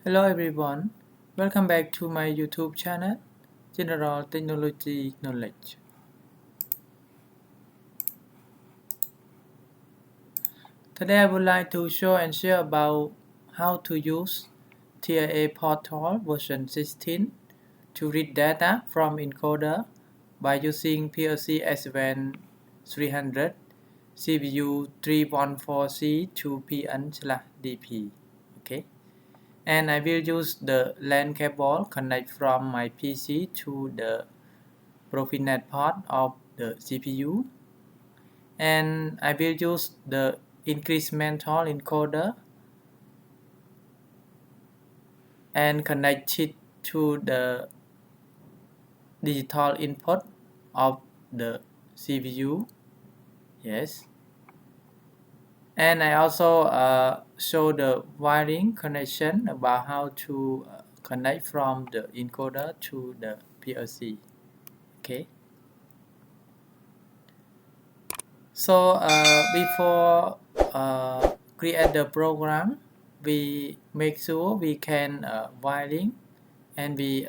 Hello everyone, welcome back to my YouTube channel, General Technology Knowledge. Today I would like to show and share about how to use TIA Portal V16 to read data from encoder by using PLC S7-300 CPU 314C to PN/DP. Okay. And I will use the LAN cable connect from my PC to the Profinet port of the CPU, and I will use the incremental encoder and connect it to the digital input of the CPU. Yes, and I also show the wiring connection about how to connect from the encoder to the PLC. Okay. So before create the program, we make sure we can wiring, and we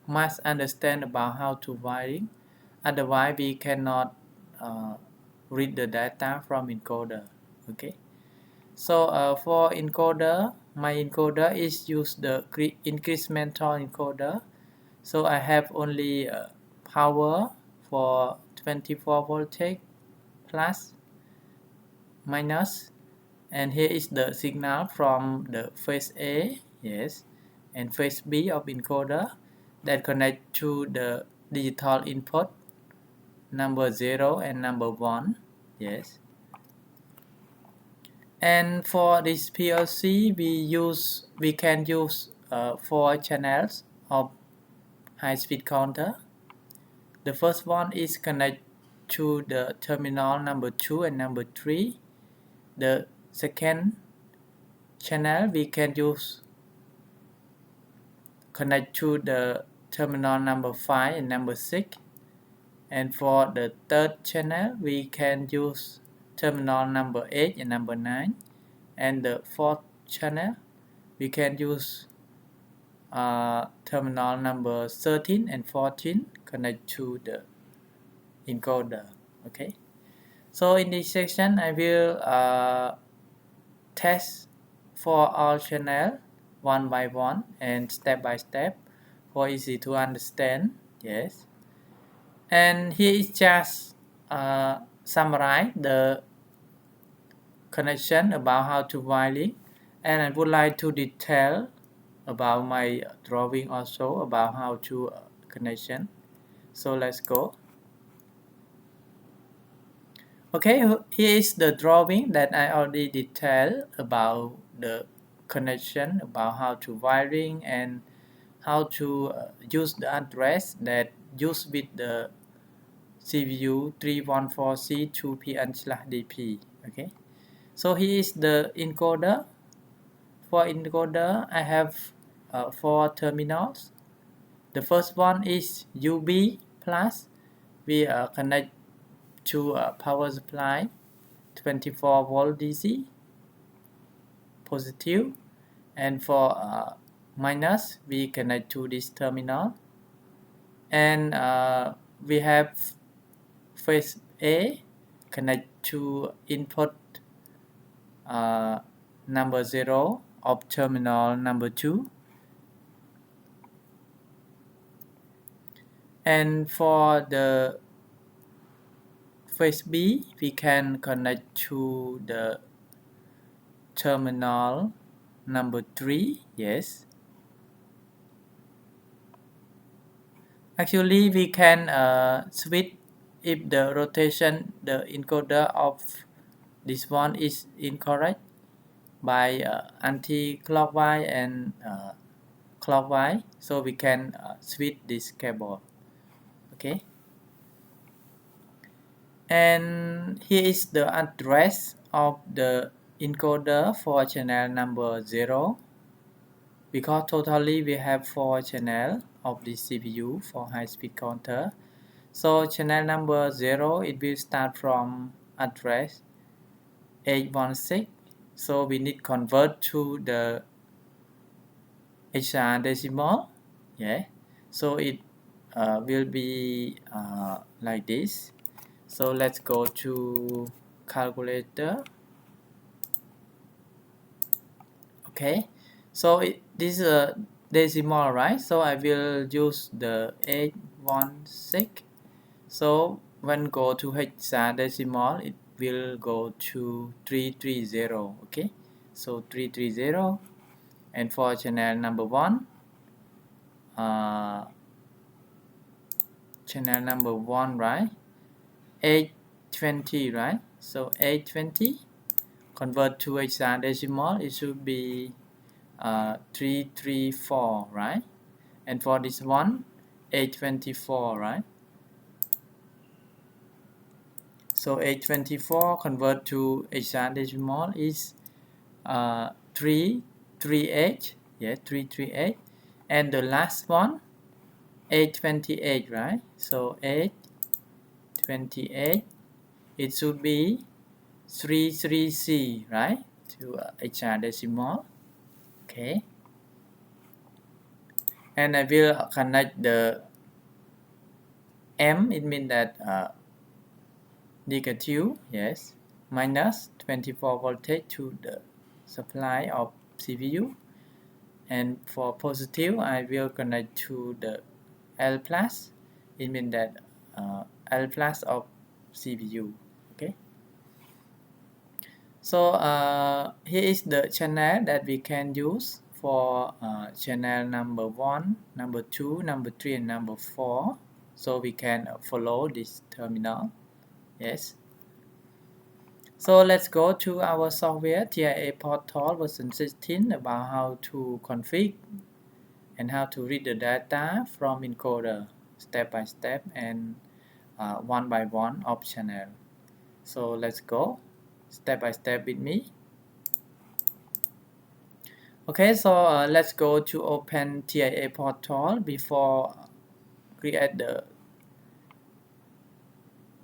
must understand about how to wiring. Otherwise, we cannot read the data from encoder. Okay. So for encoder, my encoder is use the incremental encoder. So I have only power for 24 voltage plus minus, and here is the signal from the phase A, yes, and phase B of encoder that connect to the digital input number 0 and number 1, yes. And for this PLC we can use 4 channels of high-speed counter. The first one is connect to the terminal number 2 and number 3. The second channel we can use connect to the terminal number 5 and number 6, and for the third channel we can use terminal number 8 and number 9, and the fourth channel we can use terminal number 13 and 14 connect to the encoder. Okay, so in this section I will test for all channel one by one and step by step for easy to understand. Yes, and here is just summarize the connection about how to wiring, and I would like to detail about my drawing also about how to connection. So let's go. Okay, here is the drawing that I already detailed about the connection, about how to wiring and how to use the address that used with the CPU 314C to PN/DP. Okay, so here is the encoder. For encoder, I have 4 terminals. The first one is UB plus. We connect to a power supply 24 volt DC positive, and for minus we connect to this terminal, and we have phase A connect to input number 0 of terminal number 2, and for the phase B we can connect to the terminal number 3. Yes, actually we can switch if the rotation the encoder of this one is incorrect by anti-clockwise and clockwise, so we can switch this cable. Okay, and here is the address of the encoder for channel number 0, because totally we have 4 channels of the CPU for high-speed counter. So channel number 0, it will start from address 816, so we need convert to the hexadecimal. Yeah, so it will be like this. So let's go to calculator. Okay, so this is a decimal, right? So I will use the 816. So when go to hexadecimal, it will go to 330. Okay, so 330. And for channel number 1, channel number 1, right? 820, right? So 820 convert to hexadecimal, it should be 334, right? And for this one, 824, right? So 824 convert to hexadecimal is 338, yeah, 338. And the last one, 828, right? So 828, it should be 33C, right? To hexadecimal. Okay. And I will connect the M, it means that negative, yes, minus 24 voltage to the supply of CPU. And for positive, I will connect to the L plus, it means that L plus of CPU. Okay. So here is the channel that we can use for channel number 1, number 2, number 3, and number 4. So we can follow this terminal. Yes. So let's go to our software TIA Portal version 16 about how to configure and how to read the data from encoder step by step and one by one of channel. So let's go step by step with me. Okay, so let's go to open TIA Portal before create the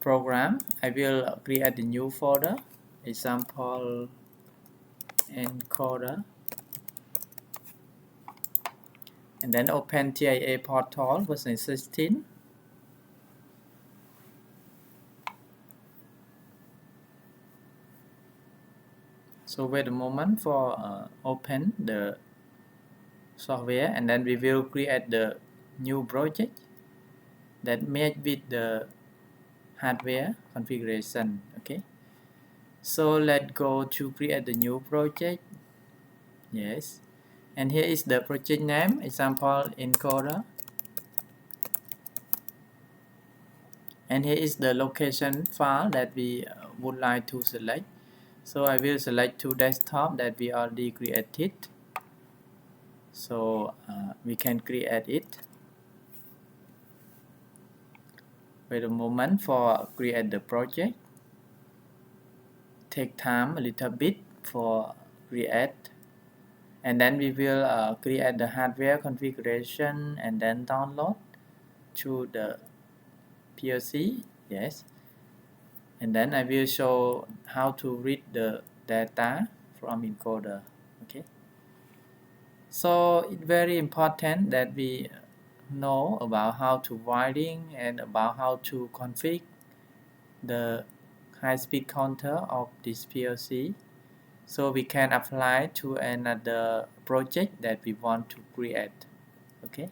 program. I will create a new folder, example encoder, and then open TIA Portal version 16. So wait a moment for open the software, and then we will create the new project that match with the hardware configuration. Okay, so let's go to create the new project. Yes, and here is the project name, example encoder, and here is the location file that we would like to select. So I will select to desktop that we already created, so we can create it. Wait a moment for create the project. Take time a little bit for create, and then we will create the hardware configuration and then download to the PLC. Yes, and then I will show how to read the data from encoder. Okay, so it's very important that we know about how to wiring and about how to configure the high-speed counter of this PLC, so we can apply to another project that we want to create. Okay,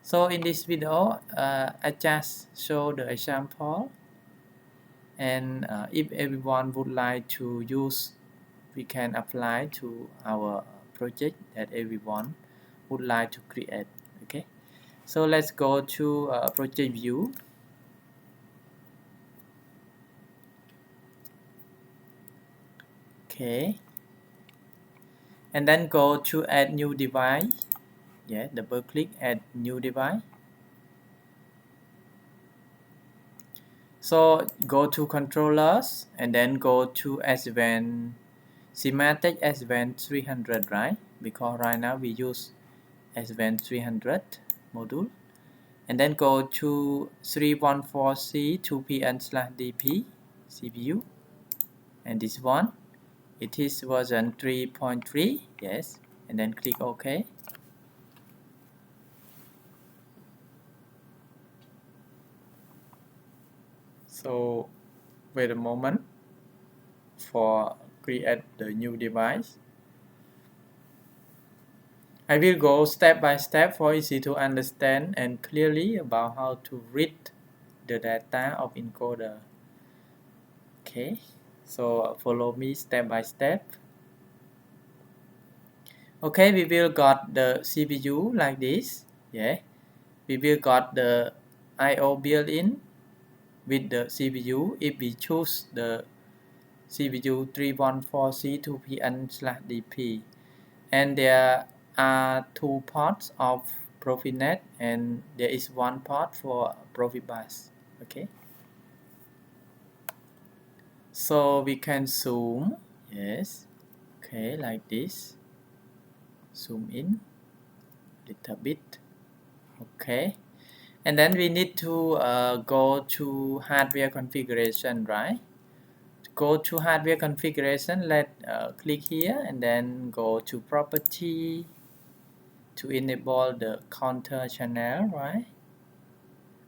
so in this video I just show the example, and if everyone would like to use, we can apply to our project that everyone would like to create. Okay, so let's go to project view. Okay, and then go to add new device. Yeah, double click add new device. So go to controllers and then go to SIMATIC S7-300, right? Because right now we use S7-300 module. And then go to 314C 2PN/DP CPU. And this one, it is version 3.3. Yes. And then click OK. So wait a moment for create the new device. I will go step by step for easy to understand and clearly about how to read the data of encoder. Okay, so follow me step by step. Okay, we will got the CPU like this. Yeah, we will got the I/O built-in with the CPU if we choose the CPU 314C2PN/DP. And there are two parts of Profinet and there is one part for Profibus. Okay, so we can zoom. Yes, okay, like this. Zoom in a little bit. Okay, and then we need to go to hardware configuration, right? Go to hardware configuration, click here and then go to property to enable the counter channel, right?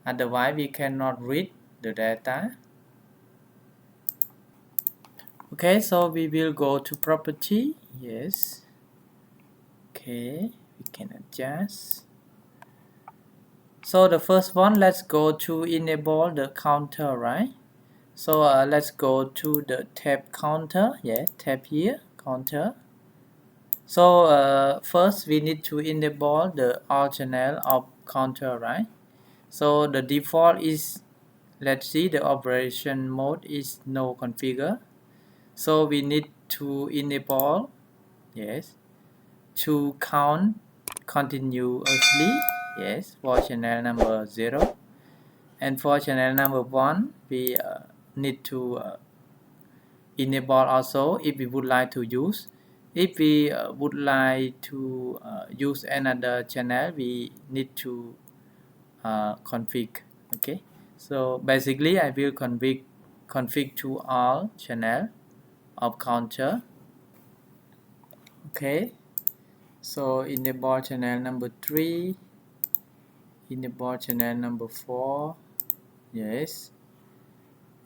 Otherwise we cannot read the data. Okay, so we will go to property. Yes, okay, we can adjust. So the first one, let's go to enable the counter, right? So let's go to the tab counter. Yeah, tab here, counter. So first we need to enable the all channel of counter, right? So the default is, let's see, the operation mode is no configure. So we need to enable, yes, to count continuously, yes, for channel number 0. And for channel number 1, we need to enable also if we would like to use. If we would like to use another channel, we need to config. Okay, so basically I will config to all channel of counter. Okay, so enable channel number 3, enable channel number 4. Yes,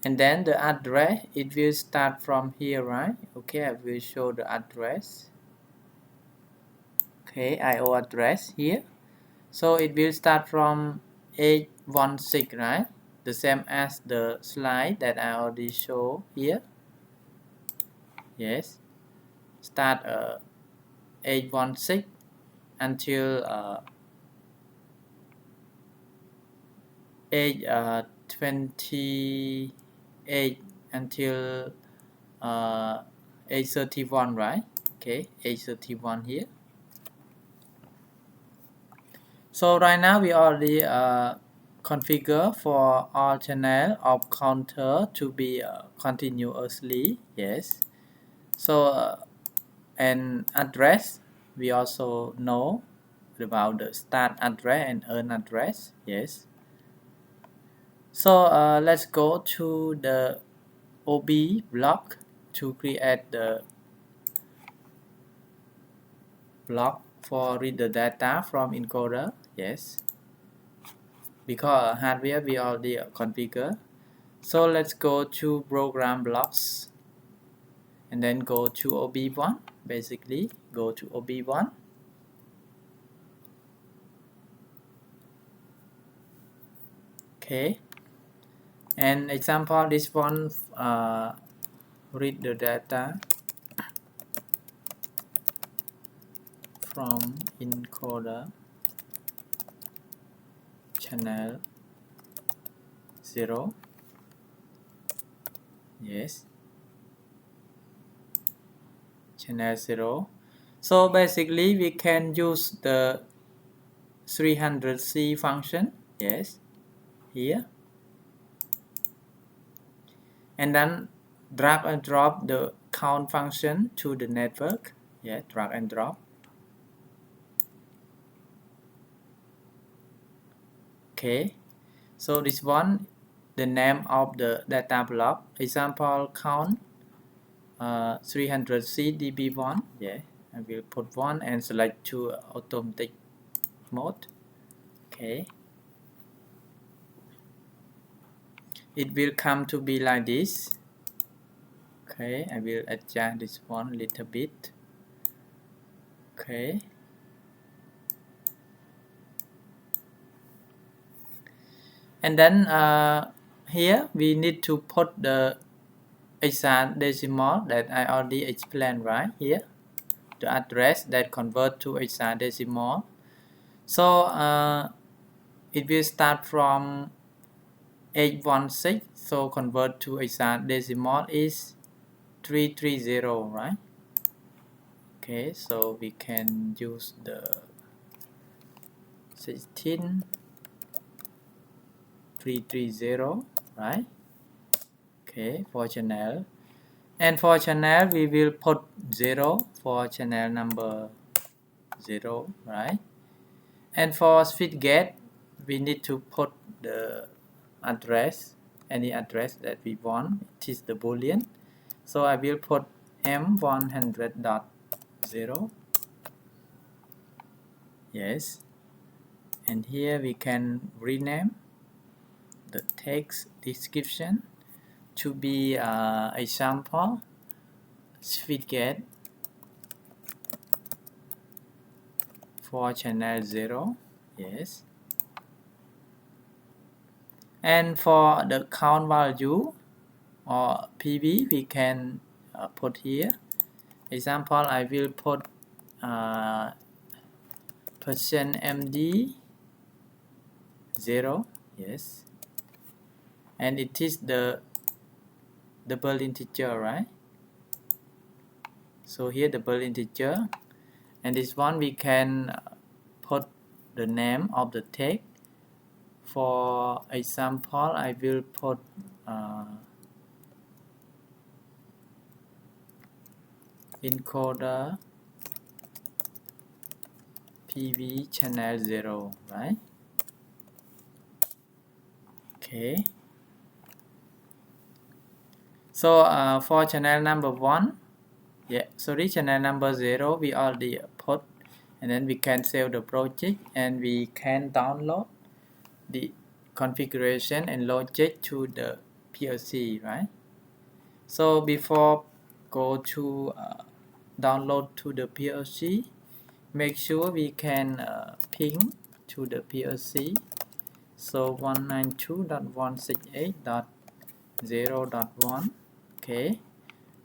and then the address, it will start from here, right? Okay, I will show the address. Okay, IO address here. So it will start from 816, right? The same as the slide that I already show here. Yes, start 816 until 828 until 831, right? Okay, 831 here. So right now we already configure for all channel of counter to be continuously. Yes. So and address, we also know about the start address and end address. Yes. So let's go to the OB block to create the block for read the data from encoder. Yes, because hardware we already configure. So let's go to program blocks and then go to OB1. Basically go to OB1. Okay, and example, this one read the data from encoder channel 0. Yes, channel 0. So basically we can use the 300C function. Yes, here, and then drag and drop the count function to the network. Yeah, drag and drop. Okay, so this one, the name of the data block, example count 300C db1. Yeah, I will put 1 and select to automatic mode. Okay, it will come to be like this. Okay, I will adjust this one a little bit. Okay, and then here we need to put the hexadecimal that I already explained right here, the address that convert to hexadecimal. So it will start from 816, so convert to hexadecimal is 330, right? Okay, so we can use the 16330, right? Okay, for channel, and for channel we will put 0 for channel number 0, right? And for switch gate we need to put the address, any address that we want. It is the boolean, so I will put m100.0. yes, and here we can rename the text description to be example switch gate for channel 0. yes, and for the count value or PV we can put here. Example, I will put %MD 0. yes, and it is the double integer, right? So here double integer, and this one we can put the name of the text. For example, I will put encoder PV channel 0, right? Okay, so for channel number 1, channel number 0 we already put, and then we can save the project and we can download the configuration and logic to the PLC, right? So before go to download to the PLC, make sure we can ping to the PLC. So 192.168.0.1. okay,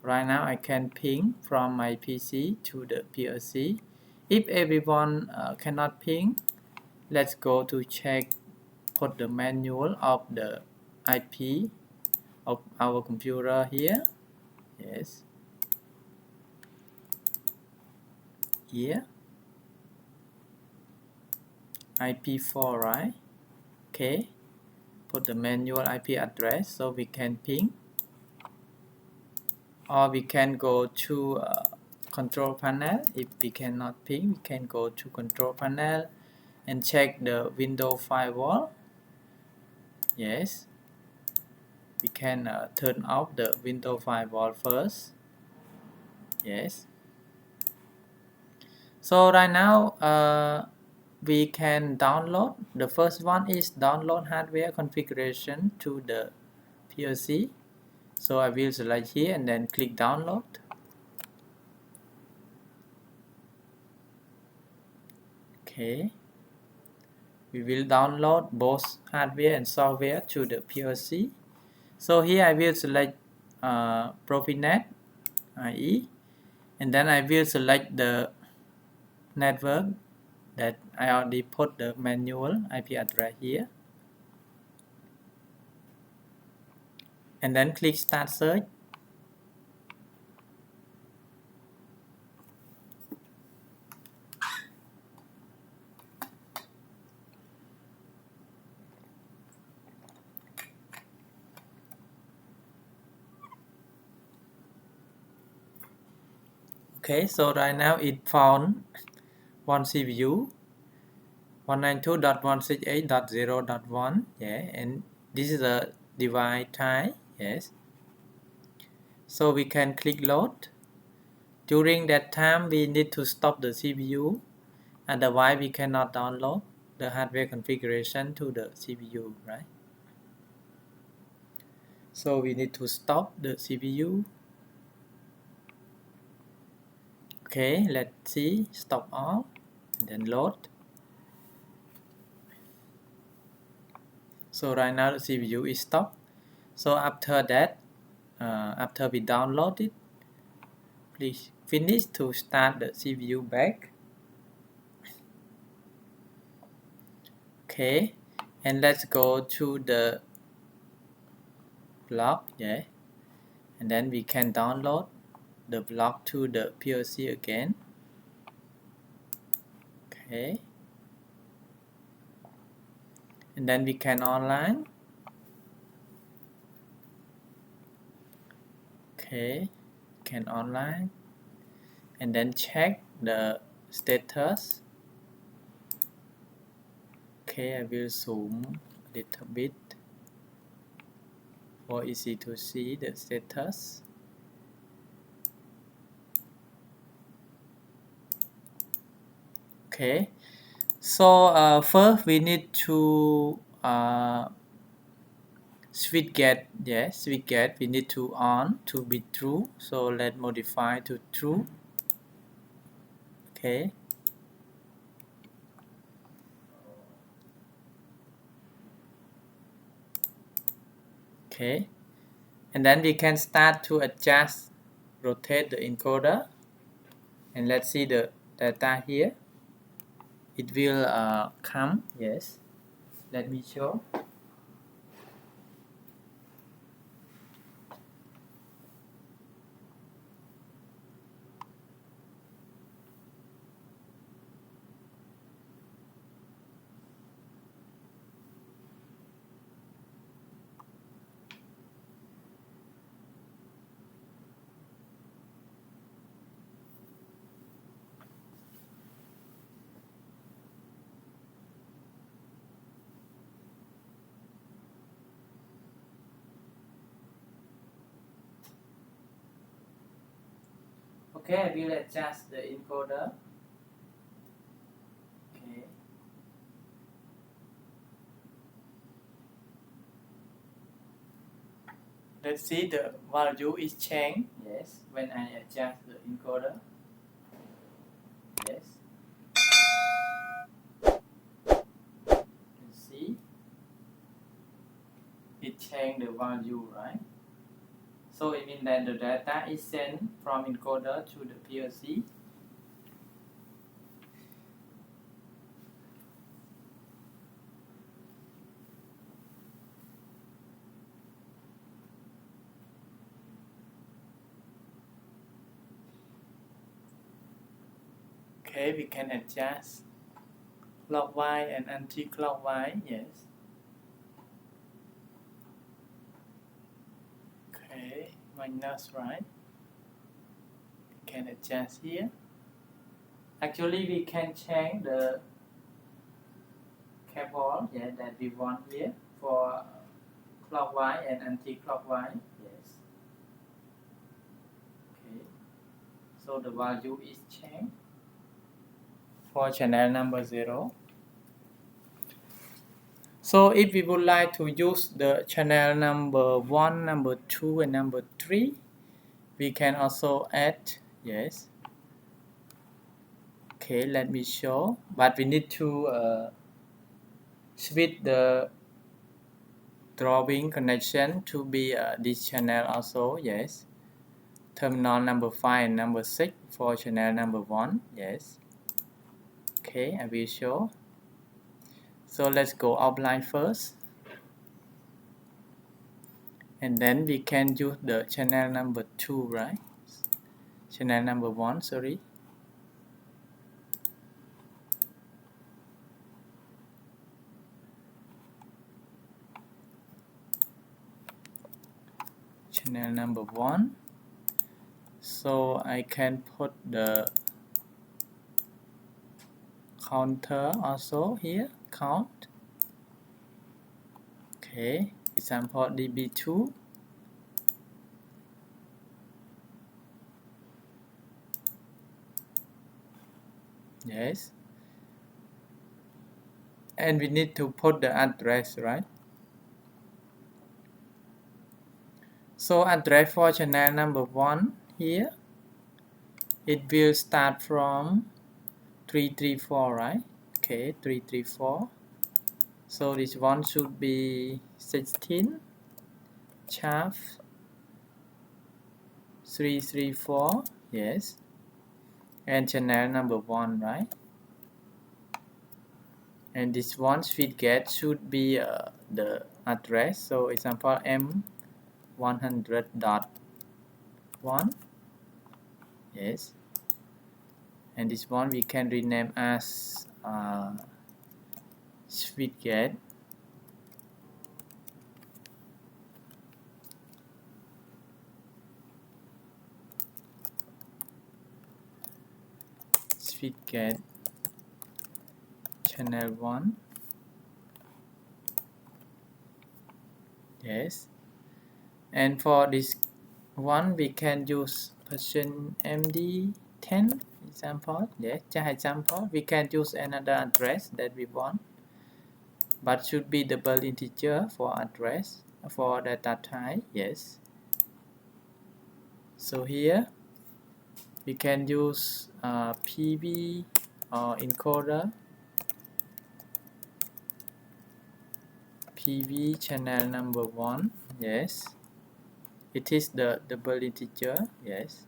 right now I can ping from my PC to the PLC. If everyone cannot ping, let's go to check, put the manual of the IP of our computer here. yes, here IP4, right? Okay, put the manual IP address so we can ping, or we can go to control panel. If we cannot ping, we can go to control panel and check the window firewall. yes, we can turn off the window firewall first. yes, so right now we can download. The first one is download hardware configuration to the PLC. So I will select here and then click download. Okay, we will download both hardware and software to the PLC. So here I will select Profinet IE, and then I will select the network that I already put the manual IP address here, and then click start search. Okay, so right now it found one CPU 192.168.0.1. and this is a device type. yes, so we can click load. During that time we need to stop the CPU, otherwise we cannot download the hardware configuration to the CPU, right? So we need to stop the CPU. Okay, let's see, stop all, and then load. So right now the CPU is stopped. So after that, after we download it, please finish to start the CPU back. Okay, and let's go to the block, yeah, and then we can download the block to the PLC again. Okay, and then we can online. Okay, can online, and then check the status. Okay, I will zoom a little bit for easy to see the status. Okay, so first we need to switch gate. Yes, switch gate we need to on to be true. So let's modify to true. Okay. Okay, and then we can start to adjust, rotate the encoder, and let's see the data here. It will come. Yes, let me show. Okay, I will adjust the encoder. Okay. Let's see the value is changed. Yes, when I adjust the encoder. Yes. You see, it changed the value, right? So it means that the data is sent from encoder to the PLC. Okay, we can adjust clockwise and anti-clockwise. Yes. Okay, minus, right? We can adjust here. Actually, we can change the cable, yeah, that we want here for clockwise and anti-clockwise. Yes. Okay. So the value is changed for channel number 0. So if we would like to use the channel number 1, number 2, and number 3, we can also add. Yes. Okay, let me show. But we need to switch the drawing connection to be this channel also. Yes. Terminal number 5 and number 6 for channel number 1. Yes. Okay, I will show. So let's go offline first. And then we can use the channel number 2, right? Channel number 1, sorry. Channel number 1. So I can put the counter also here, count. Okay, example DB2. Yes. And we need to put the address, right? So address for channel number 1 here, it will start from 334, right? Okay, 334. So this one should be 16 shaft 334, yes, and channel number 1, right? And this one switch gate should be the address. So example M100.1, yes, and this one we can rename as switch gate channel 1, yes, and for this one we can use version MD10 example, yes, just example. We can use another address that we want, but should be double integer for address for data type, yes. So here we can use PV or encoder PV channel number 1, yes, it is the double integer, yes,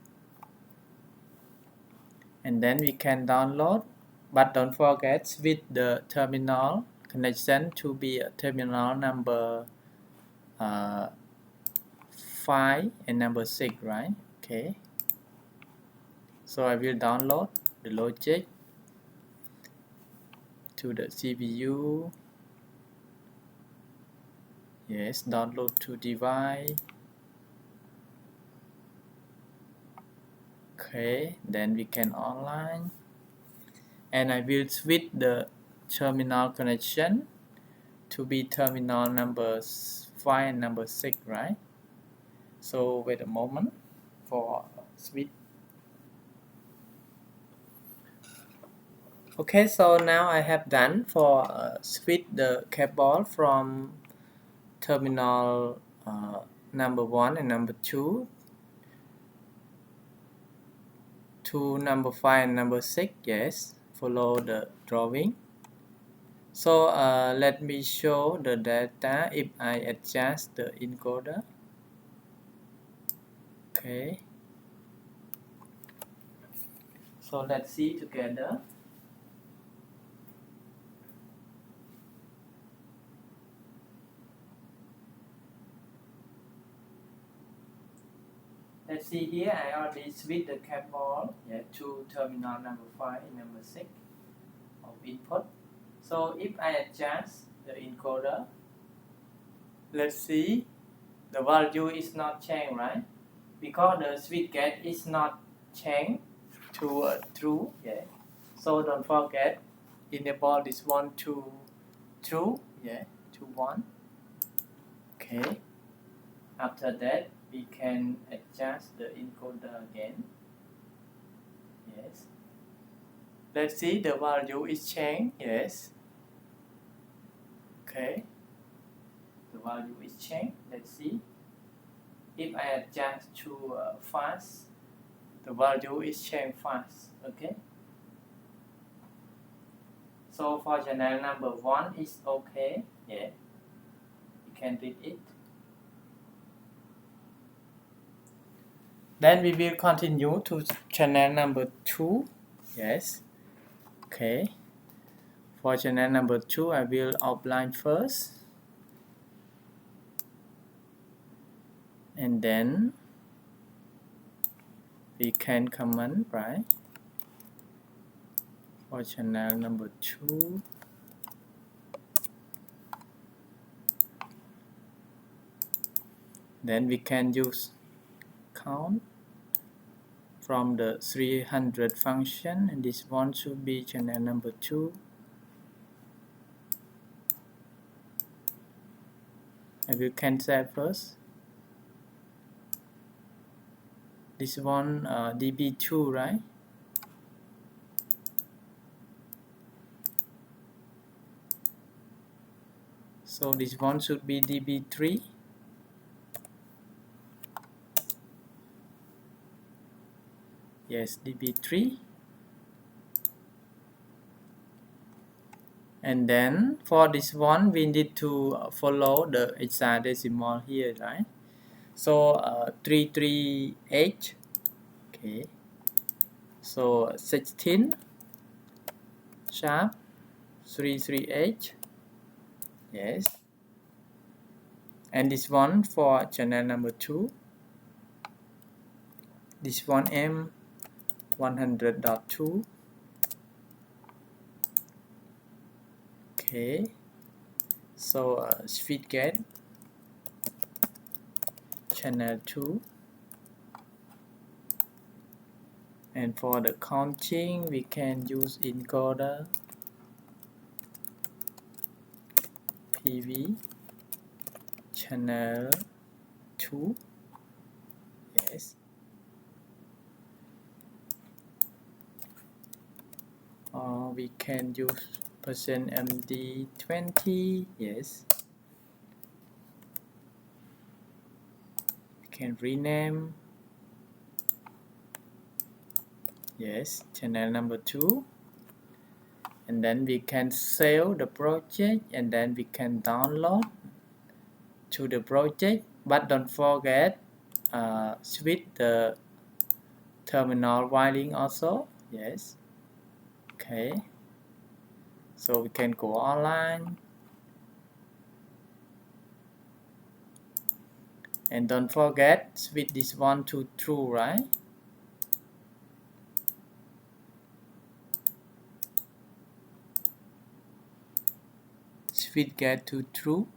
and then we can download, but don't forget with the terminal connection to be a terminal number 5 and number 6, right? Okay, so I will download the logic to the CPU, yes, download to device. Okay, then we can online, and I will switch the terminal connection to be terminal numbers 5 and number 6, right? So wait a moment for switch. Okay, so now I have done for switch the cable from terminal number 1 and number 2 to number 5 and number 6, yes, follow the drawing. So let me show the data if I adjust the encoder. Okay, so let's see together. Let's see here, I already switched the cable, yeah, to terminal number 5 and number 6 of input. So if I adjust the encoder, let's see, the value is not changed, right? Because the switch gate is not changed to true, yeah. So don't forget, enable this one to true, yeah, to 1. Okay. After that, we can adjust the encoder again. Yes. Let's see, the value is changed. Yes. Okay. The value is changed. Let's see. If I adjust to fast, the value is changed fast. Okay. So for channel number 1 is okay. Yeah. You can read it. Then we will continue to channel number 2. Yes. Okay. For channel number 2, I will outline first. And then we can comment, right? For channel number 2. Then we can use count from the 300 function, and this one should be channel number 2. I will cancel first. This one db2, right? So this one should be db3. yes, db3. And then for this one we need to follow the hexadecimal here, right? So 33H, okay, so 16 sharp 33H, yes. And this one for channel number 2, this one M100.2, okay. So switch gate channel 2, and for the counting we can use encoder PV channel 2, yes. Or we can use %MD20, yes. We can rename, yes, channel number 2. And then we can save the project, and then we can download to the project. But don't forget switch the terminal wiring also, yes. Okay, so we can go online, and don't forget switch this one to true, right? Switch gate to true.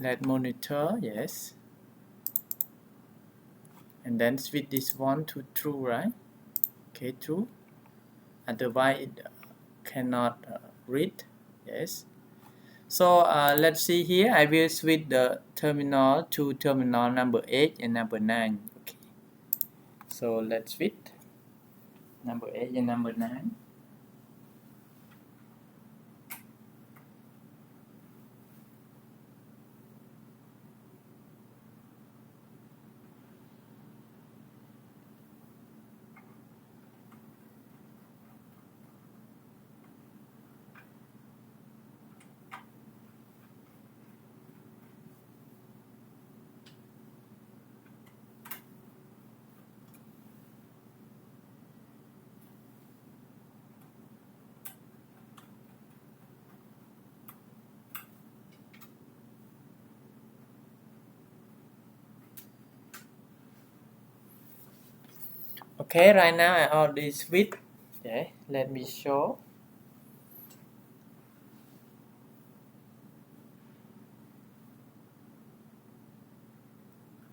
Let monitor, yes. And then switch this one to true, right? Okay, true. Otherwise it cannot read, yes. So let's see here. I will switch the terminal to terminal number 8 and number 9. Okay. So let's switch number 8 and number 9. Okay, right now I already switch. Okay, let me show.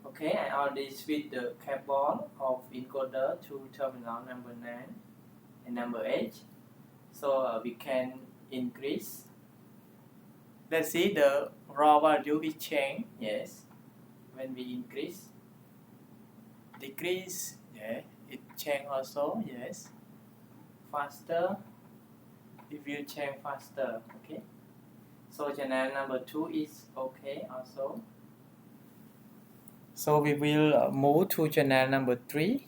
Okay, I already switched the cable of encoder to terminal number 9 and number 8. So we can increase. Let's see the raw value will change, yes. When we increase, decrease, yeah, it change also, yes. Faster, it will change faster, okay. So channel number 2 is okay also. So we will move to channel number 3.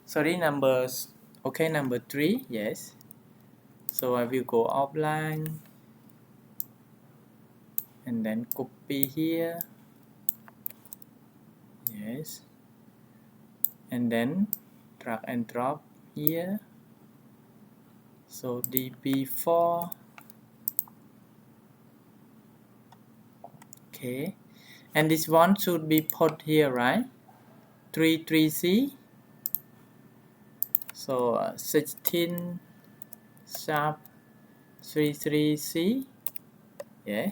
Sorry, numbers, okay, number 3, yes. So I will go offline and then copy here, yes, and then drag and drop here. So db4, okay, and this one should be put here, right? 33C. So 16 sharp 33C, yeah.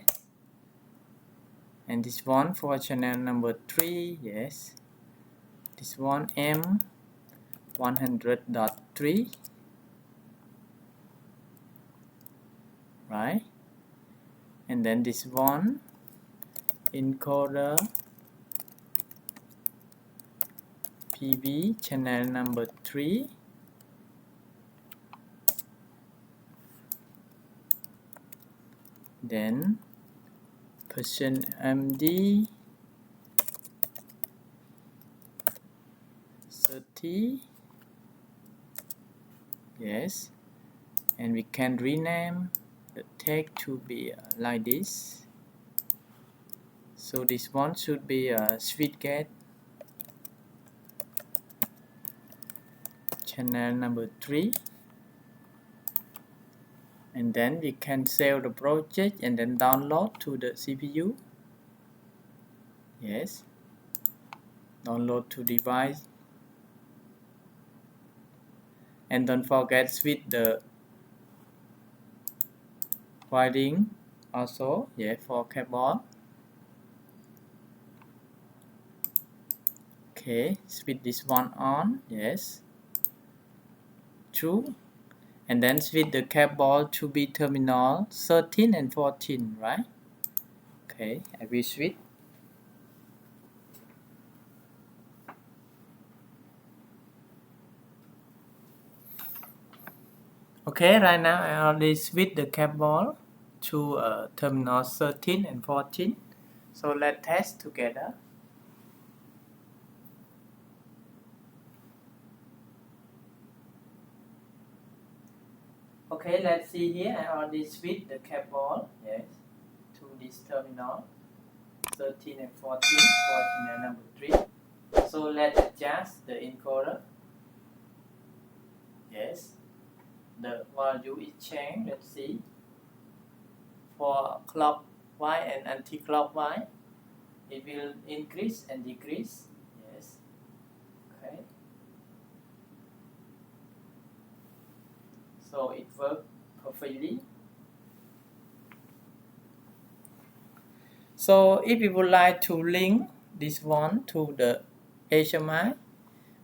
And this one for channel number 3, yes. This one M100.3, right? And then this one encoder PV channel number 3. Then %MD empty. Yes, and we can rename the text to be like this. So this one should be a switch gate channel number 3, and then we can save the project and then download to the CPU. Yes, download to device, and don't forget switch the wiring also, yeah, for cable. Okay, switch this one on, yes, true, and then switch the cable to be terminal 13 and 14, right? Okay, I will switch. Okay, right now I already switch the cable to terminal 13 and 14. So let's test together. Okay, let's see here. I already switched the cable, yes, to this terminal 13 and 14 for channel number 3. So let's adjust the encoder. Yes, the value is changed. Let's see. For clockwise and anti-clockwise, it will increase and decrease. Yes. Okay. So it works perfectly. So if you would like to link this one to the HMI,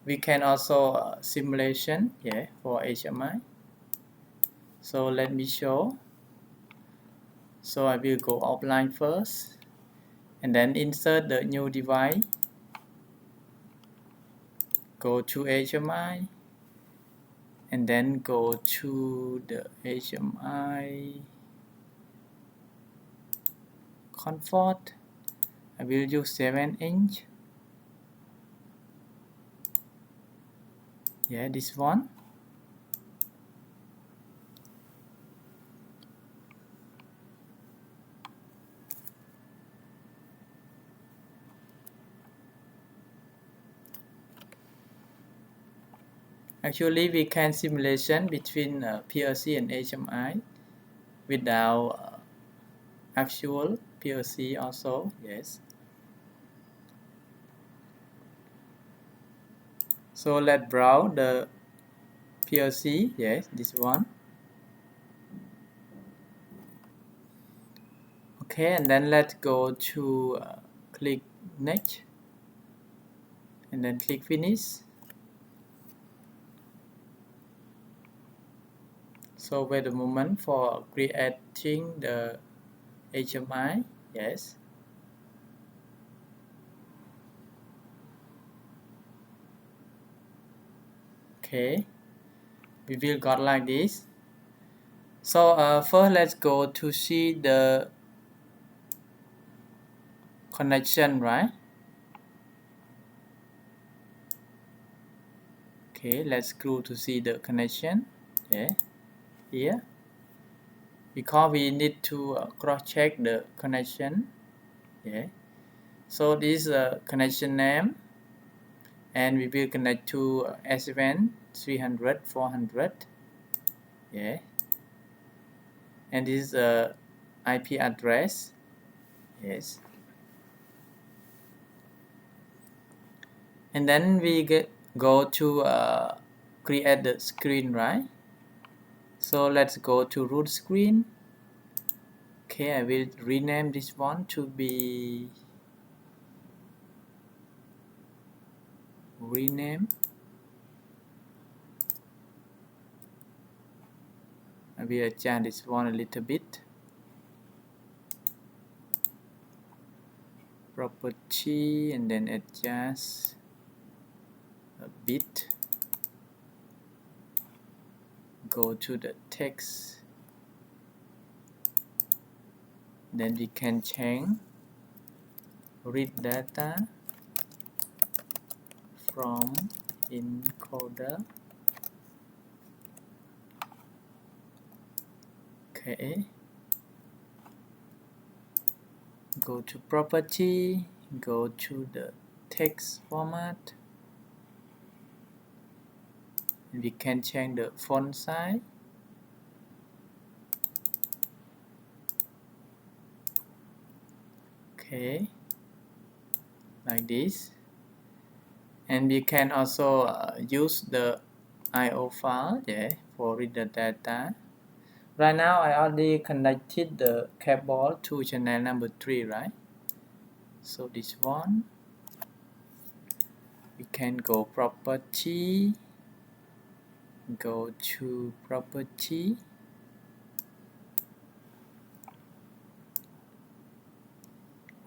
we can also simulation, yeah, for HMI. So let me show. So I will go offline first, and then insert the new device. Go to HMI, and then go to the HMI comfort. I will use 7-inch. Yeah, this one. Actually, we can simulation between PLC and HMI without actual PLC also. Yes. So let's browse the PLC. Yes, this one. Okay, and then let's go to click next, and then click finish. So wait a moment for creating the HMI. Yes. Okay, we will got like this. So first let's go to see the connection, right? Okay, let's go to see the connection. Yeah, here, because we need to cross-check the connection. Yeah, so this connection name, and we will connect to S7-300 400. Yeah, and this is IP address. Yes, and then we go to create the screen, right? So let's go to root screen. Okay, I will rename this one to be rename. I will adjust this one a little bit. Property, and then adjust a bit. Go to the text. Then we can change read data from encoder. Okay, go to property, go to the text format. We can change the font size. Okay, like this. And we can also use the IO file for read the data. Right now I already connected the cable to channel number 3, right? So this one, we can go property, go to property,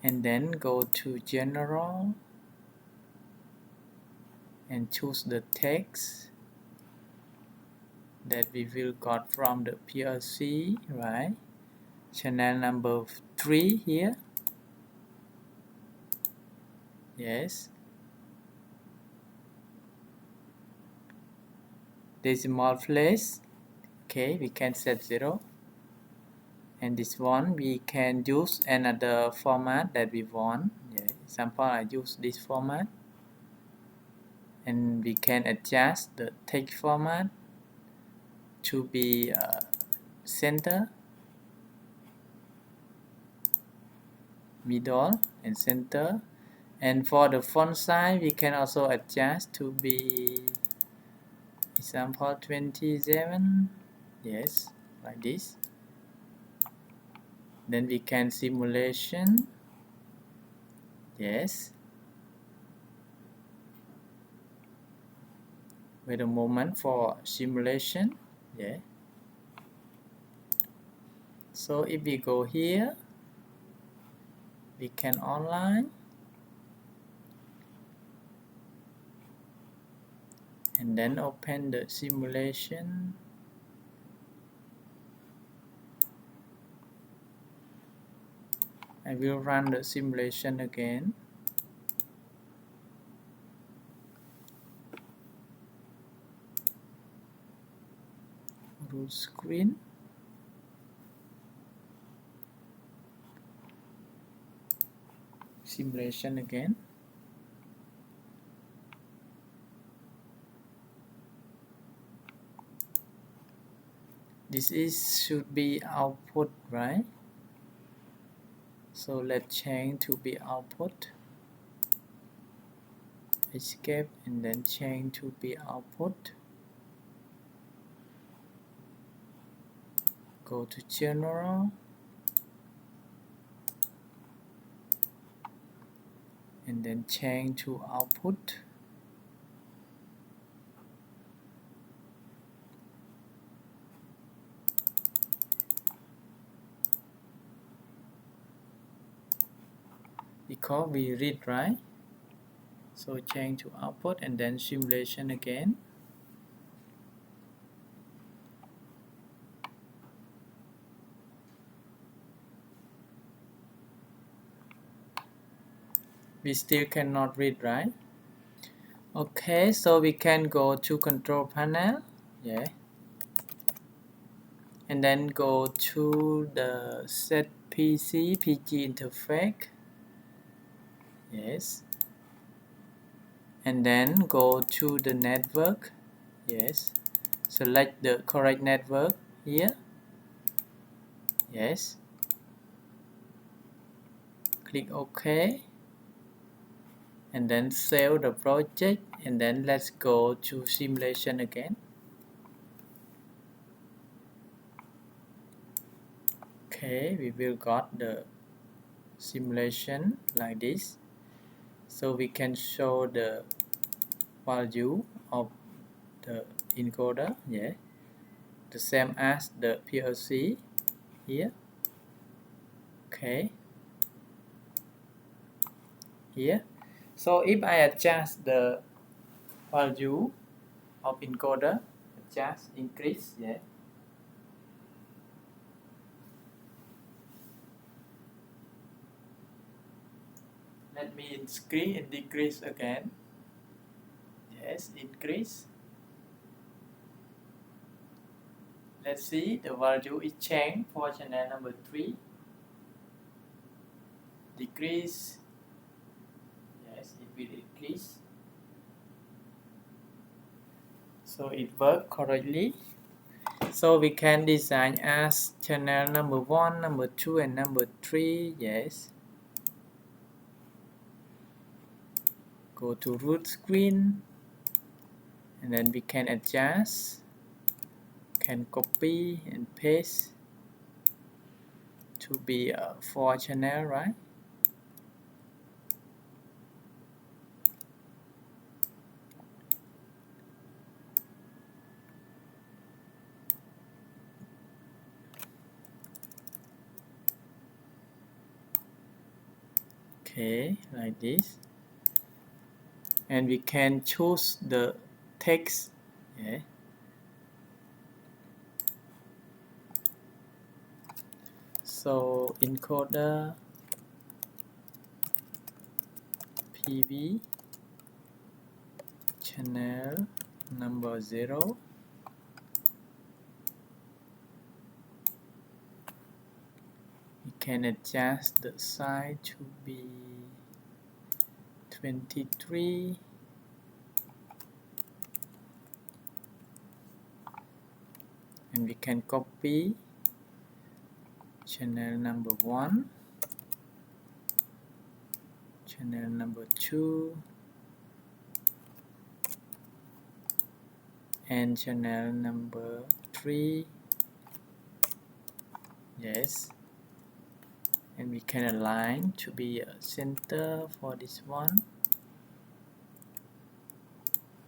and then go to general and choose the text that we will got from the PLC, right? Channel number 3 here. Yes. Decimal place. Okay, we can set 0. And this one we can use another format that we want. Example, I use this format. And we can adjust the text format to be center, middle, and center. And for the font size, we can also adjust to be example 27. Yes, like this. Then we can simulation. Yes. Wait a moment for simulation. Yeah. So if we go here, we can online. And then open the simulation. I will run the simulation again. Full screen. Simulation again. This should be output, right? So let's change to be output. Escape and then change to be output. Go to general. And then change to output. Because we read, right? So change to output and then simulation again. We still cannot read, right? Okay, so we can go to control panel. And then go to the set PC PG interface. Yes. And then go to the network. Yes. Select the correct network here. Yes. Click OK. And then save the project. And then let's go to simulation again. Okay, we will got the simulation like this. So we can show the value of the encoder, the same as the PLC here. Okay, here. So if I adjust the value of encoder, adjust, increase, Let me increase and decrease again. Yes, increase. Let's see, the value is changed for channel number 3. Decrease. Yes, it will increase. So it worked correctly. So we can design as channel number 1, number 2, and number 3. Yes. Go to root screen, and then we can adjust, can copy and paste to be 4 channel, right? Okay, like this. And we can choose the text. Yeah. So encoder PV channel number 0. We can adjust the size to be 23. And we can copy channel number 1, channel number 2, and channel number 3. Yes. And we can align to be a center for this one.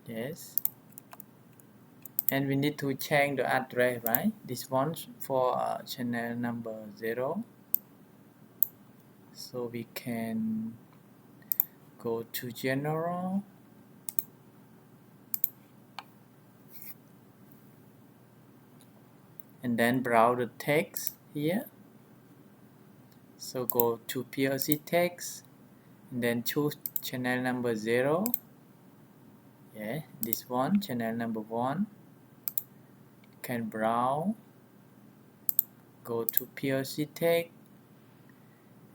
Yes. And we need to change the address, right? This one for channel number 0. So we can go to general, and then browse the text here. So go to PLC text, and then choose channel number 0. Yeah, this one, channel number 1. Can browse, go to PLC text,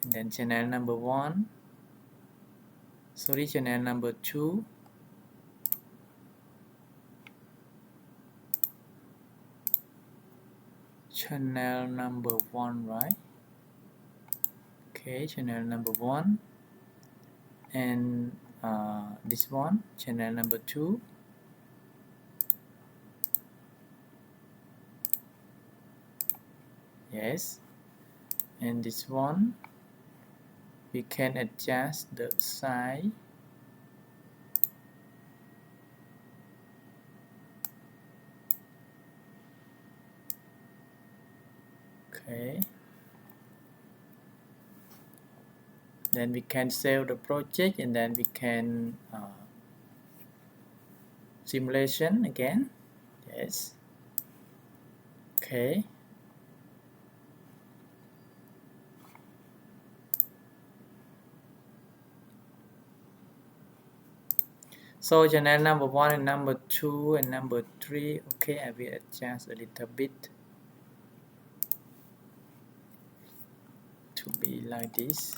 and then channel number 1. Sorry, channel number 2. Channel number 1, right? Okay, channel number 1. And this one, channel number 2. Yes. And this one, we can adjust the size. Okay. Then we can save the project, and then we can simulation again. Yes. Okay. So channel number 1 and number 2 and number 3. Okay, I will adjust a little bit to be like this.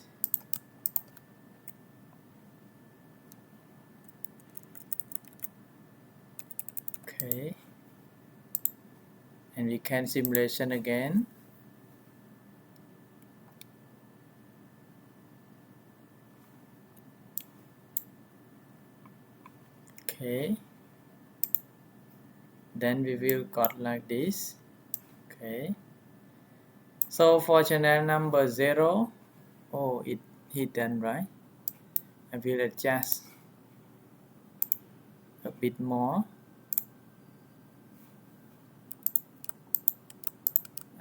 Okay. And we can simulation again. Okay. Then we will got like this. Okay. So for channel number 0, oh, it hidden, right? I will adjust a bit more.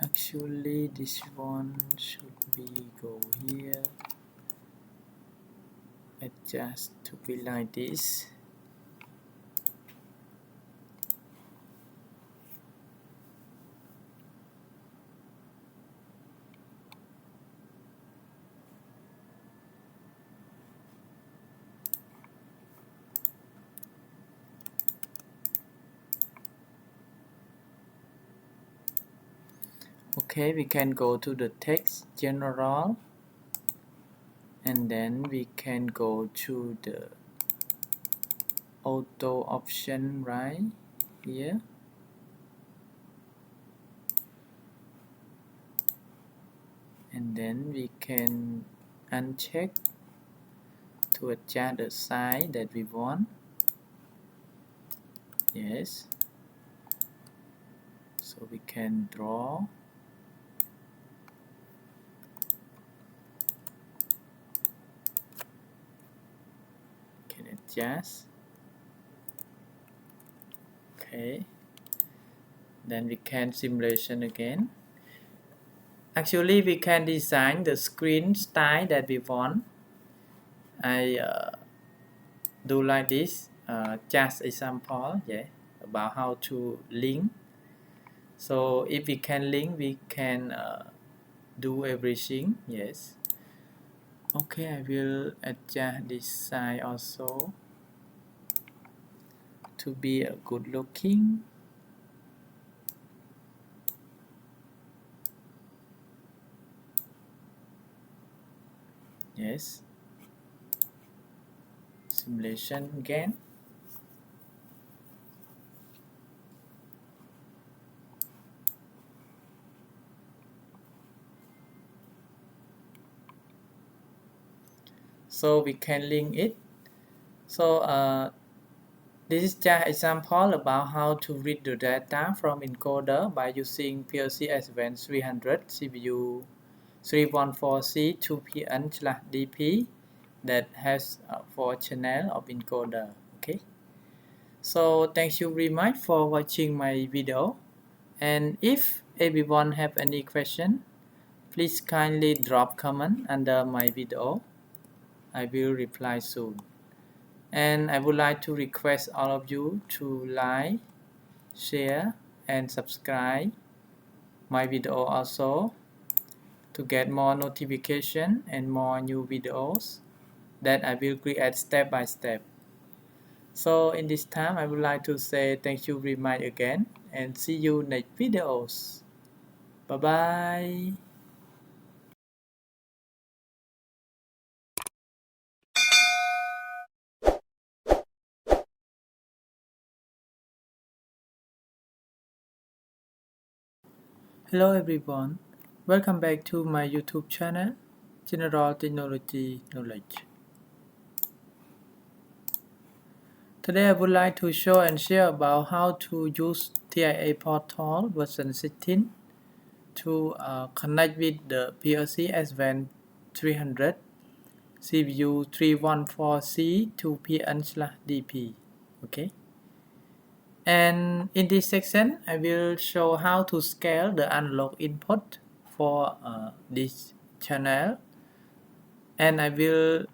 Actually, this one should be go here. Adjust to be like this. Okay, we can go to the text general, and then we can go to the auto option right here. And then we can uncheck to adjust the size that we want. Yes. So we can draw. Can adjust. Okay. Then we can simulation again. Actually, we can design the screen style that we want. I do like this. Just example, yeah, about how to link. So if we can link, we can do everything. Yes. Okay, I will adjust this side also to be a good looking. Yes. Simulation again. So we can link it. So this is just example about how to read the data from encoder by using PLC S7-300 CPU 314C 2PN/DP that has 4 channels of encoder. Okay. So thank you very much for watching my video, and if everyone have any question, please kindly drop comment under my video. I will reply soon. And I would like to request all of you to like, share and subscribe my video also to get more notification and more new videos that I will create step by step. So in this time, I would like to say thank you very much again and see you next videos. Bye bye. Hello everyone, welcome back to my YouTube channel, General Technology Knowledge. Today I would like to show and share about how to use TIA Portal V16 to connect with the PLC S7-300 CPU 314C 2PN/DP. Okay. And in this section, I will show how to scale the analog input for this channel, and I will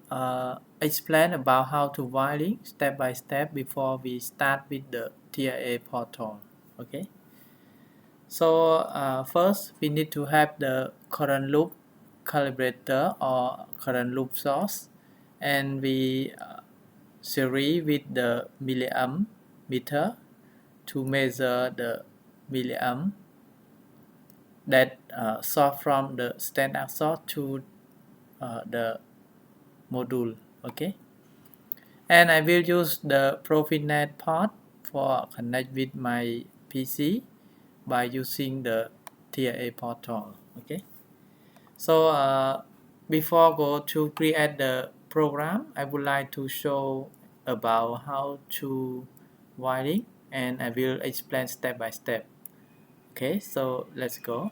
explain about how to wiring step by step before we start with the TIA portal. Okay. So first, we need to have the current loop calibrator or current loop source, and we series with the milliamp meter to measure the milliamp that source from the standard source to the module. Okay, and I will use the Profinet port for connect with my PC by using the TIA portal. Okay, so before go to create the program, I would like to show about how to wiring, and I will explain step by step. Okay, so let's go.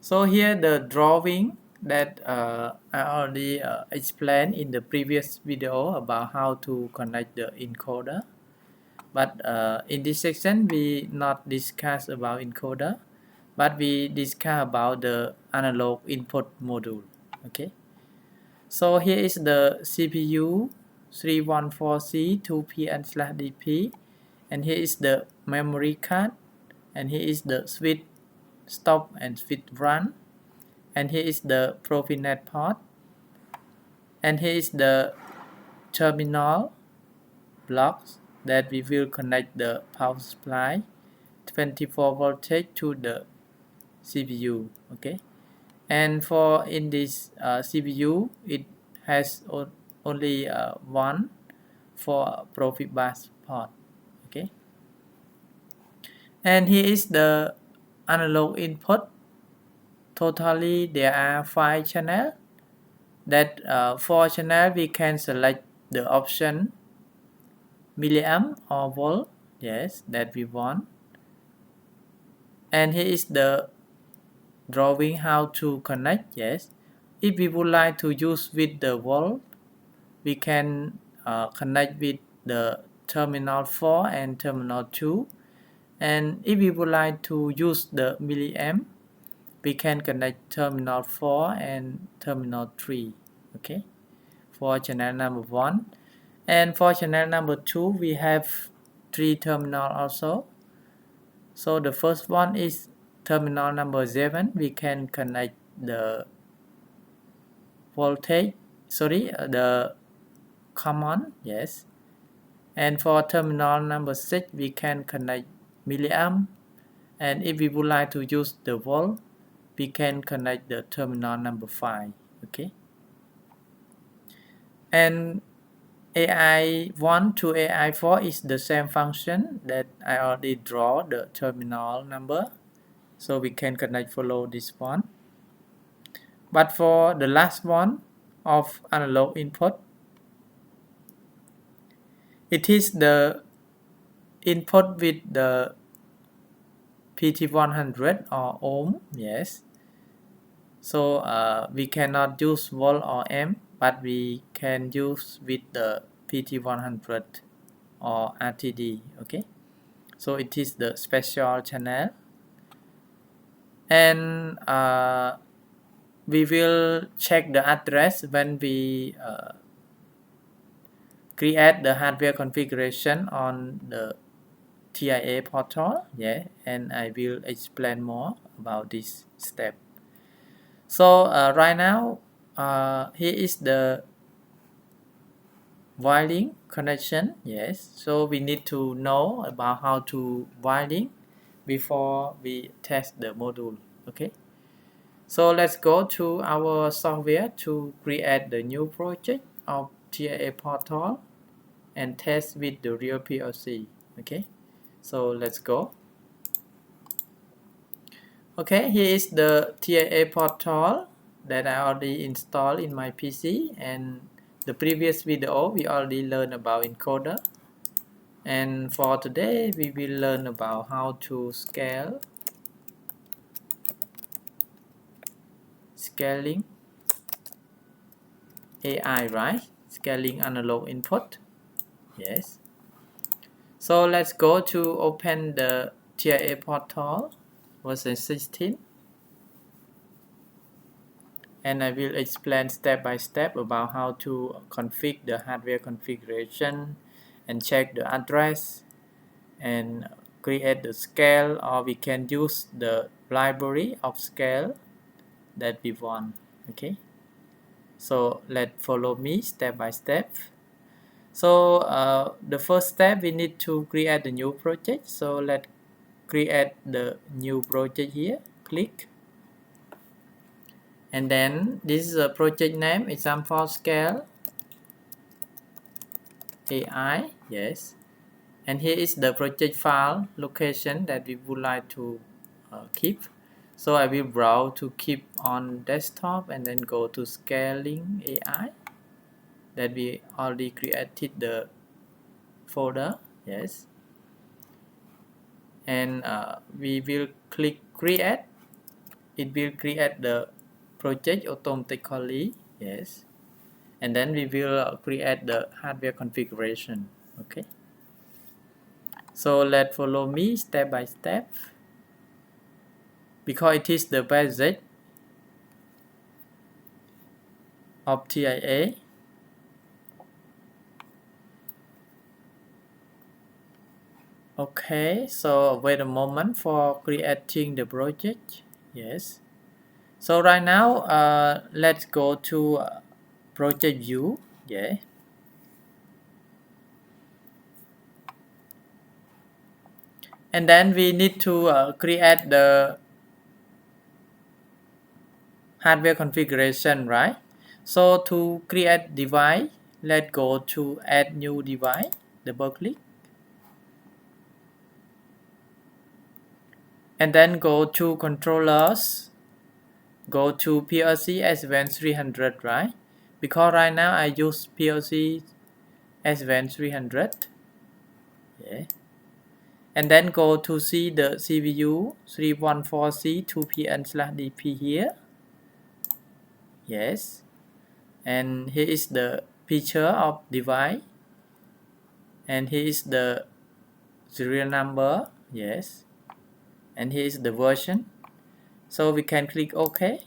So here the drawing that I already explained in the previous video about how to connect the encoder, but in this section we not discuss about encoder, but we discuss about the analog input module. Okay, so here is the CPU 314C 2PN/DP, and here is the memory card, and here is the switch stop and switch run, and here is the Profinet port, and here is the terminal blocks that we will connect the power supply 24 voltage to the CPU. Okay, and for in this CPU it has only one for profit bus port. Okay, and here is the analog input. Totally there are 5 channels. That 4 channel we can select the option milliamp or volt, yes, that we want. And here is the drawing how to connect, yes. If we would like to use with the volt, we can connect with the terminal 4 and terminal 2. And if we would like to use the milliamp, we can connect terminal 4 and terminal 3. Okay, for channel number 1. And for channel number 2, we have 3 terminals also. So the first one is terminal number 7. We can connect the voltage, the common, yes. And for terminal number 6, we can connect milliamp. And if we would like to use the volt, we can connect the terminal number 5. Okay. And AI1 to AI4 is the same function that I already draw the terminal number. So we can connect follow this one. But for the last one of analog input, it is the input with the PT100 or ohm, yes. So we cannot use volt or amp, but we can use with the PT100 or RTD. Okay, so it is the special channel, and we will check the address when we create the hardware configuration on the TIA portal. Yeah, and I will explain more about this step. So right now here is the wiring connection. Yes, so we need to know about how to wiring before we test the module. Okay, so let's go to our software to create the new project of TIA portal and test with the real PLC. Okay, so let's go. Okay, here is the TIA portal that I already installed in my PC, and the previous video we already learned about encoder, and for today we will learn about how to scaling AI, right? Scaling analog input. Yes. So let's go to open the TIA portal version 16. And I will explain step by step about how to configure the hardware configuration and check the address and create the scale, or we can use the library of scale that we want. Okay, so let's follow me step by step. So the first step, we need to create the new project. So let's create the new project here. Click. And then this is a project name, example scale AI, yes. And here is the project file location that we would like to keep. So I will browse to keep on desktop and then go to scaling AI that we already created the folder, yes. And we will click create. It will create the project automatically, yes. And then we will create the hardware configuration. Okay, so let's follow me step by step, because it is the basic of TIA. Okay, so wait a moment for creating the project. Yes, so right now let's go to project view. Yeah, and then we need to create the hardware configuration, right? So to create device, let's go to add new device, double click, and then go to controllers, go to PLC S7-300, right? Because right now I use PLC S7-300, yeah. And then go to see the CPU 314C2PN/DP here, yes. And here is the picture of device, and here is the serial number, yes, and here is the version. So we can click OK.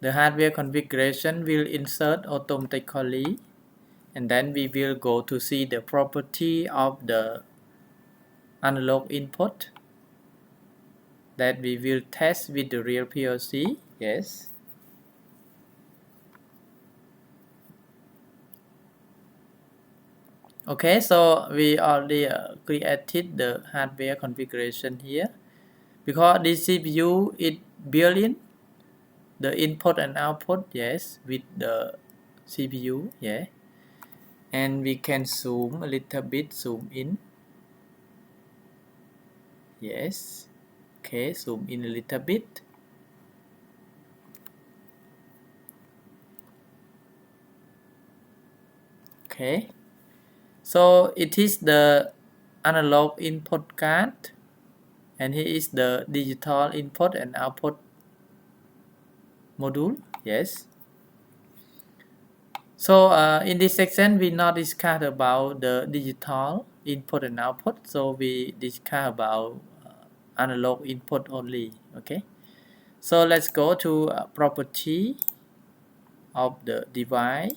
The hardware configuration will insert automatically, and then we will go to see the property of the analog input that we will test with the real PLC, yes. Okay, so we already created the hardware configuration here. Because this CPU it built in the input and output, yes, with the CPU, yeah. And we can zoom a little bit, zoom in, yes. Okay, zoom in a little bit. Okay, so it is the analog input card, and here is the digital input and output module, yes. So in this section we not discuss about the digital input and output, so we discuss about analog input only, okay. So let's go to property of the device.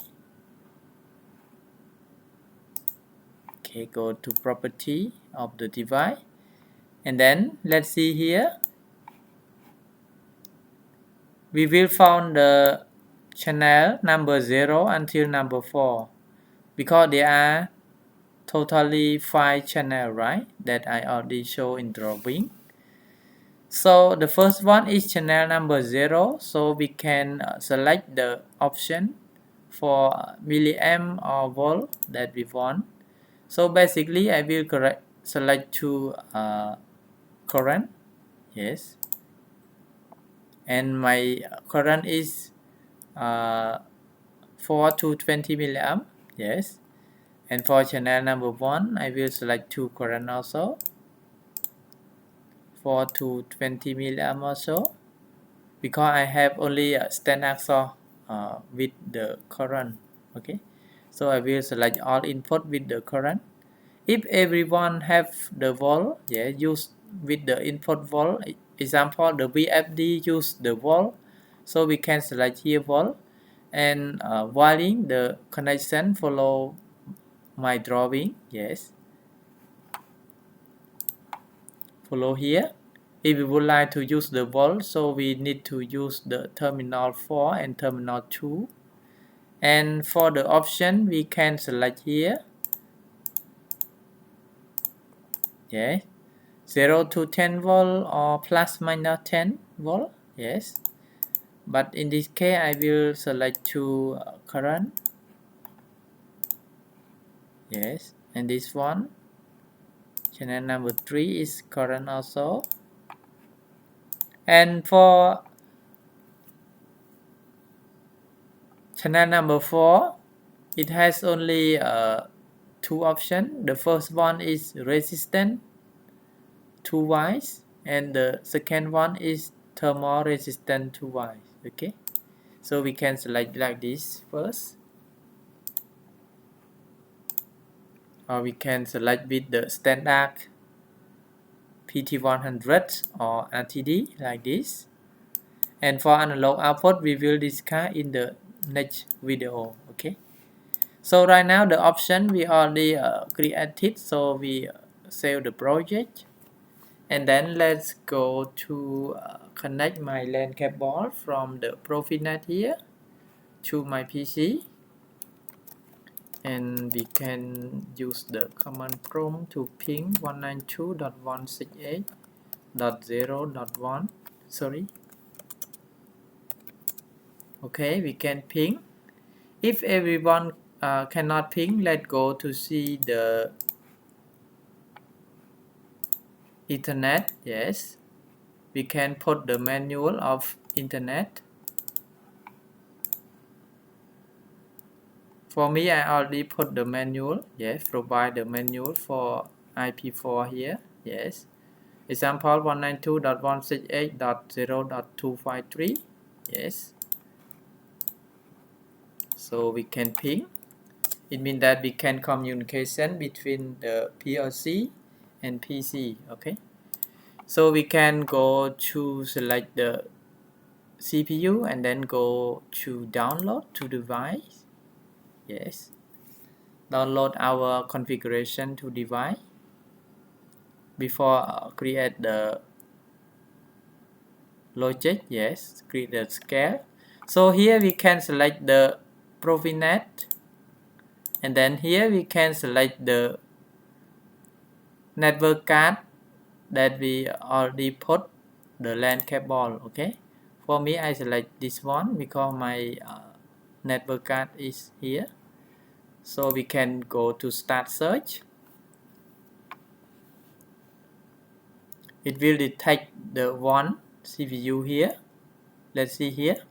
Okay, go to property of the device, and then let's see here. We will find the channel number 0 until number 4 because there are totally 5 channels, right, that I already show in drawing. So the first one is channel number 0, so we can select the option for milliamp or volt that we want. So basically I will select to current, yes, and my current is 4 to 20 milliamp, yes. And for channel number 1 I will select to current also, 4 to 20 milliamp also, because I have only a standard source with the current, okay. So I will select all input with the current. If everyone have the volt, yeah, use with the input volt, example the VFD use the volt, so we can select here volt, and wiring the connection follow my drawing, yes, follow here. If we would like to use the volt, so we need to use the terminal 4 and terminal 2. And for the option we can select here, yes, 0 to 10 volt or plus minus 10 volt, yes. But in this case I will select to current, yes. And this one, channel number 3 is current also. And for channel number 4, it has only 2 options. The first one is resistant 2 wise, and the second one is thermal resistant 2 wise, okay. So we can select like this first, or we can select with the standard PT100 or RTD like this. And for analog output we will discuss in the next video, okay. So right now the option we already created, so we save the project, and then let's go to connect my LAN cable from the Profinet here to my PC. and we can use the command prompt to ping 192.168.0.1. sorry. Okay, we can ping. If everyone cannot ping, let's go to see the Ethernet. Yes, we can put the manual of Internet. For me, I already put the manual. Yes, provide the manual for IP4 here. Yes, example 192.168.0.253. Yes, so we can ping. It means that we can communication between the PLC and PC. Okay, so we can go to select the CPU and then go to download to device. Yes, download our configuration to device before create the logic. Yes, create the scale. So here we can select the Profinet, and then here we can select the network card that we already put the LAN cable. Okay, for me I select this one because my network card is here. So we can go to start search. It will detect the one CPU here. Let's see here.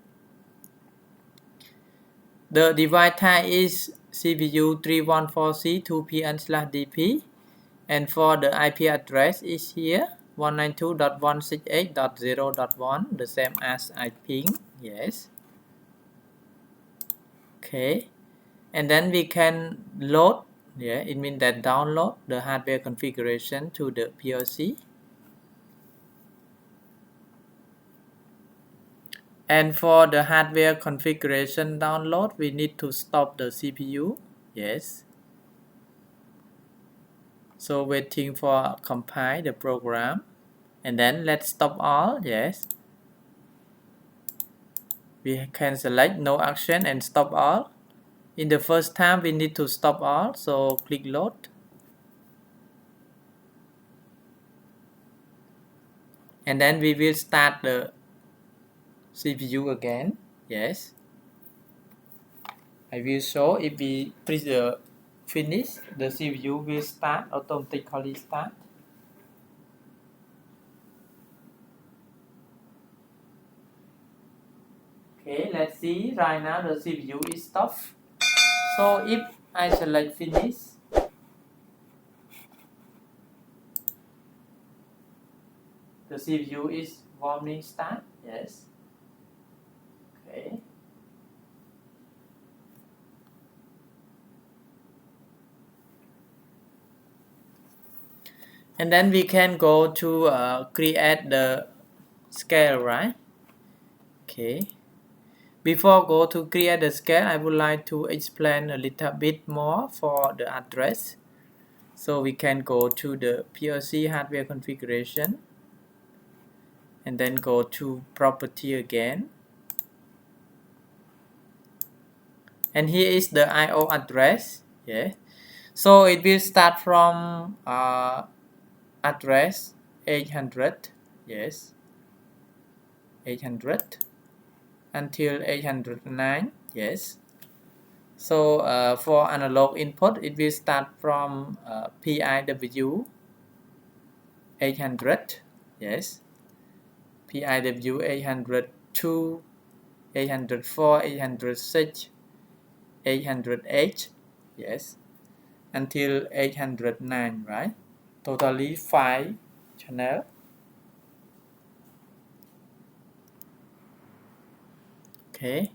The device type is CPU 314C2PN/DP, and for the IP address is here 192.168.0.1, the same as I ping. Yes. Okay, and then we can load. Yeah, it means that download the hardware configuration to the PLC. And for the hardware configuration download, we need to stop the CPU. Yes. So waiting for compile the program. And then let's stop all. Yes. We can select no action and stop all. In the first time, we need to stop all. So click load. And then we will start the CPU again. Yes. I will show if we press the finish, the CPU will start automatically start. Okay, let's see. Right now the CPU is stopped. So if I select finish, the CPU is warming start. Yes. Okay. And then we can go to create the scale, right? Okay. Before go to create the scale, I would like to explain a little bit more for the address. So we can go to the PLC hardware configuration and then go to property again. And here is the I/O address. Yeah. So it will start from address 800. Yes. 800 until 809. Yes. So for analog input, it will start from PIW 800. Yes. PIW 802, 804, 806, 808. Yes. Until 809, right? Totally 5 channel. Okay.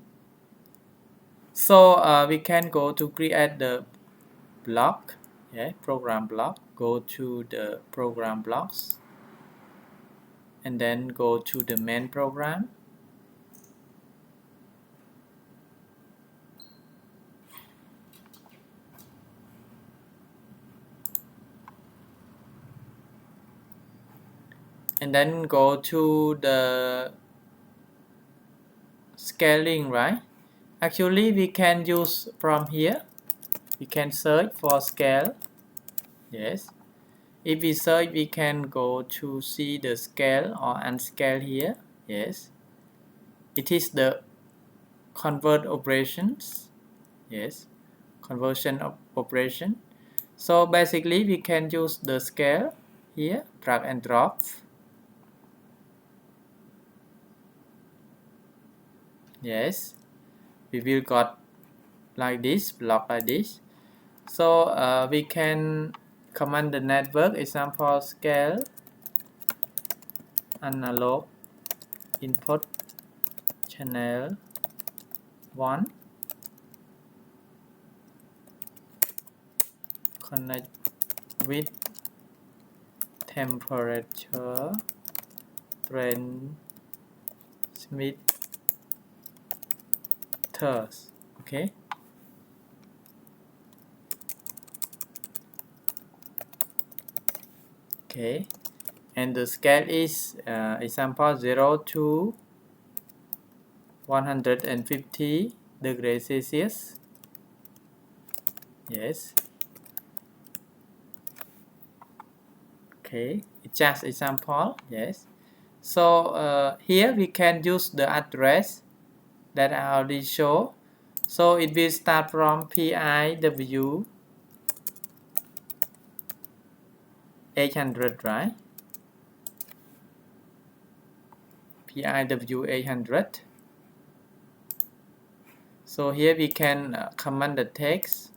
So we can go to create the block. Yeah, program block. Go to the program blocks. And then go to the main program. And then go to the scaling, right? Actually, we can use from here. we can search for scale. Yes, if we search, we can go to see the scale or unscale here. Yes, it is the convert operations. Yes, conversion of operation. So basically we can use the scale here, drag and drop. Yes, we will got like this, block like this. So we can command the network, example scale analog input channel 1 connect with temperature transmitters. Okay. Okay, and the scale is example 0 to 150 degrees Celsius. Yes. Okay, it's just example. Yes. So here we can use the address that I already show. So it will start from PIW 800, right? PIW 800. So here we can command the text.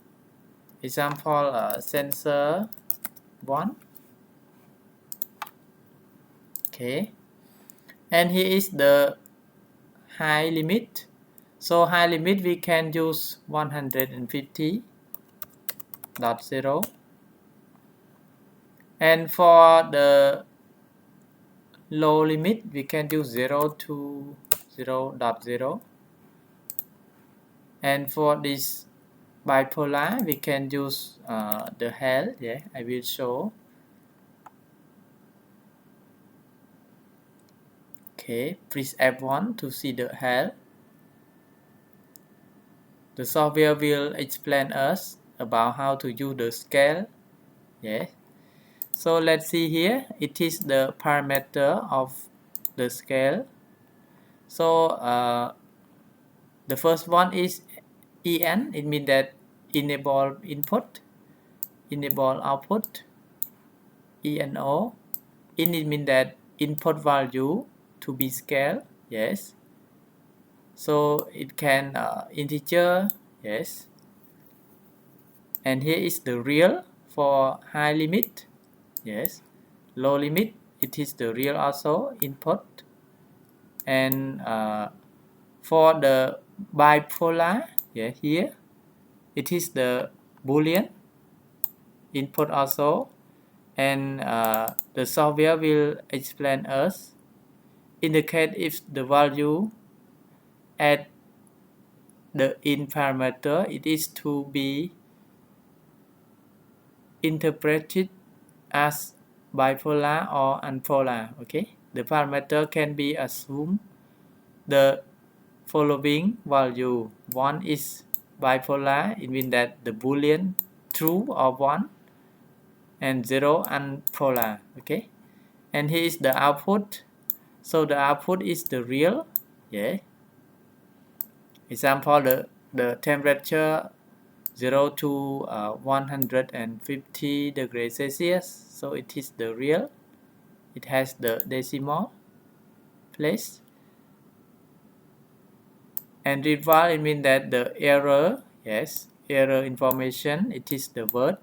Example sensor 1. Okay, and here is the high limit. So high limit we can use 150.0, and for the low limit we can use 0 to 0.0, and for this bipolar we can use the hell. Yeah, I will show. Okay, press F1 to see the hell. The software will explain us about how to use the scale. Yeah. So let's see here. It is the parameter of the scale. So the first one is EN. It means that enable input, enable output. ENO. In it means that input value to be scaled. Yes. So it can integer. Yes. And here is the real for high limit. Yes. Low limit, it is the real also input. And for the bipolar, yeah, here it is the boolean input also. And the software will explain us indicate if the value at the in parameter it is to be interpreted as bipolar or unpolar. Okay, the parameter can be assumed the following value. One is bipolar, it means that the boolean true or 1, and 0 unpolar. Okay, and here is the output. So the output is the real. Yeah. Example, the temperature 0 to 150 degrees Celsius. So it is the real. It has the decimal place. And readval, it means that the error, yes, error information, it is the word,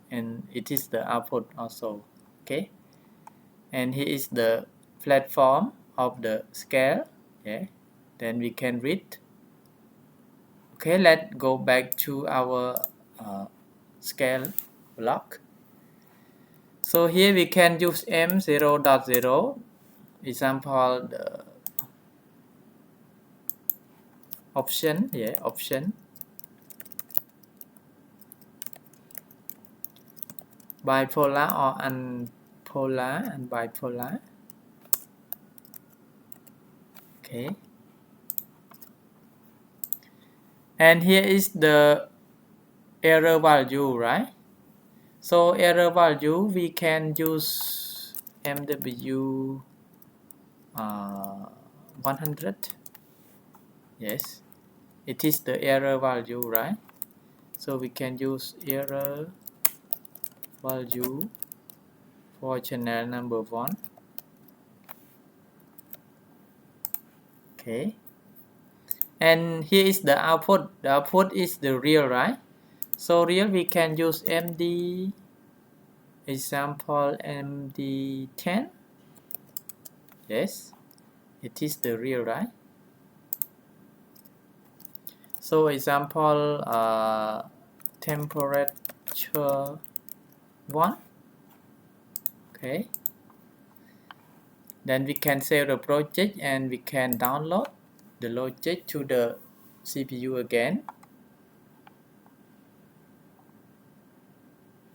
and it is the output also. Okay, and here is the platform of the scale. Yeah, then we can read. Okay, let's go back to our scale block. So here we can use M0.0, example the option. Yeah, option bipolar or unpolar and bipolar. Okay, and here is the error value, right? So error value we can use MW 100. Yes, it is the error value, right? So we can use error value for channel number 1. Okay, and here is the output. The output is the real, right? So real we can use MD, example MD10. Yes, it is the real, right? So example temperature 1. Okay, then we can save the project and we can download the logic to the CPU again.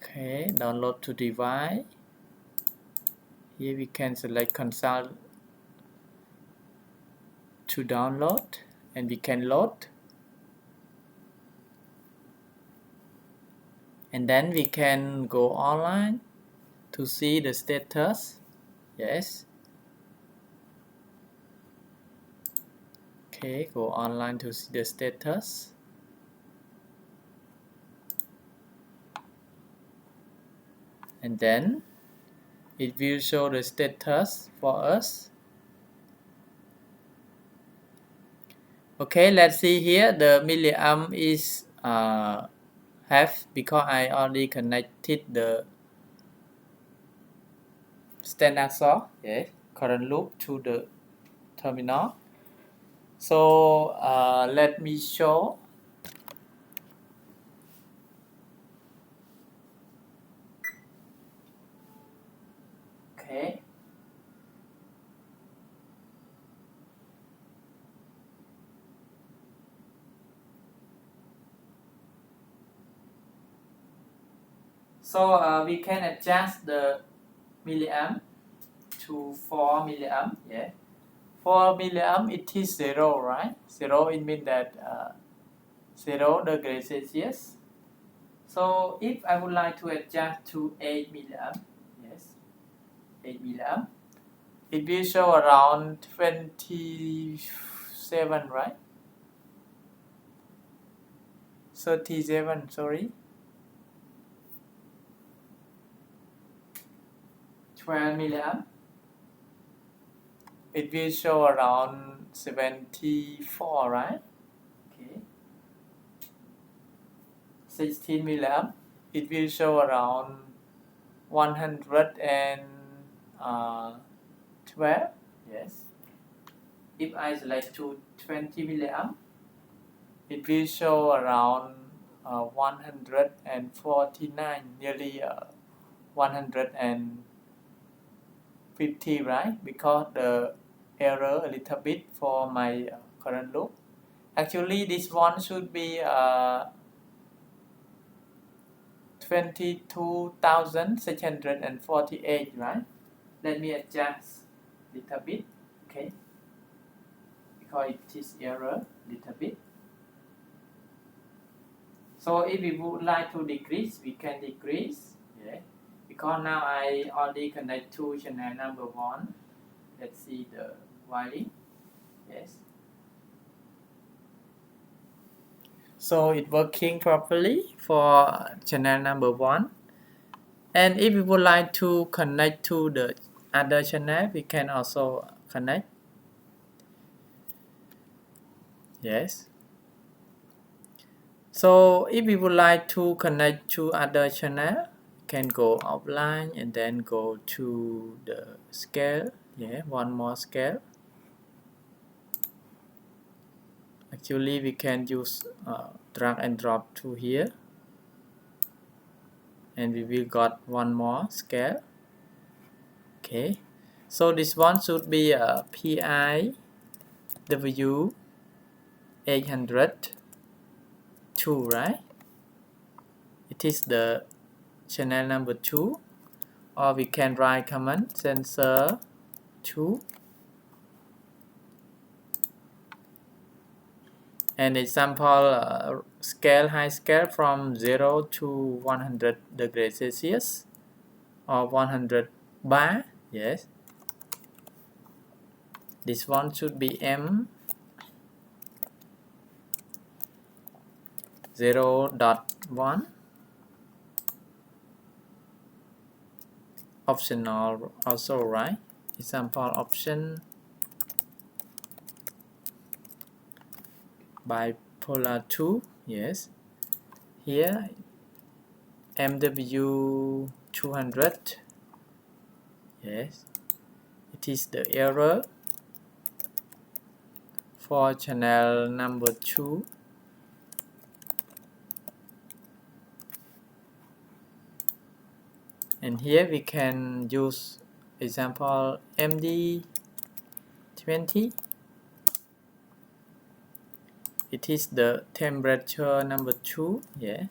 Okay, download to device. Here we can select console to download and we can load, and then we can go online to see the status. Yes. Okay, go online to see the status. And then it will show the status for us. Okay, let's see here. The milliamp is half because I already connected the standard source, yes, current loop to the terminal. So let me show. Okay. So we can adjust the milliamp to 4 milliamp. Yeah, 4 milliamp it is 0, right? 0 it means that 0 degrees Celsius. So if I would like to adjust to 8 milliamp, yes, 8 milliamp, it will show around 27, right? 37, sorry. 12 milliamp. It will show around 74, right? Okay. 16 milliamp. It will show around 112. Yes. If I select to 20 milliamp, it will show around 149, nearly 150, right? Because the error a little bit for my current loop. Actually, this one should be 22,648, right? Let me adjust a little bit, okay? Because it is error little bit. So if we would like to decrease, we can decrease. Yeah. Because now I already connect to channel number 1. Let's see the wiring. Yes. So it's working properly for channel number 1. And if we would like to connect to the other channel, we can also connect. Yes. So if we would like to connect to other channel, can go offline and then go to the scale. Yeah, one more scale. Actually, we can use drag and drop to here, and we will got one more scale. Okay, so this one should be a PI W802, right? It is the channel number 2, or we can write command sensor 2. And example high scale from 0 to 100 degrees Celsius or 100 bar. Yes, this one should be M 0.1. Optional also, right? Example option bipolar 2. Yes, here MW 200. Yes, it is the error for channel number 2. And here we can use example MD20. It is the temperature number 2. Yeah,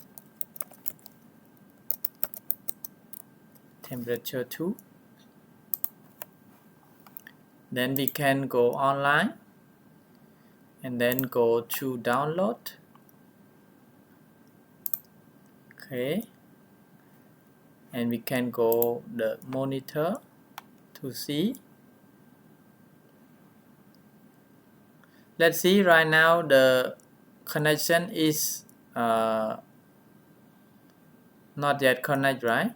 temperature 2. Then we can go online and then go to download. Okay, and we can go the monitor to see. Let's see, right now the connection is not yet connect, right?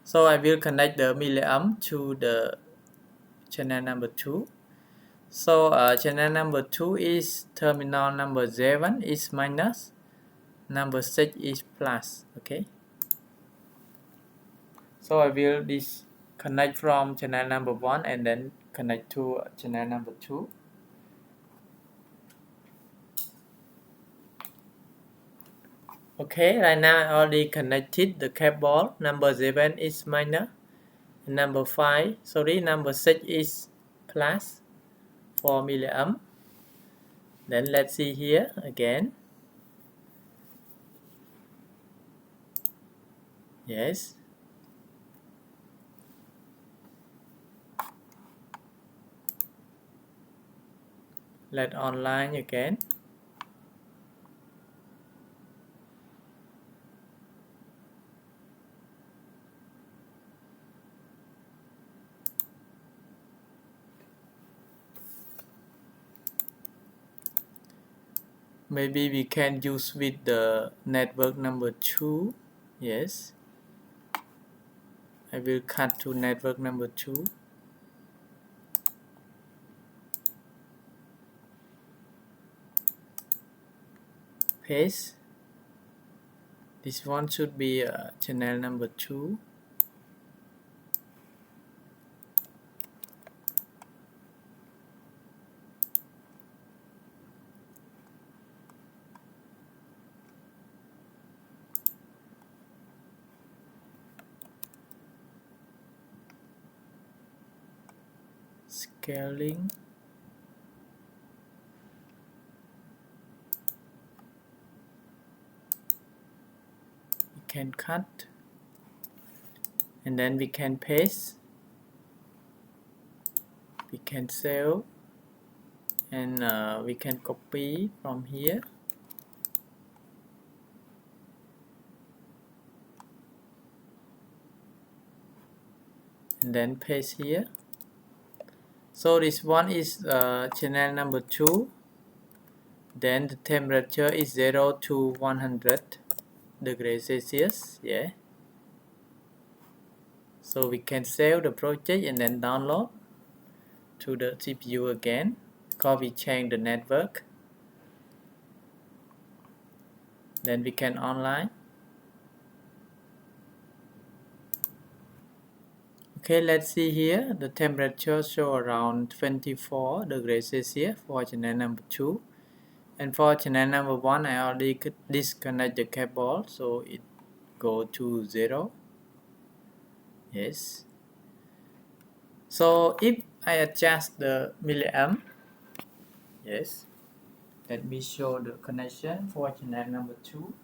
So I will connect the milliamp to the channel number 2. So channel number 2 is terminal number 7 is minus, number 6 is plus. Okay, so I will disconnect from channel number 1 and then connect to channel number 2. Okay, right now I already connected the cable. Number 7 is minus, number 6 is plus 4 milliamp. Then let's see here again. Yes, let online again. Maybe we can use with the network number 2. Yes, I will cut to network number 2. Paste. This one should be channel number 2. Scaling. We can cut and then we can paste. We can save and we can copy from here. And then paste here. So this one is channel number 2. Then the temperature is 0 to 100 degrees Celsius. Yeah. So we can save the project and then download to the CPU again because we change the network. Then we can online. Okay, let's see here. The temperature show around 24 degrees Celsius for channel number 2. And for channel number 1, I already disconnect the cable, so it go to 0. Yes. So if I adjust the milliamp, yes, let me show the connection for channel number 2.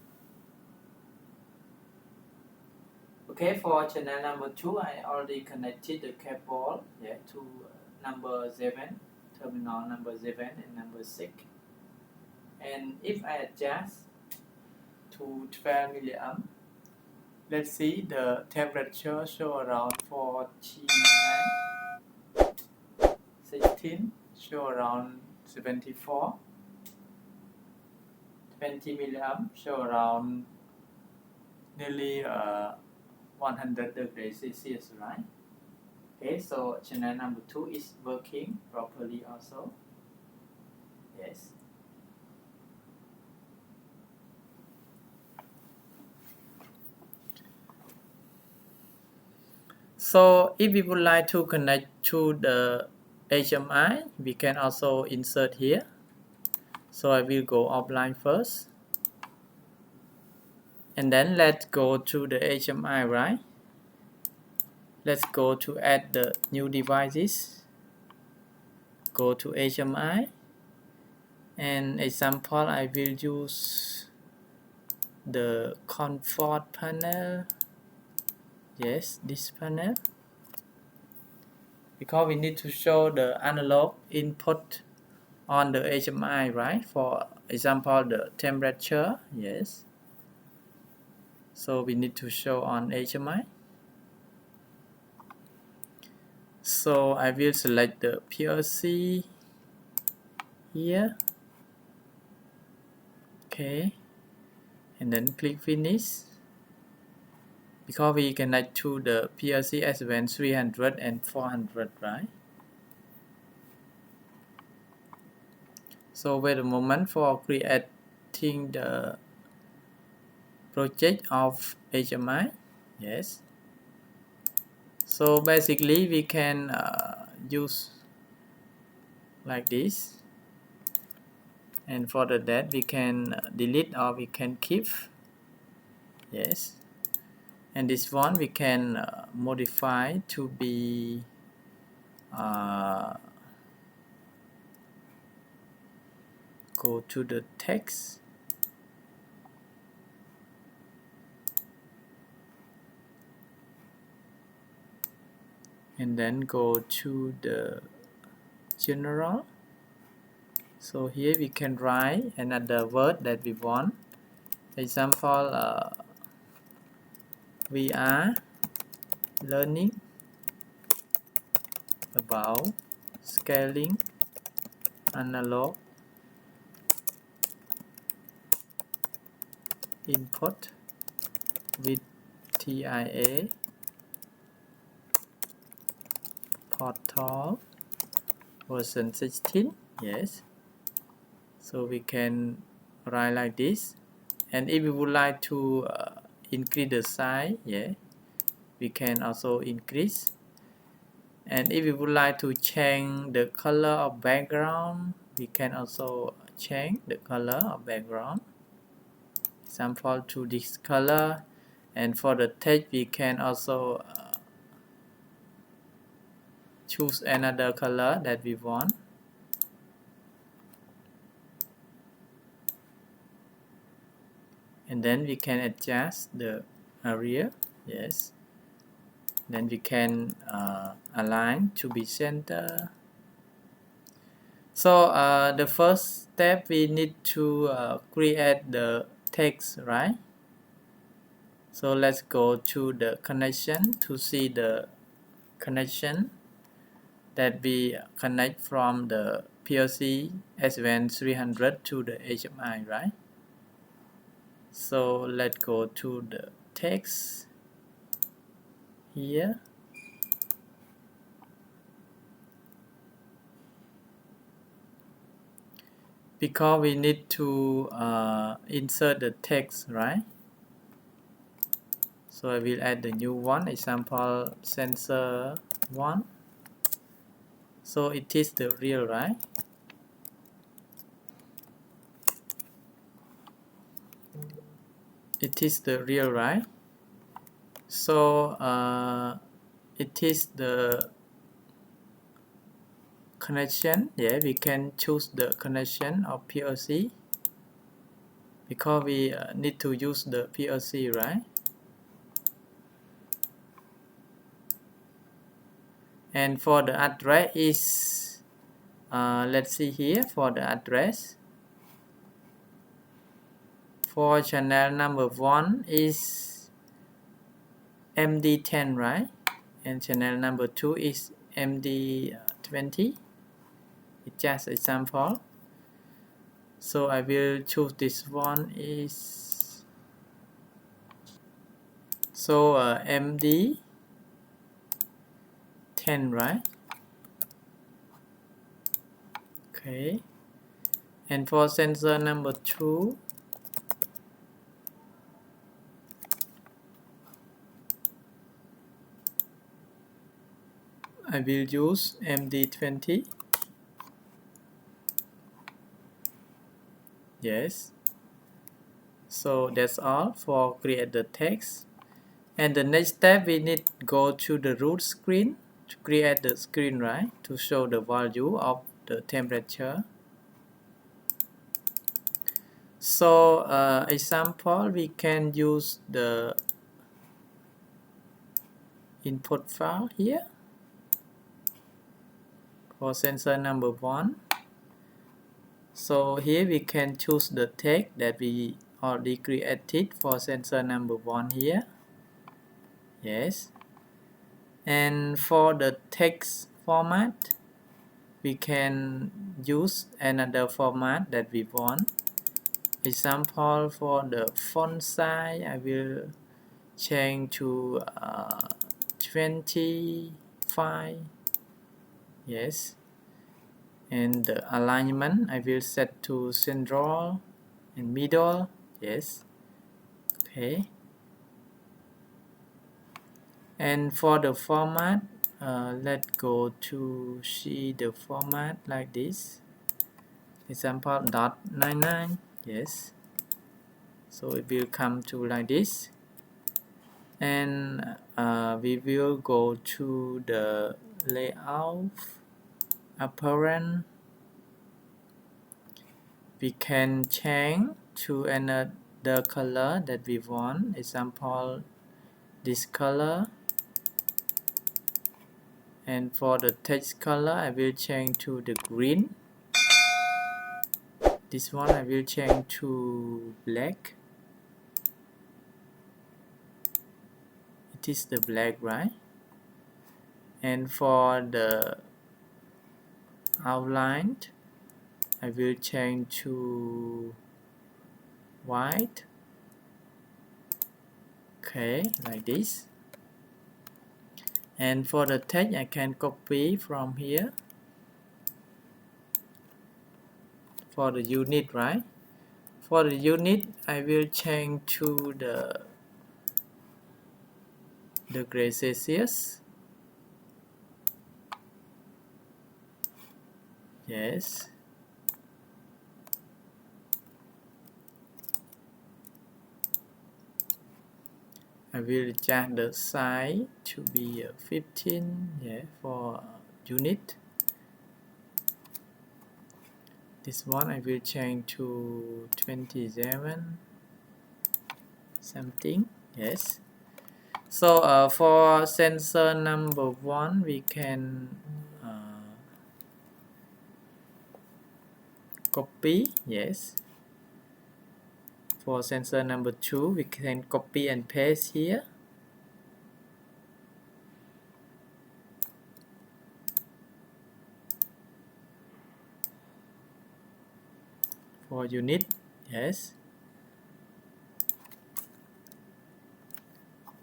Okay, for channel number 2, I already connected the cable, yeah, to number 7, terminal number 7 and number 6. And if I adjust to 12 milliamp. Let's see, the temperature show around 49, 16 show around 74, 20 milliamp show around nearly 100 degrees Celsius, right? Okay, so channel number 2 is working properly also. Yes. So if we would like to connect to the HMI, we can also insert here. So I will go offline first. And then let's go to the HMI, right? Let's go to add the new devices. Go to HMI. And example, I will use the comfort panel. Yes, this panel. Because we need to show the analog input on the HMI, right? For example, the temperature. Yes. So we need to show on HMI. So I will select the PLC here. Okay. And then click finish. Because we connect to the PLC S7-300 and 400, right? So wait a moment for creating the project of HMI. Yes. So basically we can use like this. And for that we can delete or we can keep. Yes. And this one we can modify to be go to the text. And then go to the general. So here we can write another word that we want. Example, we are learning about scaling analog input with TIA Portal version 16. Yes. So we can write like this. And if we would like to increase the size, yeah, we can also increase. And if we would like to change the color of background, we can also change the color of background. Example to this color. And for the text, we can also choose another color that we want. And then we can adjust the area. Yes. Then we can align to be center. So the first step, we need to create the text, right? So let's go to the connection to see the connection that we connect from the PLC S7-300 to the HMI, right? So let's go to the text here. Because we need to insert the text, right? So I will add the new one, example sensor 1. So it is the real, right? It is the real, right? So it is the connection. Yeah, we can choose the connection of PLC because we need to use the PLC, right? And for the address is let's see here for the address. For channel number 1 is MD10, right? And channel number 2 is MD20. It's just an example. So I will choose this one is MD10, right? Okay. And for sensor number 2, I will use MD20. Yes. So that's all for create the text. And the next step, we need to go to the root screen to create the screen, right? To show the value of the temperature. So example, we can use the input file here for sensor number 1. So here we can choose the text that we already created for sensor number 1 here. Yes. And for the text format, we can use another format that we want. Example, for the font size, I will change to 25. Yes. And the alignment, I will set to central and middle. Yes. Okay. And for the format, let's go to see the format like this. Example .99. Yes. So it will come to like this. And we will go to the layout, apparent. We can change to another color that we want. Example, this color. And for the text color, I will change to the green. This one I will change to black. It is the black, right? And for the outline, I will change to white. Okay, like this. And for the text, I can copy from here. For the unit, right? For the unit, I will change to the degree Celsius. Yes. I will adjust the size to be 15, yeah, for unit. This one I will change to 27 something. Yes. So for sensor number 1, we can copy. Yes. For sensor number 2, we can copy and paste here. For unit, yes.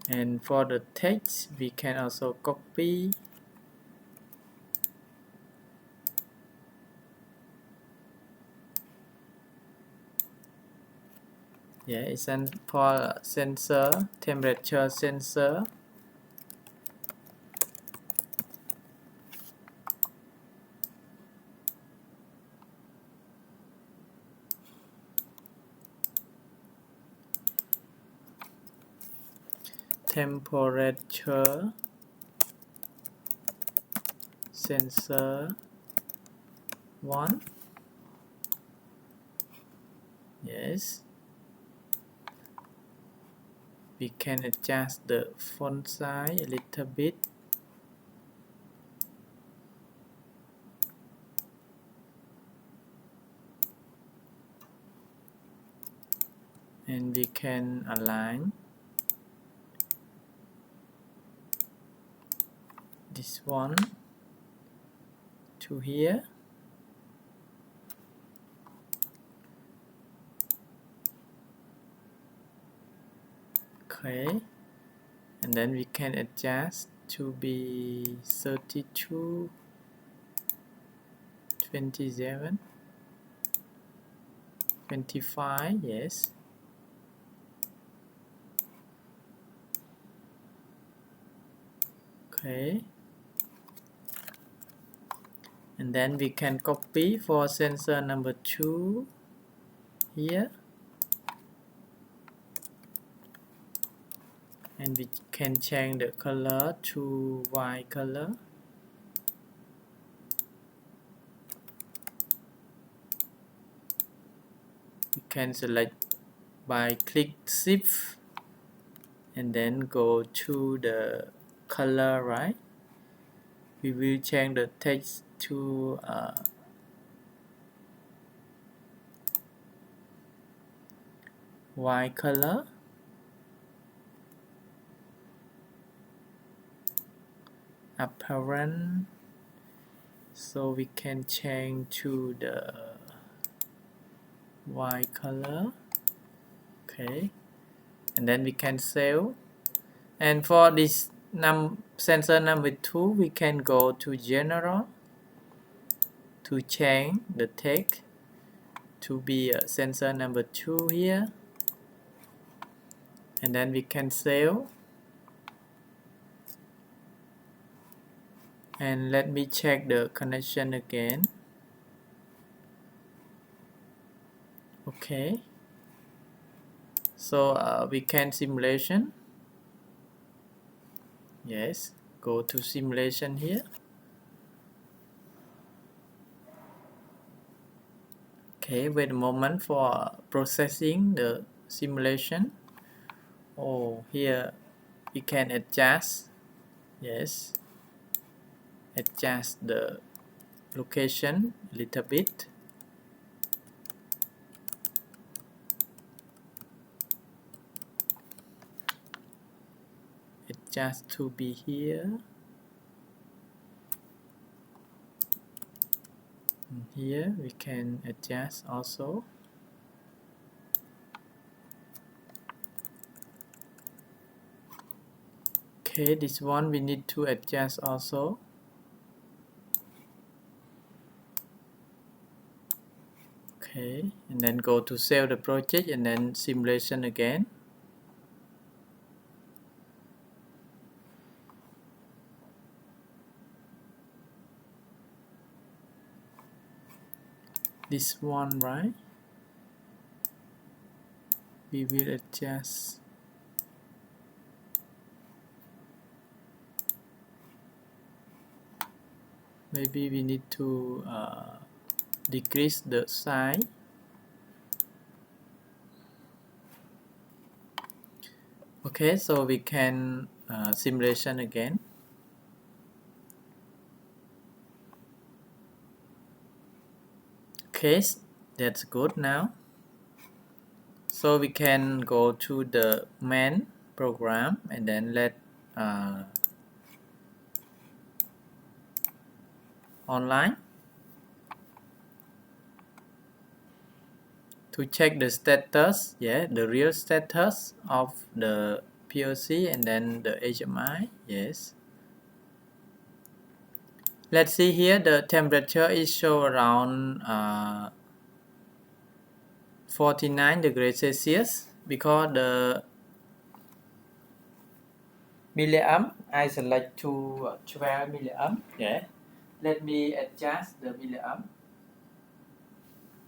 And for the text, we can also copy. Yeah, example sensor, temperature sensor. Temperature sensor 1. Yes. We can adjust the font size a little bit. and we can align this one to here. Okay, and then we can adjust to be 32, 27, 25, yes. Okay, and then we can copy for sensor number 2 here, and we can change the color to white color. You can select by click shift and then go to the color, right? We will change the text to white color. Apparent, so we can change to the white color. Okay, and then we can save. And for this sensor number 2, we can go to general to change the text to be sensor number 2 here, and then we can save. And let me check the connection again. Okay, so we can simulation. Yes, go to simulation here. Okay, wait a moment for processing the simulation. Oh, here we can adjust. Yes, adjust the location a little bit. Adjust to be here. And here we can adjust also. Okay, this one we need to adjust also. Okay, and then go to save the project and then simulation again. This one, right? We will adjust. Maybe we need to decrease the size. Okay, so we can simulation again. Okay, that's good now. So we can go to the main program and then let online to check the status, the real status of the PLC and then the HMI. Yes. Let's see here, the temperature is show around 49 degrees Celsius because the milliamp I select to 12 milliamp. Yeah. Let me adjust the milliamp.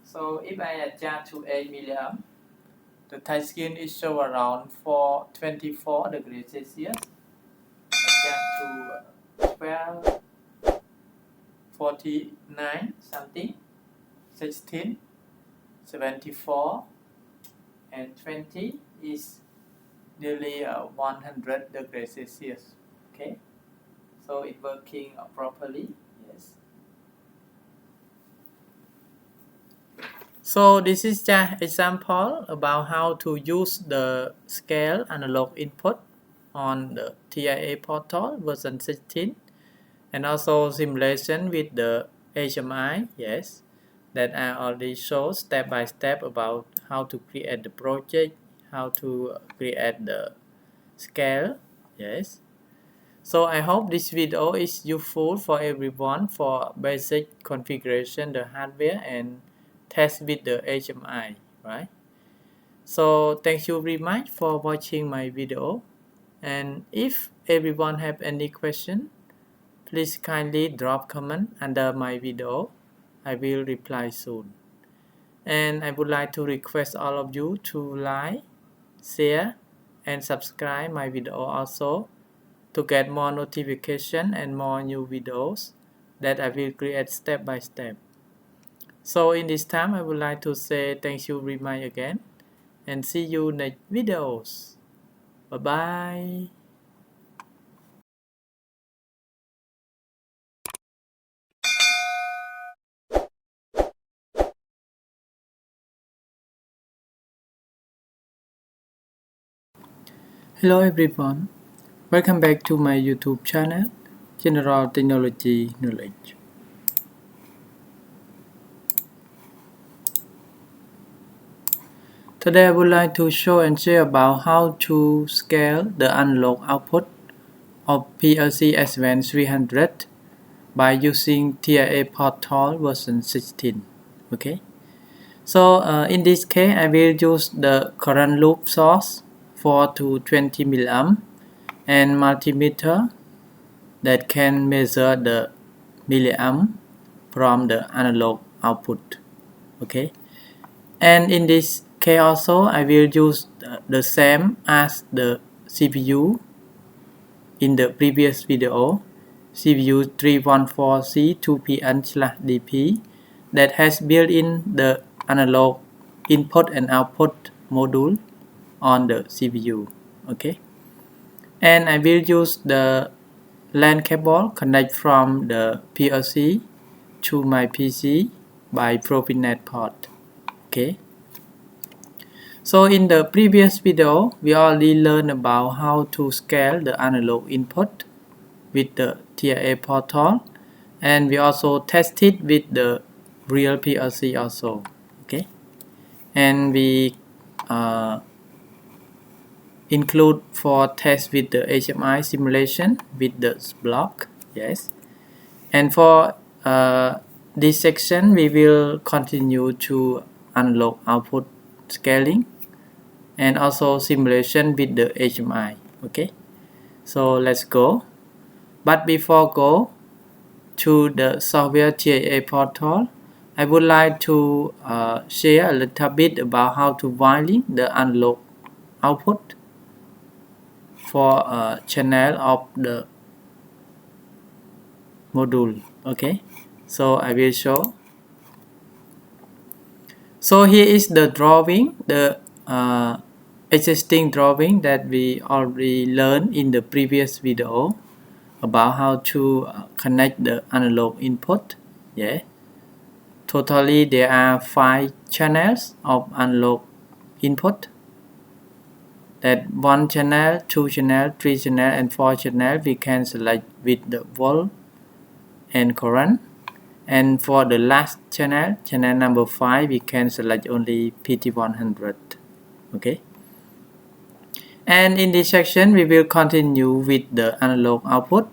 So if I adjust to 8 milliamp, the touch screen is show around 24 degrees Celsius. Adjust to 12, 49 something, 16, 74, and 20 is nearly 100 degrees Celsius. Okay, so it's working properly. Yes. So this is just example about how to use the scale analog input on the TIA Portal version 16, and also simulation with the HMI, yes, that I already showed step by step about how to create the project, how to create the scale, yes. So I hope this video is useful for everyone for basic configuration the hardware and test with the HMI, right? So thank you very much for watching my video, and if everyone have any question, please kindly drop comment under my video. I will reply soon. And I would like to request all of you to like, share, and subscribe my video also to get more notification and more new videos that I will create step by step. So in this time, I would like to say thank you very much again, and see you next videos. Bye bye. Hello everyone, welcome back to my YouTube channel, General Technology Knowledge. Today I would like to show and share about how to scale the analog output of PLC S7-300 by using TIA Portal version 16. Okay. So in this case, I will use the current loop source 4 to 20 mA and multimeter that can measure the milliamp from the analog output. Okay. And in this case also, I will use the same as the CPU in the previous video, CPU 314C2PN/DP that has built-in the analog input and output module on the CPU. Okay, and I will use the LAN cable connect from the PLC to my PC by Profinet port. Okay. So in the previous video, we already learned about how to scale the analog input with the TIA Portal, and we also tested with the real PLC also. Okay, and we include for test with the HMI simulation with the block, yes. And for this section, we will continue to analog output scaling and also simulation with the HMI. Okay, so let's go. But before go to the software TIA Portal, I would like to share a little bit about how to wiring the analog output for a channel of the module. Okay, so I will show. So here is the drawing, the existing drawing that we already learned in the previous video about how to connect the analog input. Yeah, totally there are 5 channels of analog input. That 1 channel, 2 channel, 3 channel, and 4 channel we can select with the volt and current. And for the last channel, channel number 5, we can select only PT100. Okay. And in this section, we will continue with the analog output.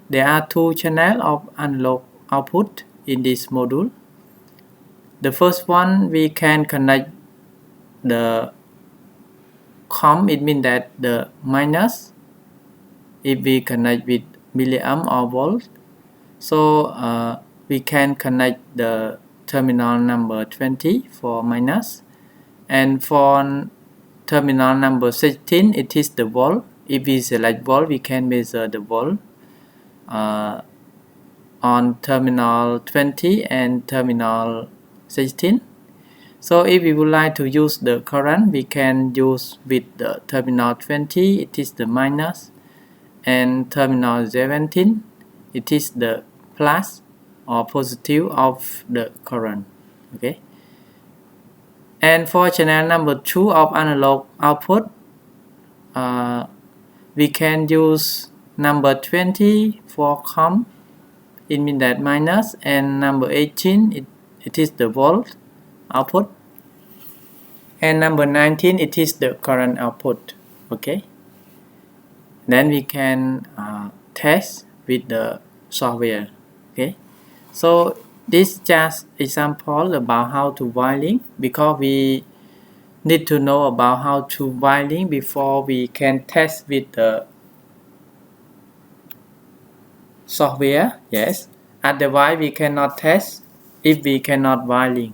There are 2 channels of analog output in this module. The first one, we can connect the COM, it means that the minus, if we connect with milliamp or volt. So we can connect the terminal number 20 for minus, and for terminal number 16 it is the volt. If we select volt, we can measure the volt on terminal 20 and terminal 16. So if we would like to use the current, we can use with the terminal 20, it is the minus, and terminal 17, it is the plus or positive of the current. Okay. And for channel number 2 of analog output, we can use number 20 for comp, it means that minus, and number 18 it is the volt output, and number 19 it is the current output. Okay, then we can test with the software. Okay, so this just example about how to wiring, because we need to know about how to wiring before we can test with the software. Yes, otherwise we cannot test if we cannot wiring.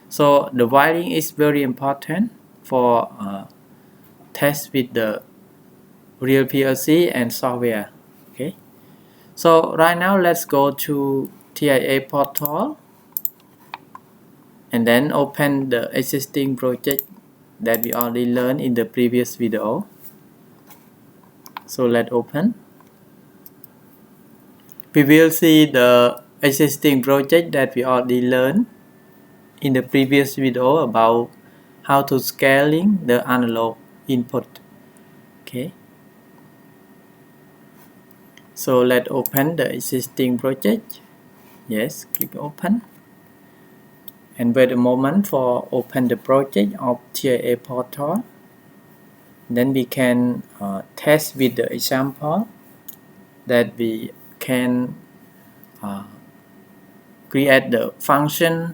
So the wiring is very important for test with the real PLC and software. Okay, so right now let's go to TIA portal and then open the existing project that we already learned in the previous video. So let's open. We will see the existing project that we already learned in the previous video about how to scaling the analog input. Okay, so let's open the existing project. Yes, click open and wait a moment for open the project of TIA portal. Then we can test with the example that we can create the function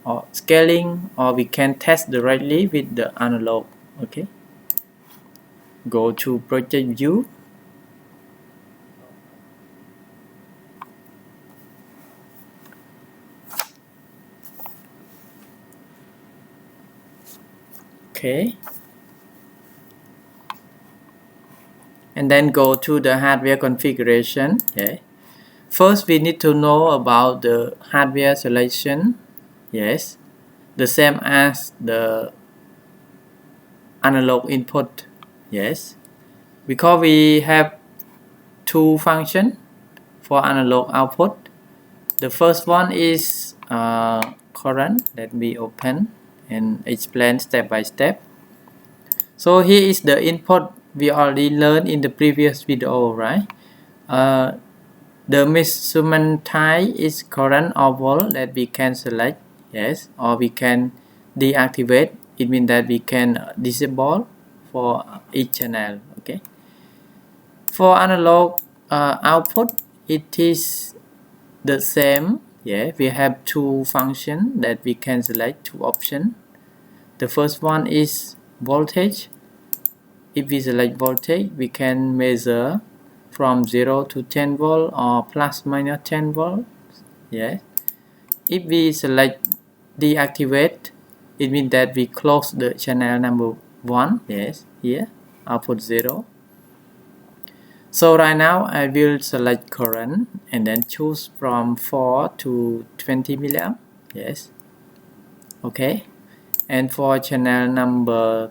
or scaling, or we can test directly with the analog. Okay, go to project view, okay, and then go to the hardware configuration. Okay, first we need to know about the hardware selection. Yes, the same as the analog input. Yes, because we have two functions for analog output. The first one is current. Let me open and explain step by step. So here is the input we already learned in the previous video, right? The measurement type is current or volt that we can select. Yes, or we can deactivate. It means that we can disable for each channel. Okay, for analog output it is the same. Yeah, we have two functions that we can select, two options. The first one is voltage. If we select voltage, we can measure from 0 to 10 volt or plus minus 10 volt. Yeah, if we select deactivate, it means that we close the channel number 1. Yes, here output 0. So right now I will select current and then choose from 4 to 20 milliamp. Yes, okay, and for channel number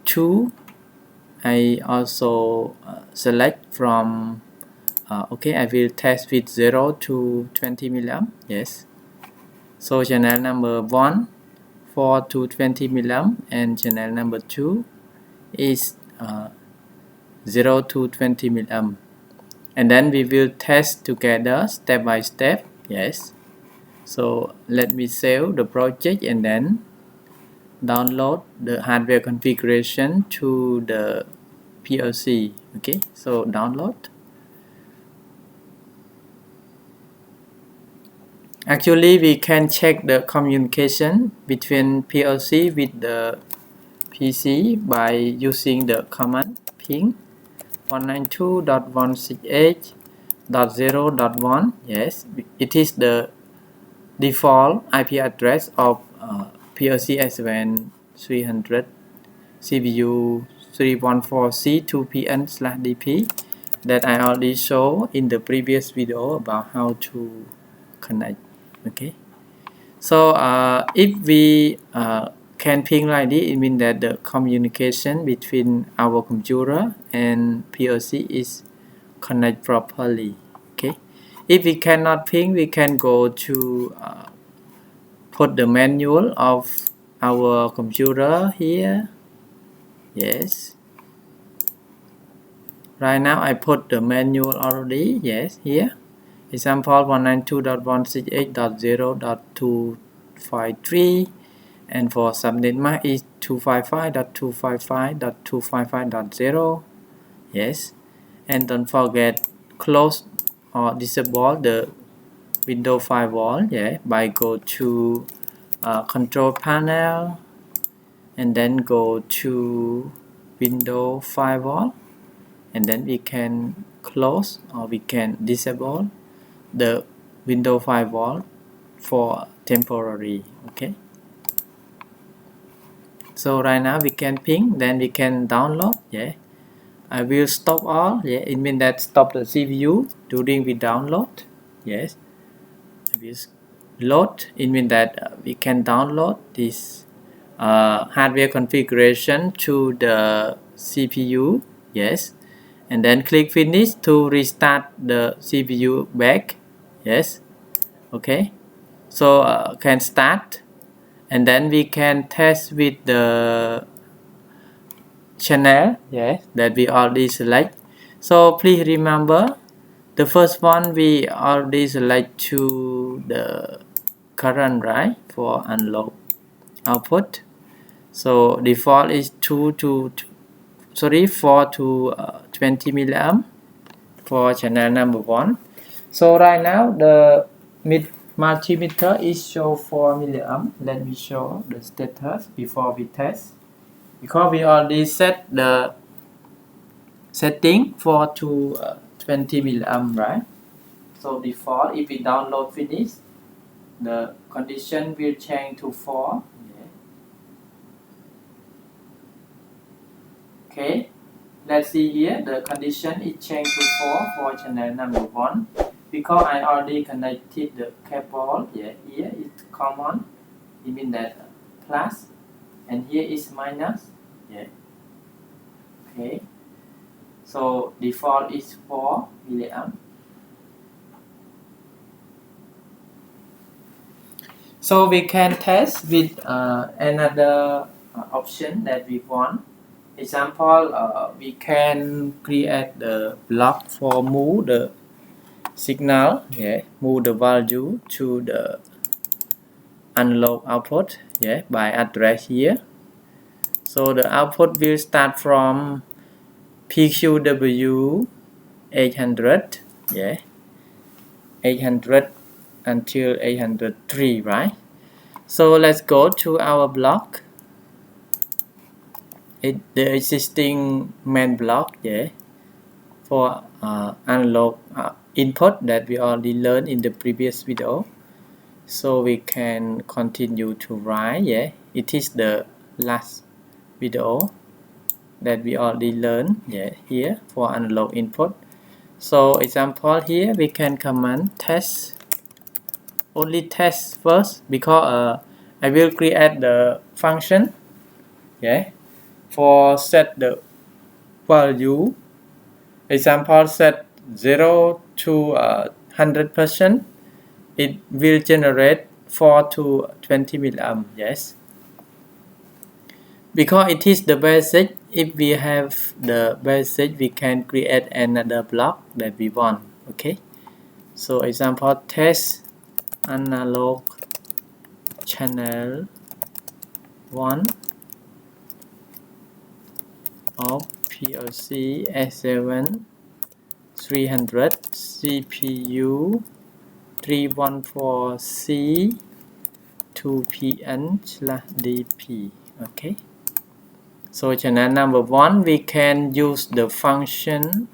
2 I also select from okay, I will test with 0 to 20 milliamp. Yes, so channel number 1 4 to 20 milliamp and channel number 2 is 0 to 20 milliamp, and then we will test together step by step. Yes, so let me save the project and then download the hardware configuration to the PLC. Okay, so download. Actually we can check the communication between PLC with the PC by using the command ping 192.168.0.1. Yes, it is the default IP address of PLC S7-300 CPU 314C2PN/DP that I already showed in the previous video about how to connect. Okay, so if we can ping like this, it means that the communication between our computer and PLC is connect properly. Okay, if we cannot ping, we can go to put the manual of our computer here. Yes. Right now I put the manual already. Yes, here. Example 192.168.0.253, and for subnet mask is 255.255.255.0. Yes, and don't forget close or disable the Windows firewall. Yeah, by go to control panel and then go to Windows firewall, and then we can close or we can disable the Windows firewall for temporary. Okay, so right now we can ping, then we can download. Yeah, I will stop all. Yeah, it means that stop the CPU during we download. Yes, I will load. It means that we can download this hardware configuration to the CPU. Yes, and then click finish to restart the CPU back. Yes, okay, so can start, and then we can test with the channel. Yes, that we already select. So please remember the first one we already select to the current, right, for analog output. So default is 4 to 20 milliamp for channel number 1. So right now the multimeter is show 4 milliamp. Let me show the status before we test, because we already set the setting for 20 milliamp, right? So default, if we download finish, the condition will change to 4. Okay, let's see here, the condition is changed to 4 for channel number 1, because I already connected the cable. Yeah, here is common, it means that plus, and here is minus. Yeah, okay, so default is 4 milliamp. So we can test with another option that we want. Example, we can create the block for move the signal. Yeah, move the value to the analog output. Yeah, by address here. So the output will start from PQW 800. Yeah, 800 until 803, right? So let's go to our block. The existing main block. Yeah, for analog input that we already learned in the previous video. So we can continue to write. Yeah, it is the last video that we already learned. Yeah, here for analog input. So example here we can command test, only test first, because I will create the function. Yeah, for set the value. Example, set 0 to 100%, it will generate 4 to 20 milliamp. Yes, because it is the basic. If we have the basic, we can create another block that we want. Okay, so example, test analog channel 1 of PLC S7-300 CPU 314C 2PN/DP. Okay, so channel number 1 we can use the function.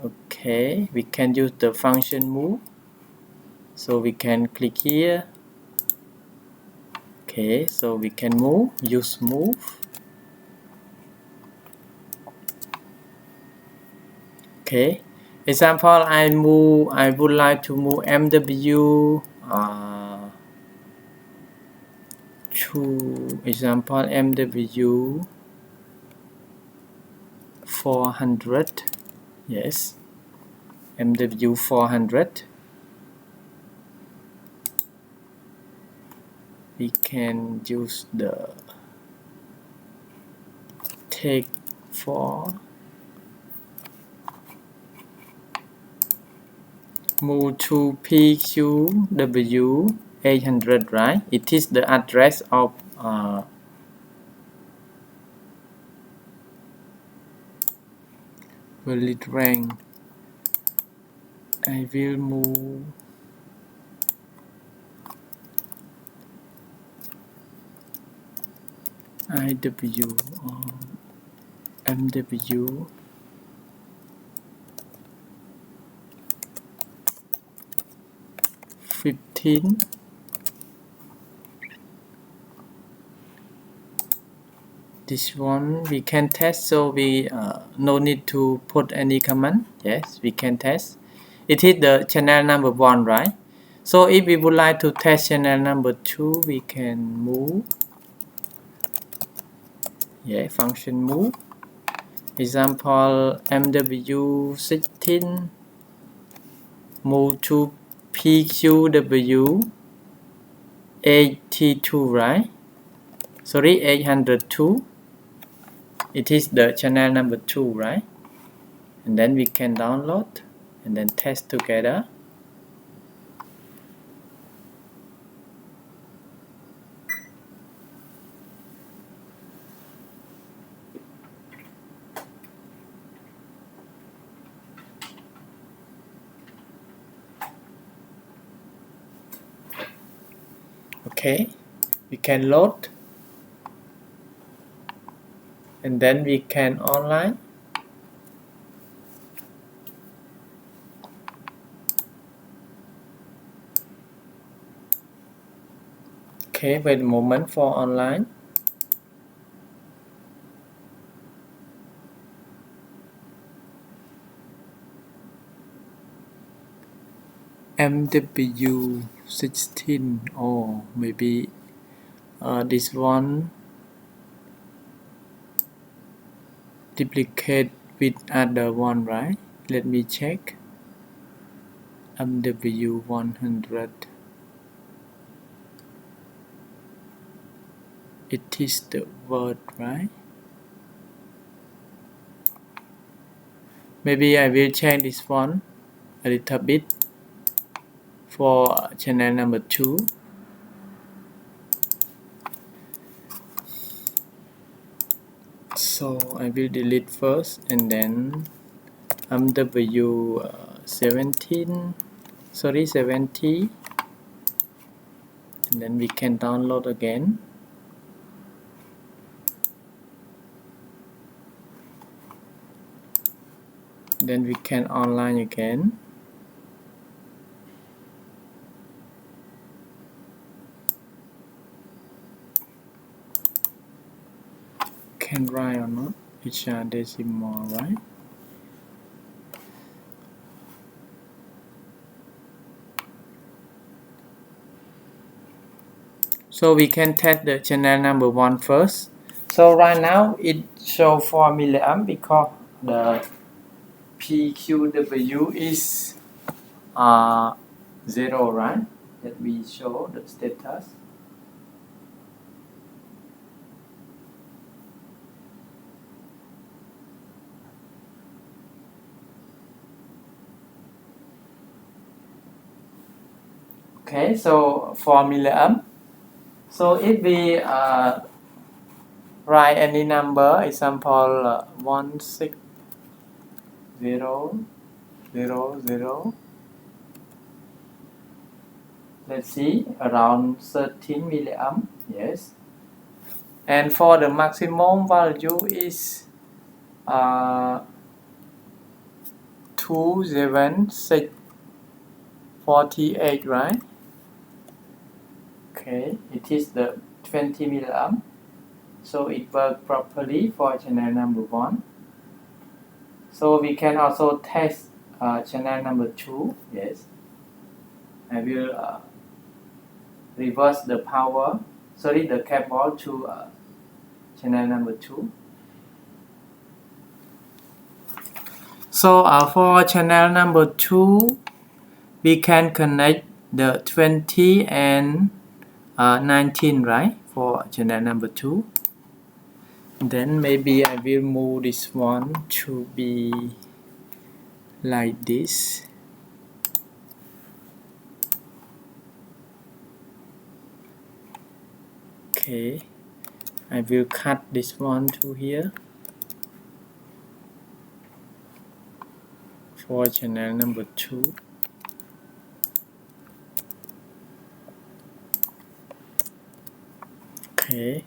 Okay, we can use the function move, so we can click here. Okay, so we can move, use move. Okay, example, I would like to move MW to example MW 400. Yes, MW 400. we can use the take for move to PQW 800, right? It is the address of valid rank. I will move IW or MW 15. This one we can test, so we no need to put any command. Yes, we can test. It is the channel number 1, right? So if we would like to test channel number 2, we can move. Yeah, function move. Example MW16 move to PQW 82, right? Sorry, 802. It is the channel number 2, right? And then we can download and then test together. Okay, we can load and then we can online. Okay, wait a moment for online. MW16 or maybe this one duplicate with other one, right? Let me check. MW100. It is the word, right? Maybe I will change this one a little bit for channel number 2. So I will delete first and then MW 70, and then we can download again. Then we can online again. Can write or not? Which are decimal, right? So we can test the channel number 1 first. So right now it show 4 milliamp because the PQW is 0, right? Let me show the status. Okay, so 4 milliamp. So if we write any number, example 16000, let's see, around 13 milliamp, yes. And for the maximum value is 27648, right? Okay, it is the 20 milliamp, so it works properly for channel number 1. So we can also test channel number 2. Yes, I will reverse the power, the cable to channel number 2. So for channel number 2, we can connect the 20 and 19, right, for channel number 2. Then maybe I will move this one to be like this. Okay, I will cut this one to here for channel number 2. Okay,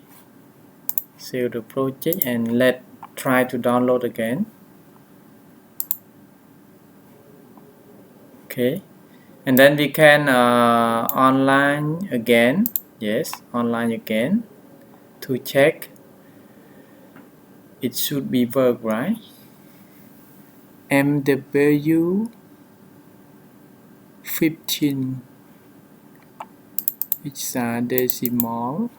save the project and let's try to download again. Okay, and then we can online again. Yes, online again to check it should be work, right? MW 15, which are decimal,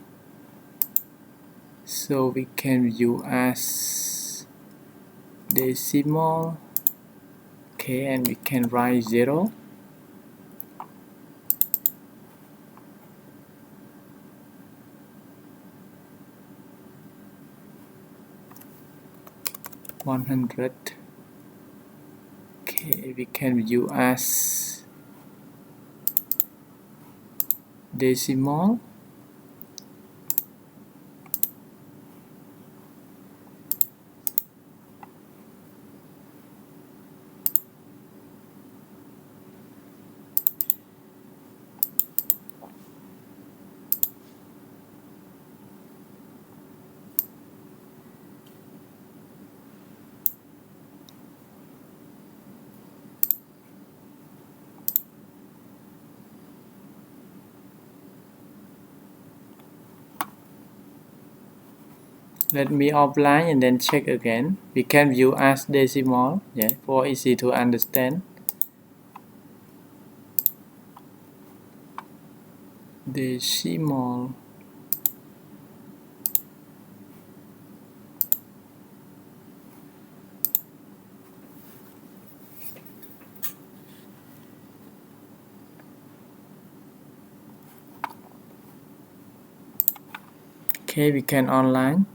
so we can view as decimal. Okay, and we can write 0. $100. Okay, we can view as decimal. Let me offline and then check again. We can view as decimal, yeah, for easy to understand. Decimal. Okay, we can online.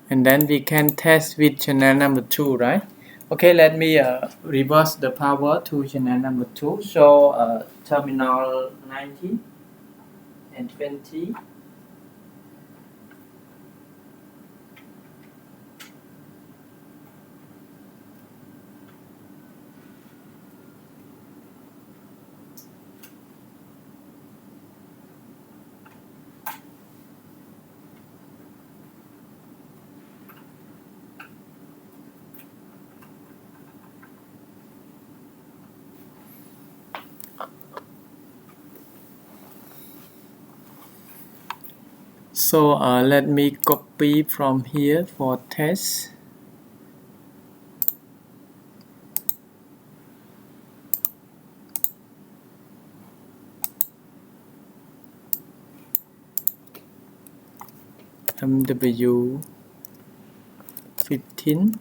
And then we can test with channel number 2, right? Okay, let me reverse the power to channel number 2. So terminal 19 and 20. So let me copy from here for test. MW 15.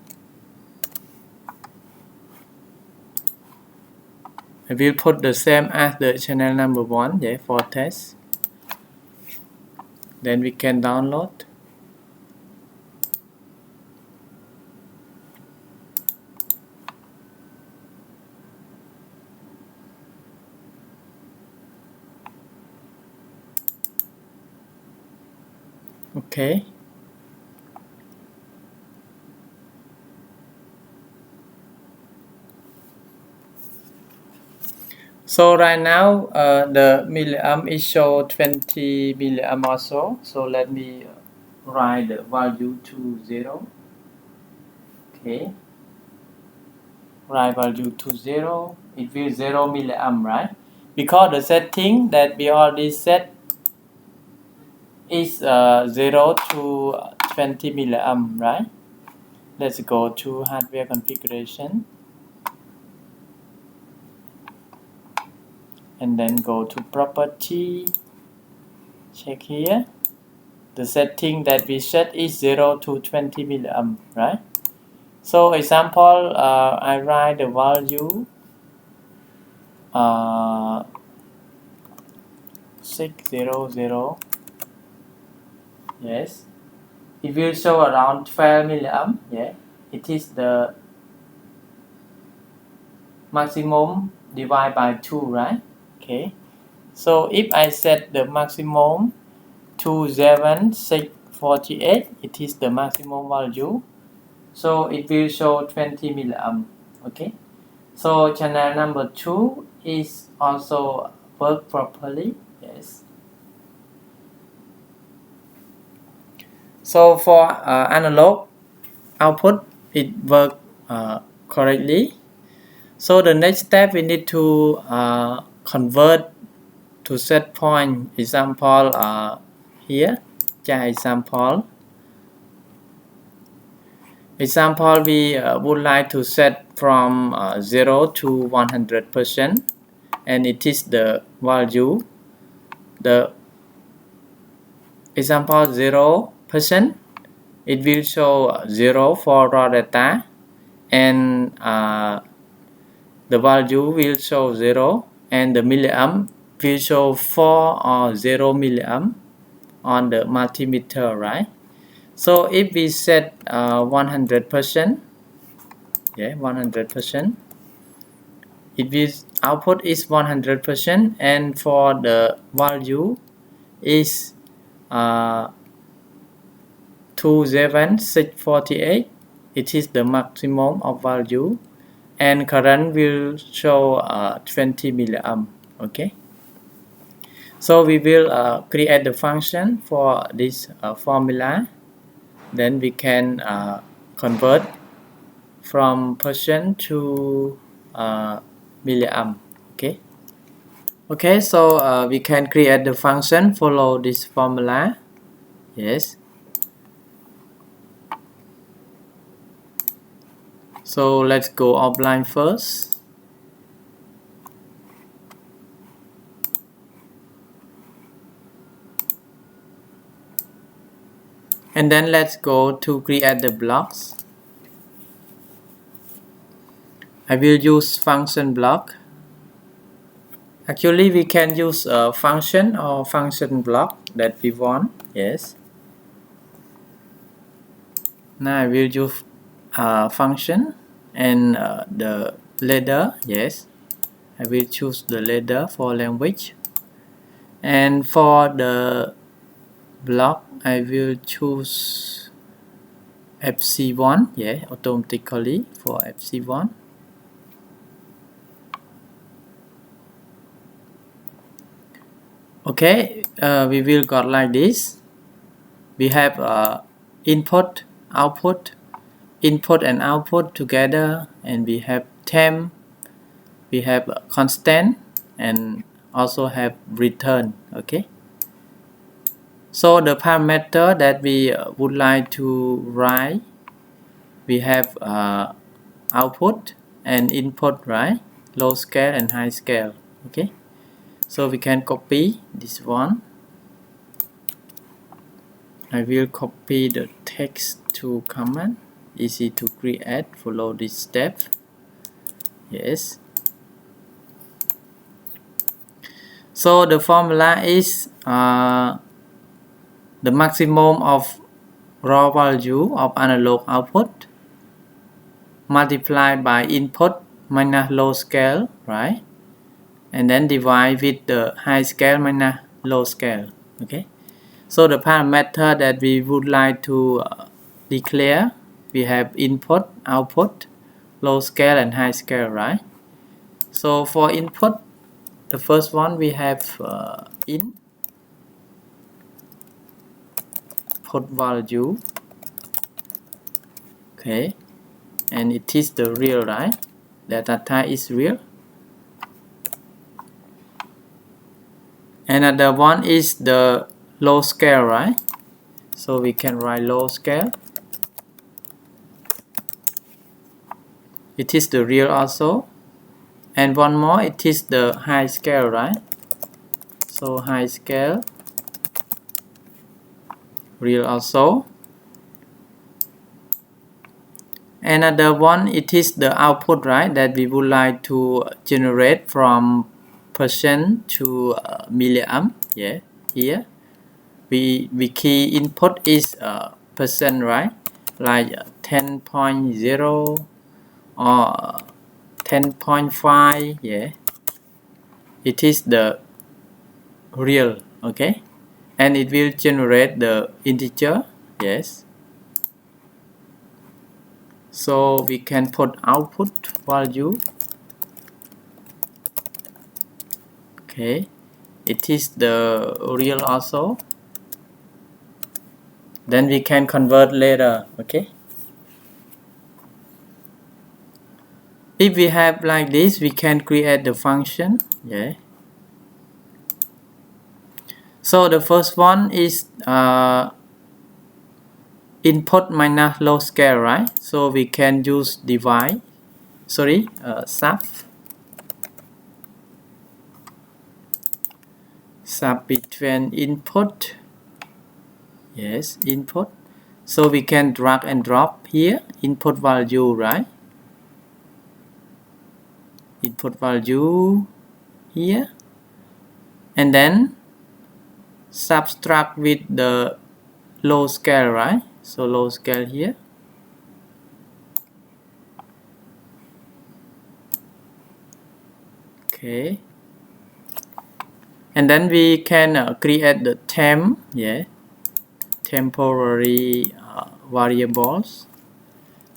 I will put the same as the channel number 1, yeah, for test. Then we can download. Okay. So right now the milliamp is show 20 milliamp or so. So let me write the value to 0. Okay. Write value to 0. It will 0 milliamp, right? Because the setting that we already set is 0 to 20 milliamp, right? Let's go to hardware configuration. And then go to property. Check here. The setting that we set is 0 to 20 milliamp, right? So example, I write the value 600. Yes, it will show around 12 milliamp. Yeah, it is the maximum divided by 2, right? Okay, so if I set the maximum to 7648, it is the maximum value, so it will show 20 milliamp. Okay, so channel number 2 is also work properly. Yes. So for analog output, it work correctly. So the next step, we need to convert to set point. Example here, example we would like to set from 0 to 100%, and it is the value, the example 0%, it will show 0 for raw data, and the value will show 0, and the milliamp will show 4 or 0 milliamp on the multimeter, right? So if we set 100%, yeah, 100%, it will output is 100%, and for the value is 27648, it is the maximum of value, and current will show 20 milliamp. Okay, so we will create the function for this formula, then we can convert from percent to milliamp. Okay, so we can create the function, follow this formula. Yes, so let's go offline first. And then let's go to create the blocks. I will use function block. Actually, we can use a function or function block that we want. Yes. Now I will use function and the ladder. Yes. I will choose the ladder for language. And for the block, I will choose FC1. Yeah, automatically for FC1. Okay, we will got like this. We have input, output, input and output together, and we have temp, we have constant, and also have return. Okay, so the parameter that we would like to write, we have output and input, right? Low scale and high scale. Okay, so we can copy this one. I will copy the text to command. Easy to create. Follow this step. Yes. So the formula is the maximum of raw value of analog output multiplied by input minus low scale, right? And then divide with the high scale minus low scale. Okay. So the parameter that we would like to declare, we have input, output, low scale and high scale, right? So for input, the first one we have input value. Okay, and it is the real, right? Data type is real. Another one is the low scale, right? So we can write low scale. It is the real also. And one more, it is the high scale, right? So high scale, real also. Another one, it is the output, right, that we would like to generate from percent to milliamp. Yeah, here we key input is percent, right, like 10.0 or 10.5. yeah, it is the real. Okay, and it will generate the integer. Yes, so we can put output value. Okay, it is the real also, then we can convert later. Okay, if we have like this, we can create the function. Yeah, so the first one is input minus low scale, right? So we can use divide, sub between input. Yes, input. So we can drag and drop here input value, right? Input value here, and then subtract with the low scale, right? So low scale here. Okay, and then we can create the temp. Yeah, temporary variables.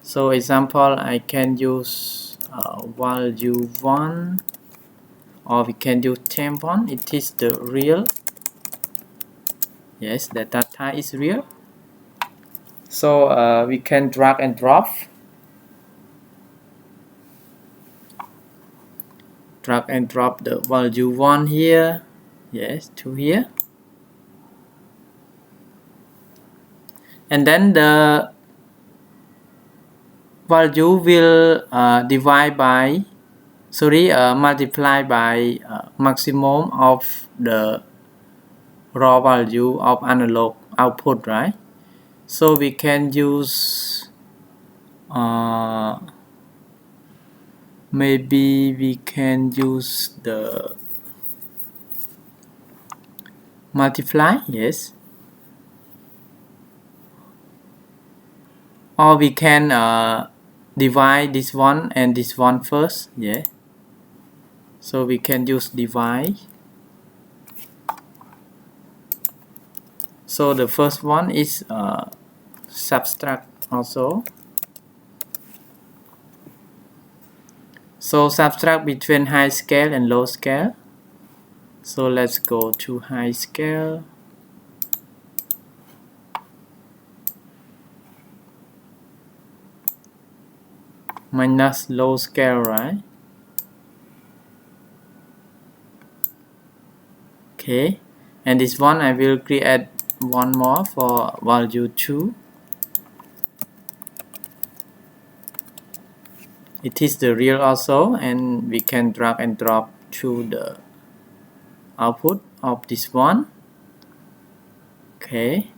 So example, I can use value 1, or we can use temp 1. It is the real. Yes, the data is real. So we can drag and drop. Drag and drop the value 1 here. Yes, to here. And then the value will multiply by maximum of the raw value of analog output, right? So we can use maybe we can use the multiply. Yes, or we can divide this one and this one first. Yeah, so we can use divide. So the first one is subtract also. So subtract between high scale and low scale. So let's go to high scale. Minus low scale, right? Okay, and this one I will create one more for value 2. It is the real also, and we can drag and drop to the output of this one. Okay,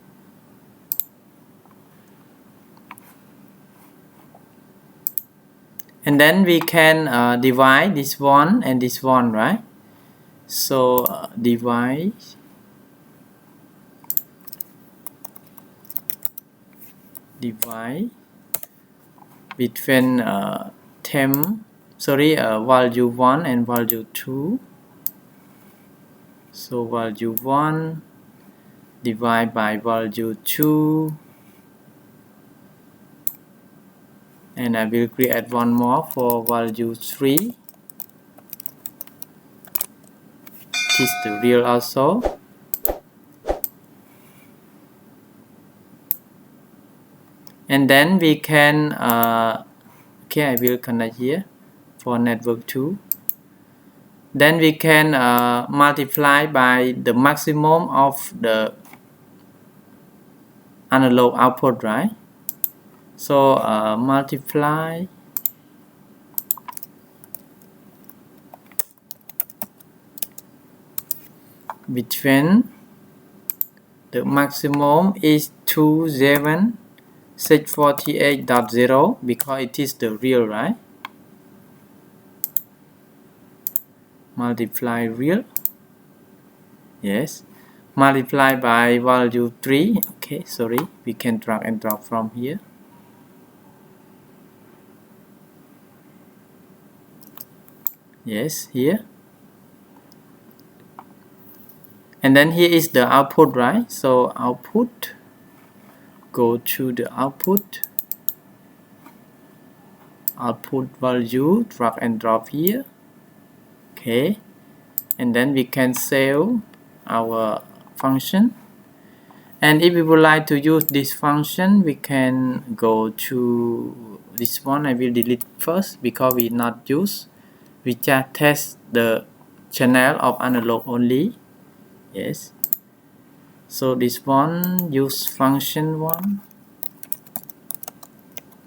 and then we can divide this one and this one, right? So divide between value 1 and value 2. So value 1 divide by value 2, and I will create one more for value 3. It is the real also. And then we can okay, I will connect here for network 2. Then we can multiply by the maximum of the analog output, right? So multiply between the maximum is 27 648.0 because it is the real, right? Multiply real, yes, multiply by value 3. Okay, sorry, we can drag and drop from here. Yes, here. And then here is the output, right? So output, go to the output value, drag and drop here. Okay, and then we can save our function. And if we would like to use this function, we can go to this one. I will delete first because we not use. We just test the channel of analog only. Yes. So this one, use function 1,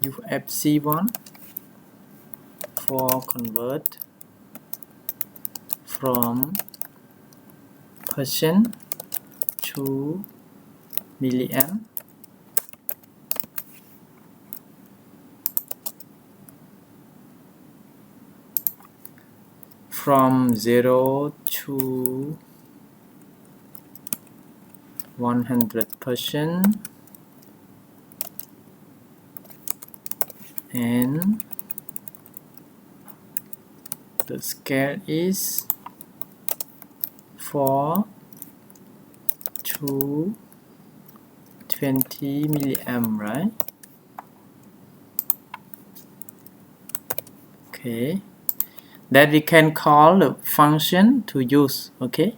UFC1 for convert from percent to milliamp. From 0 to 100%, and the scale is 4 to 20 milliamp, right? Okay, that we can call the function to use. Okay,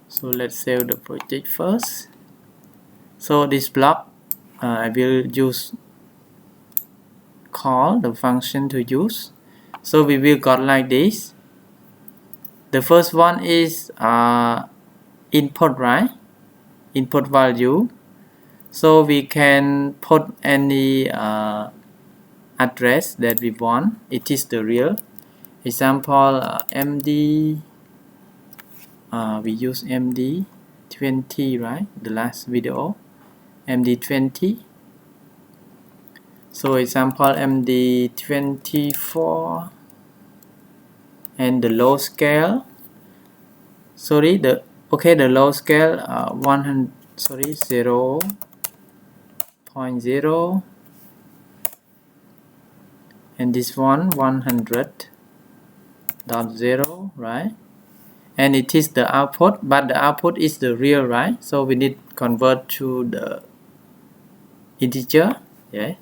so let's save the project first. So this block I will use call the function to use. So we will got like this. The first one is input, right? Input value. So we can put any address that we want. It is the real. Example, MD. We use MD20, right? The last video, MD20. So example, MD24, and the low scale. Sorry, the low scale 100. Sorry, 0.0, and this one 100.0, right? And it is the output, but the output is the real, right? So we need convert to the integer. Yeah.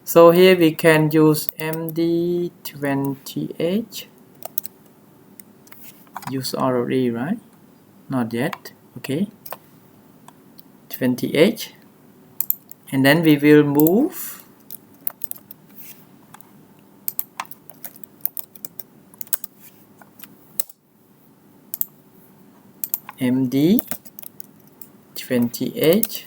So here we can use MD20H. Use already, right? Not yet. Okay. 20H. And then we will move MD20H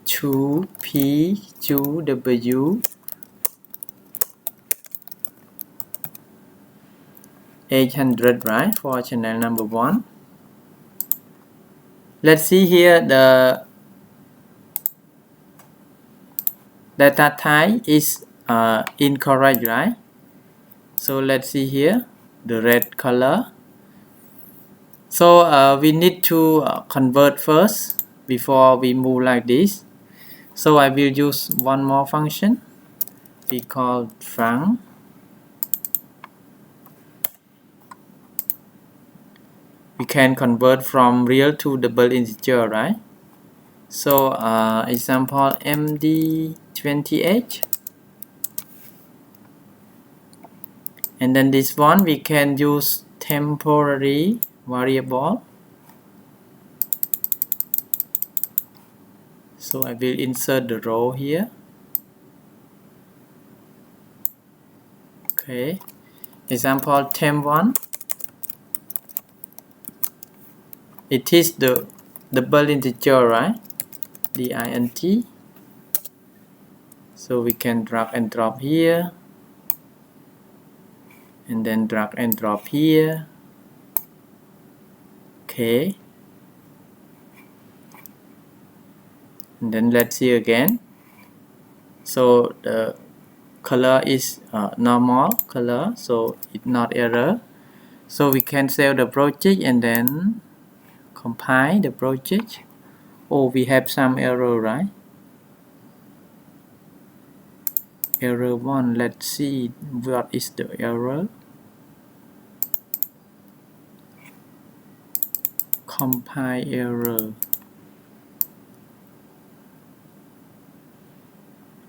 to P to W 800, right, for channel number 1. Let's see here, the data type is incorrect, right? So let's see here, the red color. So we need to convert first before we move like this. So I will use one more function we call func. We can convert from real to double integer, right? So example, MD20H, and then this one we can use temporary variable. So I will insert the row here. Okay, example temp1. It is the double integer, right? DINT. So we can drag and drop here, and then drag and drop here. Okay. and then let's see again. So the color is normal color, so it's not error. So we can save the project and then compile the project. Oh, we have some error, right? Error 1. Let's see what is the error. Compile error.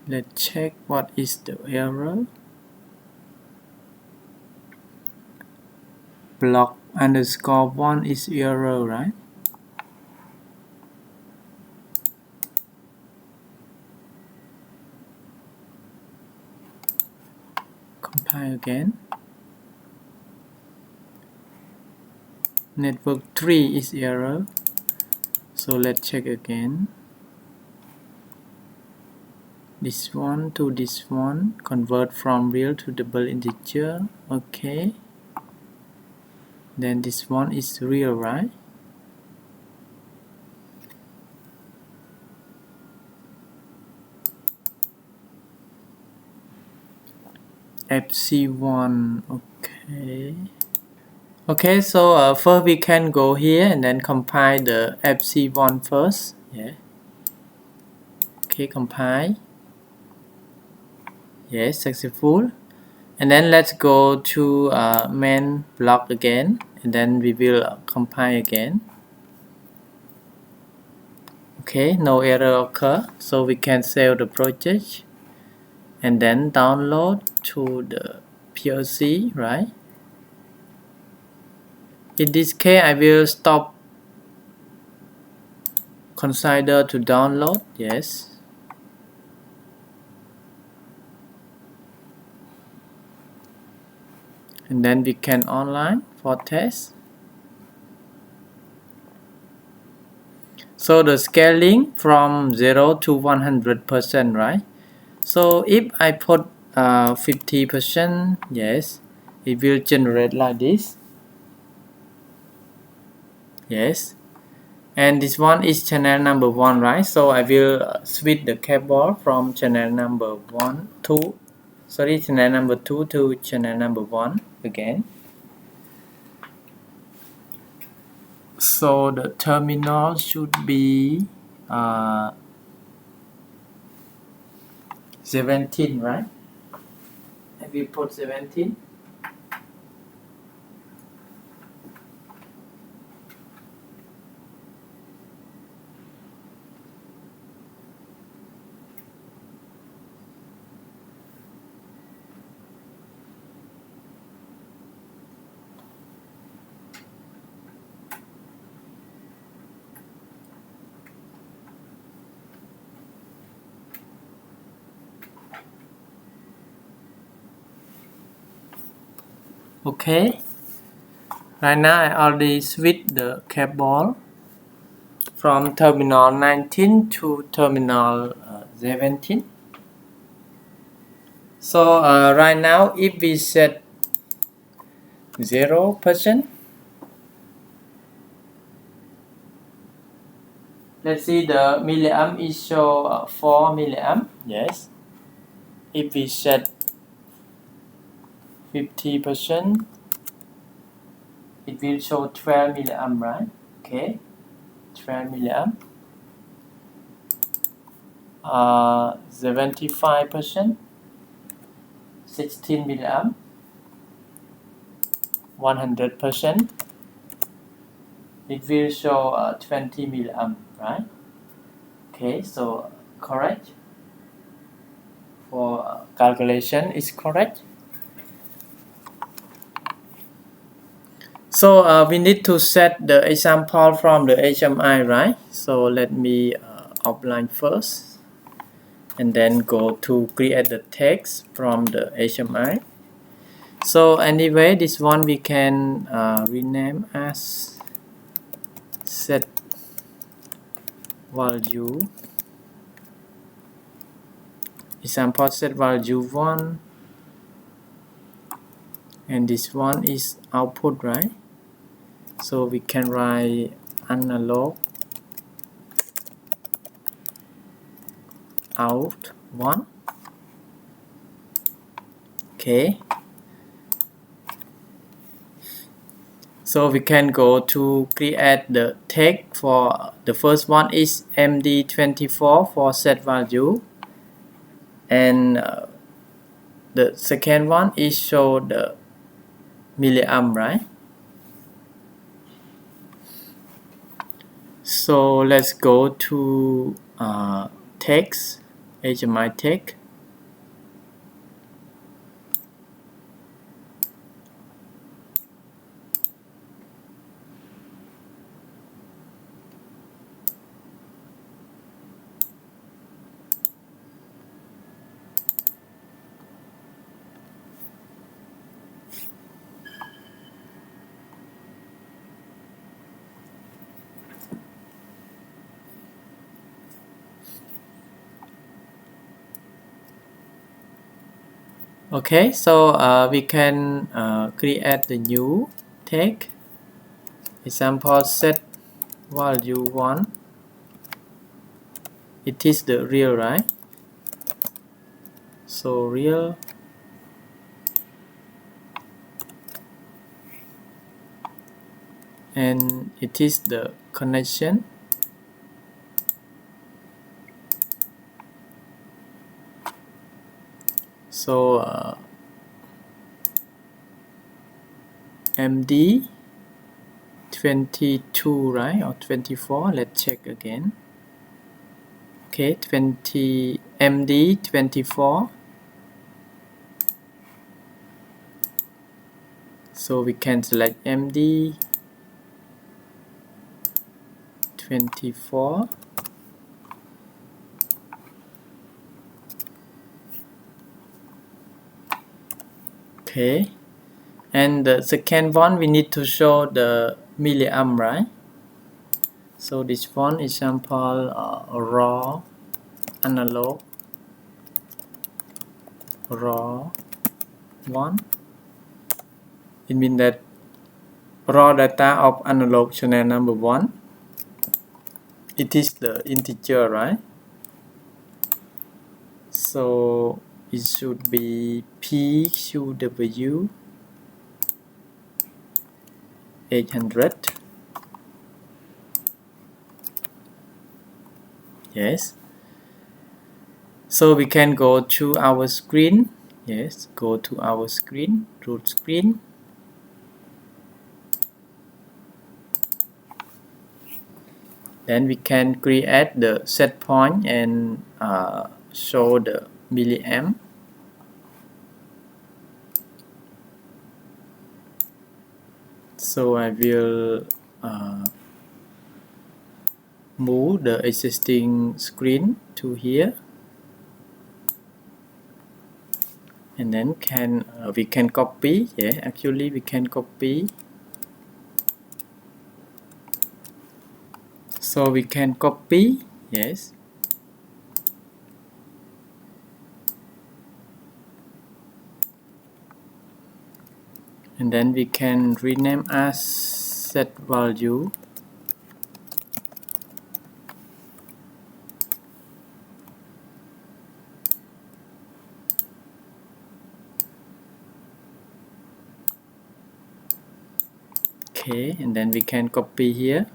Let's check what is the error. Block underscore 1 is error, right? Compile again. Network 3 is error. So let's check again. This one to this one. Convert from real to double integer. Okay. Then this one is real, right? FC1. Okay. Okay, so first we can go here and then compile the FC1 first. Yeah. Okay, compile. Yes, successful. And then let's go to main block again, and then we will compile again. Okay, no error occur, so we can save the project and then download to the PLC, right? In this case, I will stop consider to download. Yes. And then we can online for test. So the scaling from 0 to 100%, right? So if I put 50%, yes, it will generate like this. Yes. And this one is channel number 1, right? So I will switch the cable from channel number 1 to channel number 2 to channel number 1 again. So the terminal should be 17, right? I will put 17. Okay. Right now I already switched the cable from terminal 19 to terminal 17. So right now if we set 0%, let's see the milliamp is show 4 milliamp. Yes. If we set 50%, it will show 12 milliamp, right? Okay, 12 milliamp. 75%, 16 milliamp. 100%, it will show 20 milliamp, right? Okay, so correct. For calculation is correct. So we need to set the example from the HMI, right? So let me offline first and then go to create the text from the HMI. So anyway, this one we can rename as set value, example set value 1, and this one is output, right? So we can write analog out 1. Okay, so we can go to create the tag. For the first one is MD24 for set value, and the second one is show the milliamp, right? So let's go to text, HMI text. Okay, so we can create the new tag. Example, set value 1. It is the real, right? So real, and it is the connection. So MD 22, right, or 24? Let's check again. Okay, 20 MD 24. So we can select MD 24. Okay, and the second one we need to show the milliamp, right? So this one example, raw analog raw 1. It means that raw data of analog channel number 1, it is the integer, right? So it should be PQW 800. Yes. So we can go to our screen. Yes, go to our screen, root screen. Then we can create the set point and show the milliamp. So I will move the existing screen to here, and then we can copy. Yeah, actually we can copy. So we can copy. Yes. And then we can rename as set value. Okay, and then we can copy here.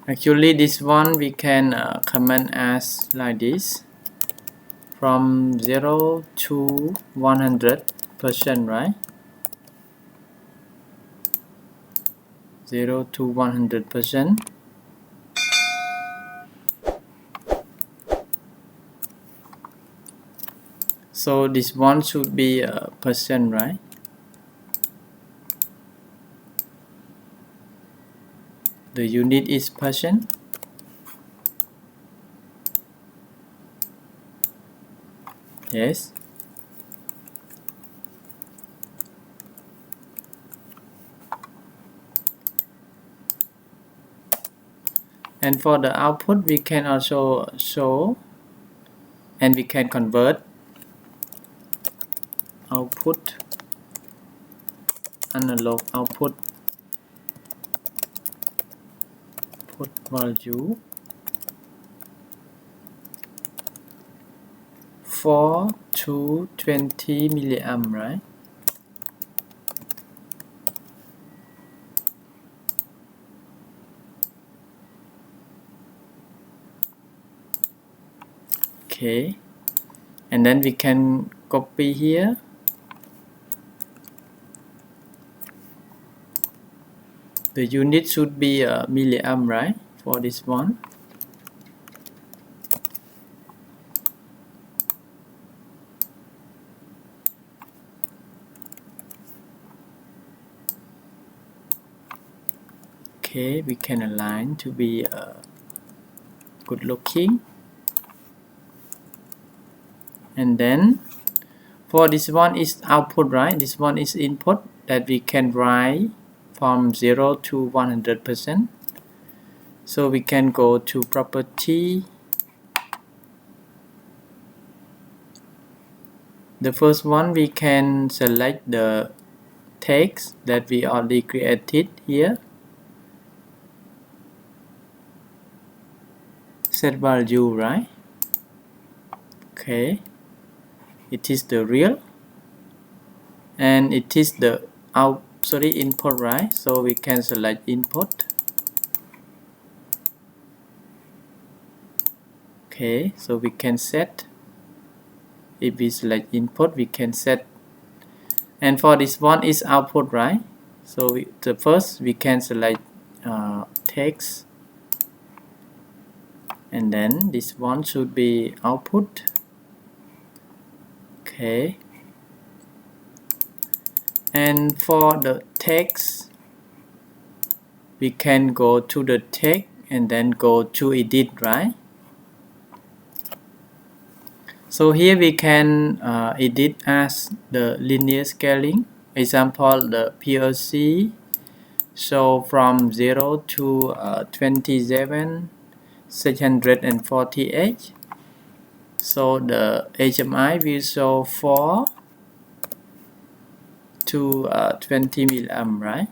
Actually this one we can comment as like this, from 0 to 100%, right? 0 to 100%. So this one should be a percent, right? The unit is percent. Yes. And for the output we can also show, and we can convert output, analog output output value 4 to 20 milliamp, right? Okay, and then we can copy here. The unit should be milliamp, right? For this one. Okay, we can align to be good looking. And then for this one is output, right? This one is input that we can write from 0 to 100%. So we can go to property. The first one, we can select the text that we already created here. Set value, right? Okay, it is the real, and it is the input, right? So we can select input. Okay, so we can set. If we select input, we can set. And for this one is output, right? So the first we can select text, and then this one should be output. Okay, and for the text, we can go to the text and then go to edit, right? So here we can edit as the linear scaling. Example, the PLC so from 0 to 27,648. So the HMI will show 4 to 20 milliamp, right?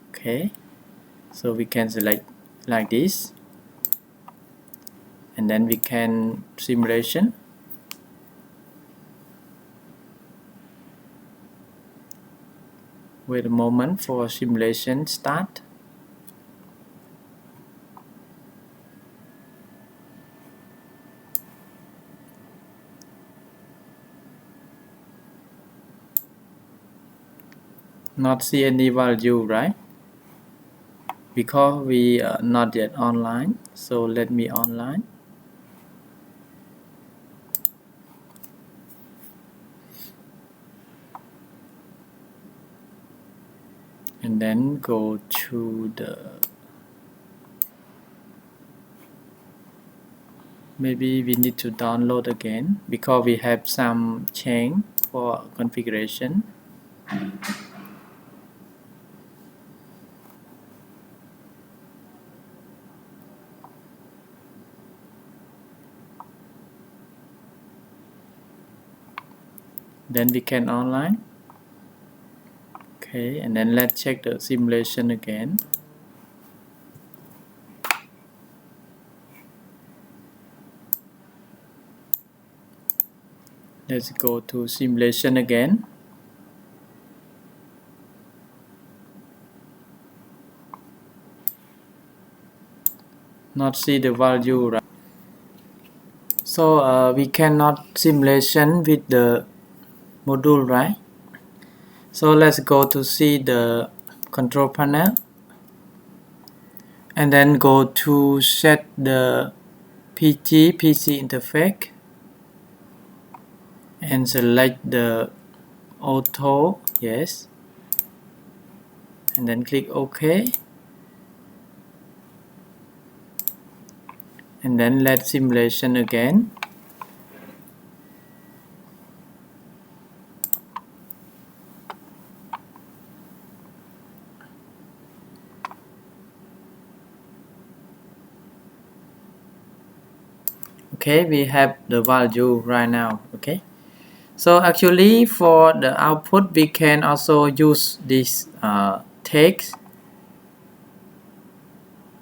Okay, so we can select like this, and then we can simulation. Wait a moment for simulation start. Not see any value, right? Because we are not yet online. So let me online. And then go to the, maybe we need to download again because we have some change for configuration. Then we can online. Okay, and then let's check the simulation again. Let's go to simulation again. Not see the value, right? So we cannot simulation with the module, right? So let's go to see the control panel, and then go to set the PC interface, and select the auto, yes, and then click OK, and then let simulation again. Okay, we have the value right now. Okay, so actually for the output we can also use this text.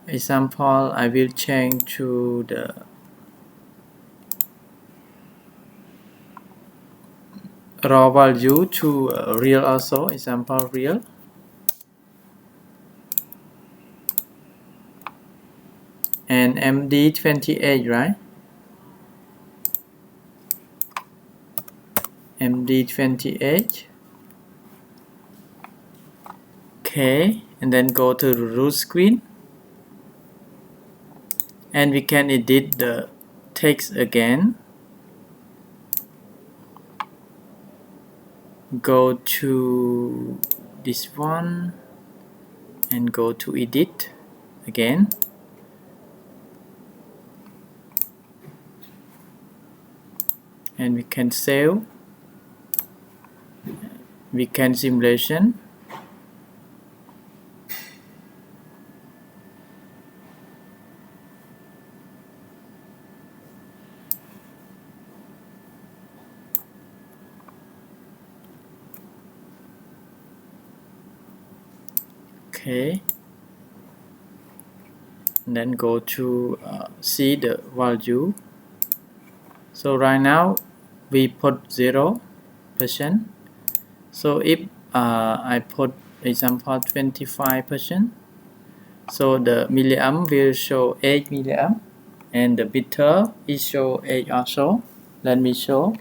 example, I will change to the raw value to real also, example real. And MD28, right? MD28. Okay, and then go to the root screen. And we can edit the text again. Go to this one and go to edit again. And we can save. We can simulation. Okay. And then go to see the value. So right now we put 0%. So if I put example 25%, so the milliamp will show 8 milliamp, and the bitter is show 8 also. Let me show.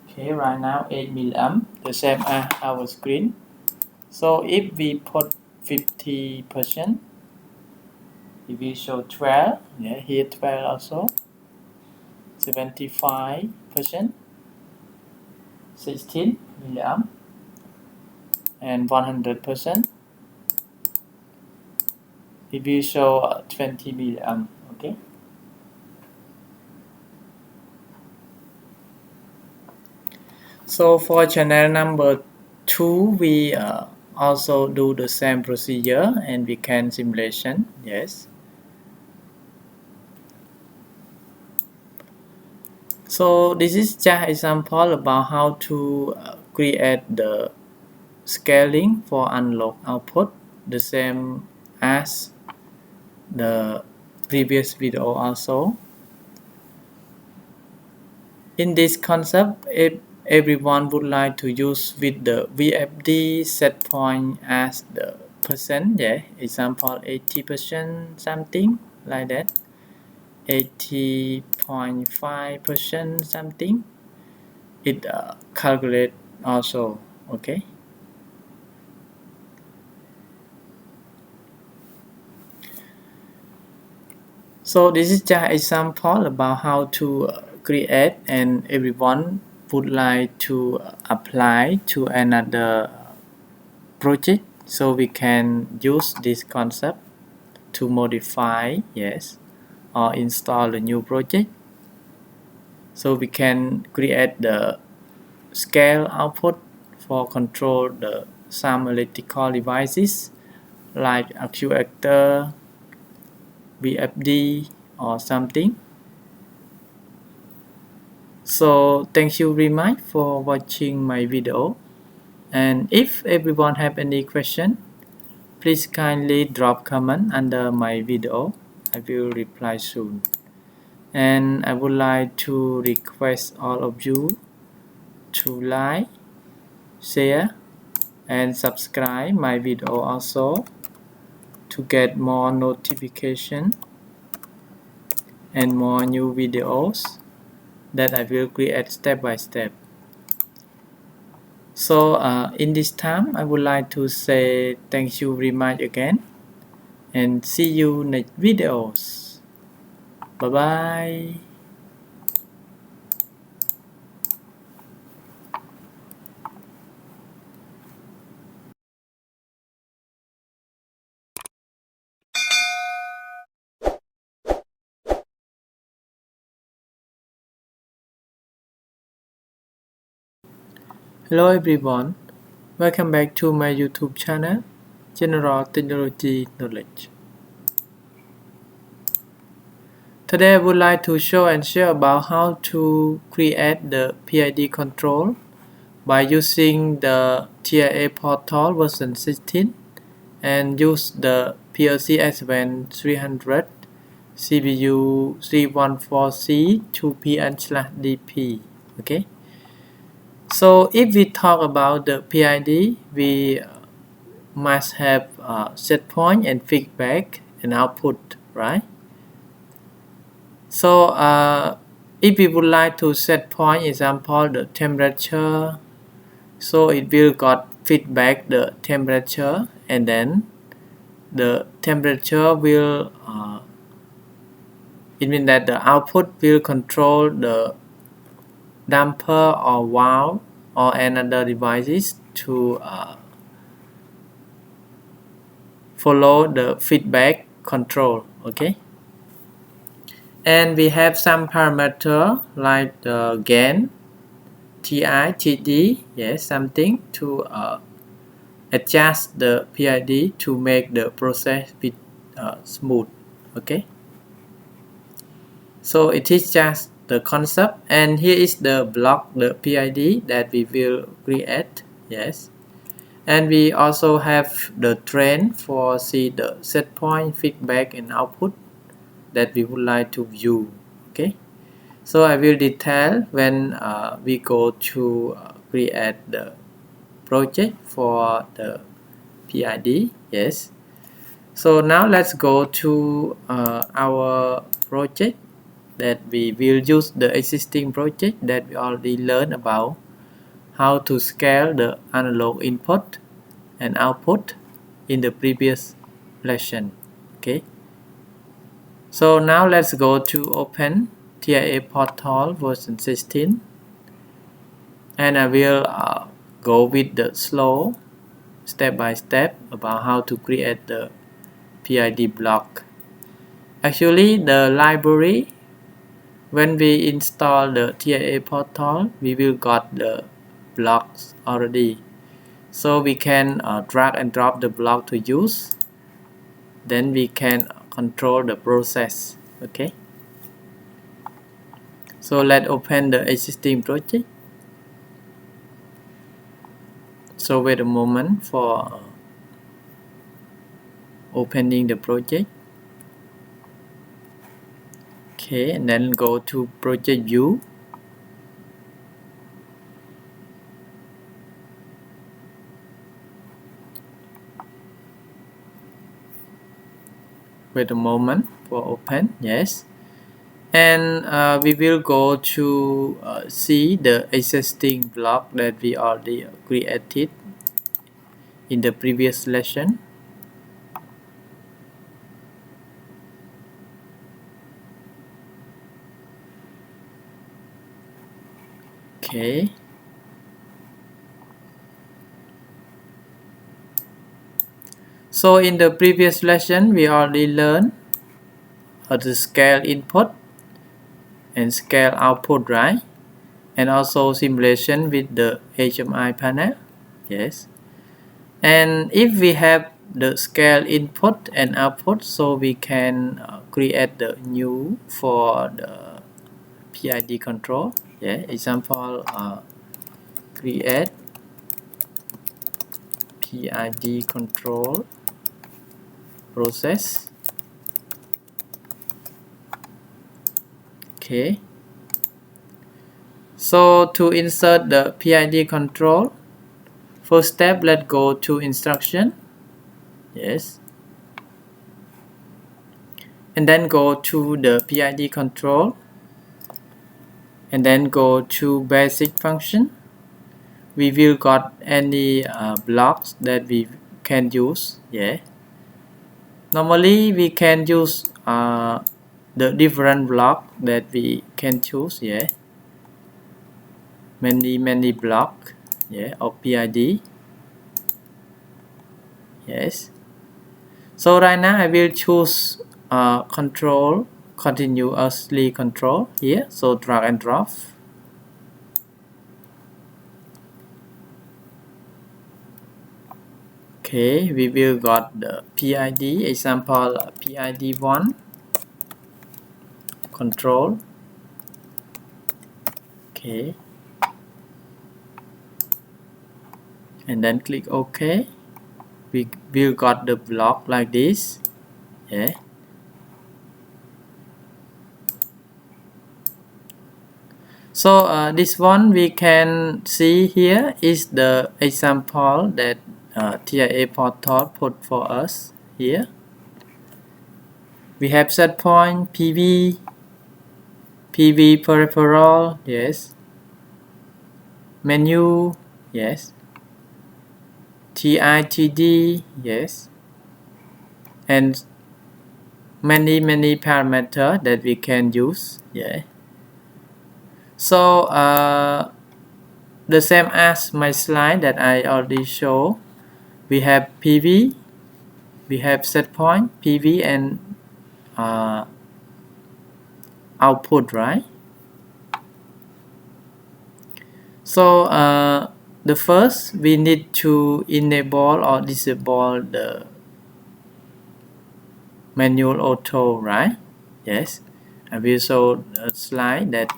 Okay, right now 8 milliamp, the same as our screen. So if we put 50%, it will show 12. Yeah, here 12 also. 75%, 16 milliamp, and 100%. It will show 20 milliamp. Okay. So for channel number 2, we also do the same procedure, and we can simulation. Yes. So this is just example about how to create the scaling for analog output, the same as the previous video also. In this concept, if everyone would like to use with the VFD set point as the percent, yeah, example 80% something like that, 80.5% something, it calculate also. Okay. So this is just example about how to create, and everyone would like to apply to another project, so we can use this concept to modify, yes, or install a new project. So we can create the scale output for control the some electrical devices like actuator, VFD, or something. So thank you very much for watching my video, and if everyone have any question, please kindly drop comment under my video. I will reply soon. And I would like to request all of you to like, share, and subscribe my video also to get more notification and more new videos that I will create step by step. So in this time, I would like to say thank you very much again, and see you next videos. Bye bye. Hello everyone, welcome back to my YouTube channel, General Technology Knowledge. Today I would like to show and share about how to create the PID control by using the TIA Portal version 16 and use the PLC S7-300 CPU 314C 2PN/DP. Okay. So if we talk about the PID, we must have set point and feedback and output, right? So if we would like to set point, example the temperature, so it will got feedback the temperature, and then the temperature will it means that the output will control the damper or valve or another devices to follow the feedback control. Okay, and we have some parameter like the gain, TI, TD, yes, something to adjust the PID to make the process bit smooth. Okay, so it is just the concept, and here is the block, the PID that we will create. Yes, and we also have the train for see the set point, feedback and output that we would like to view. Okay, so I will detail when we go to create the project for the PID. Yes, so now let's go to our project that we will use the existing project that we already learned about how to scale the analog input and output in the previous lesson. Okay, so now let's go to open TIA Portal version 16, and I will go with the slow step by step about how to create the PID block. Actually, the library, when we install the TIA Portal, we will got the blocks already, so we can drag and drop the block to use, then we can control the process. Okay, so let's open the existing project. So wait a moment for opening the project. Okay, and then go to project view. Wait a moment for open. Yes, and we will go to see the existing block that we already created in the previous lesson. Okay, so in the previous lesson we already learned how to scale input and scale output, right? And also simulation with the HMI panel. Yes, and if we have the scale input and output, so we can create the new for the PID control. Yeah, example create PID control process. Okay, so to insert the PID control, first step, let's go to instruction. Yes, and then go to the PID control, and then go to basic function. We will got any blocks that we can use. Yeah, normally we can use the different block that we can choose. Yeah, many block, yeah, of PID. Yes, so right now I will choose control continuously control here, so drag and drop. Okay, we will got the PID, example PID 1, control. Okay, and then click OK. We will got the block like this. Yeah. So this one we can see here is the example that TIA Portal put for us here. We have set point, PV peripheral, yes, menu, yes, TITD, yes, and many parameters that we can use. Yeah. So the same as my slide that I already showed, we have PV, we have set point, PV, and output, right? So the first we need to enable or disable the manual auto, right? Yes, I will show a slide that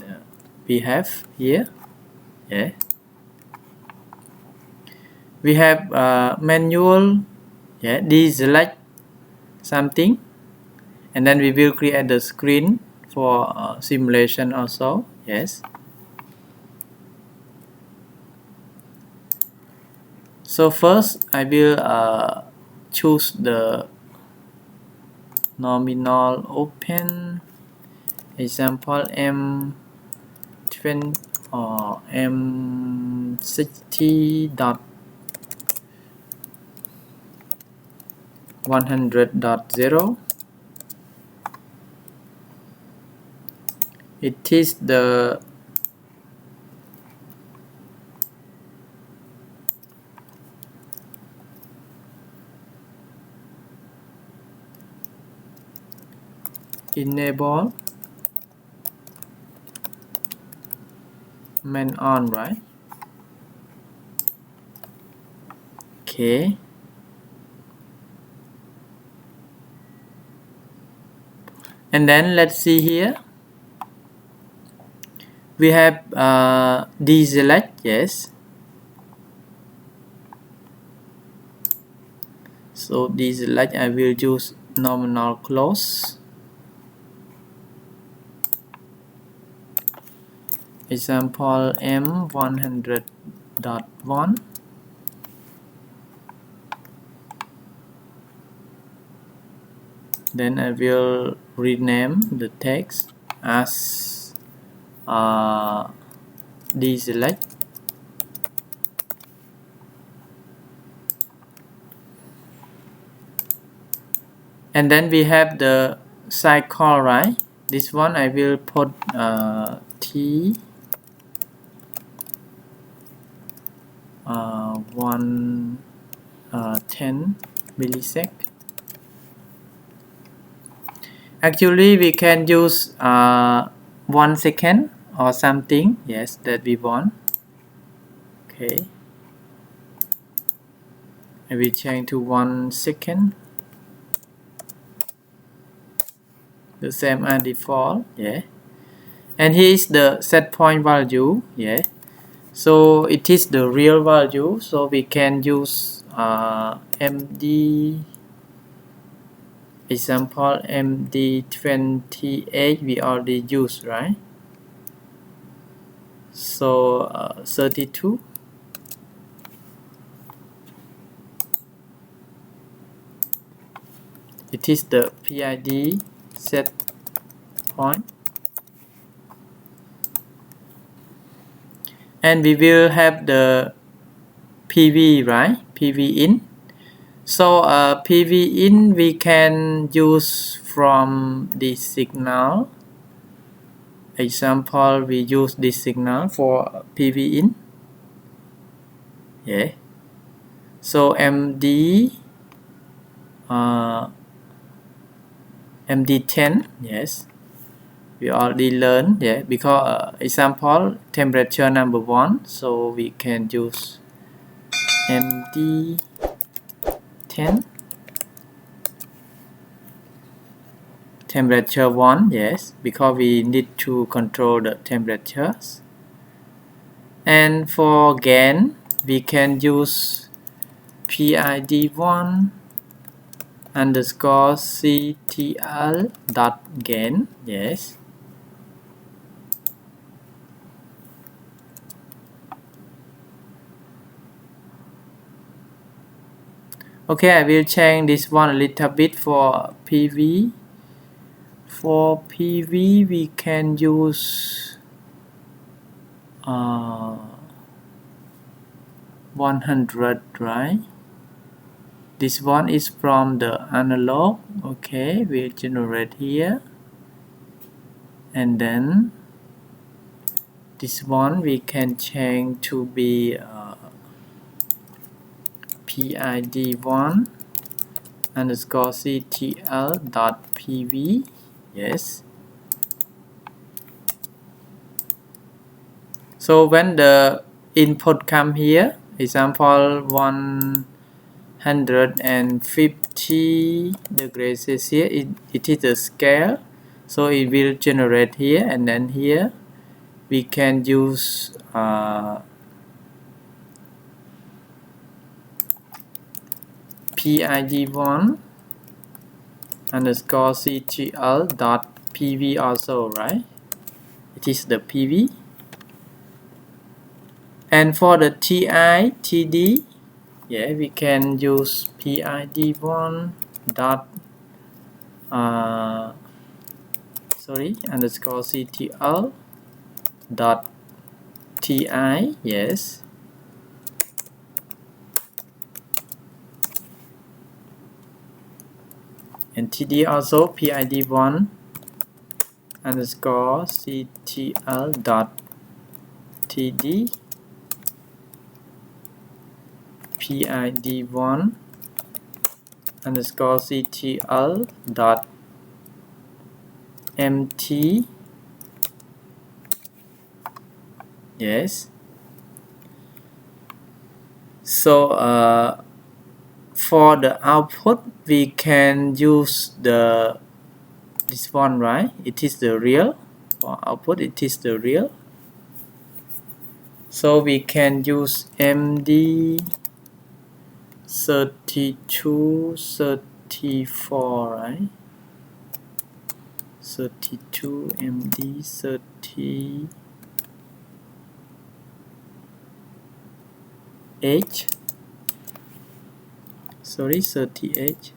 we have here. Yeah, we have manual. Yeah, deselect something, and then we will create the screen for simulation also. Yes. So first I will choose the nominal open example M20 or M60.100.0. It is the enable man on, right? Okay. And then let's see here. We have deselect, yes. So deselect, I will use nominal close. Example M100.1. Then I will rename the text as deselect. And then we have the cycle, right? This one I will put T 110 millisecond. Actually we can use 1 second or something, yes, that we want. Okay, I will change to 1 second, the same as default. Yeah, and here is the set point value. Yeah, so it is the real value, so we can use MD example MD28 we already used, right? So 32. It is the PID set point, and we will have the PV, right? PV in. So PV in we can use from this signal. Example, we use this signal for PV in. Yeah. So MD MD10, yes, we already learned. Yeah, because example temperature number 1, so we can use MD10. temperature 1, yes, because we need to control the temperatures. And for gain, we can use PID1 underscore CTL dot gain, yes. Okay, I will change this one a little bit for PV. For PV, we can use 100, right? This one is from the analog. Okay, we'll generate here. And then this one we can change to be PID1 underscore CTL dot PV, yes. So when the input come here, example 150 degrees Celsius, it is a scale, so it will generate here, and then here we can use PID1 underscore CTL dot PV also, right? It is the PV. And for the TI, TD, yeah, we can use PID1 dot underscore CTL dot TI, yes. And TD also PID1 underscore CTL dot TD, PID1 underscore CTL dot MT, yes. So for the output, we can use this one, right? It is the real. For output, it is the real. So we can use MD 32, 34, right? 32 MD 38. Sorry, 38.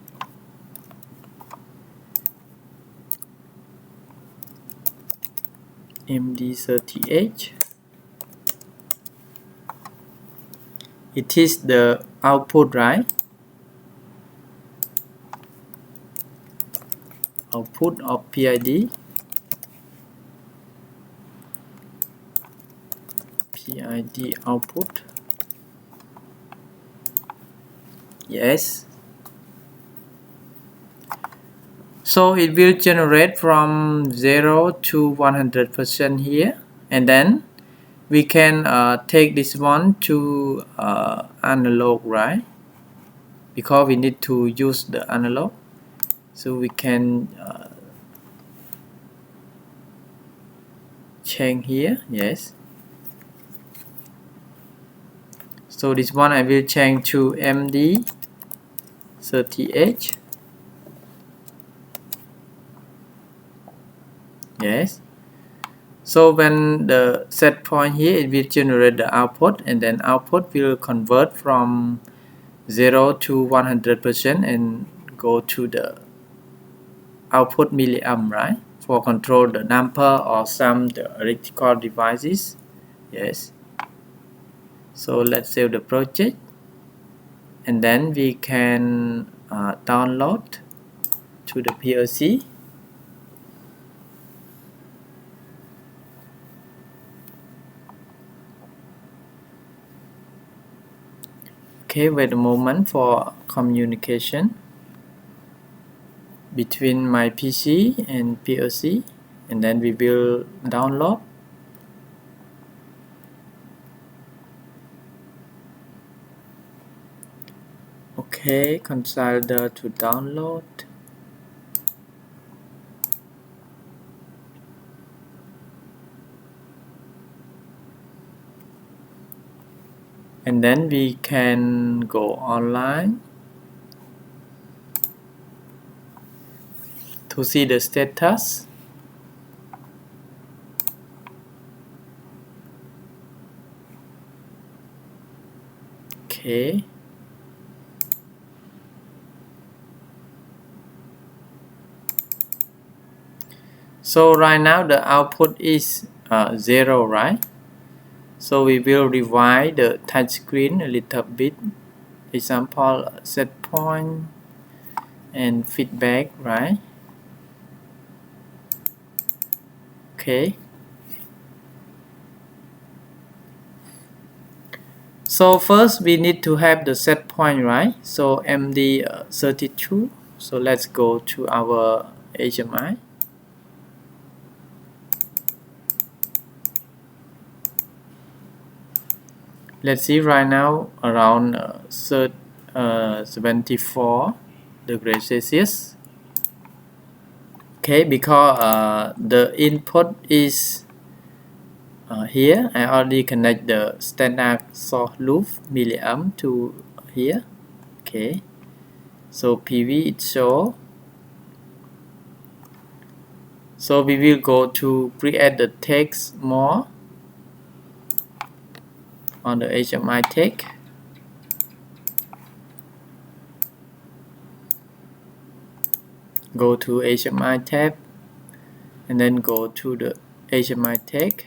MD 38. It is the output, right? Output of PID. PID output. Yes. So it will generate from 0 to 100% here, and then we can take this one to analog, right? Because we need to use the analog, so we can change here, yes. So this one I will change to MD 38, yes. So when the set point here, it will generate the output, and then output will convert from 0 to 100% and go to the output milliamp, right? For control the damper or some the electrical devices, yes. So let's save the project, and then we can download to the PLC. Okay, wait a moment for communication between my PC and PLC, and then we will download. Okay, consider to download. and then we can go online to see the status. Okay. So right now the output is 0, right? So we will revise the touchscreen a little bit. Example, set point and feedback, right? Okay. So first we need to have the set point, right? So MD32. So let's go to our HMI. Let's see right now around 74 degrees Celsius. Okay, because the input is here. I already connect the standard source loop milliamp to here. Okay, so PV it show. So we will go to create the text more on the HMI text. Go to HMI tab and then go to the HMI text.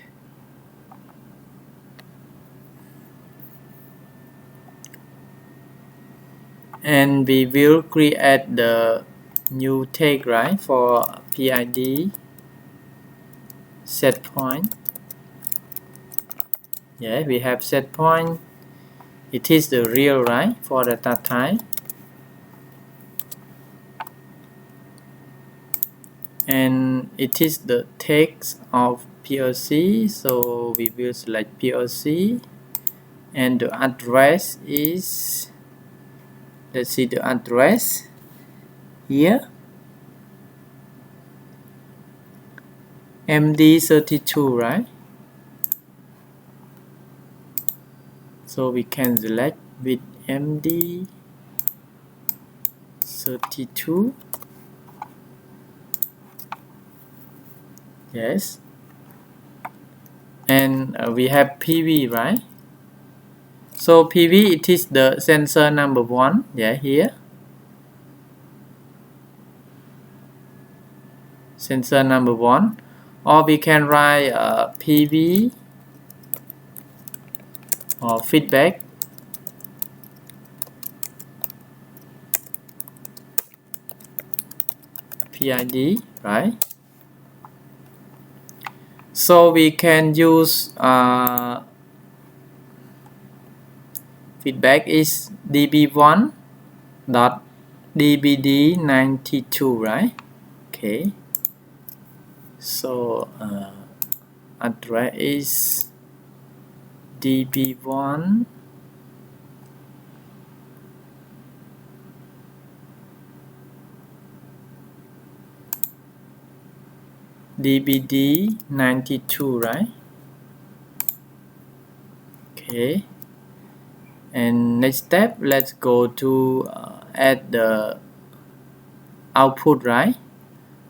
And we will create the new text, right, for PID set point. Yeah, we have set point. It is the real, right, for data type. And it is the text of PLC, so we will select PLC, and the address is, let's see the address here, MD32, right? So we can select with MD32. Yes. And we have PV, right? So PV, it is the sensor number 1. Yeah, here. Sensor number 1. Or we can write PV or feedback. PID, right? So we can use feedback is db1.dbd92, right? Okay. So address is db1 dbd92, right? Okay. And next step, let's go to add the output, right?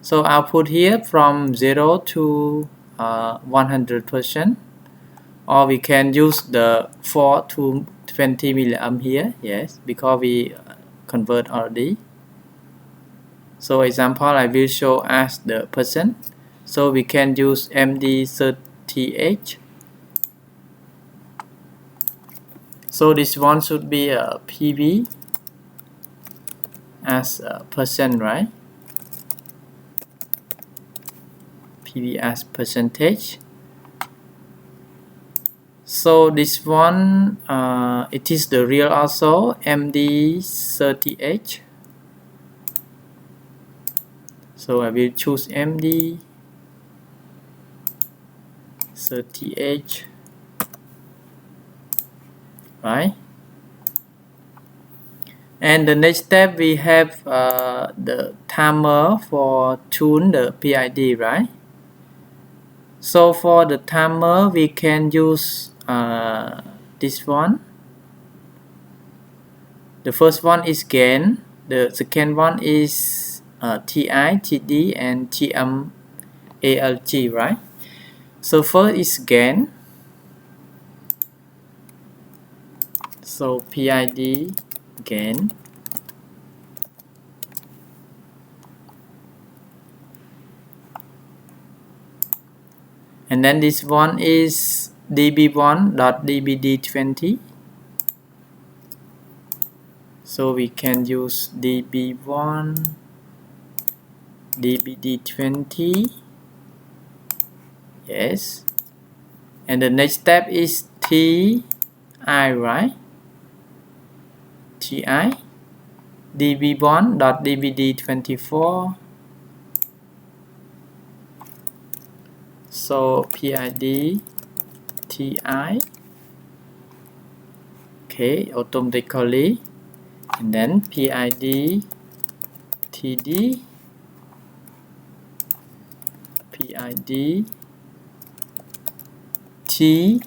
So output here from 0 to 100%, or we can use the 4 to 20 milliamp here. Yes, because we convert already. So example, I will show as the percent. So we can use MD30H. So this one should be a PV as a percent, right? PV as percentage. So this one, it is the real also, MD30H. So I will choose MD30H, right? And the next step, we have the timer for tune the PID, right? So for the timer, we can use this one, The first one is gain, the second one is TI, TD, and TM ALG, right? So first is gain. So PID gain. And then this one is db1.dbd20. So we can use db1 dbd20. Yes. And the next step is TI, right? TI db1.dbd24. So PID TI, okay, automatically, and then PID TD, PID T,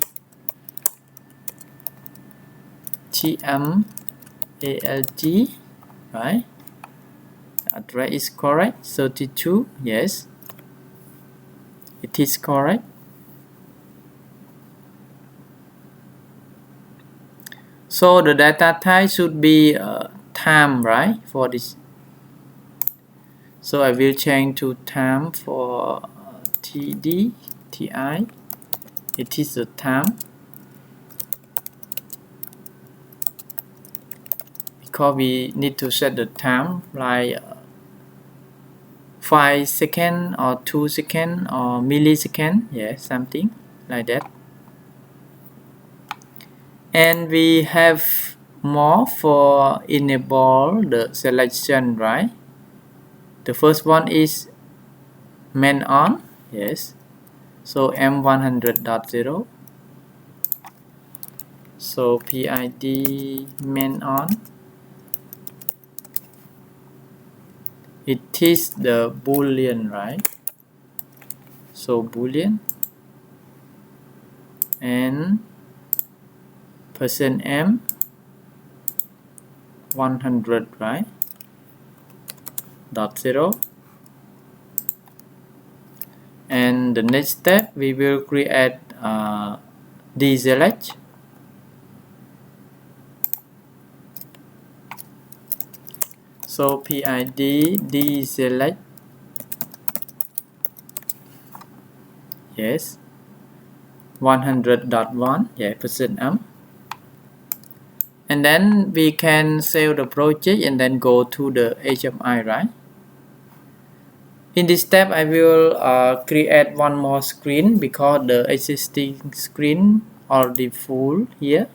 TM ALG, right? Address is correct. 32, yes, it is correct. So the data type should be time, right, for this. So I will change to time for TD, TI. It is the time, because we need to set the time like 5 seconds or 2 seconds or millisecond, yeah, something like that. And we have more for enable the selection, right? The first one is man on, yes. So M100.0. So PID man on. It is the boolean, right? So boolean and %m 100, right? .0. And the next step we will create deselect. So PID deselect, yes, 100.1, yeah, %m. And then we can save the project and then go to the HMI, right? In this step I will create one more screen because the existing screen already full here.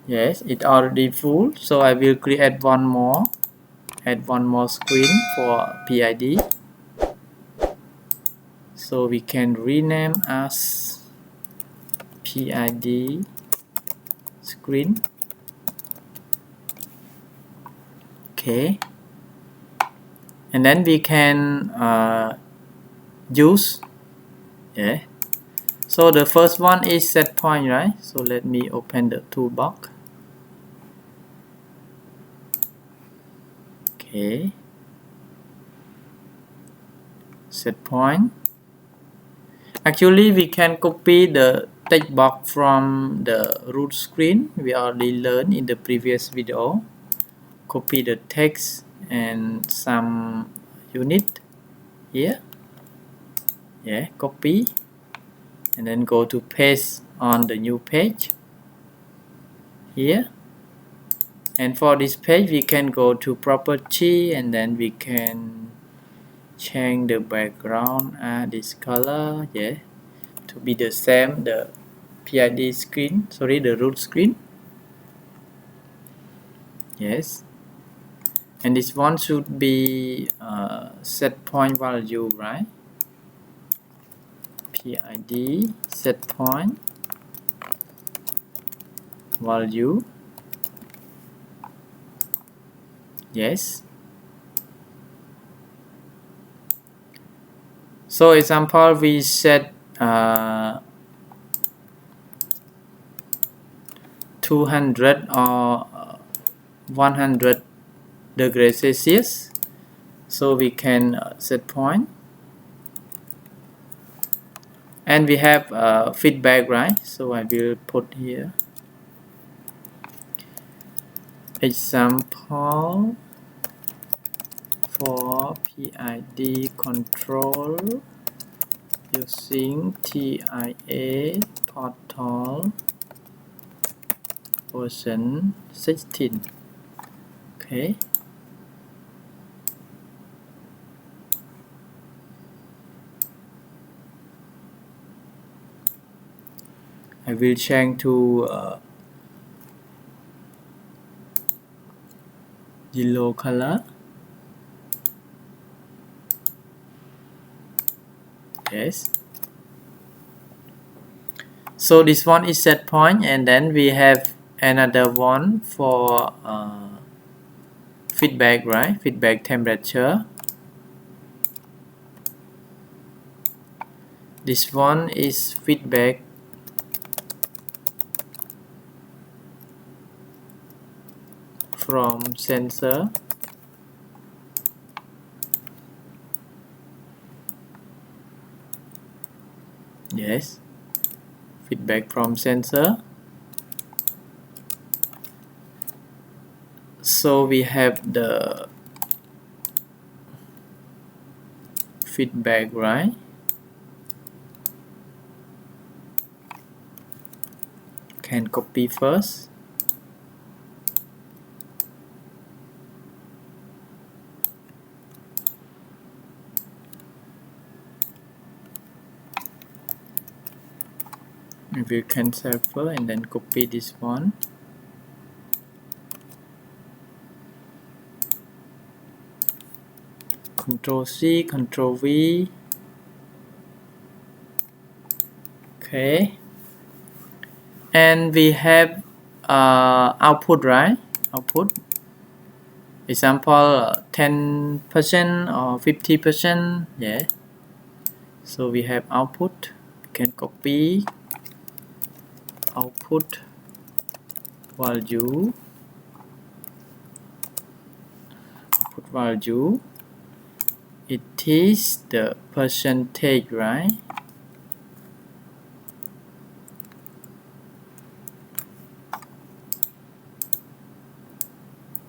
Yes, it already full, so I will create one more, add one more screen for PID. So we can rename as PID screen. Okay, and then we can use, yeah. So the first one is set point, right? So let me open the toolbox. Okay, set point. Actually we can copy the text box from the root screen we already learned in the previous video. Copy the text and some unit here, yeah, copy, and then go to paste on the new page here. And for this page we can go to property and then we can change the background, this color, yeah, to be the same the PID screen, sorry, the root screen, yes. And this one should be set point value, right? PID set point value, yes. So example we set 200 or 100 degrees Celsius. So we can set point, and we have feedback, right? So I will put here example for PID control using TIA Portal version 16. Okay. I will change to yellow color. Yes. So this one is set point, and then we have another one for feedback, right? Feedback temperature. This one is feedback from sensor. Yes, feedback from sensor. So we have the feedback, right? Can copy first. We can cancel and then copy this one. Control C, Control V. Okay. And we have output, right? Output. Example 10% or 50%. Yeah. So we have output. We can copy output value. Output value. It is the percentage, right?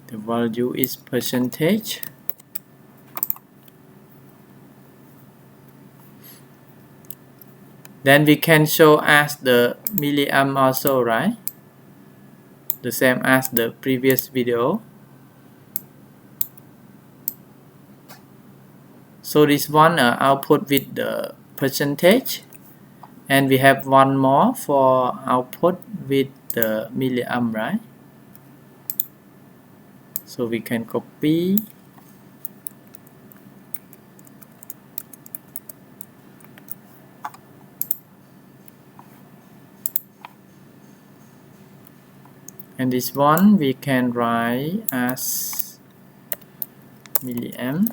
The value is percentage. Then we can show as the milliamp also, right? The same as the previous video. So this one output with the percentage, and we have one more for output with the milliamp, right? So we can copy. And this one we can write as milliamp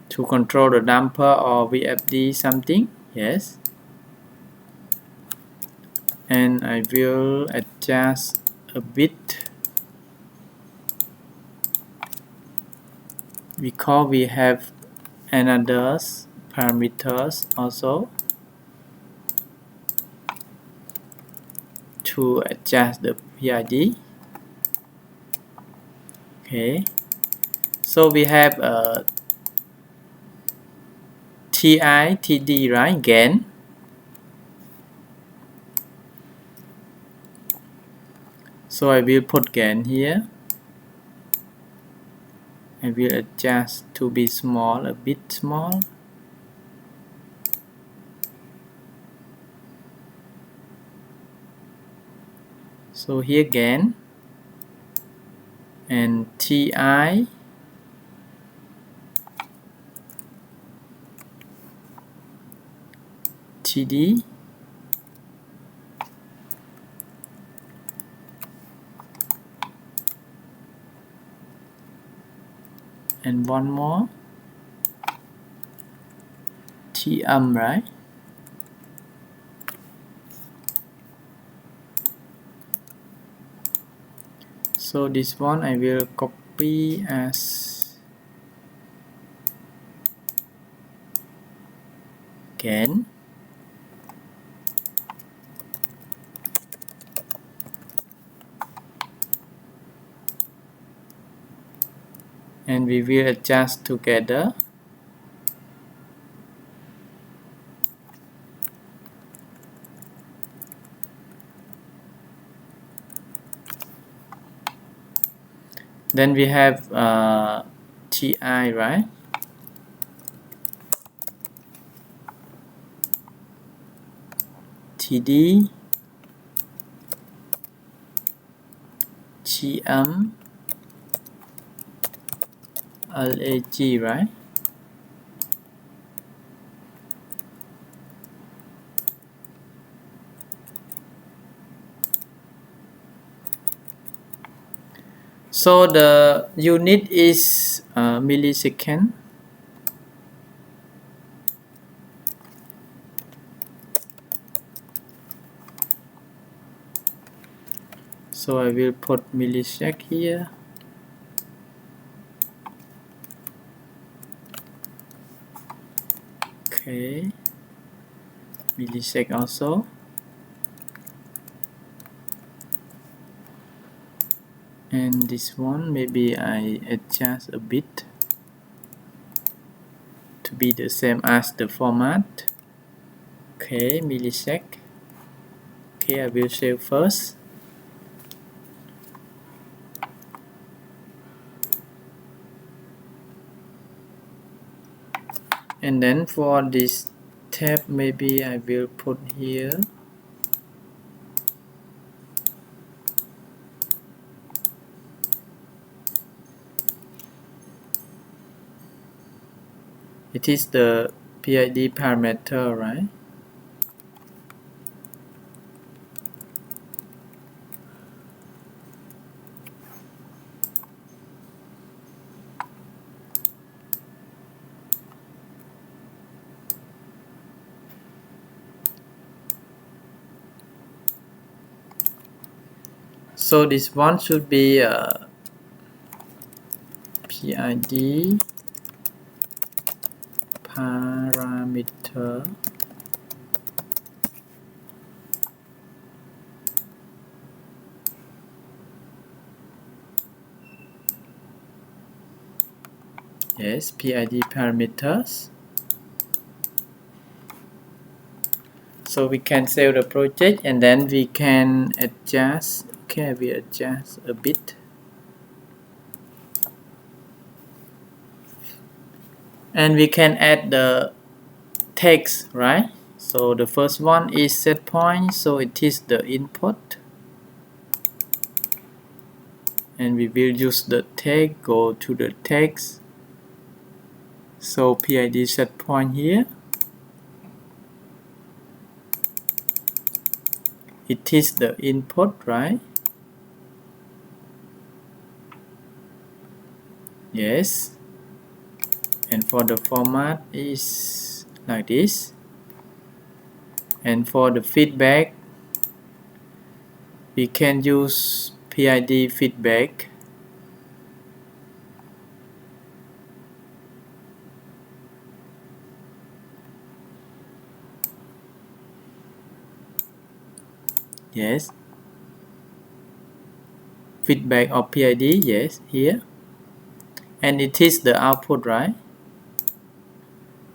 to control the damper or VFD something. Yes. And I will adjust a bit because we have another parameters also to adjust the PID. Okay, so we have TI, TD, right? Gain. So I will put gain here. I will adjust to be small, a bit small. So here gain and TI, TD, and one more TM, right? So this one I will copy as again. And we will adjust together. Then we have TI, right? TD, GM, LAG, right? So the unit is millisecond. So I will put millisec here. Okay, millisec also. And this one maybe I adjust a bit to be the same as the format. Okay, millisec. Okay, I will save first. And then for this tab maybe I will put here. It is the PID parameter, right? So this one should be PID parameter. Yes, PID parameters. So we can save the project and then we can adjust. Okay, we adjust a bit. And we can add the text, right? So the first one is set point, so it is the input. And we will use the text, go to the text. So PID set point here. It is the input, right? Yes. And for the format is like this. And for the feedback, we can use PID feedback. Yes. Feedback of PID, yes, here. And it is the output, right?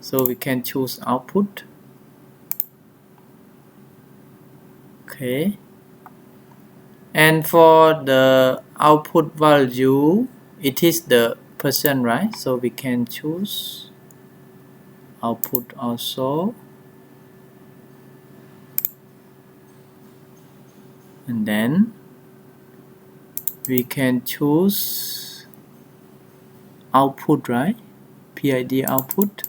So we can choose output. Okay. And for the output value, it is the percent, right? So we can choose output also. And then we can choose output, right? PID output.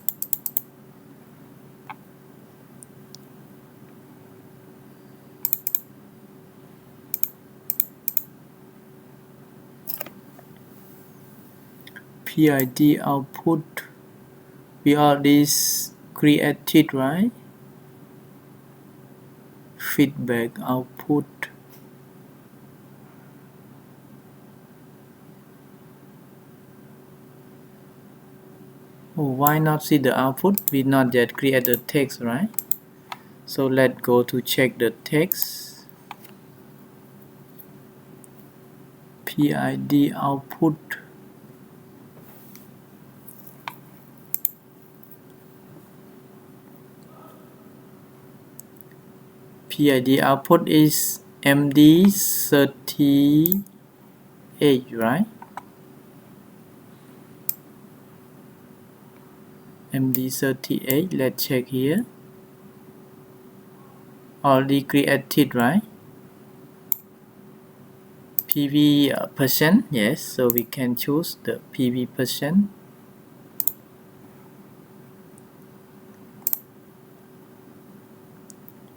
PID output, we already created, right? Feedback output. Oh, why not see the output? We not yet create the text, right? So let's go to check the text. PID output. PID output is MD38, right? MD38, let's check here. Already created, right? PV percent, yes, so we can choose the PV percent.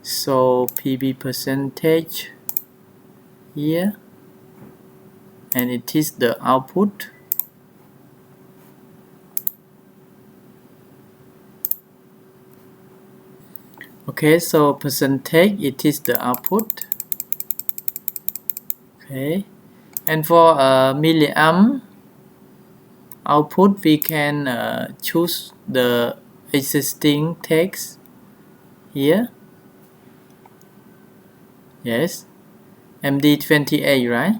So PV percentage here, and it is the output. Okay, so percentage, it is the output. Okay, and for milliamp output, we can choose the existing text here. Yes, MD28, right?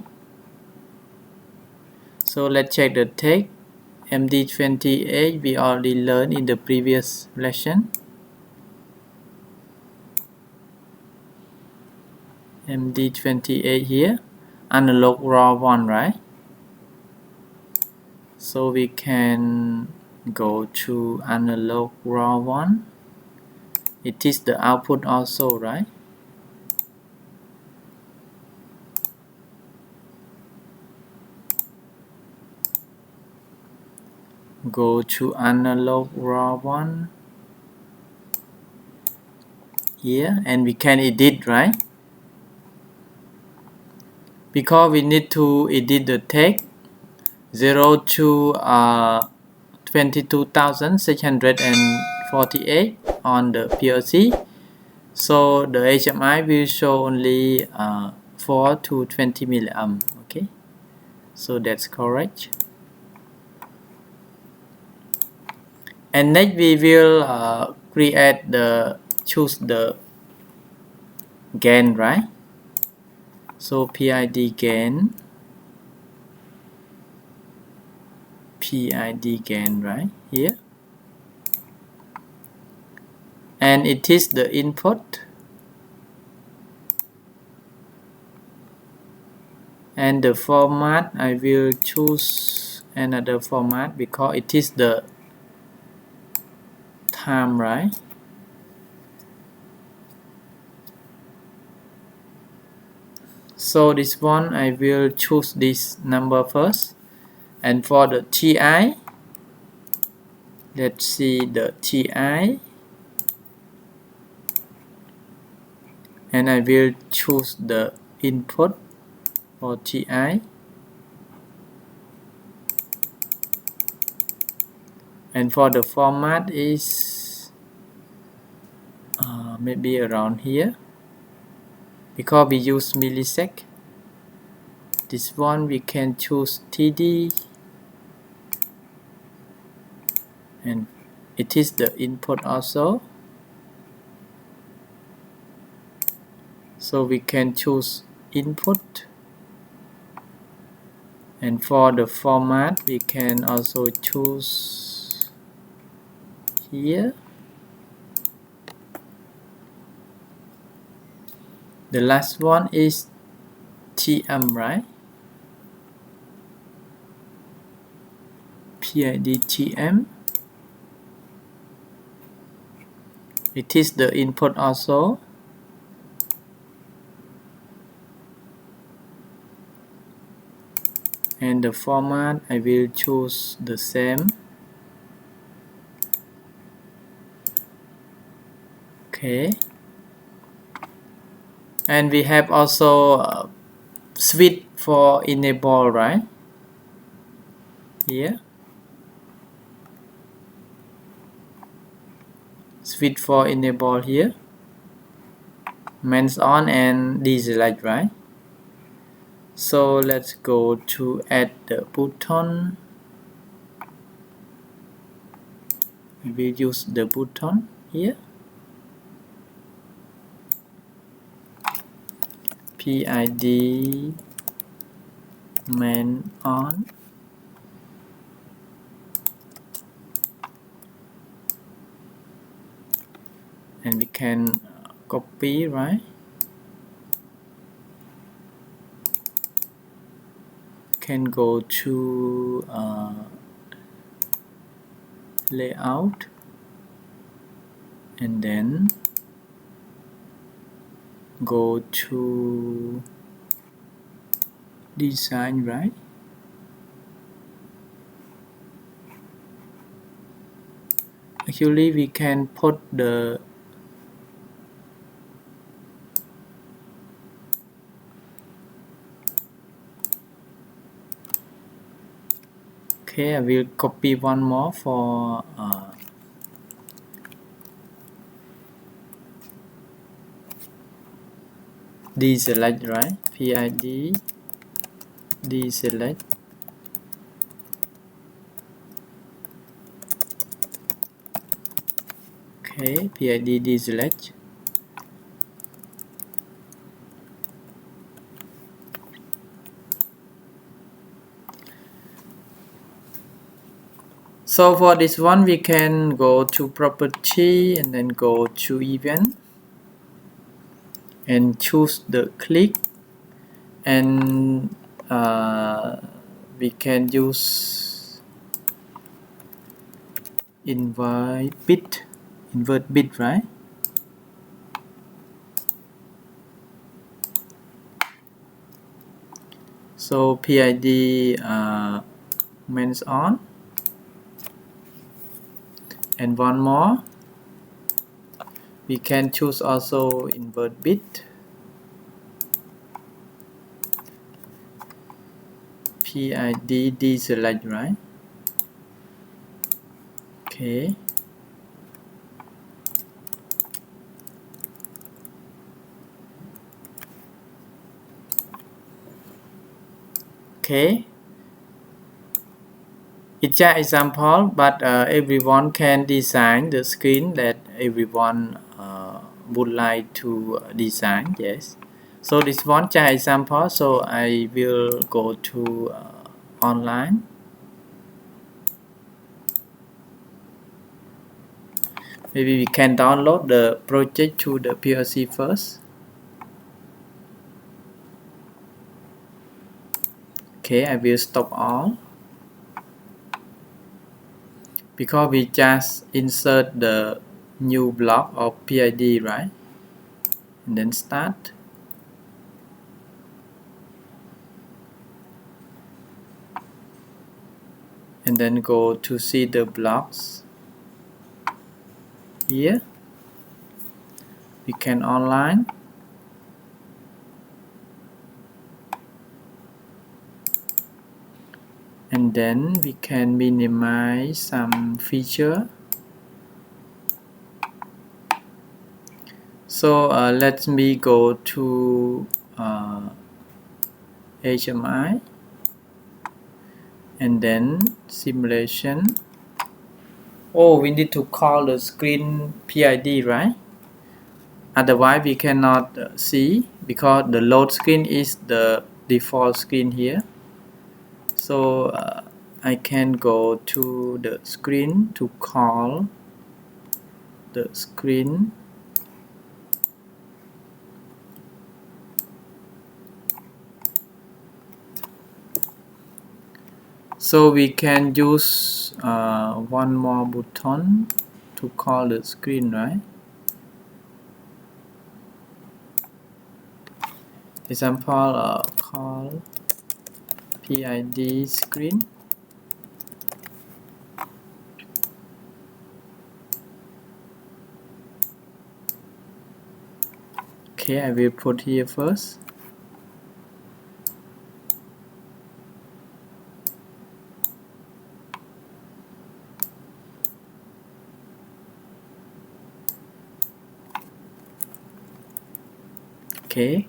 So let's check the text. MD28 we already learned in the previous lesson. MD28 here, analog raw 1, right? So we can go to analog raw 1. It is the output also, right? Go to analog raw 1 here, and we can edit, right? Because we need to edit the text 0 to 22,648 on the PLC. So the HMI will show only 4 to 20 milliamp. Okay, so that's correct. And next we will choose the gain, right? So PID gain, right here, and it is the input, and the format I will choose another format because it is the time, right? So this one I will choose this number first, and for the TI, let's see the TI, and I will choose the input for TI, and for the format is maybe around here because we use millisecond. This one we can choose TD, and it is the input also, so we can choose input, and for the format we can also choose here. The last one is TM, right? PID TM, it is the input also, and the format I will choose the same. Okay, and we have also switch for enable, right? Here, switch for enable here, mains on and deselect, right? So let's go to add the button, we use the button here, PID main on, and we can copy, right? Can go to layout, and then go to design, right? Actually, we can put the okay, I will copy one more for deselect, right? PID deselect. Okay, PID deselect. So for this one, we can go to property and then go to event and choose the click, and we can use invert bit, right? So PID mains on, and one more, we can choose also invert bit, PID deselect, right? Okay. Okay. It's an example, but everyone can design the screen that everyone would like to design. Yes. So this one just example. So I will go to online. Maybe we can download the project to the PLC first. Okay, I will stop all, because we just insert the new block of PID, right? And then start. And then go to see the blocks here. We can online. And then we can minimize some feature. So let me go to HMI, and then simulation. Oh, we need to call the screen PID, right? Otherwise we cannot see, because the load screen is the default screen here. So I can go to the screen to call the screen. So we can use one more button to call the screen, right? Example, call PID screen. Okay, I will put here first. Okay,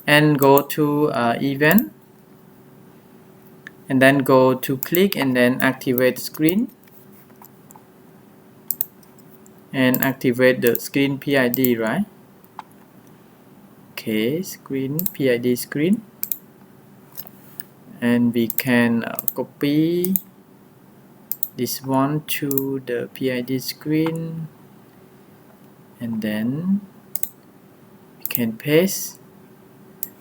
and go to event, and then go to click and then activate screen. and activate the screen PID, right? Okay, screen PID screen, and we can copy this one to the PID screen, and then we can paste,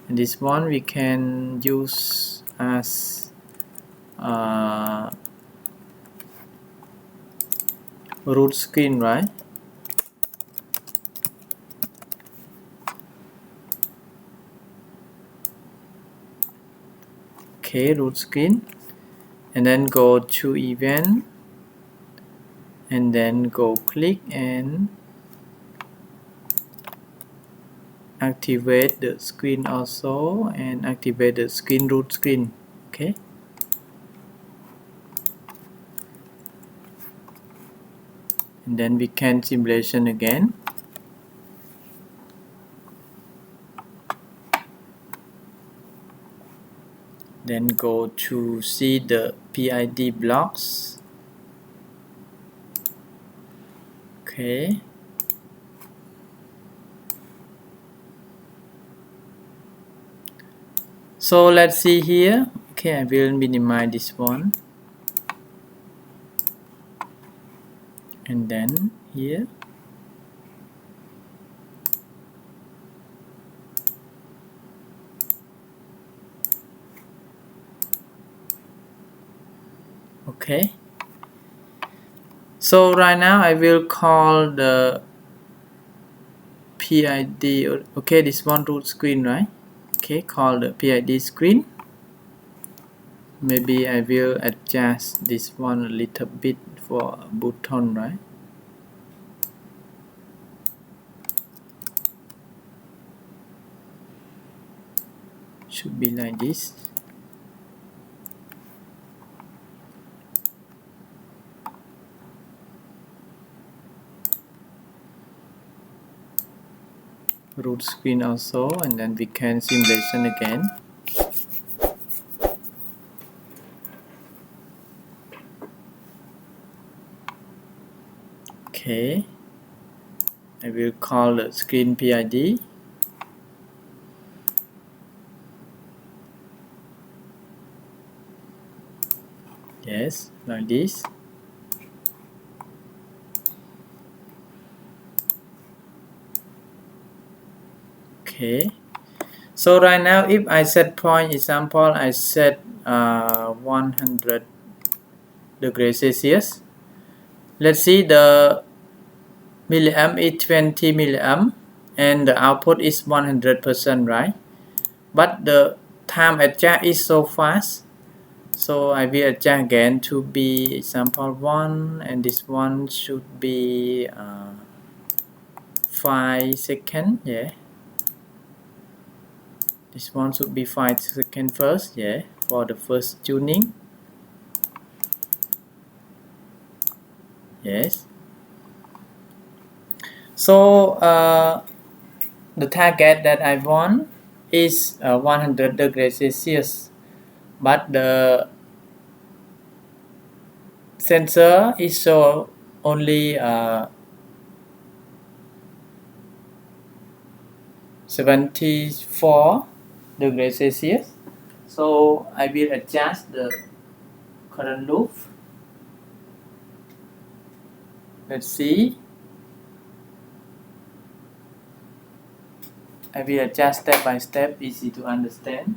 and this one we can use as root screen, right? Okay, root screen, and then go to event, and then go click and activate the screen also, and activate the screen root screen. Okay, and then we can simulation again. Then go to see the PID blocks. Okay, so let's see here. Okay, I will minimize this one, and then here. Okay, so right now I will call the PID. Okay, this one root screen, right? Okay, call the PID screen. Maybe I will adjust this one a little bit for button, right? Should be like this. Root screen also, and then we can simulation again. Okay, I will call the screen PID. Yes, like this. Okay, so right now if I set point example, I set 100 degrees Celsius. Let's see, the milliamp is 20 milliamp and the output is 100%, right? But the time adjust is so fast, so I will adjust again to be example 1, and this one should be 5 seconds. Yeah, this one should be 5 seconds first. Yeah, for the first tuning. Yes, so the target that I want is 100 degrees Celsius, but the sensor is show only 74 degrees Celsius. So I will adjust the current loop. Let's see. I will adjust step by step, easy to understand.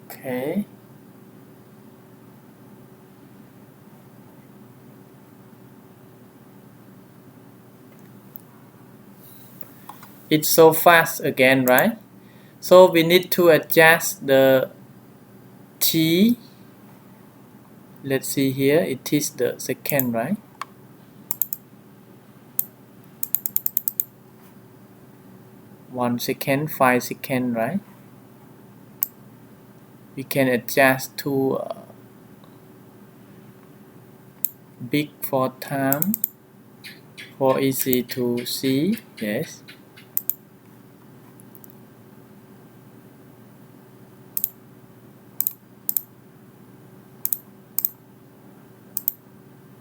Okay. It's so fast again, right? So we need to adjust the T. Let's see here, it is the second, right? One second, 5 seconds, right? We can adjust to big for time, for easy to see. Yes.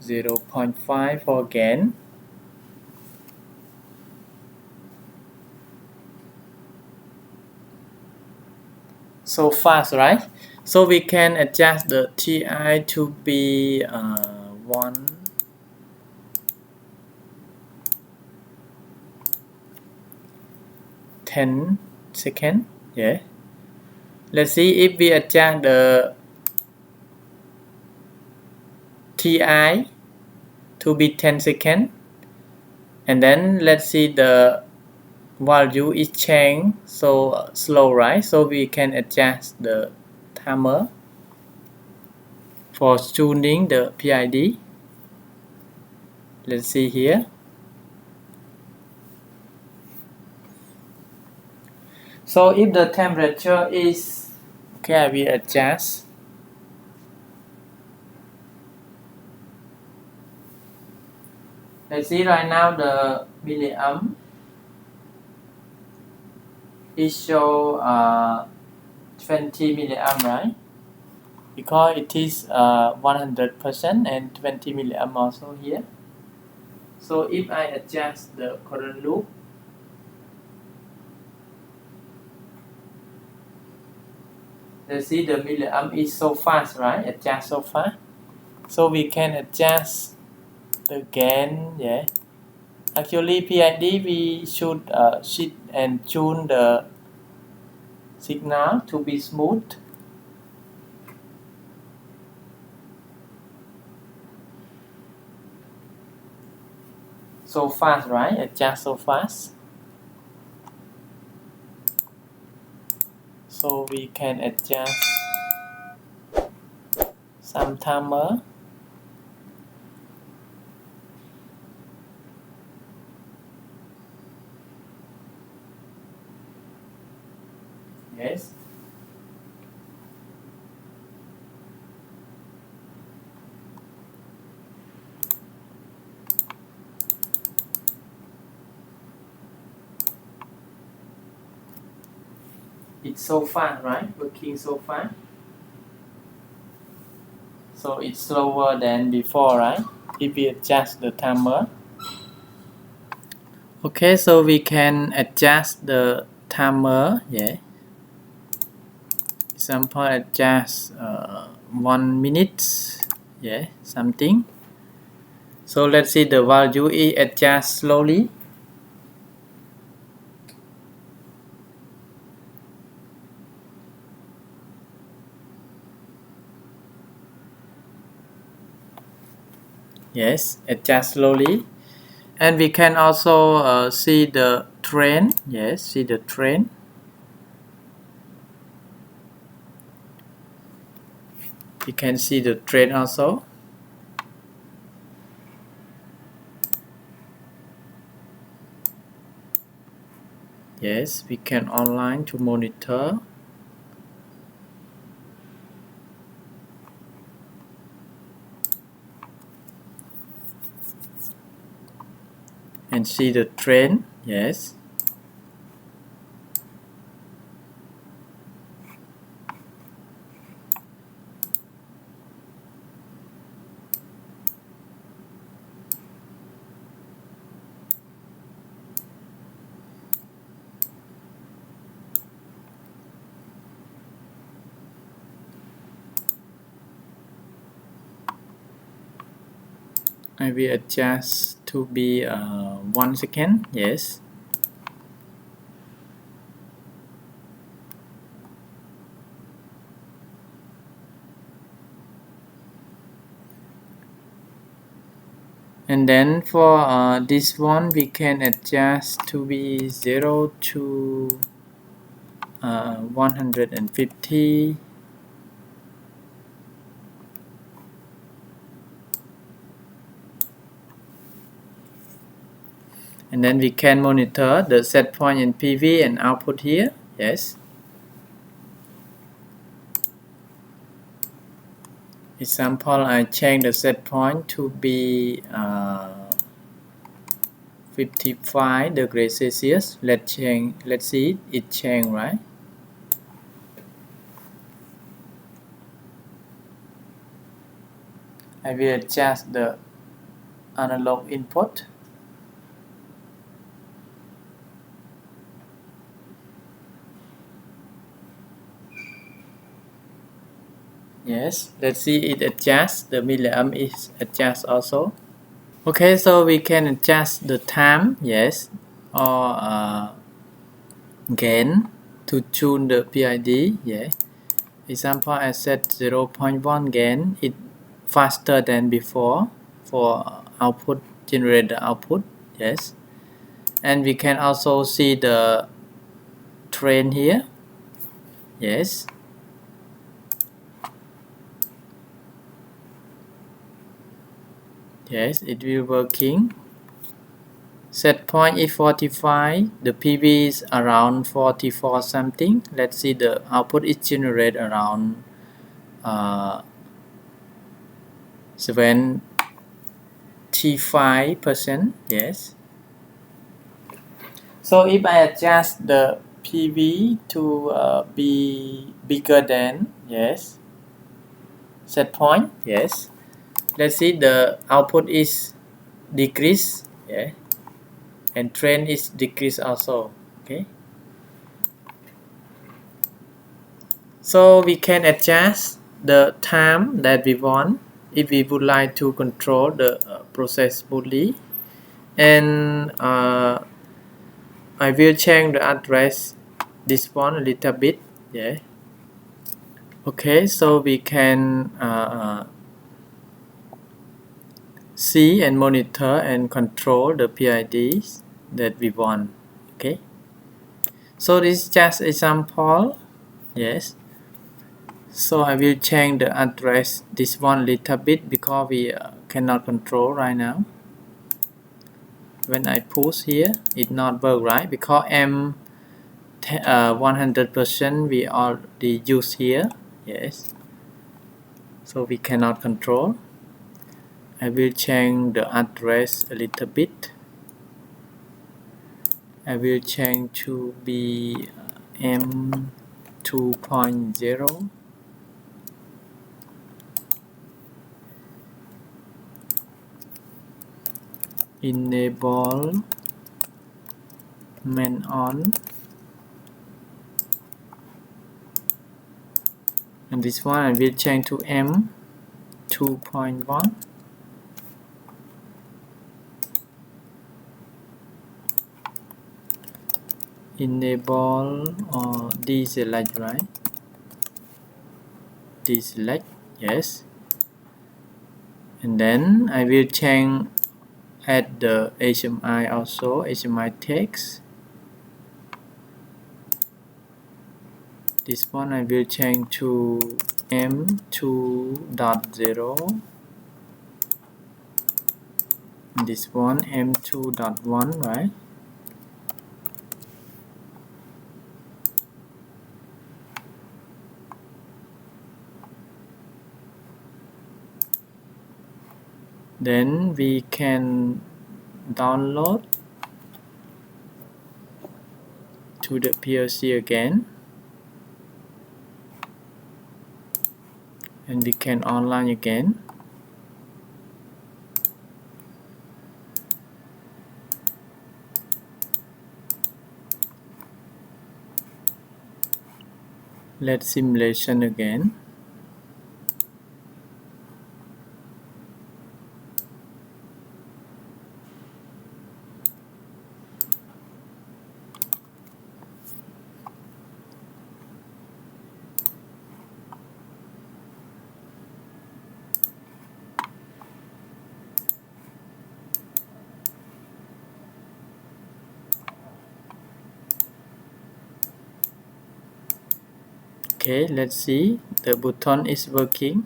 0.5 for gain. So fast, right? So we can adjust the TI to be 10 seconds. Yeah. Let's see if we adjust the TI to be 10 seconds, and then let's see the value is changed so slow, right? So we can adjust the timer for tuning the PID. Let's see here. So if the temperature is okay, we adjust. Let's see right now the milliamp is show 20 milliamp, right? Because it is 100% and 20 milliamp also here. So if I adjust the current loop, let's see the milliamp is so fast, right? Adjust so fast. So we can adjust the gain. Yeah. Actually, PID we should sit and tune the signal to be smooth. So fast, right? Adjust so fast. So we can adjust some timer. Yes. It's so fast, right? Working so fast. So it's slower than before, right? If we adjust the timer. Okay, so we can adjust the timer. Yeah. Example, adjust 1 minute. Yeah, something. So let's see the value is adjust slowly. Yes, adjust slowly. And we can also see the trend. Yes, see the trend. You can see the trend also. Yes, we can online to monitor. And see the trend. Yes. I will adjust to be 1 second. Yes. And then for this one, we can adjust to be 0 to 150. And then we can monitor the set point in PV and output here. Yes. Example, I change the set point to be 55 degrees Celsius. Let's see it change, right? I will adjust the analog input. Yes, let's see it adjusts. The milliamp is adjust also. Okay, so we can adjust the time, yes, or gain to tune the PID. Yeah. Example, I set 0.1 gain. It faster than before for output, generate the output. Yes. And we can also see the trend here. Yes. Yes, it will working. Set point is 45. The PV is around 44 something. Let's see the output is generated around 75%. Yes. So if I adjust the PV to be bigger than, yes, set point, yes. Let's see the output is decrease, yeah, and trend is decrease also. Okay. So we can adjust the time that we want if we would like to control the process smoothly. And I will change the address this one a little bit. Yeah. Okay, so we can see and monitor and control the PIDs that we want. Okay. So this is just example. Yes. So I will change the address this one little bit because we cannot control right now. When I push here, it not work right because M 100% we already use here. Yes. So we cannot control. I will change the address a little bit. I will change to be M 2.0. Enable man on, and this one I will change to M 2.1. Enable or deselect, right? Deselect, yes. And then I will change add the HMI also, HMI text. This one I will change to M2.0. This one M2.1, right? Then we can download to the PLC again, and we can online again. Let's simulation again. Okay, let's see. The button is working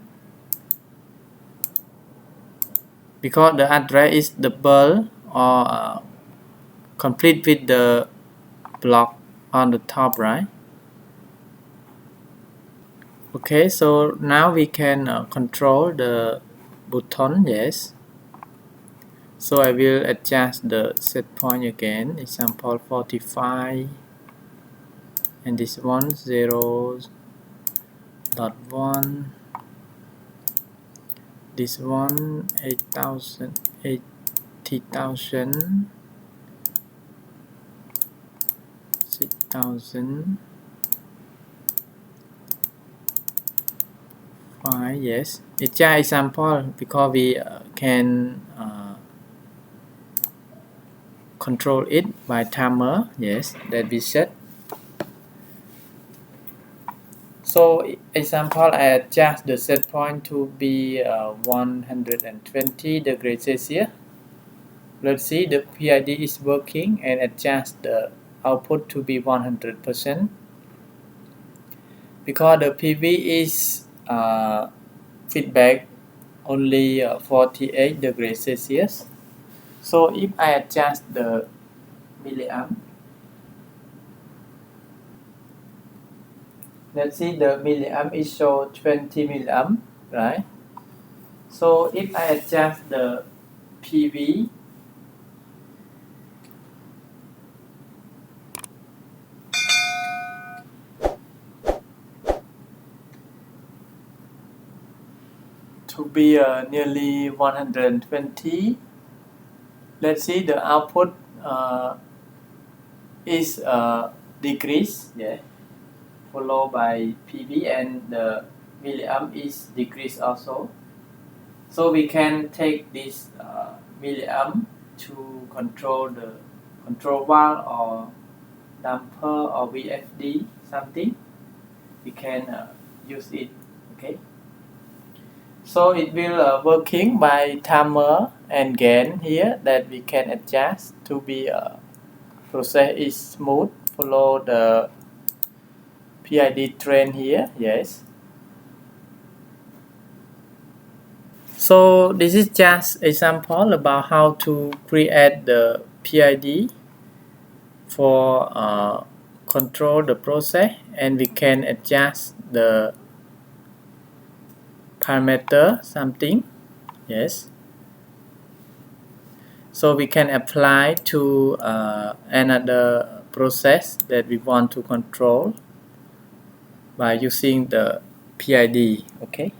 because the address is double or complete with the block on the top, right? Okay, so now we can control the button, yes. So I will adjust the set point again, example 45, and this one 0.1, this one 8000, 20,000 6,000 5. Yes, it's just example because we can control it by timer. Yes, that we set. So example, I adjust the set point to be 120 degrees Celsius. Let's see the PID is working and adjust the output to be 100% because the PV is feedback only 48 degrees Celsius. So if I adjust the milliamp, let's see the milliamp is show 20 milliamp, right? So if I adjust the PV to be nearly 120, let's see the output is decrease, yeah, followed by PV, and the milliamp is decreased also. So we can take this milliamp to control the control valve or damper or VFD something. We can use it. Okay. So it will working by timer and gain here that we can adjust to be process is smooth. Follow the PID trend here. Yes. So this is just example about how to create the PID for control the process, and we can adjust the parameter something. Yes. So we can apply to another process that we want to control by using the PID. Okay.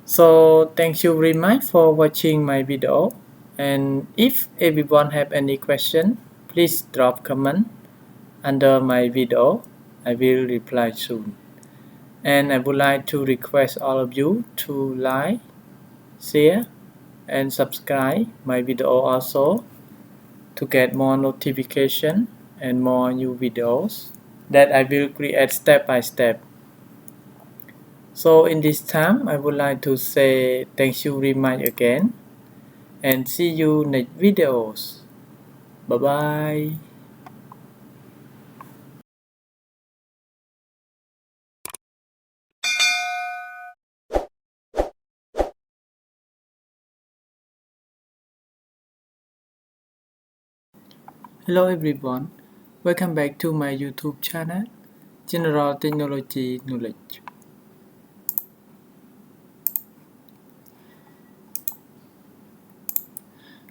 So thank you very much for watching my video, and if everyone have any question, please drop comment under my video. I will reply soon. And I would like to request all of you to like, share and subscribe my video also to get more notification and more new videos that I will create step by step. So in this time, I would like to say thank you very much again, and see you next videos. Bye bye. Hello everyone, welcome back to my YouTube channel, General Technology Knowledge.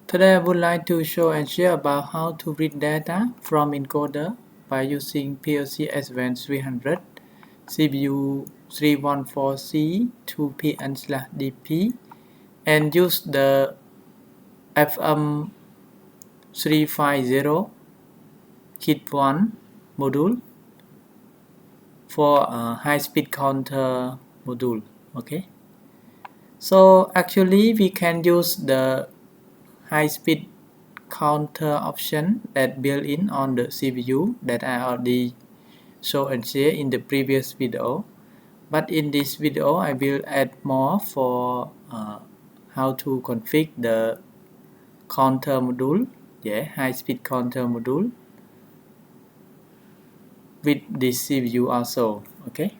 Today I would like to show and share about how to read data from encoder by using PLC S7-300 CPU 314C to PN/DP and use the FM350 Kit 1 module for a high-speed counter module. Okay, so actually we can use the high-speed counter option that built in on the CPU that I already show and share in the previous video, but in this video I will add more for how to configure the counter module, high-speed counter module with this CPU also. Okay,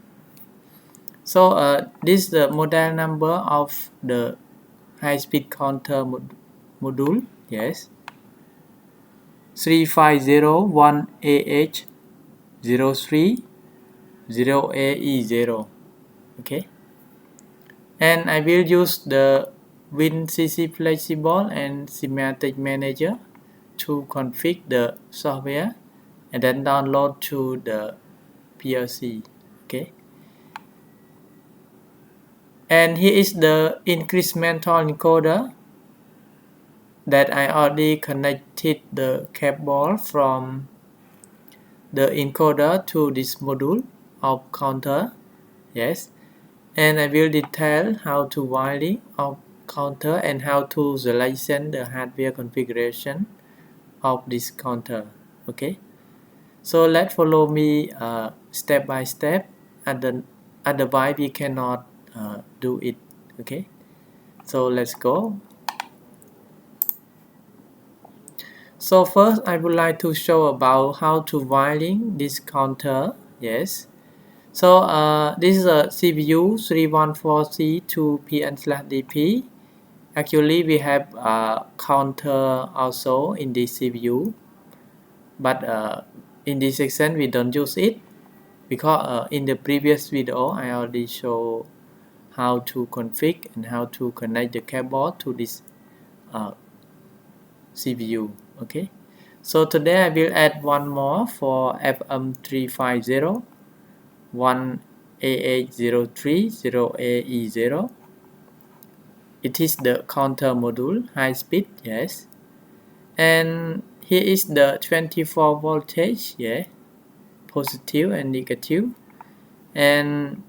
so this is the model number of the high-speed counter module. Yes, 3501AH030AE0. Okay, and I will use the WinCC Flexible and SIMATIC Manager to configure the software and then download to the PLC. Okay, and here is the incremental encoder that I already connected the cable from the encoder to this module of counter. Yes, and I will detail how to wiring of counter and how to selection the hardware configuration of this counter. Okay, so let's follow me step by step. Otherwise we cannot do it. Okay, so let's go. So first I would like to show about how to wiring this counter. Yes, so this is a CPU 314C to PN/DP. Actually we have a counter also in this CPU, but in this section we don't use it because in the previous video I already show how to configure and how to connect the cable to this CPU. Okay, so today I will add one more for FM350 1A8030AE0. It is the counter module high speed. Yes, and here is the 24 voltage. Yeah, positive and negative, and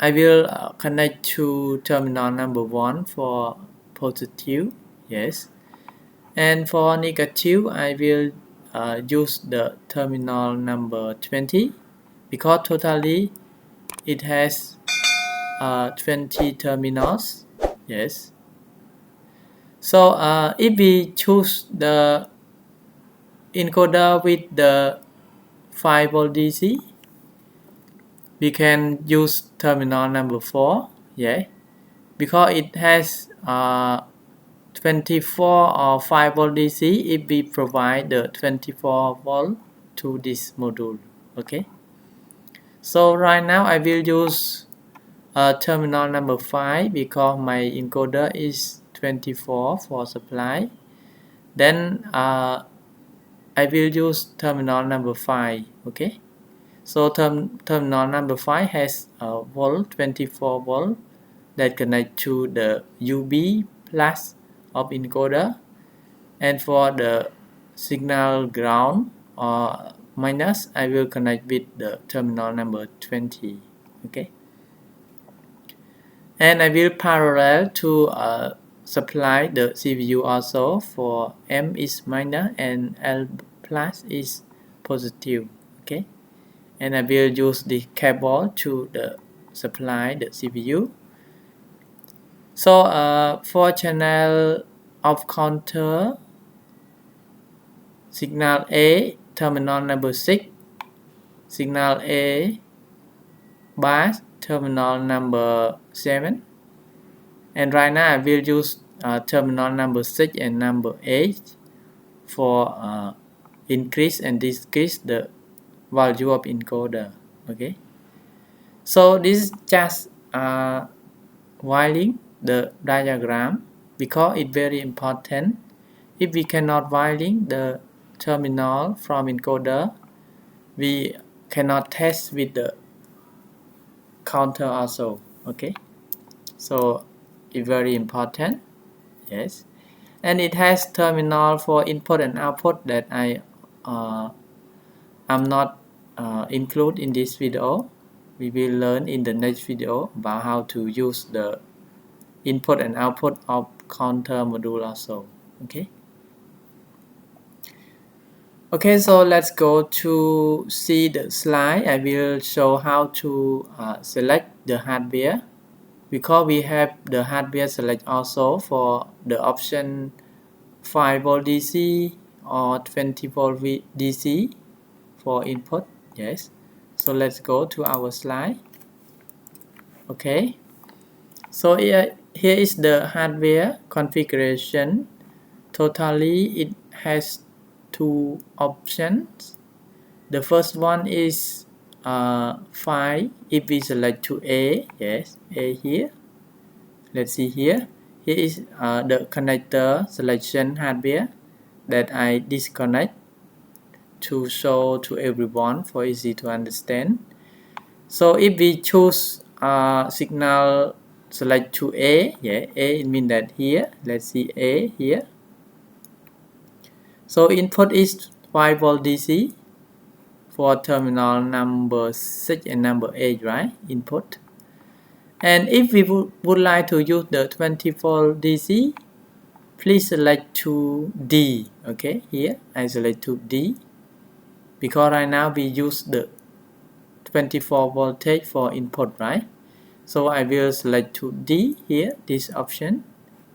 I will connect to terminal number 1 for positive. Yes, and for negative I will use the terminal number 20 because totally it has 20 terminals. Yes, so if we choose the encoder with the 5 volt DC, we can use terminal number 4. Yeah, because it has 24 or 5 volt DC if we provide the 24 volt to this module. Okay, so right now I will use terminal number 5 because my encoder is 24 for supply. Then I will use terminal number 5. Okay, so terminal number 5 has volt 24 volt that connect to the UB plus of encoder, and for the signal ground or minus I will connect with the terminal number 20. Okay, and I will parallel to supply the CPU also for M is minus and L plus is positive. Okay, and I will use the cable to the supply the CPU. So for channel of counter, signal A terminal number 6, signal A bus terminal number 7, and right now I will use terminal number 6 and number 8 for increase and decrease the value of encoder. Okay, so this is just wiring the diagram because it's very important. If we cannot wiring the terminal from encoder, we cannot test with the counter also. Okay, so it's very important. Yes, and it has terminal for input and output that I'm not include in this video. We will learn in the next video about how to use the input and output of counter module also. Okay, so let's go to see the slide. I will show how to select the hardware because we have the hardware select also for the option 5 volt DC or 20 volt DC for input. Yes, so let's go to our slide. Okay, so here is the hardware configuration. Totally it has two options. The first one is 5 if we select to A. Yes, A here. Let's see here. Here is the connector selection hardware that I disconnect to show to everyone for easy to understand. So if we choose signal select to A, yeah, A it means that here. Let's see A here. So input is 5 volt DC for terminal number 6 and number 8, right? Input. And if we would like to use the 24 DC, please select to D. Okay, here I select to D because right now we use the 24 voltage for input, right? So I will select to D here, this option.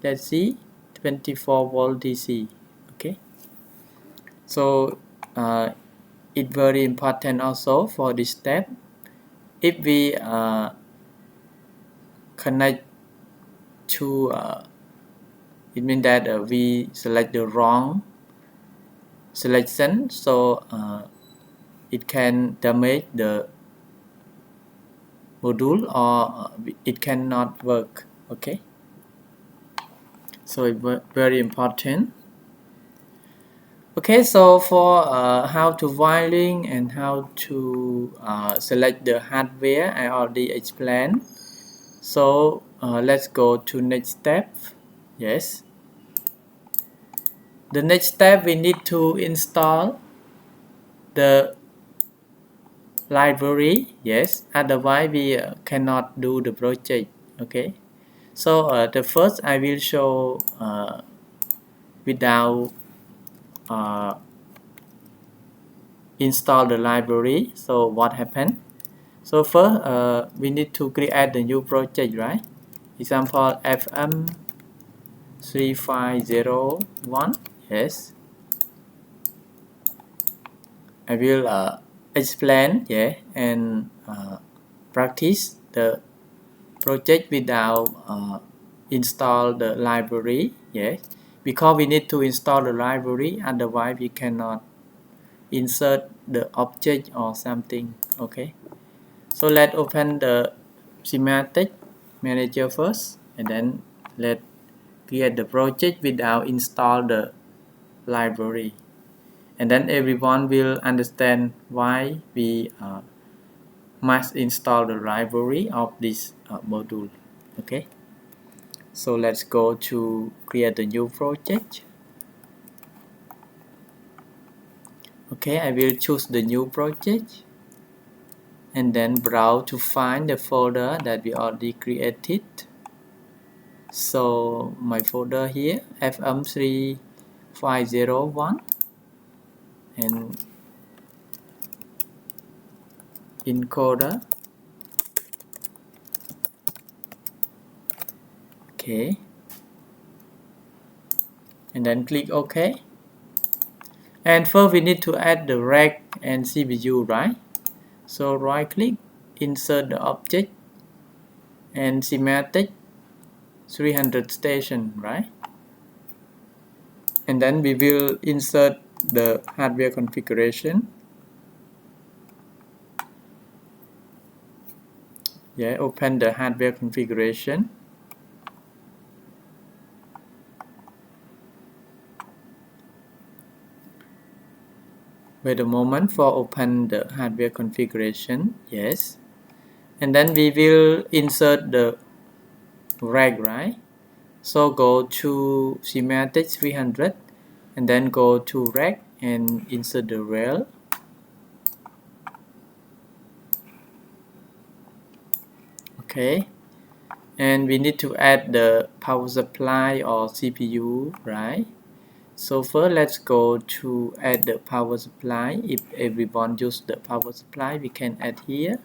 Let's see, 24 volt DC. Okay, so it's very important also for this step. If we connect to it means that we select the wrong selection, so it can damage the module or it cannot work. Okay, so it's very important. Okay, so for how to wiring and how to select the hardware, I already explained. So let's go to next step. Yes, the next step we need to install the library. Yes, otherwise we cannot do the project. Okay, so the first I will show without install the library. So what happened? So first we need to create the new project, right? Example FM350-1. Yes, I will explain, yeah, and practice the project without install the library. Yes, because we need to install the library, otherwise we cannot insert the object or something. Okay, so let's open the SIMATIC Manager first, and then let's create the project without install the library, and then everyone will understand why we must install the library of this module. Okay, so let's go to create a new project. Okay, I will choose the new project and then browse to find the folder that we already created. So my folder here, FM3501 and encoder. Okay, and then click OK. And first we need to add the rack and CPU, right? So right click, insert the object and SIMATIC 300 station, right? And then we will insert the hardware configuration. Yeah, open the hardware configuration. Wait a moment for open the hardware configuration. Yes, and then we will insert the rack, right? So go to SIMATIC 300 and then go to rack and insert the rail. Okay, and we need to add the power supply or CPU, right? So first let's go to add the power supply. If everyone use the power supply, we can add here.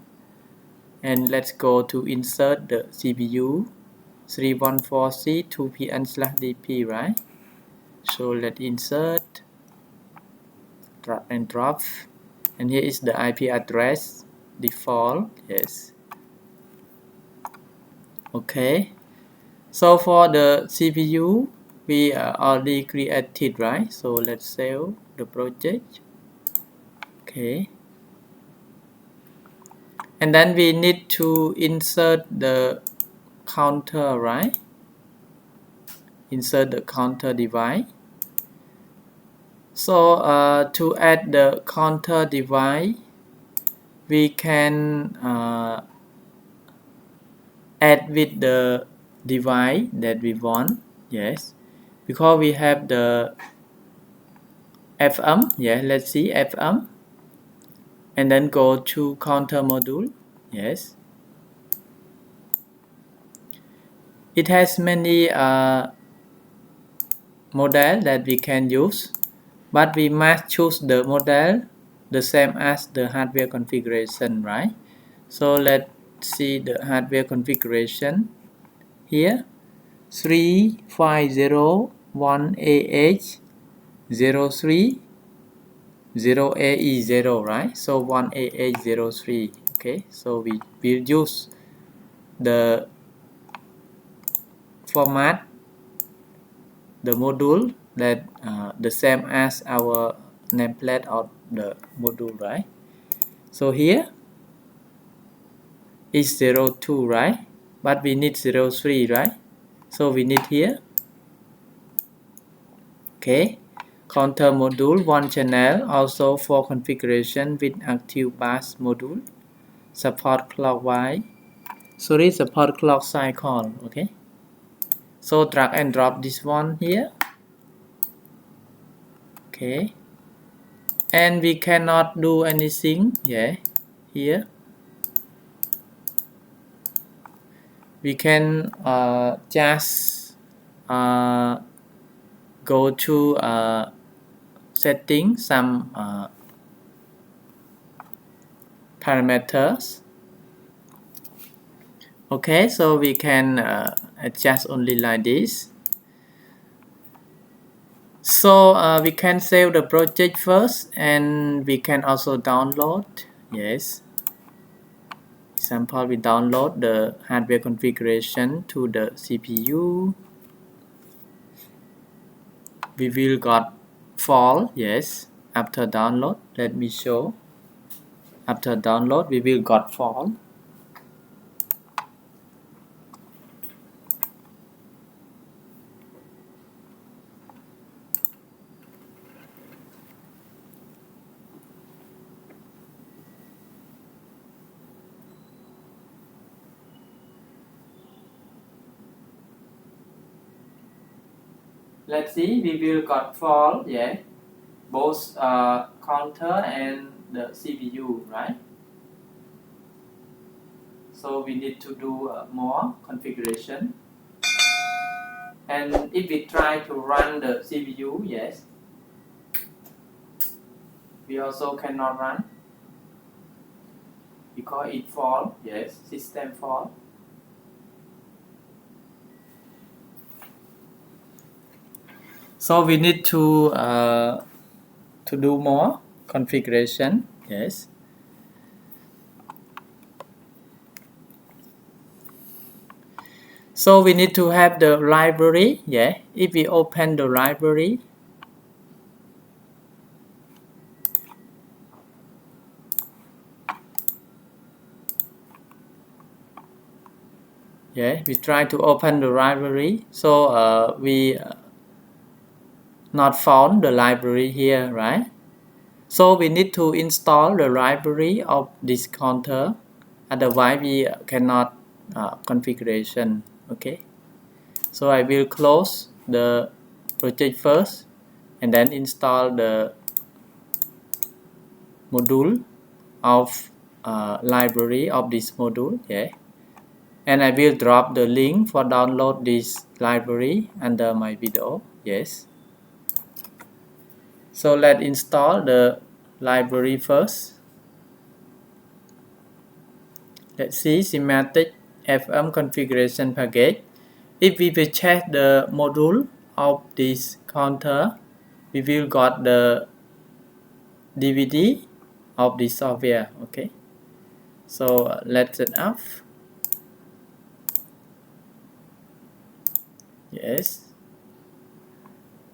And let's go to insert the CPU 314C 2PN/DP, right? So let's insert, drag and drop, and here is the IP address default. Yes, okay. So for the CPU we already created, right? So let's save the project. Okay, and then we need to insert the counter, right? Insert the counter device. So to add the counter device, we can add with the device that we want. Yes, because we have the FM. Yeah, let's see FM, and then go to counter module. Yes, it has many model that we can use, but we must choose the model the same as the hardware configuration, right? So let's see the hardware configuration here. 3501AH03 0AE0, right? So 1AH03. Okay, so we will use the format, the module that the same as our nameplate of the module, right? So here is 02, right? But we need 03, right? So we need here. Okay, counter module 1 channel, also for configuration with active bus module, support clockwise, support clock cycle. Okay, so drag and drop this one here. Okay, and we cannot do anything. Yeah, here we can just go to setting some parameters. Okay, so we can adjust only like this. So we can save the project first, and we can also download. Yes, example, we download the hardware configuration to the CPU. We will got fault. Yes, after download, let me show. After download, we will got fault. Let's see, we will got fault. Yeah, both counter and the CPU, right? So we need to do more configuration. And if we try to run the CPU, yes, we also cannot run because it fault. Yes, system fault. So we need to do more configuration. Yes. So we need to have the library. Yeah. If we open the library, yeah, we try to open the library. So we not found the library here, right? So we need to install the library of this counter. Otherwise, we cannot configuration. Okay. So I will close the project first, and then install the module of library of this module. Yeah. And I will drop the link for download this library under my video. Yes. So let's install the library first. Let's see SIMATIC FM configuration package. If we will check the module of this counter, we will got the DVD of this software. Okay. So let's set up. Yes.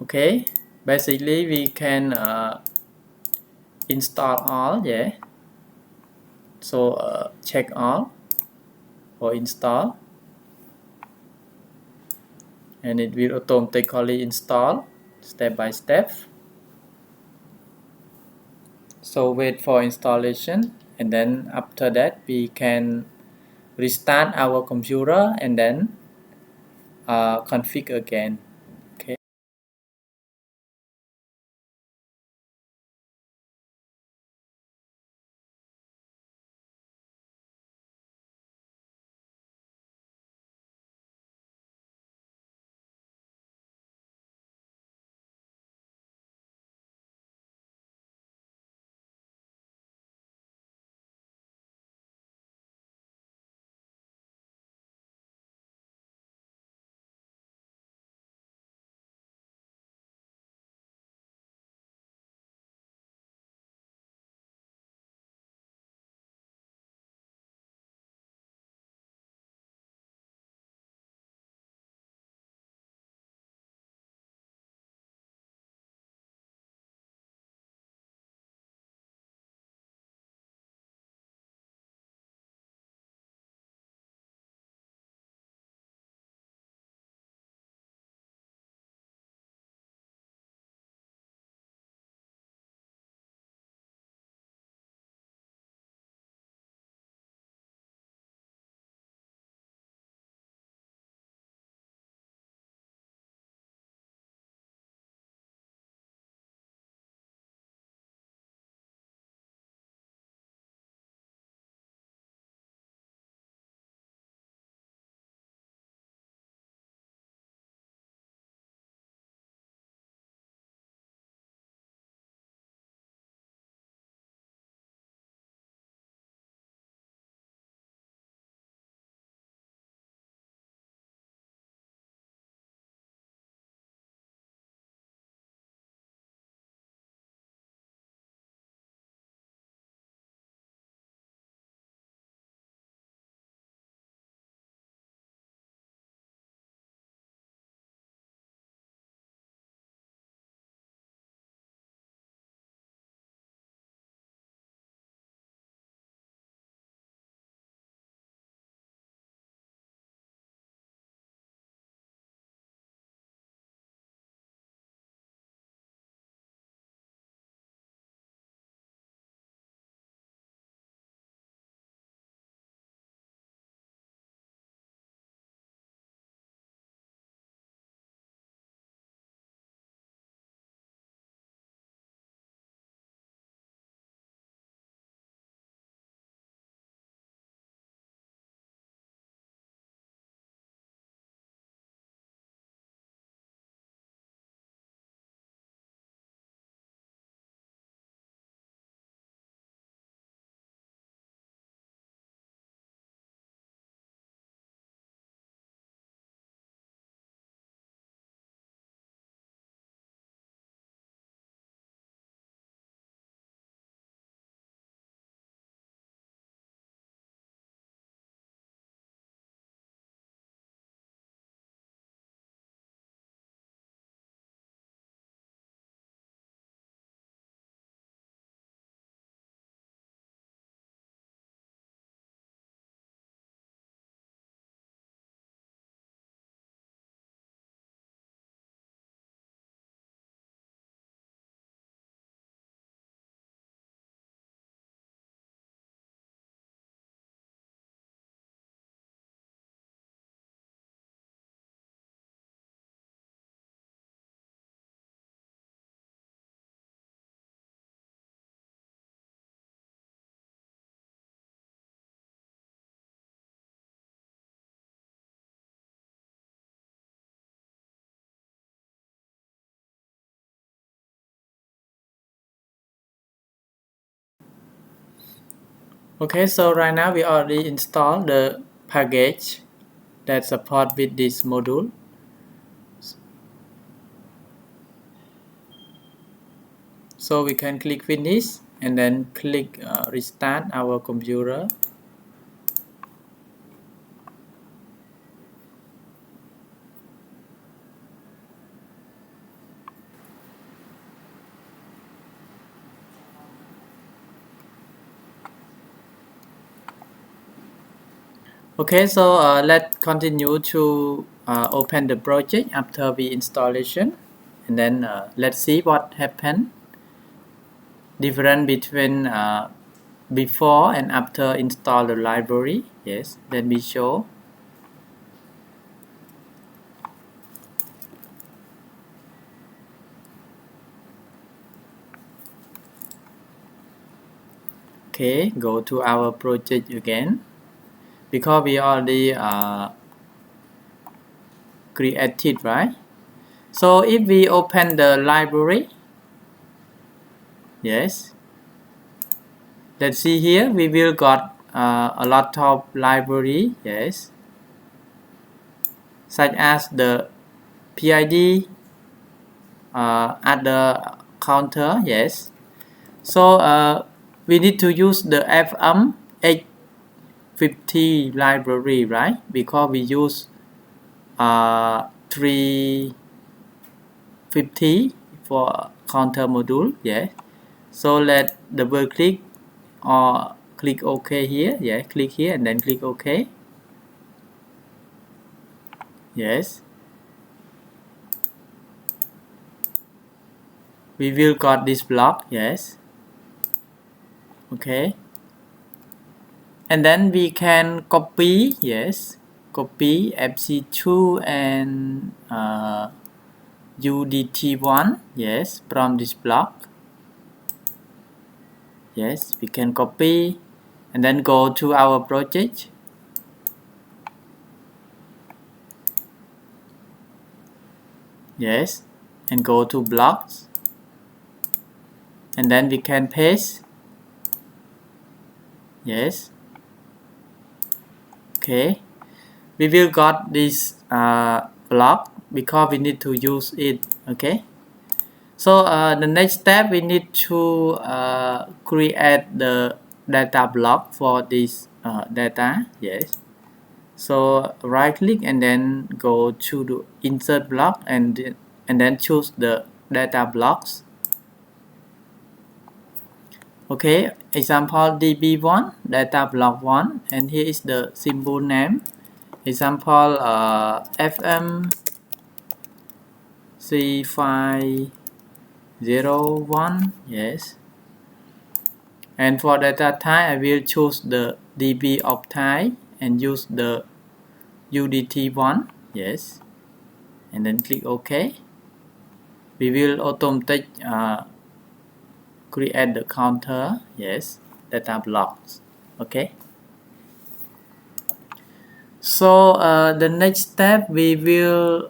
Okay. Basically, we can install all. Yeah. So check all for install, and it will automatically install step by step. So wait for installation, and then after that we can restart our computer and then configure again. Okay, so right now we already installed the package that support with this module. So we can click finish and then click restart our computer. Okay, so let's continue to open the project after the installation, and then let's see what happened. Difference between before and after install the library. Yes, then we show. Okay, go to our project again, because we already created, right? So if we open the library, yes, let's see here, we will got a lot of library, yes, such as the PID at the counter, yes. So we need to use the FM350 library, right? Because we use 350 for counter module, yeah. So let double click or click OK here, yeah. Click here and then click OK. Yes. We will got this block, yes. Okay. And then we can copy, yes, copy FC2 and UDT1, yes, from this block. Yes, we can copy and then go to our project. Yes, and go to blocks. And then we can paste. Yes. Okay. We will got this block because we need to use it. Okay. So the next step, we need to create the data block for this data. Yes. So right click and then go to the insert block and then choose the data blocks. Okay, example DB1 data block 1, and here is the symbol name. Example FM350-1, yes. And for data type, I will choose the DB of type and use the UDT1, yes. And then click OK. We will automatically create the counter, yes, data blocks. Okay. So the next step, we will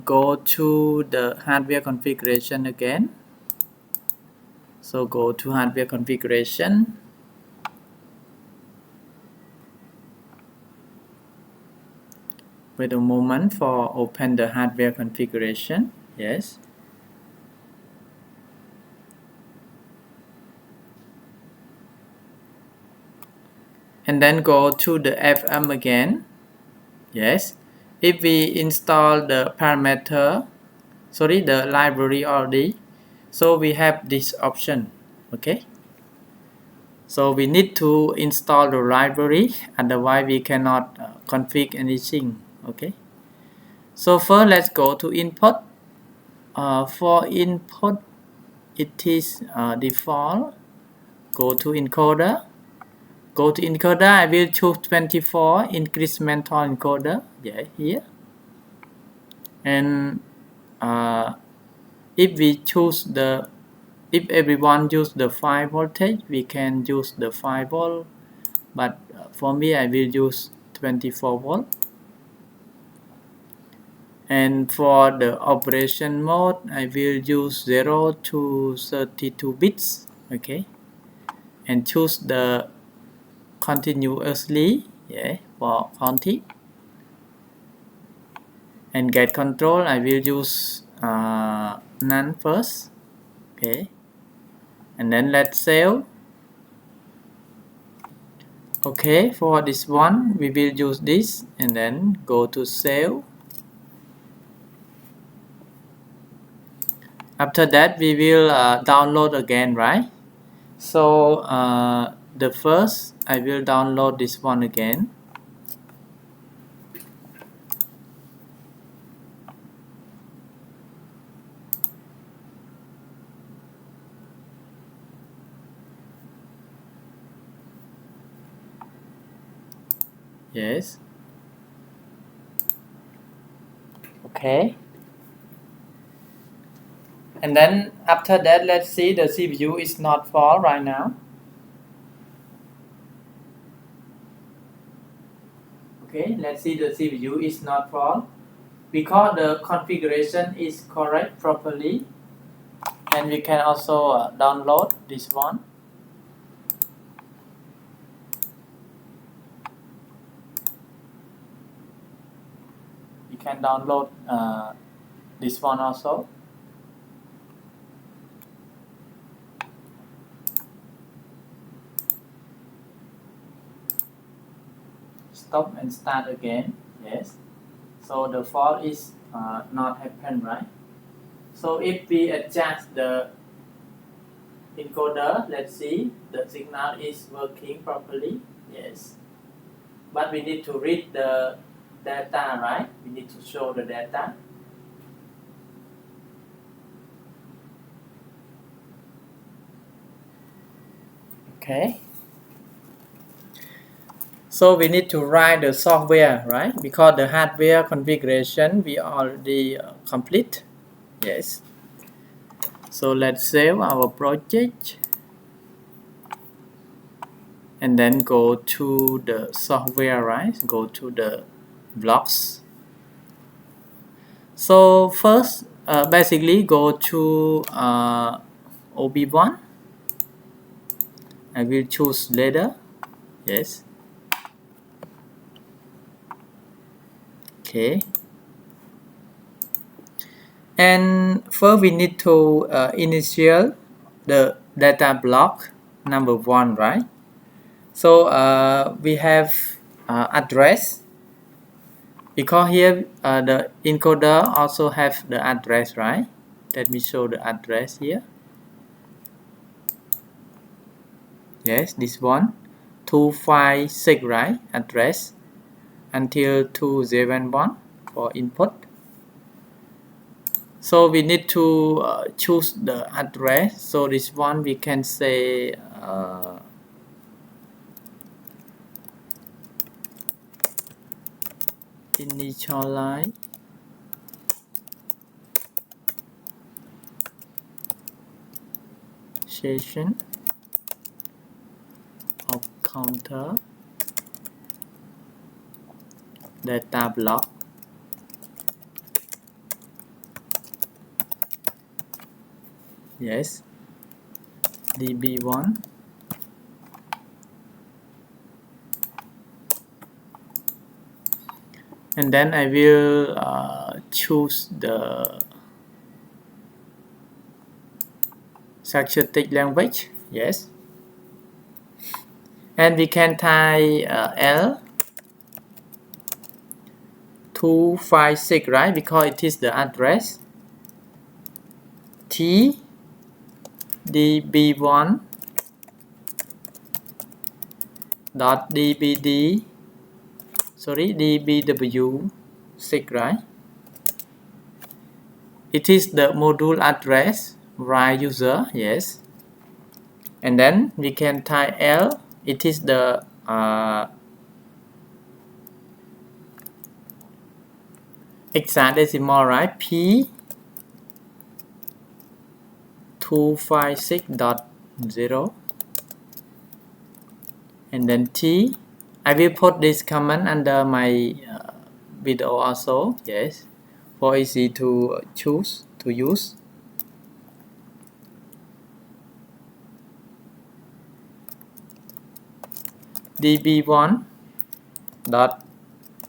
go to the hardware configuration again. So go to hardware configuration. Wait a moment for open the hardware configuration. Yes. And then go to the FM again. Yes. If we install the parameter, sorry, the library already, so we have this option. Okay. So we need to install the library, otherwise we cannot configure anything. Okay. So first, let's go to input. For input, it is default. Go to encoder. Go to encoder. I will choose 24 incremental encoder. Yeah, here. And if we choose the, if everyone use the 5 voltage, we can use the 5 volt. But for me, I will use 24 volt. And for the operation mode, I will use 0 to 32 bits. Okay. And choose the continuously, yeah, for counting. And get control, I will use none first, okay, and then let's save. Okay, for this one we will use this and then go to save. After that we will download again, right? So the first I will download this one again. Yes. Okay. And then after that, let's see, the CPU is not full right now. Okay, let's see, the CPU is not full because the configuration is correct properly. And we can also download this one. You can download this one also. Stop and start again. Yes. So the fault is not happen, right? So if we adjust the encoder, let's see, the signal is working properly. Yes. But we need to read the data, right? We need to show the data. Okay. So we need to write the software, right? Because the hardware configuration we already complete. Yes. So let's save our project and then go to the software, right? Go to the blocks. So first, basically go to OB1. I will choose later. Yes. Okay. And first we need to initial the data block number 1, right? So we have address, because here the encoder also have the address, right? Let me show the address here. Yes, this one 256, right? Address until 201 for input. So we need to choose the address. So this one we can say initialize session of counter data block. Yes, db1. And then I will choose the static language. Yes. And we can type L 256, right? Because it is the address. T db1 dot dbd, sorry, dbw6, right? It is the module address, right, user. Yes. And then we can type L, it is the hexadecimal, right? P 256.0, and then T. I will put this command under my video also. Yes, for easy to choose to use. db1 dot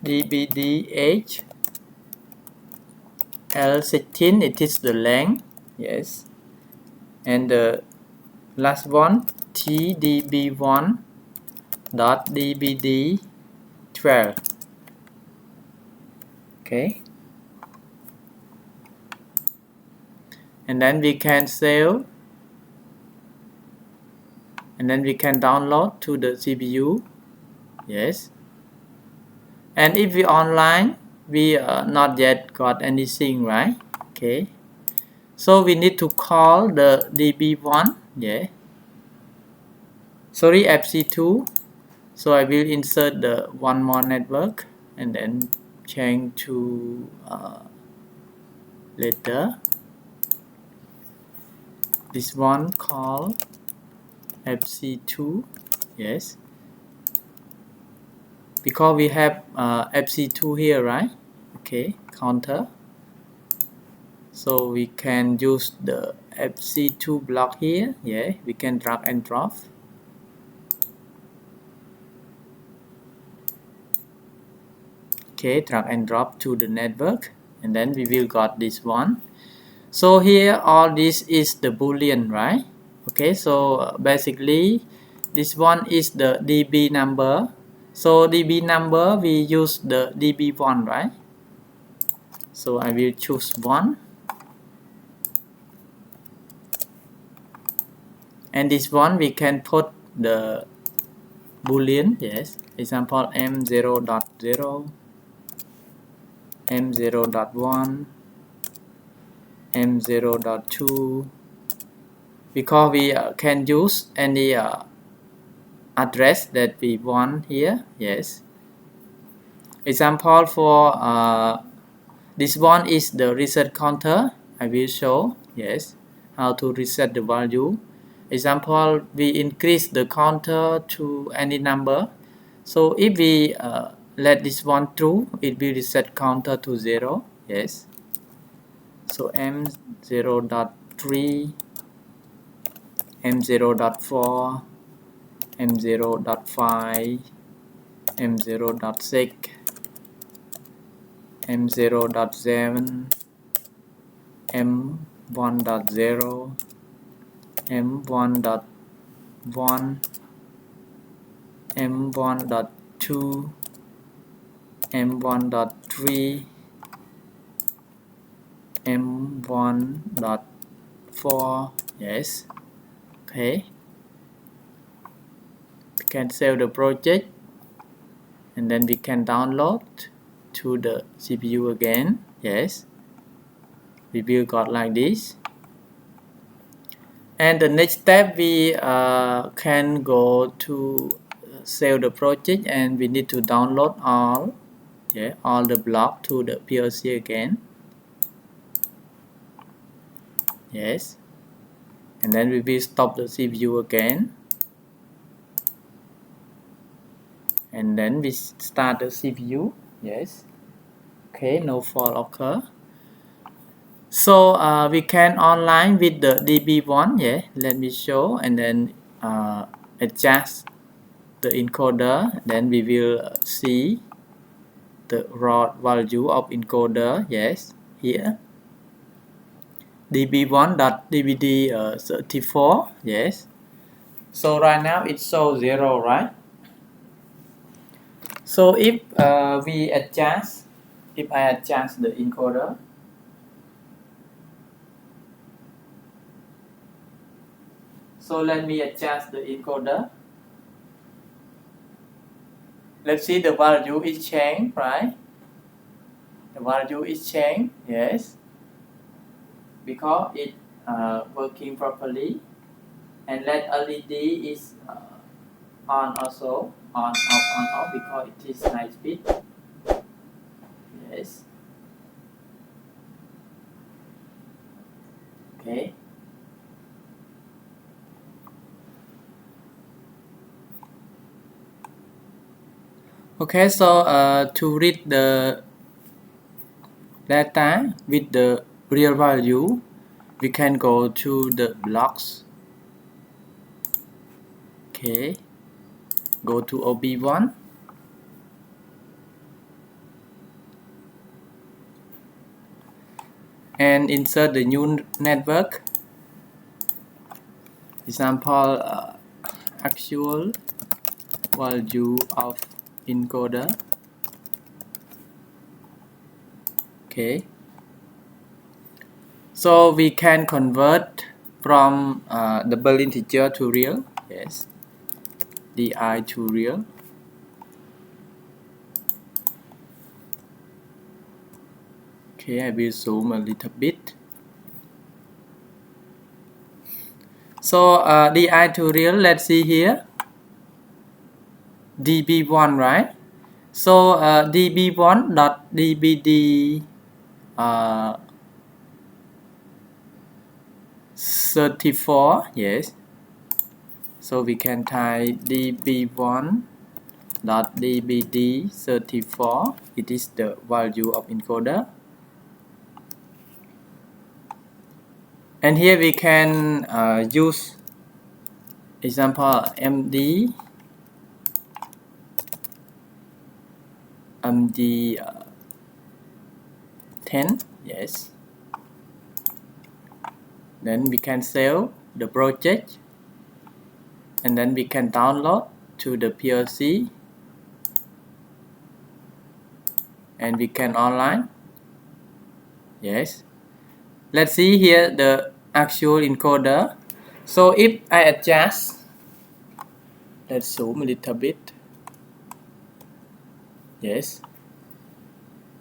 dbdh L16, it is the length, yes, and the last one tdb1 dot dbd12. Okay, and then we can save, and then we can download to the CPU, yes. And if we online, we not yet got anything, right? Okay, so we need to call the db1, yeah, sorry, fc2. So I will insert the one more network and then change to later this one called fc2, yes, because we have fc2 here, right? Okay, counter, so we can use the fc2 block here, yeah, we can drag and drop. Okay, drag and drop to the network, and then we will got this one. So here all this is the boolean, right? Okay, so basically this one is the db number. So db number we use the db1, right? So I will choose 1, and this one we can put the boolean, yes, example m0.0, m0.1, m0.2, because we can use any address that we want here, yes. Example for this one is the reset counter. I will show, yes, how to reset the value. Example, we increase the counter to any number. So if we let this one true, it will reset counter to 0, yes. So m0.3, m0.4, m0.5, m0.6, m0.7, m1.0, m1.1, m1.2, m1.3, m1.4, yes. Okay, we can save the project, and then we can download to the CPU again, yes. We will got like this, and the next step we can go to save the project, and we need to download all, yeah, all the block to the PLC again, yes, and then we will stop the CPU again, and then we start the CPU, yes. Okay, no fault occur. So we can online with the db1, yeah, let me show, and then adjust the encoder, then we will see the raw value of encoder, yes, here db1.dbd34, yes. So right now it shows 0, right? So if we adjust, if I adjust the encoder, so let me adjust the encoder. Let's see, the value is changed, right? The value is changed, yes, because it working properly. And let LED is on also, on off, because it is night speed, yes. Okay. Okay, so to read the data with the real value, we can go to the blocks. Okay. go to OB1, and insert the new network. Example, actual value of encoder. Okay, so we can convert from double integer to real. Yes, di to real. Okay, I will zoom a little bit. So di to real, let's see here, db1, right? So db1 dot dbd 34, yes. So we can type db1 dot dbd 34. It is the value of encoder. And here we can use example md 10, yes. Then we can save the project, and then we can download to the PLC, and we can online. Yes. Let's see here the actual encoder. So if I adjust, let's zoom a little bit. Yes.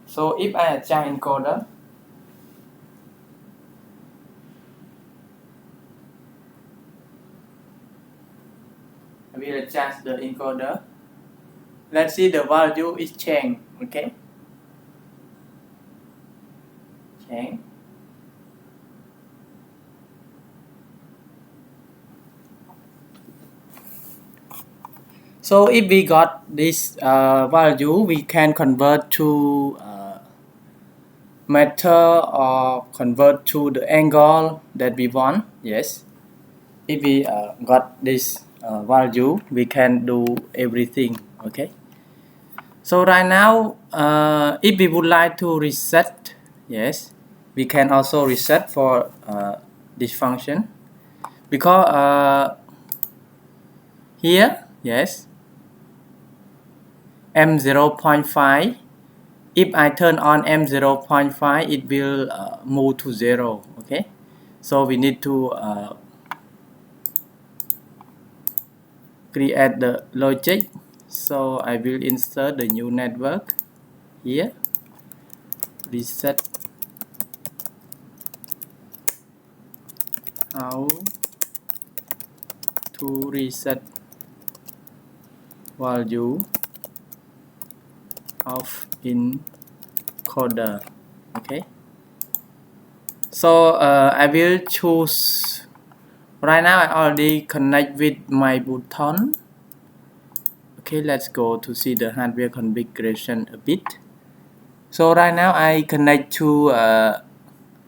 So if I adjust encoder, I will adjust the encoder. Let's see the value is changed. Okay. Change. So if we got this value, we can convert to meter or convert to the angle that we want. Yes. If we got this value, we can do everything. Okay. So right now, if we would like to reset, yes, we can also reset for this function, because here, yes, M0.5, if I turn on M0.5, it will move to 0. Okay, so we need to create the logic. So I will insert the new network here, reset how to reset value of encoder. Okay, so I will choose. Right now I already connect with my button. Okay, let's go to see the hardware configuration a bit. So right now I connect to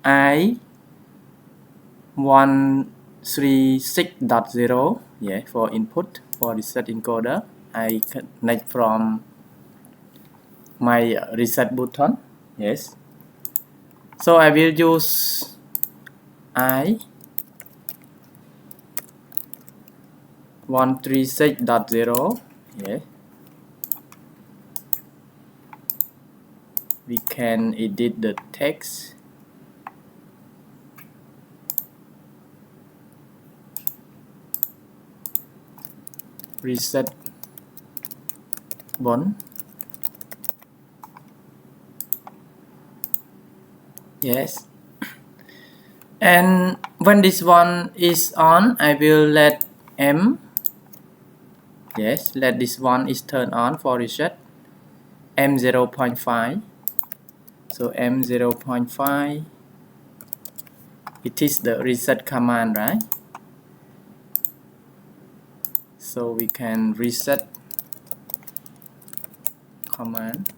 I136.0, yeah, for input for reset encoder. I connect from my reset button. Yes. So I will use I136.0. Yeah. We can edit the text. Reset 1. Yes. And when this one is on, I will let M. Yes, let this one is turned on for reset. M0.5. So M0.5. It is the reset command, right? So we can reset command.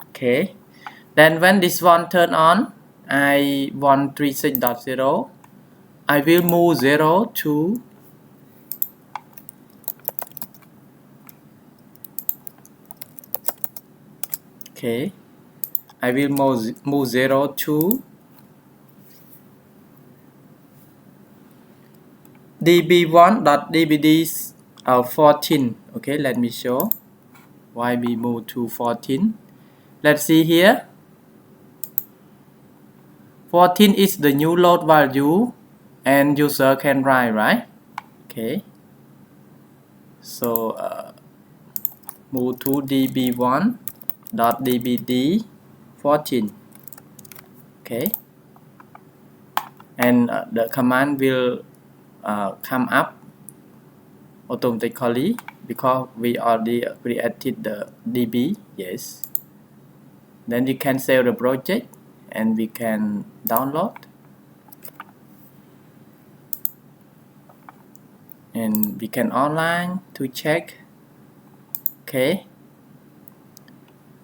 Okay. Then when this one turn on, I136.0, I will move 0 to Okay, I will move 0 to db1.dbd 14. Okay, let me show why we move to 14. Let's see here. 14 is the new load value and user can write, right? Okay, so move to db1.dbd 14. Okay, and the command will come up automatically because we already created the db. Yes, then we can save the project and we can download, and we can online to check. Okay,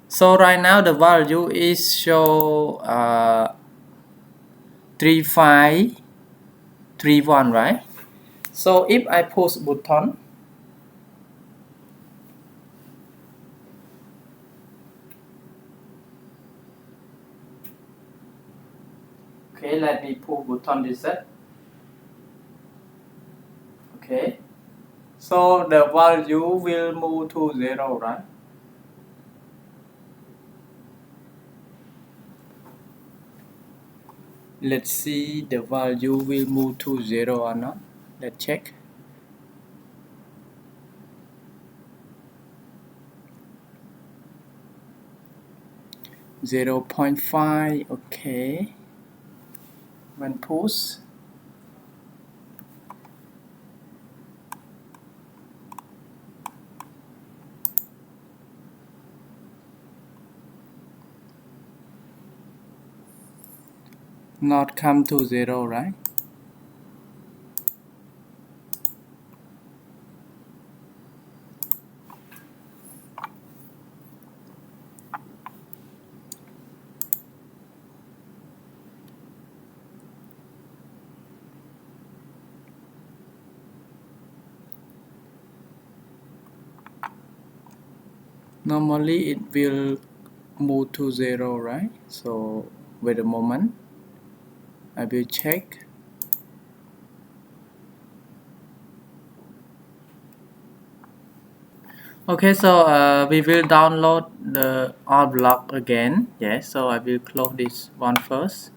so right now the value is show 3531, right? So if I push button, okay, let me push button reset. Okay, so the value will move to 0, right? Let's see the value will move to 0 or not. Let's check. .5. Okay, when push, not come to 0, right? Normally it will move to 0, right? So wait a moment, I will check. Okay, so we will download the alt block again. Yes, so I will close this one first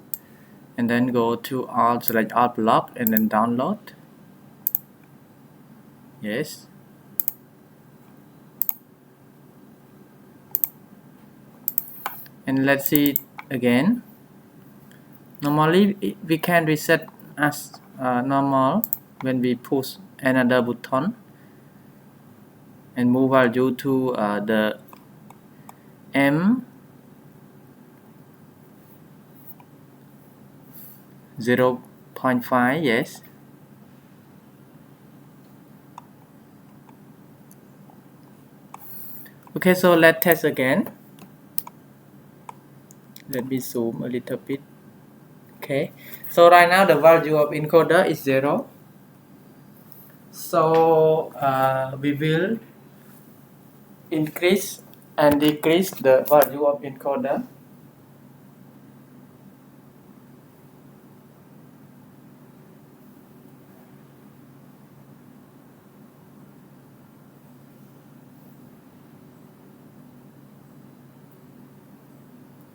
and then go to select alt block and then download. Yes, and let's see again. Normally we can reset as normal when we push another button and move value to the M 0.5. Yes, okay, so let's test again. Let me zoom a little bit. Okay, so right now the value of encoder is 0. So we will increase and decrease the value of encoder.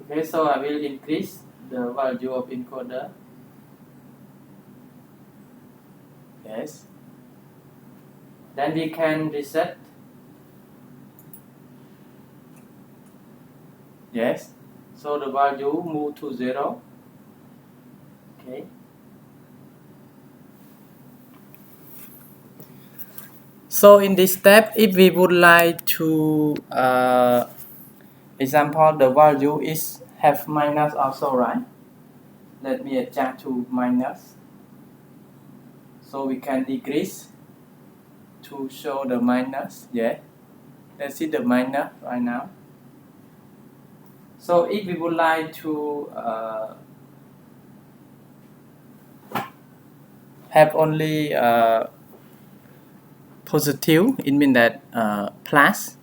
Okay, so I will increase the value of encoder. Yes, then we can reset. Yes, so the value move to 0. Okay, so in this step, if we would like to example the value is have minus also, right? Let me adjust to minus, so we can decrease to show the minus. Yeah, let's see the minus right now. So if we would like to have only positive, it means that plus,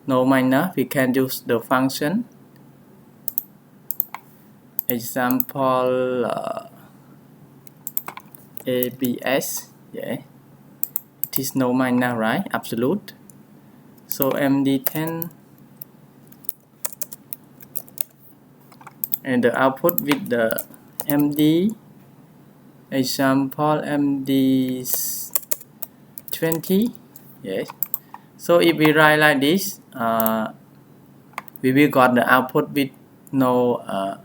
no minus, we can use the function example ABS, yeah, it is no minor, right? Absolute. So MD10 and the output with the MD, example MD20, yes. So if we write like this, we will got the output with no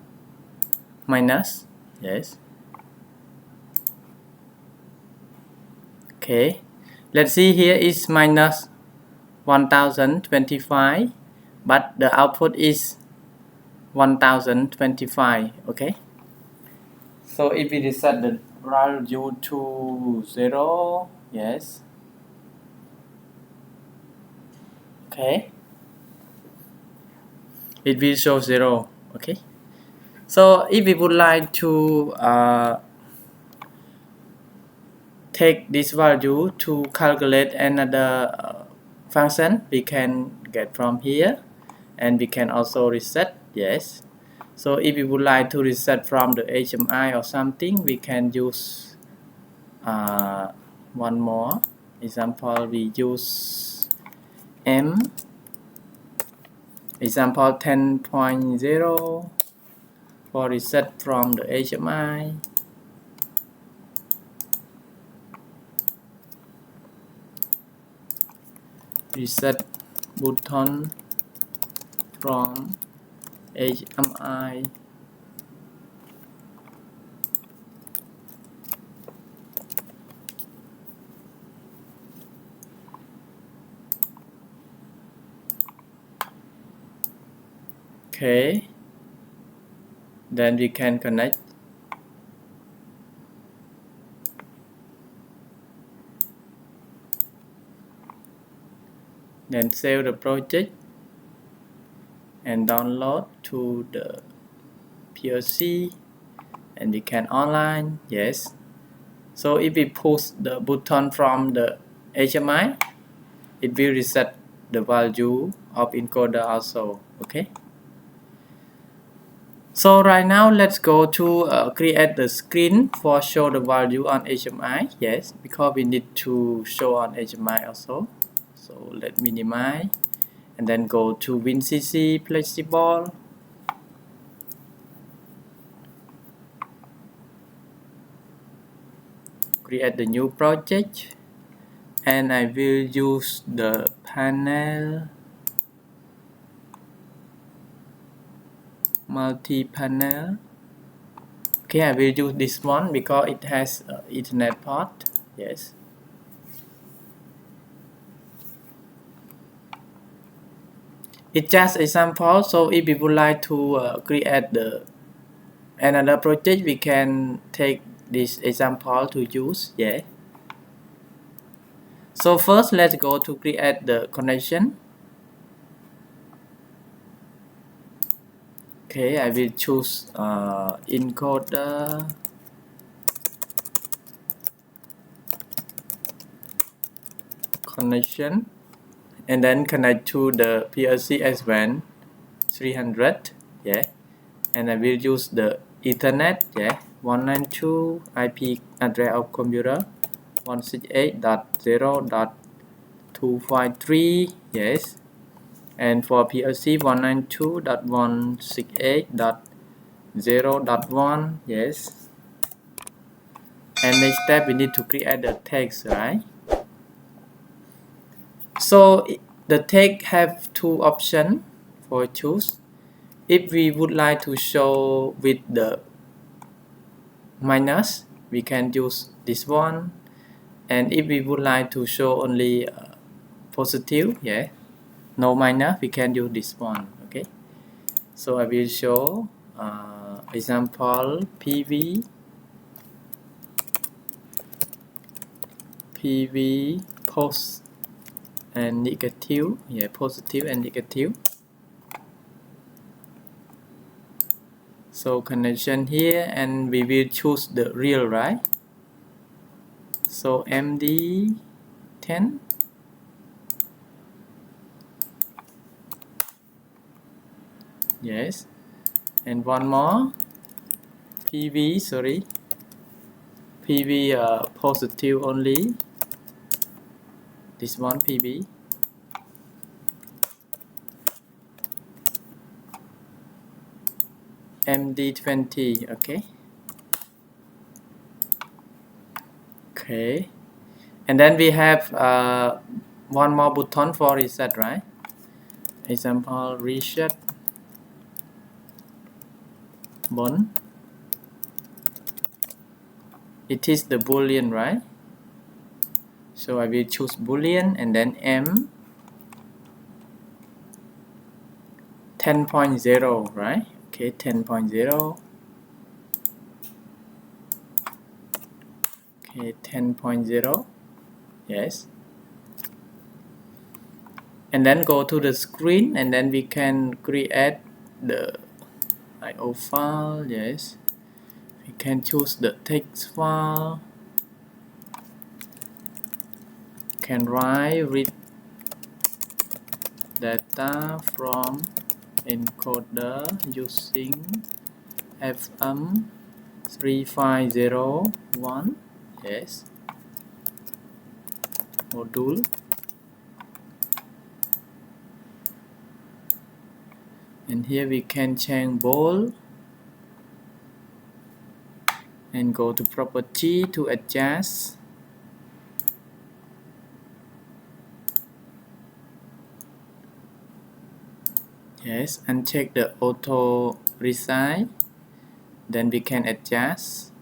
minus, yes. Okay, let's see, here is minus 1025, but the output is 1025. Okay, so if we reset the value to 0, yes, okay, it will show 0. Okay, so if we would like to take this value to calculate another function, we can get from here, and we can also reset, yes. So if we would like to reset from the HMI or something, we can use one more example. We use M, example 10.0 for reset from the HMI. Reset button from HMI. Okay, then we can connect. Then save the project and download to the PLC, and we can online, yes. So if we push the button from the HMI, it will reset the value of encoder also. Okay, so right now let's go to create the screen for show the value on HMI, yes, because we need to show on HMI also. So let's minimize and then go to WinCC Flexible. Create the new project, and I will use the panel, multi-panel. Okay, I will use this one because it has Ethernet port, yes. It's just example, so if we would like to create another project, we can take this example to use, yeah. So first, let's go to create the connection. Okay, I will choose encoder, connection, and then connect to the PLC S7-300, yeah. And I will use the Ethernet, yeah, 192 IP address of computer 168.0.253, yes. And for PLC 192.168.0.1, yes. And next step, we need to create the text, right? So the text have two options for choose. If we would like to show with the minus, we can use this one. And if we would like to show only positive, yeah, no minus, we can use this one. Okay, so I will show example PV post and negative, yeah, positive and negative. So connection here, and we will choose the real, right? So MD10, yes, and one more PV, sorry, PV positive only. This one PV. MD20, okay. Okay. And then we have one more button for reset, right? Example, reset button. It is the boolean, right? So I will choose boolean and then M 10.0, right? Okay, 10.0. Okay, 10.0. Yes. And then go to the screen and then we can create the IO file. Yes. We can choose the text file. Can read data from encoder using FM350-1. Yes. Module. And here we can change bold and go to property to adjust. Yes, and check the auto resize. Then we can adjust.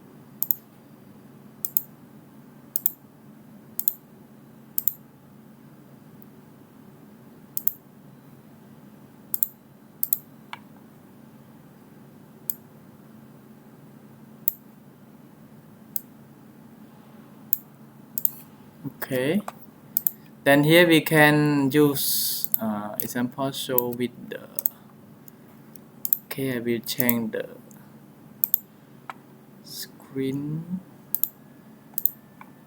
Okay. Then here we can use example show with the. Okay, I will change the screen.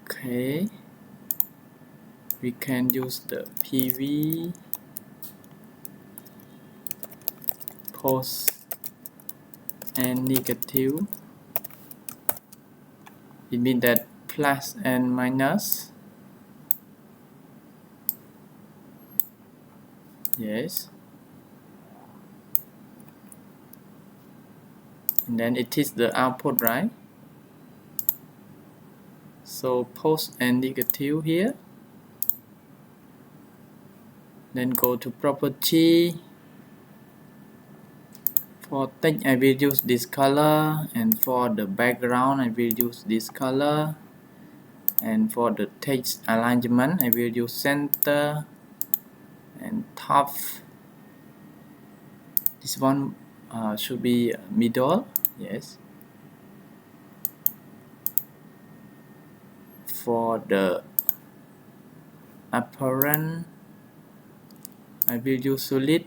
Okay, we can use the PV post and negative. It means that plus and minus. Yes. And then it is the output, right? So post and negative here. Then go to property. For text I will use this color, and for the background I will use this color, and for the text alignment I will use center and top. This one should be middle. Yes. For the apparent I will use solid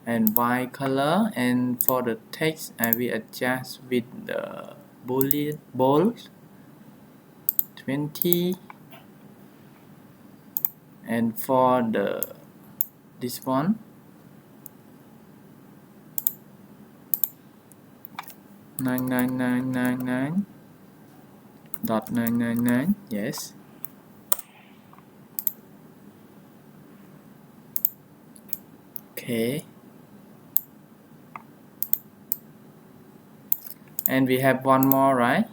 and white color, and for the text I will adjust with the boolean bold 20, and for the this one 99999.999. Yes. Okay. And we have one more, right?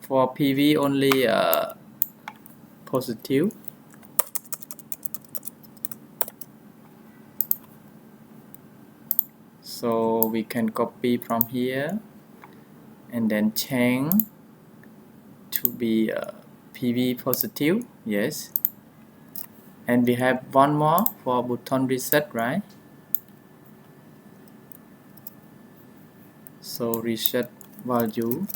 For PV only positive. So we can copy from here and then change to be PV positive. Yes. And we have one more for button reset, right? So reset value.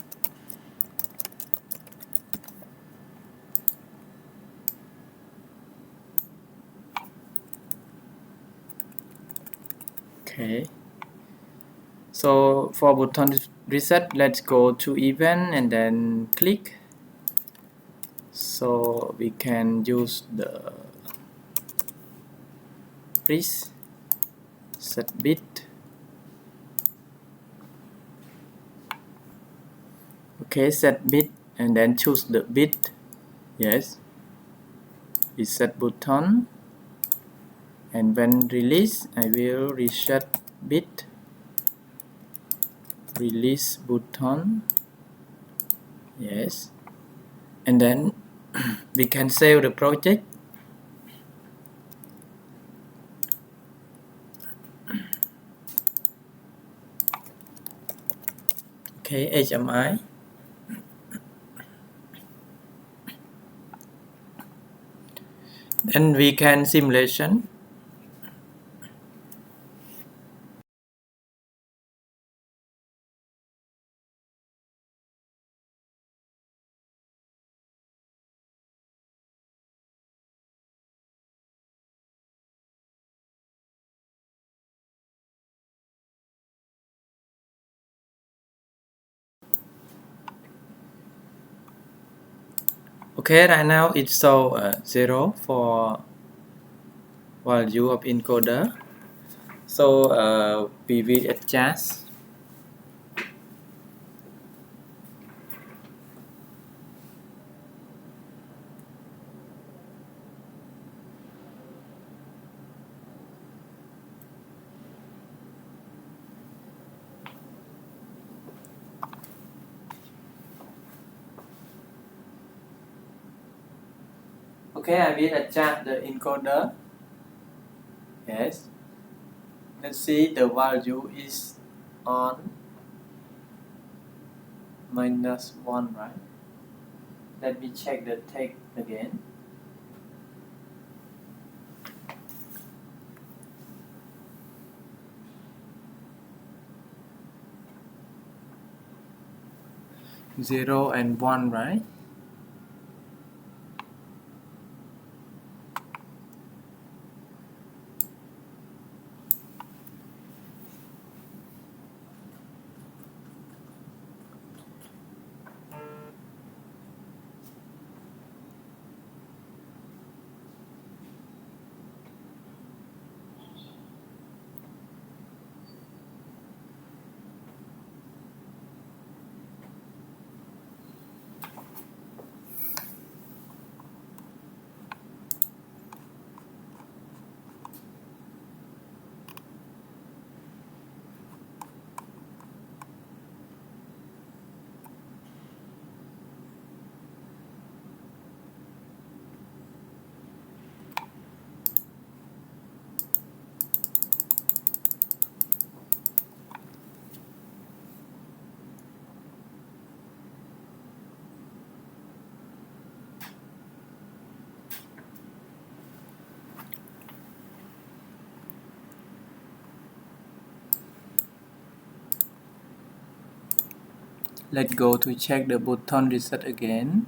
Okay. So for button reset, let's go to event and then click. So we can use the preset bit Okay, set bit and then choose the bit. Yes, reset button, and when release I will reset bit, release button. Yes, and then we can save the project. Okay, HMI. Then we can simulation. Okay, right now it show 0 for value of encoder. So we will adjust. Okay, I will adjust the encoder. Yes. Let's see the value is on -1, right? Let me check the text again. Zero and 1, right? Let's go to check the button reset again.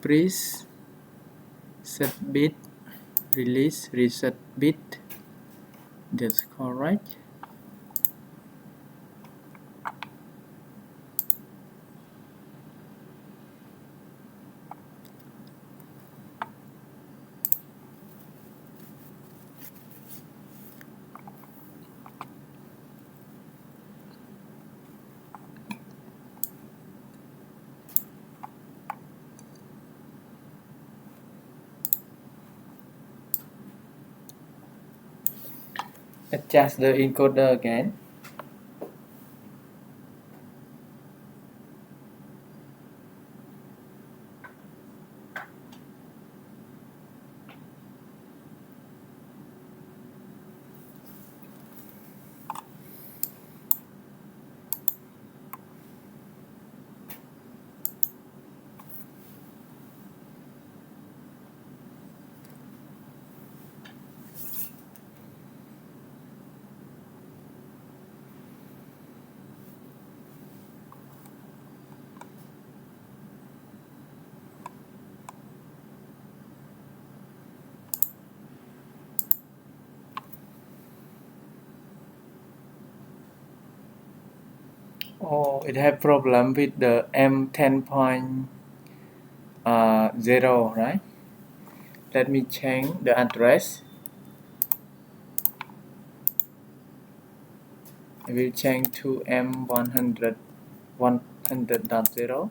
Please set bit, release, reset bit. That's correct. Adjust the encoder again. Oh, it have problem with the M10.0, right? Let me change the address. I will change to M100 100.0.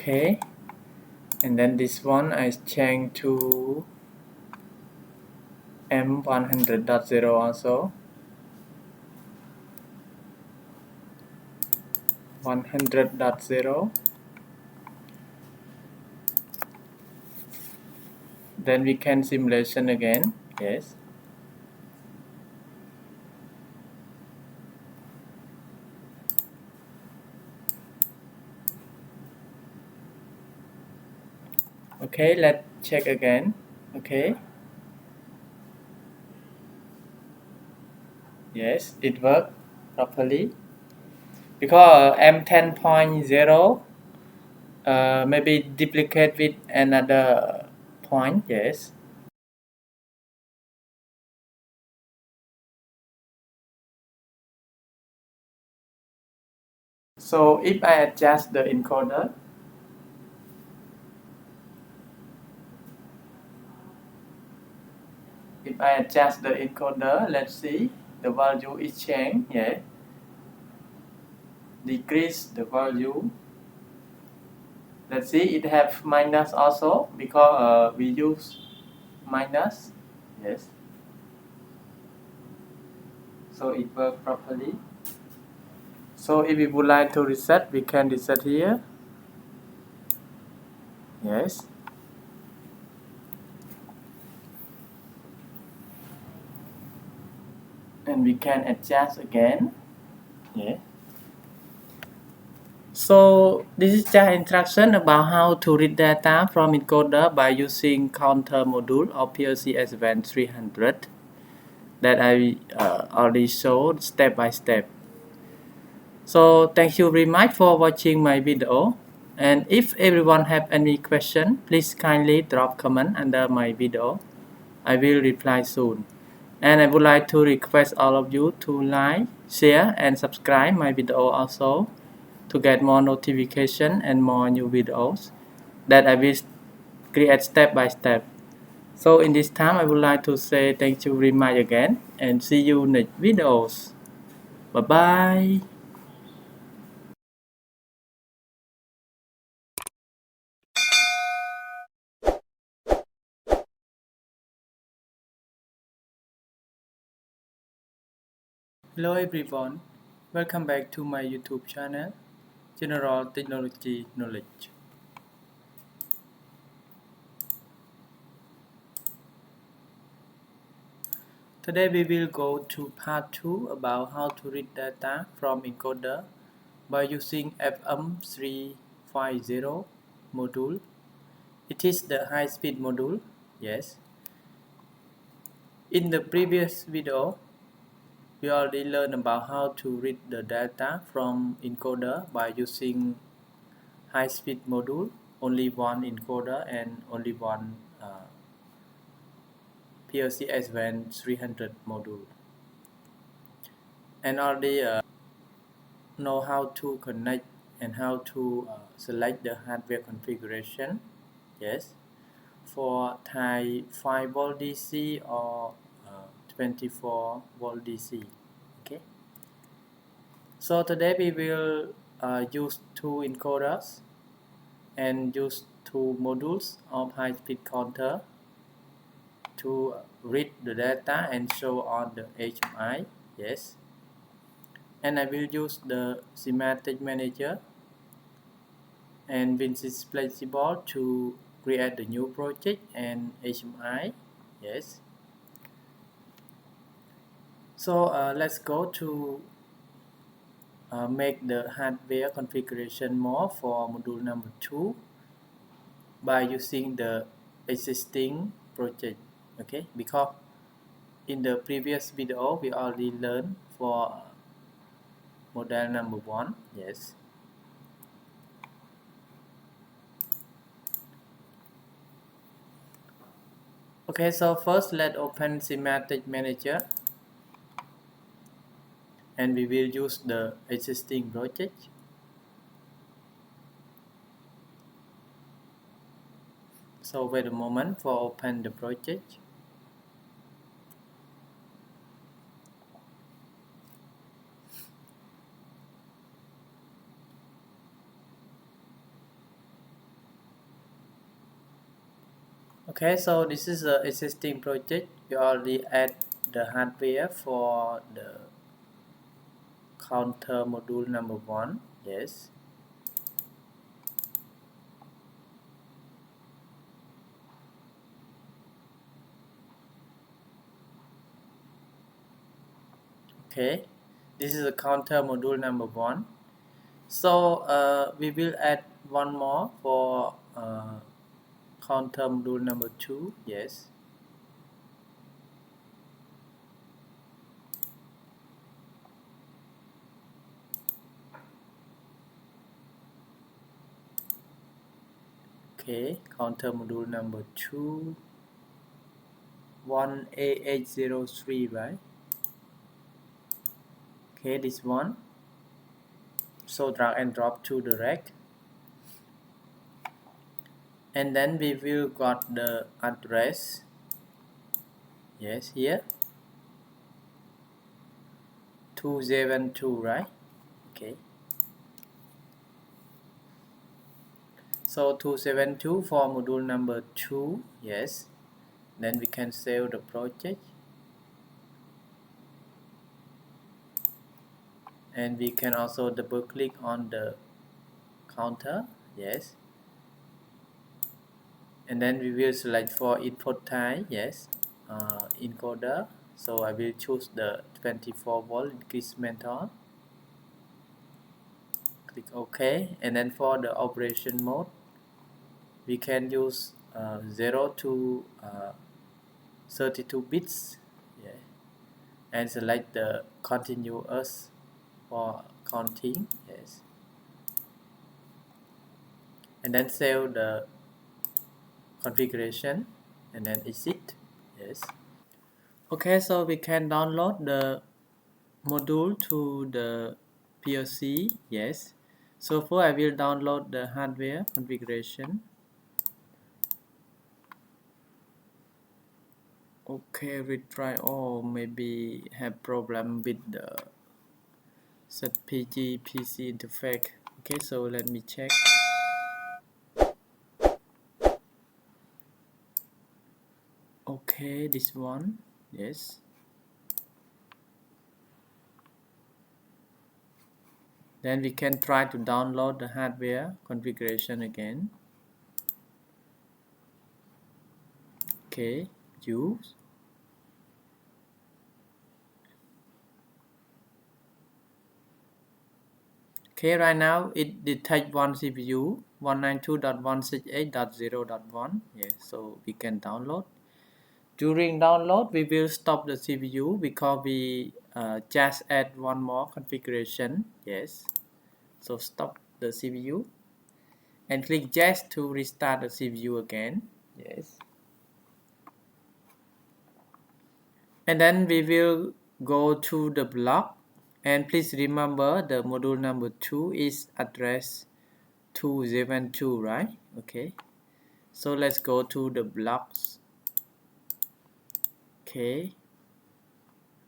Okay, and then this one I change to M100.0 also. 100.0. Then we can simulation again. Yes. Okay, let's check again. Okay. Yes, it worked properly. Because M10.0 maybe duplicate with another point. Yes. So if I adjust the encoder, let's see, the value is changed. Yeah. Decrease the value. Let's see, it have minus also because we use minus. Yes. So it works properly. So if we would like to reset, we can reset here. Yes. And we can adjust again. Yeah. So this is just instruction about how to read data from encoder by using counter module of PLC S7-300 that I already showed step by step. So thank you very much for watching my video. And if everyone have any question, please kindly drop comment under my video. I will reply soon. And I would like to request all of you to like, share and subscribe my video also to get more notification and more new videos that I will create step by step. So in this time I would like to say thank you very much again and see you next videos. Bye bye. Hello everyone, welcome back to my YouTube channel, General Technology Knowledge. Today we will go to part 2 about how to read data from encoder by using FM350 module. It is the high-speed module, yes. In the previous video, we already learned about how to read the data from encoder by using high-speed module, only one encoder and only one PLC S7-300 module. And already know how to connect and how to select the hardware configuration, yes, for type 5 volt DC or 24 volt DC. Okay. So today we will use two encoders and use two modules of high-speed counter to read the data and show on the HMI. Yes. And I will use the SIMATIC Manager and WinCC Flexible to create the new project and HMI. Yes. So let's go to make the hardware configuration more for module number 2 by using the existing project. Okay, because in the previous video we already learned for model number 1. Yes. Okay, so first let's open SIMATIC Manager and we will use the existing project. So wait a moment for open the project. Okay, so this is the existing project. We already add the hardware for the counter module number 1. Yes. Okay, this is a counter module number 1. So we will add one more for counter module number 2. Yes. Okay, counter module number 2, 1A803, right? Okay, this one. So drag and drop to the rack. And then we will got the address. Yes, here. 272, right? Okay. So 272 for module number 2. Yes. Then we can save the project. And we can also double click on the counter. Yes. And then we will select for input type. Yes. Encoder. So I will choose the 24 volt increment on. Click OK. And then for the operation mode, we can use 0 to 32 bits. Yeah. And select the continuous for counting. Yes. And then save the configuration and then exit. Yes. Okay, so we can download the module to the PLC. Yes. So first I will download the hardware configuration. Okay, we try. Oh, maybe have problem with the ZPG PC interface. Okay, so let me check. Okay, this one. Yes. Then we can try to download the hardware configuration again. Okay, use. Okay, right now it detects one CPU 192.168.0.1. Yeah, so we can download. During download, we will stop the CPU because we just add one more configuration. Yes. So stop the CPU and click yes to restart the CPU again. Yes. And then we will go to the block. And please remember the module number 2 is address 272, right? Okay. So let's go to the blocks. Okay.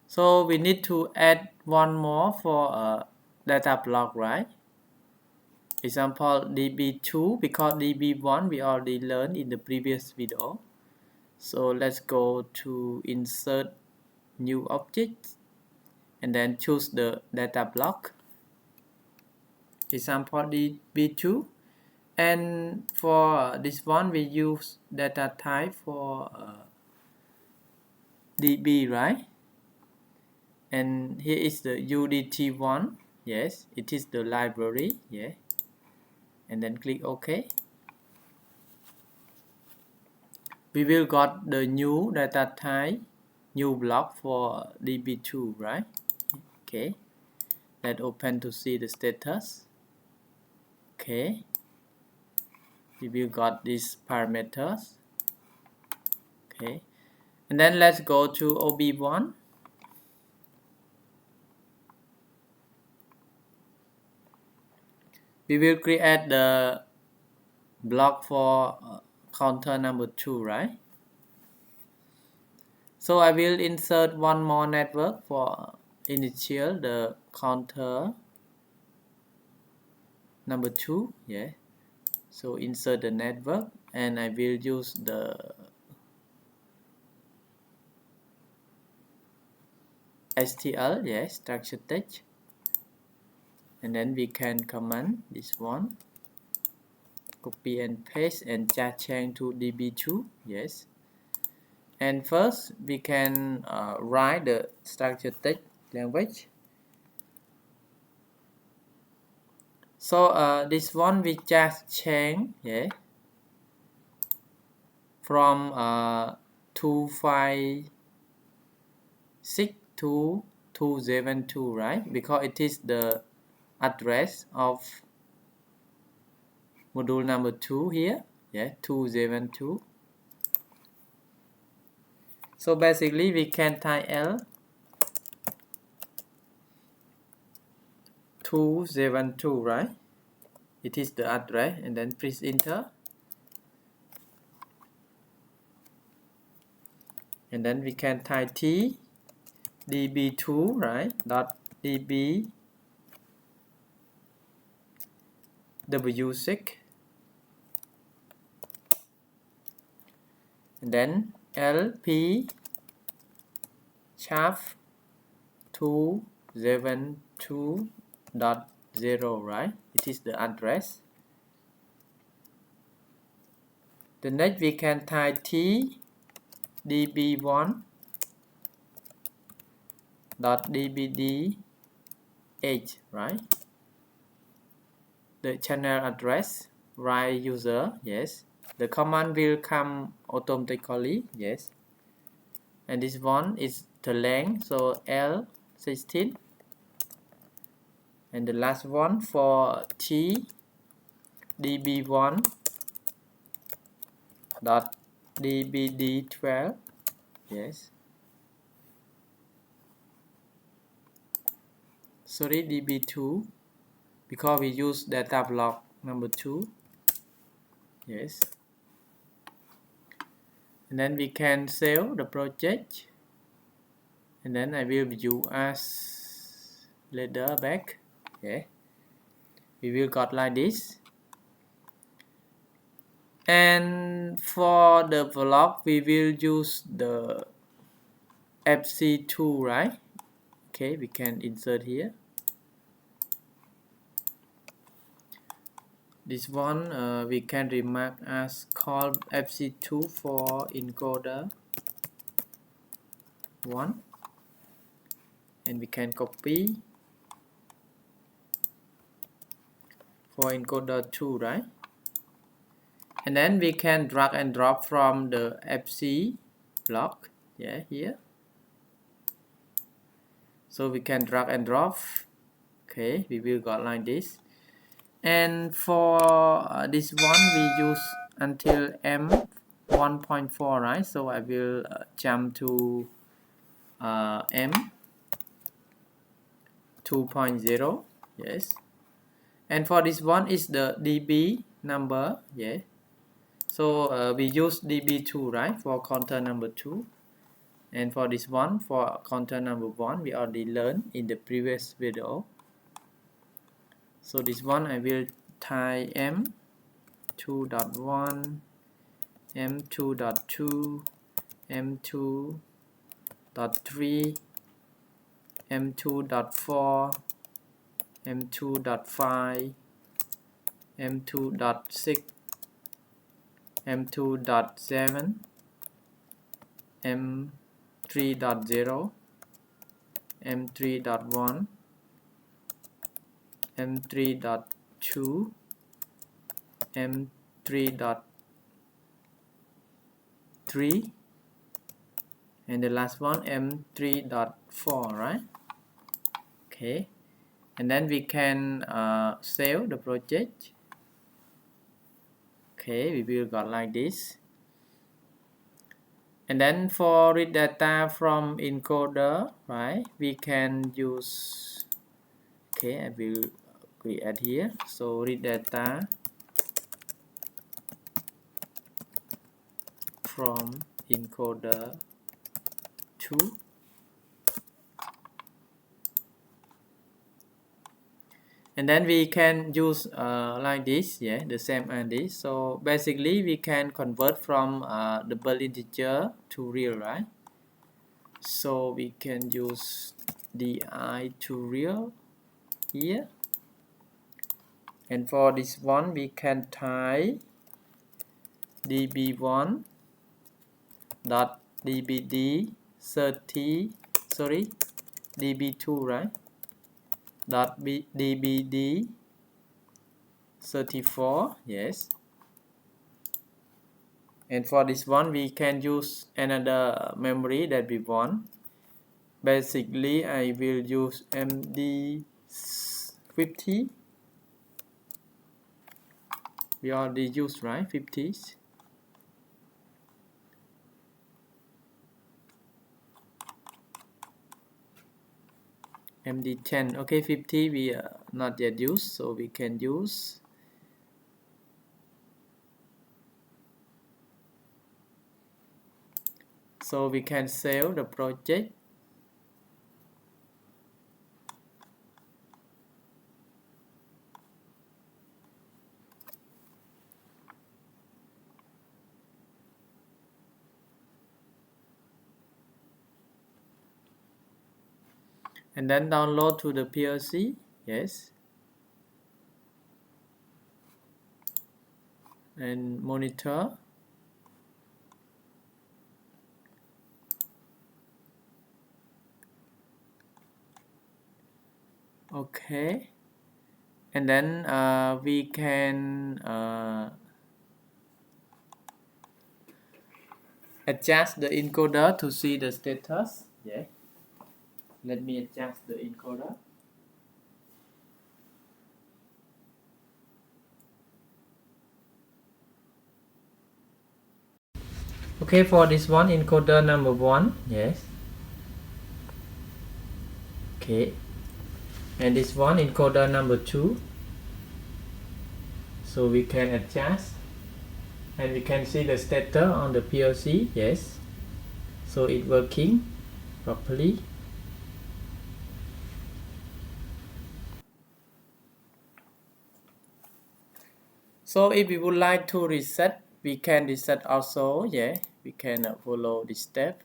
So we need to add one more for a data block, right? Example DB2, because DB1 we already learned in the previous video. So let's go to insert new object and then choose the data block. Example DB2. And for this one we use data type for DB, right? And here is the UDT1. Yes, it is the library. Yeah. And then click OK. we will got the new data type, new block for DB2, right? Okay, let's open to see the status. Okay, we will got these parameters. Okay, and then let's go to OB1. We will create the block for counter number 2, right? So I will insert one more network for initial the counter number 2. Yeah, so insert the network and I will use the STL, yes, structure text, and then we can command this one, copy and paste and change to DB2, yes. And first we can write the structure text language. So this one we just change, yeah, from 256 to 272, right? Because it is the address of module number 2 here, yeah, 272. So basically we can type L 272, right? It is the address, and then press enter, and then we can type T db2, right, dot db w6, and then lp shaft 272.0, right? It is the address. The next we can type T db1 dot dbd h, right? The channel address, right user, yes. The command will come automatically, yes. And this one is the length, so L16. And the last one for T db1 dot dbd12, yes. Sorry, db2, because we use data block number 2, yes. And then we can save the project, and then I will view as later back. Yeah, we will got like this. And for the block we will use the FC2, right? Okay, we can insert here. This one we can remark as called FC2 for encoder 1, and we can copy for encoder 2, right? And then we can drag and drop from the FC block, yeah, here. So we can drag and drop. Okay, we will got like this. And for this one we use until M1.4, right? So I will jump to M2.0, yes. And for this one is the dB number, yeah. So we use dB2, right, for counter number 2. And for this one, for counter number 1, we already learned in the previous video. So this one I will type M2.1, M2.2, M2.3, M2.4, M2.5, M2.6, M2.7, M3.0, M3.1, M3.2, M3. M3, and the last one M3.4, right? Okay, and then we can save the project. Okay, we will got like this. And then for read data from encoder, right, we can use, okay, I will create here. So read data from encoder 2. And then we can use like this, yeah, the same as this. So basically we can convert from double integer to real, right? So we can use di to real here. And for this one we can type db1 dot dbd 30, sorry, db2, right, dot dbd 34, yes. And for this one we can use another memory that we want. Basically I will use MD50. We already used, right, 50s. MD10, okay, 50 we not yet used, so we can use. So we can save the project. And then download to the PLC, yes. And monitor. Okay. And then we can adjust the encoder to see the status. Yeah. Let me adjust the encoder. Okay, for this one, encoder number 1, yes. Okay. And this one, encoder number 2. So we can adjust. And we can see the status on the PLC, yes. So it's working properly. So if we would like to reset, we can reset also, yeah. We can follow this step.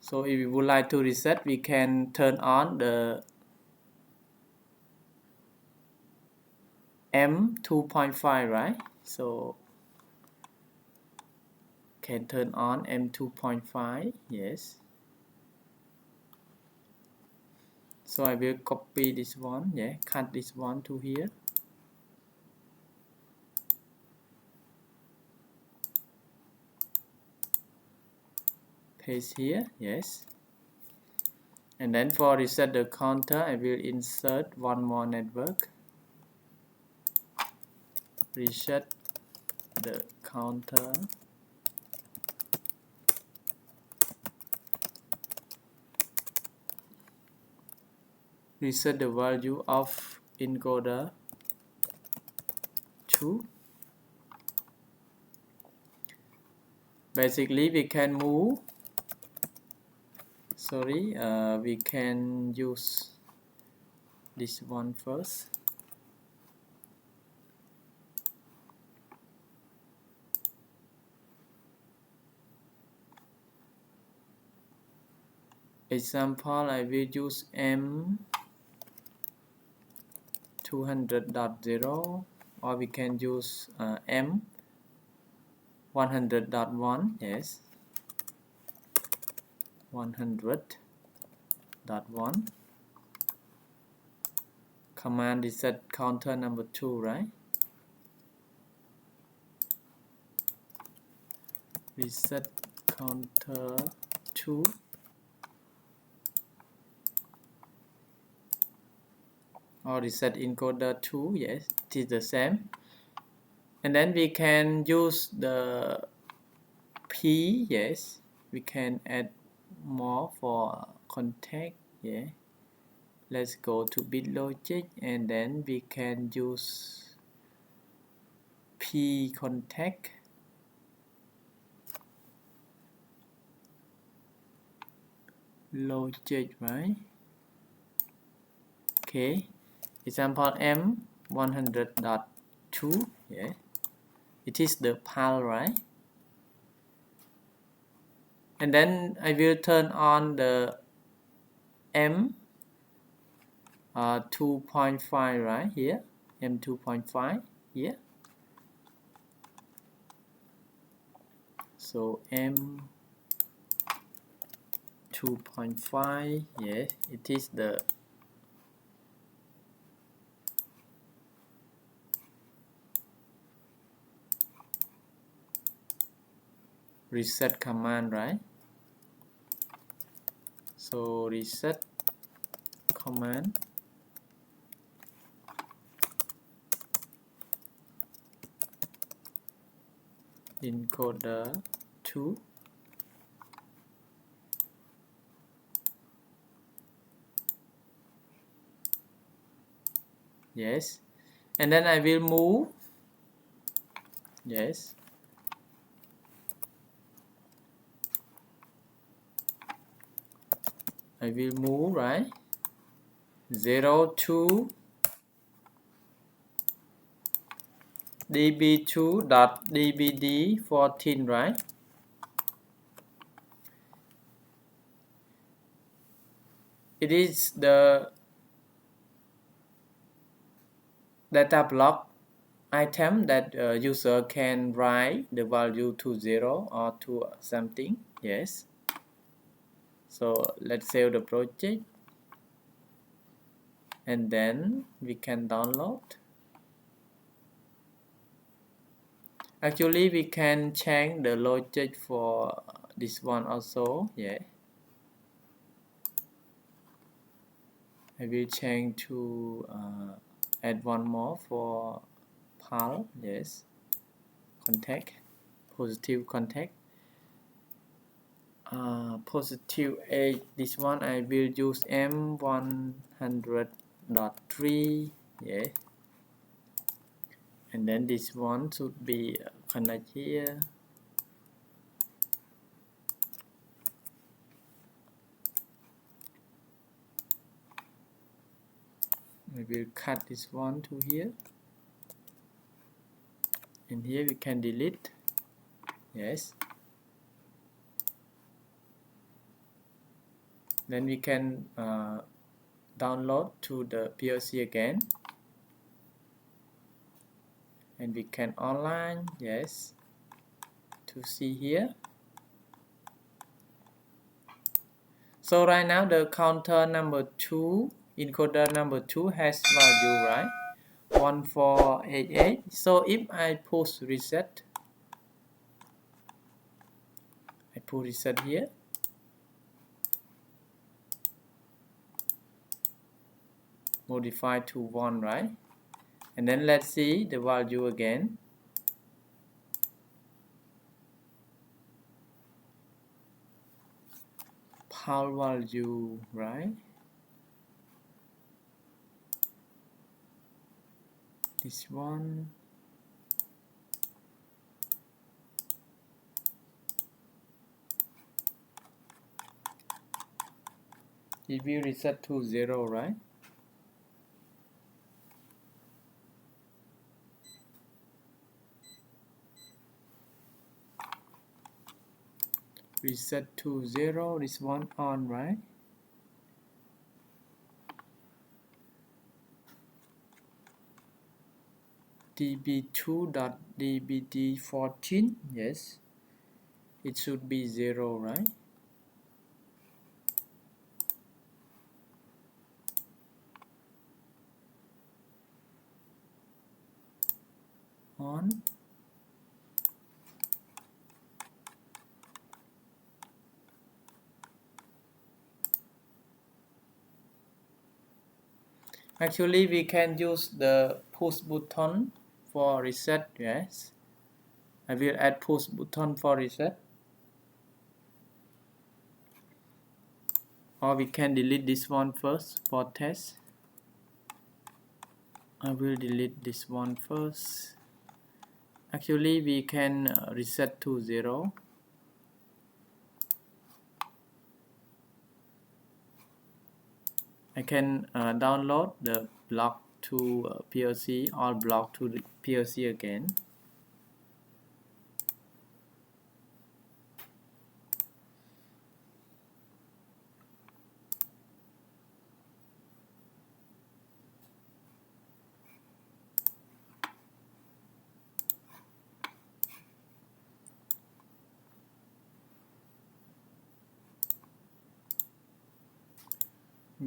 So if we would like to reset, we can turn on the M2.5, right? So can turn on M2.5, yes. So I will copy this one, yeah, cut this one to here. Paste here, yes. And then for reset the counter, I will insert one more network. Reset the counter. Reset the value of encoder 2. Basically we can move, sorry, we can use this one first. Example, I will use M200.0, or we can use M100.1, yes, 100.1. Command reset counter number 2, right? reset counter 2, or reset encoder 2, yes, it is the same. And then we can use the P, yes, we can add more for contact, yeah. Let's go to bit logic, and then we can use P contact, logic, right? Okay, example M100.2, yeah, it is the PAL, right? And then I will turn on the M 2.5, right here, M 2.5 here. So M 2.5, yeah, it is the reset command, right? So reset command, encoder 2, yes, and then I will move, yes, I will move, right, 0 to db2.dbd14, right? It is the data block item that user can write the value to 0 or to something, yes. So let's save the project, and then we can download. Actually we can change the logic for this one also, yeah. I will change to add one more for PAL, yes, contact, positive contact, positive 8, this one I will use M100.3, yeah, and then this one should be connect here. We will cut this one to here, and here we can delete, yes. Then we can download to the PLC again, and we can online, yes, to see here. So right now the counter number 2, encoder number 2 has value, right, 1488. So if I push reset, I put reset here, modify to 1, right, and then let's see the value again. PAL value, right, this one, it will reset to 0, right? Reset to 0, this one on, right? db2.dbd14, yes, it should be 0, right? On, Actually, we can use the push button for reset. Yes, I will add push button for reset, or we can delete this one first for test. I will delete this one first. Actually, we can reset to 0. I can download the block to PLC or block to the PLC again.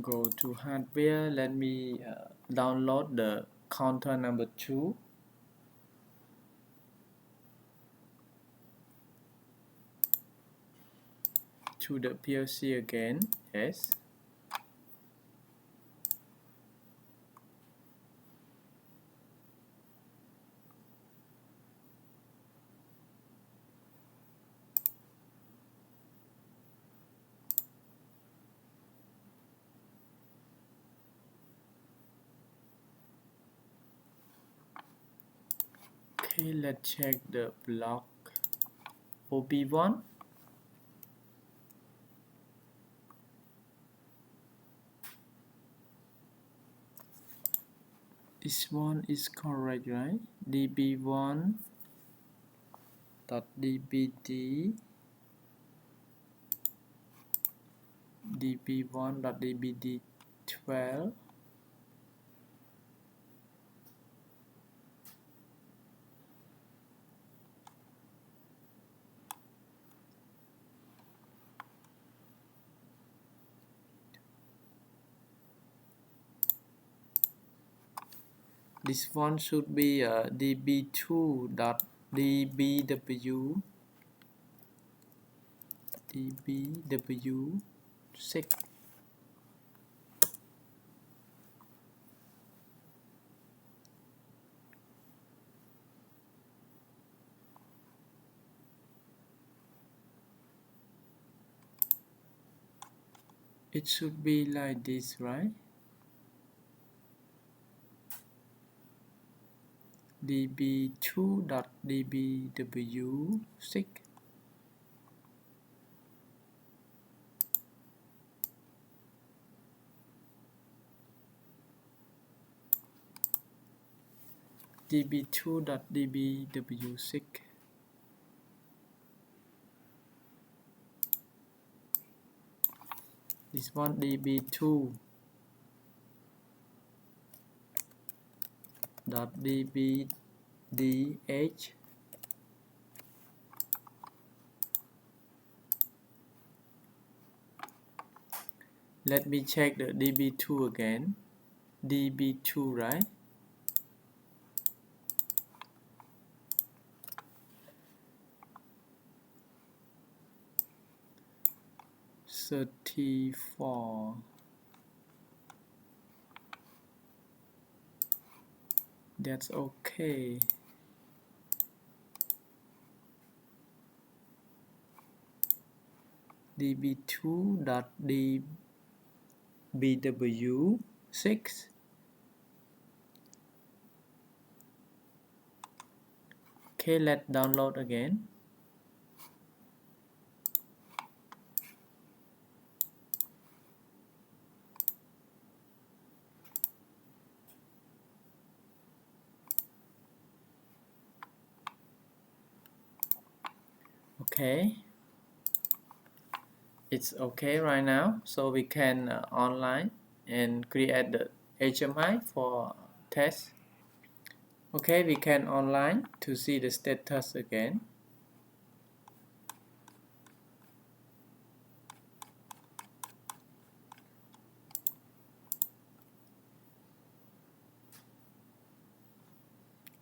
Go to hardware. Let me download the counter number 2. To the PLC again. Yes. Okay, let's check the block OB1. This one is correct, right? db1 dot dbd db1 dot dbd12. This one should be db2 dot dbw 6. It should be like this, right? db2 dot dbw 6. db2 dot dbw 6. This one db2 dot dbdh. Let me check the db2 again. db2, right? .34. That's okay. db2 dot dbw 6. Okay, let's download again. Okay, it's okay right now, so we can online and create the HMI for test. Okay, we can online to see the status again.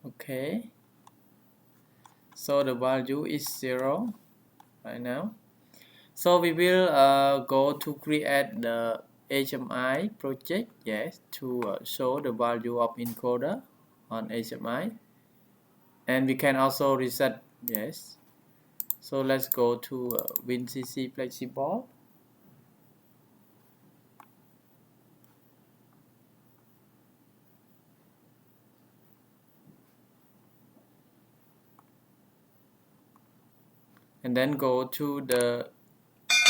Okay, so the value is 0 right now. So we will go to create the HMI project, yes, to show the value of encoder on HMI, and we can also reset, yes. So let's go to WinCC Flexible. And then go to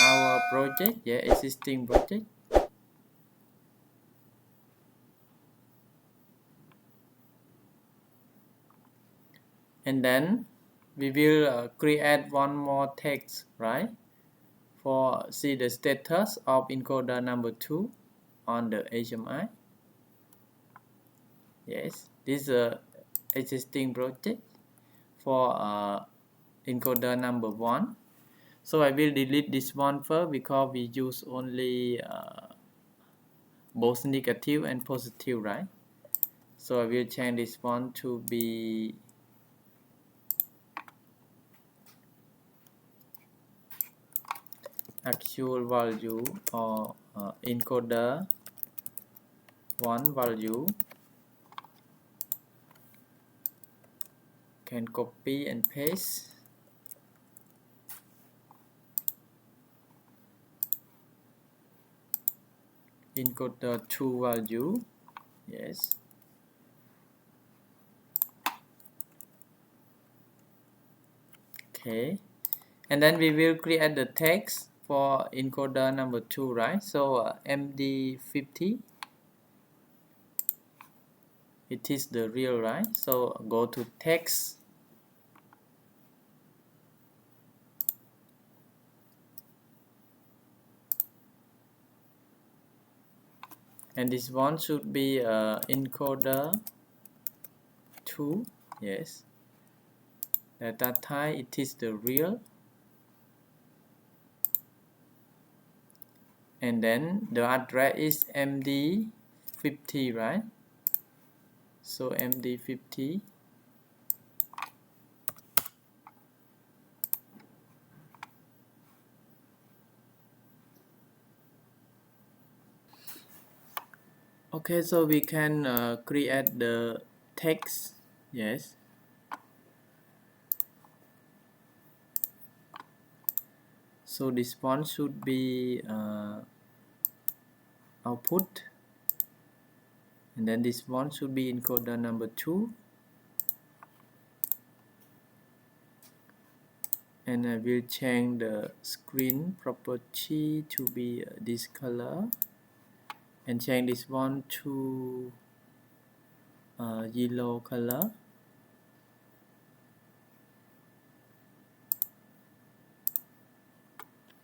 our project, yeah, existing project. And then we will create one more text, right? For see the status of encoder number 2 on the HMI. Yes, this is a existing project for encoder number 1. So I will delete this one first because we use only both negative and positive, right? So I will change this one to be actual value or encoder 1 value. Can copy and paste. Encoder 2 value, yes. Okay, and then we will create the text for encoder number 2, right? So MD50, it is the real, right? So go to text, and this one should be encoder 2, yes. Data type, it is the real, and then the address is MD50, right? So MD50. Okay, so we can create the text, yes. So this one should be output, and then this one should be encoder number 2, and I will change the screen property to be this color, and change this one to yellow color.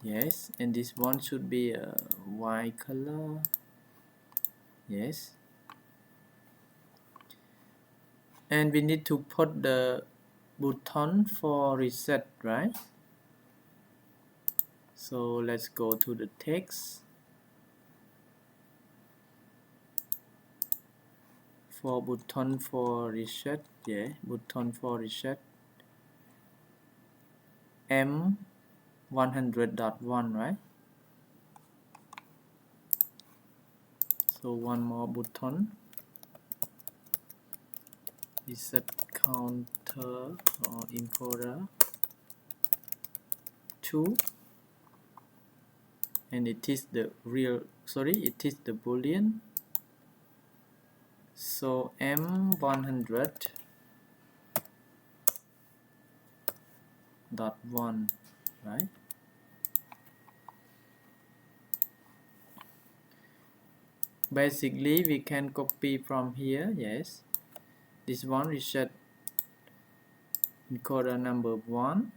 Yes, and this one should be a white color. Yes, and we need to put the button for reset, right? So let's go to the text. For button for reset, yeah, button for reset M100.1, right? So one more button, reset counter or encoder 2, and it is the real, sorry, it is the boolean. So M100.1, right? Basically we can copy from here, yes. This one reset encoder number 1,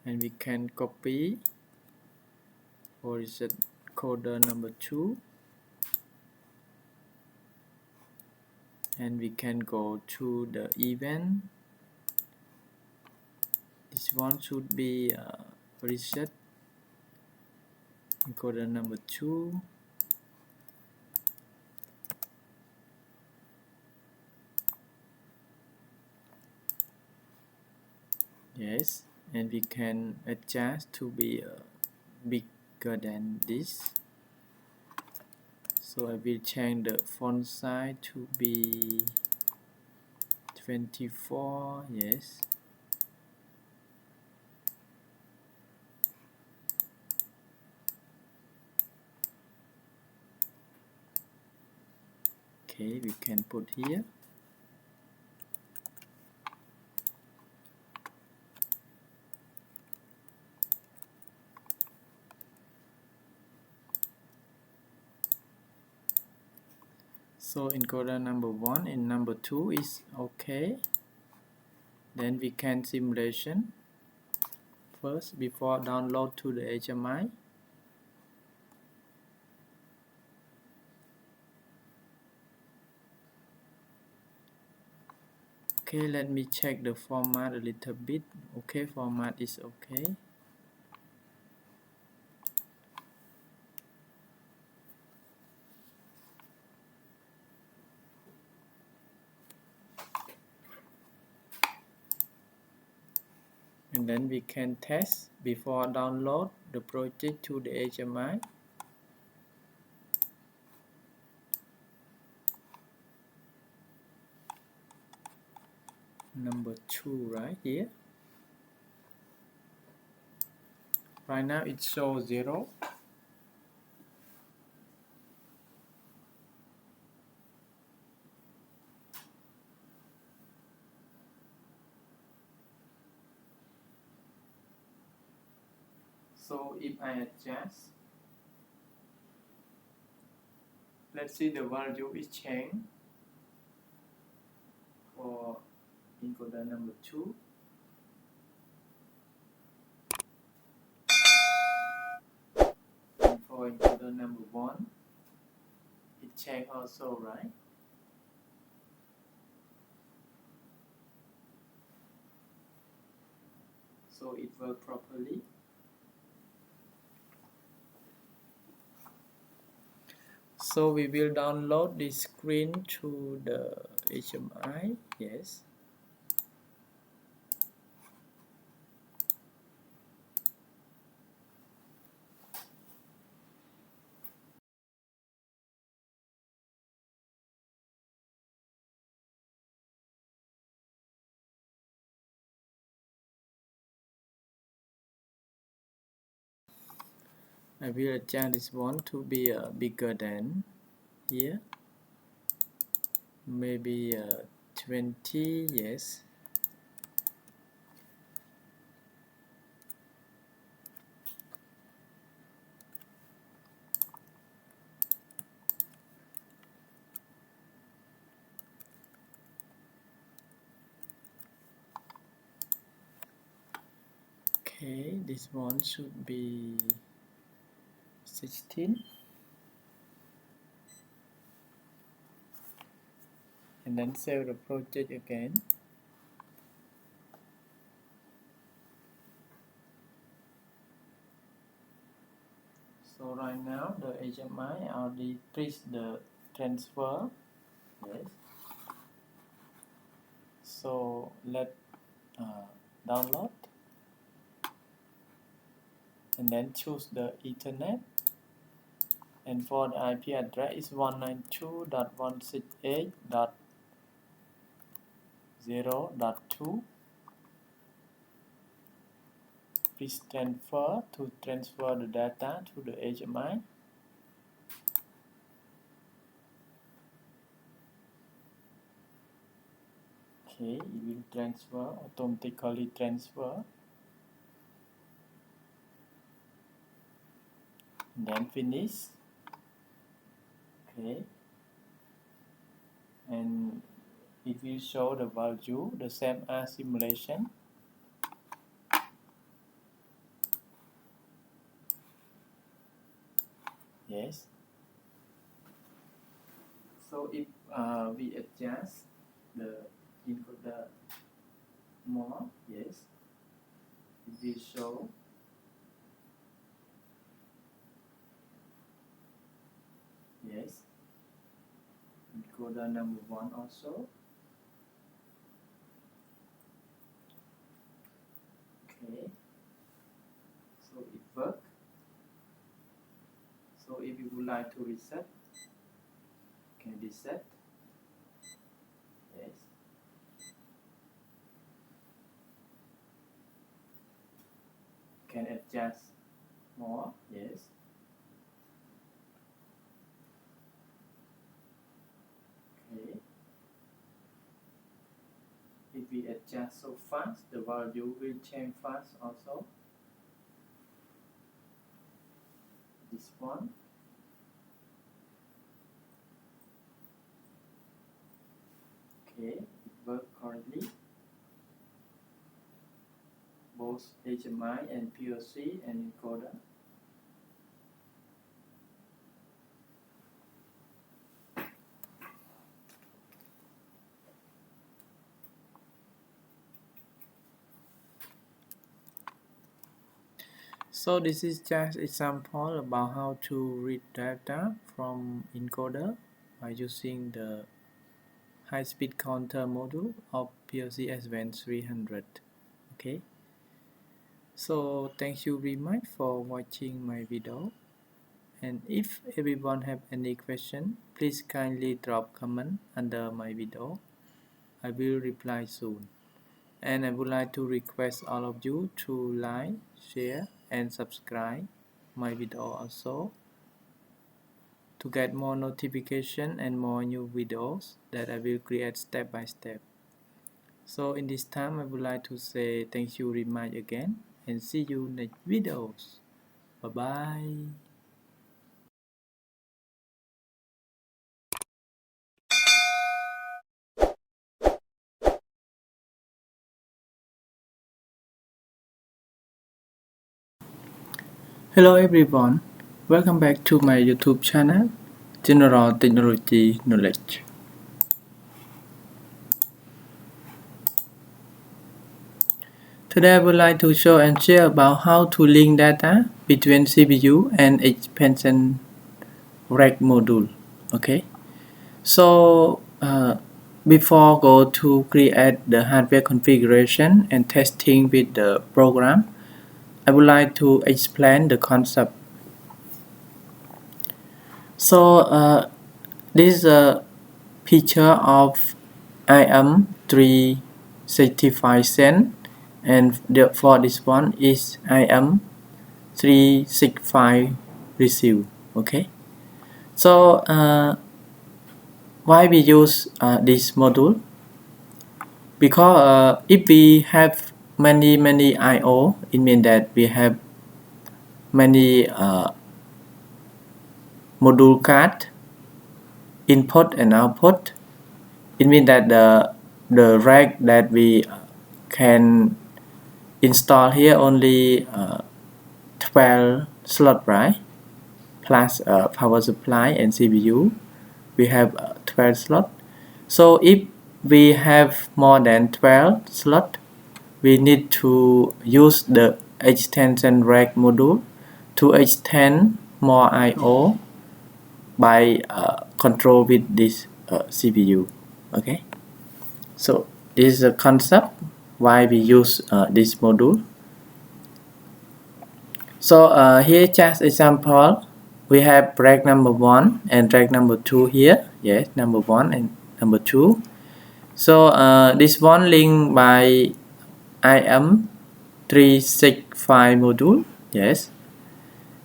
and we can copy for reset encoder number 2, and we can go to the event. This one should be reset encoder number 2, Yes, and we can adjust to be bigger than this. So I will change the font size to be 24. Yes. Okay, we can put here. So encoder number 1 and number 2 is okay. Then we can simulation first before download to the HMI. Okay, let me check the format a little bit. Okay, format is okay. And then we can test before download the project to the HMI. Number 2 right here. Right now it shows 0. So if I adjust, let's see the value is changed for encoder number 2. And for encoder number 1, it changed also, right? So it worked properly. So we will download this screen to the HMI. Yes. I will adjust this one to be bigger than here. Maybe 20. Yes. Okay, this one should be 16. And then save the project again. So right now the HMI already press the transfer. Yes. So let download. And then choose the Ethernet. And for the IP address is 192.168.0.2. Please transfer to transfer the data to the HMI. Okay, it will transfer, automatically transfer. And then finish. Okay. And it will show the value the same as simulation. Yes. So if we adjust the encoder more, yes, it will show. Yes. Encoder number 1 also. So if you would like to reset, can reset. Yes. Can adjust more. Yes. Okay. If we adjust so fast, the value will change fast also. This one. Okay, it works correctly. Both HMI and PLC and encoder. So this is just example about how to read data from encoder by using the high-speed counter module of PLC S7-300. Okay. So thank you very much for watching my video. And if everyone have any question, please kindly drop comment under my video. I will reply soon. And I would like to request all of you to like, share and subscribe my video also to get more notification and more new videos that I will create step by step. So in this time I would like to say thank you very much again and see you next videos. Bye bye. Hello everyone, welcome back to my YouTube channel, General Technology Knowledge. Today I would like to show and share about how to link data between CPU and expansion rack module. Okay, so before go to create the hardware configuration and testing with the program, I would like to explain the concept. So this is a picture of IM365 and for this one is IM365 receive. Okay, so why we use this module? Because if we have many I/O, it means that we have many module card input and output. It means that the rack that we can install here only 12 slot, right? Plus power supply and CPU, we have 12 slot. So if we have more than 12 slot, we need to use the extension rack module to extend more I/O by control with this CPU. Okay, so this is a concept why we use this module. So here just example, we have rack number 1 and rack number 2 here. Yes, number 1 and number 2. So this one linked by IM365 module. Yes,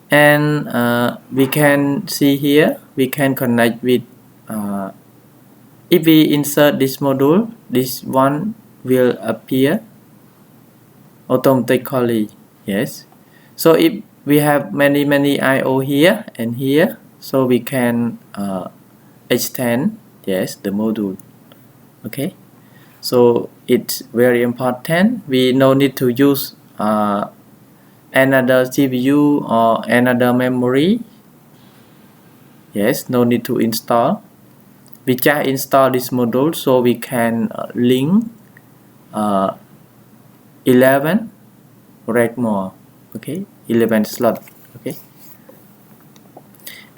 and we can see here we can connect with if we insert this module, this one will appear automatically. Yes, so if we have many I/O here and here, so we can extend, yes, the module. Okay, so it's very important. We no need to use another CPU or another memory. Yes, no need to install. We just install this module so we can link 11 rack more. Okay, 11 slot. Okay,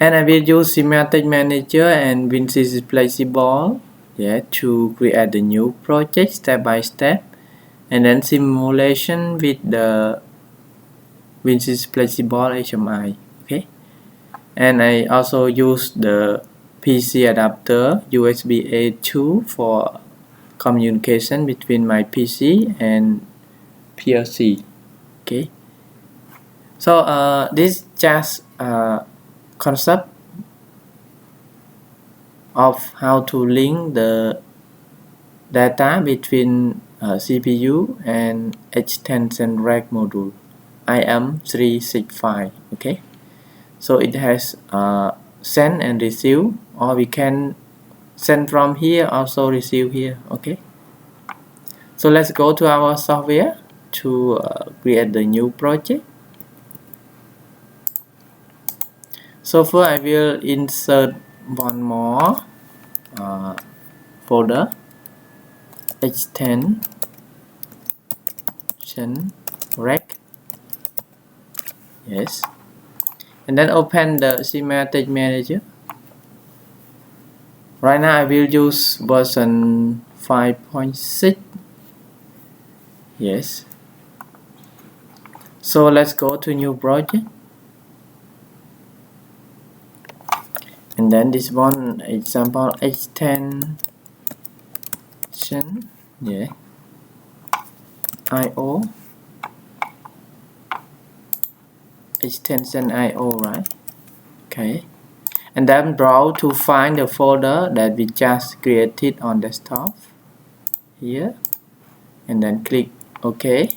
and I will use SIMATIC Manager and WinCC Flexible, yeah, to create the new project step by step, and then simulation with the WinCC Flexible HMI. Okay, and I also use the PC adapter USB A2 for communication between my PC and PLC. Okay, so this just concept of how to link the data between CPU and extension rack module IM365. Okay, so it has send and receive, or we can send from here, also receive here. Okay, so let's go to our software to create the new project. So first I will insert one more folder, extension rack. Yes, and then open the SIMATIC Manager. Right now I will use version 5.6. Yes, so let's go to new project, and then this one example extension, yeah, IO, extension IO, right? Okay, and then browse to find the folder that we just created on desktop here, and then click OK.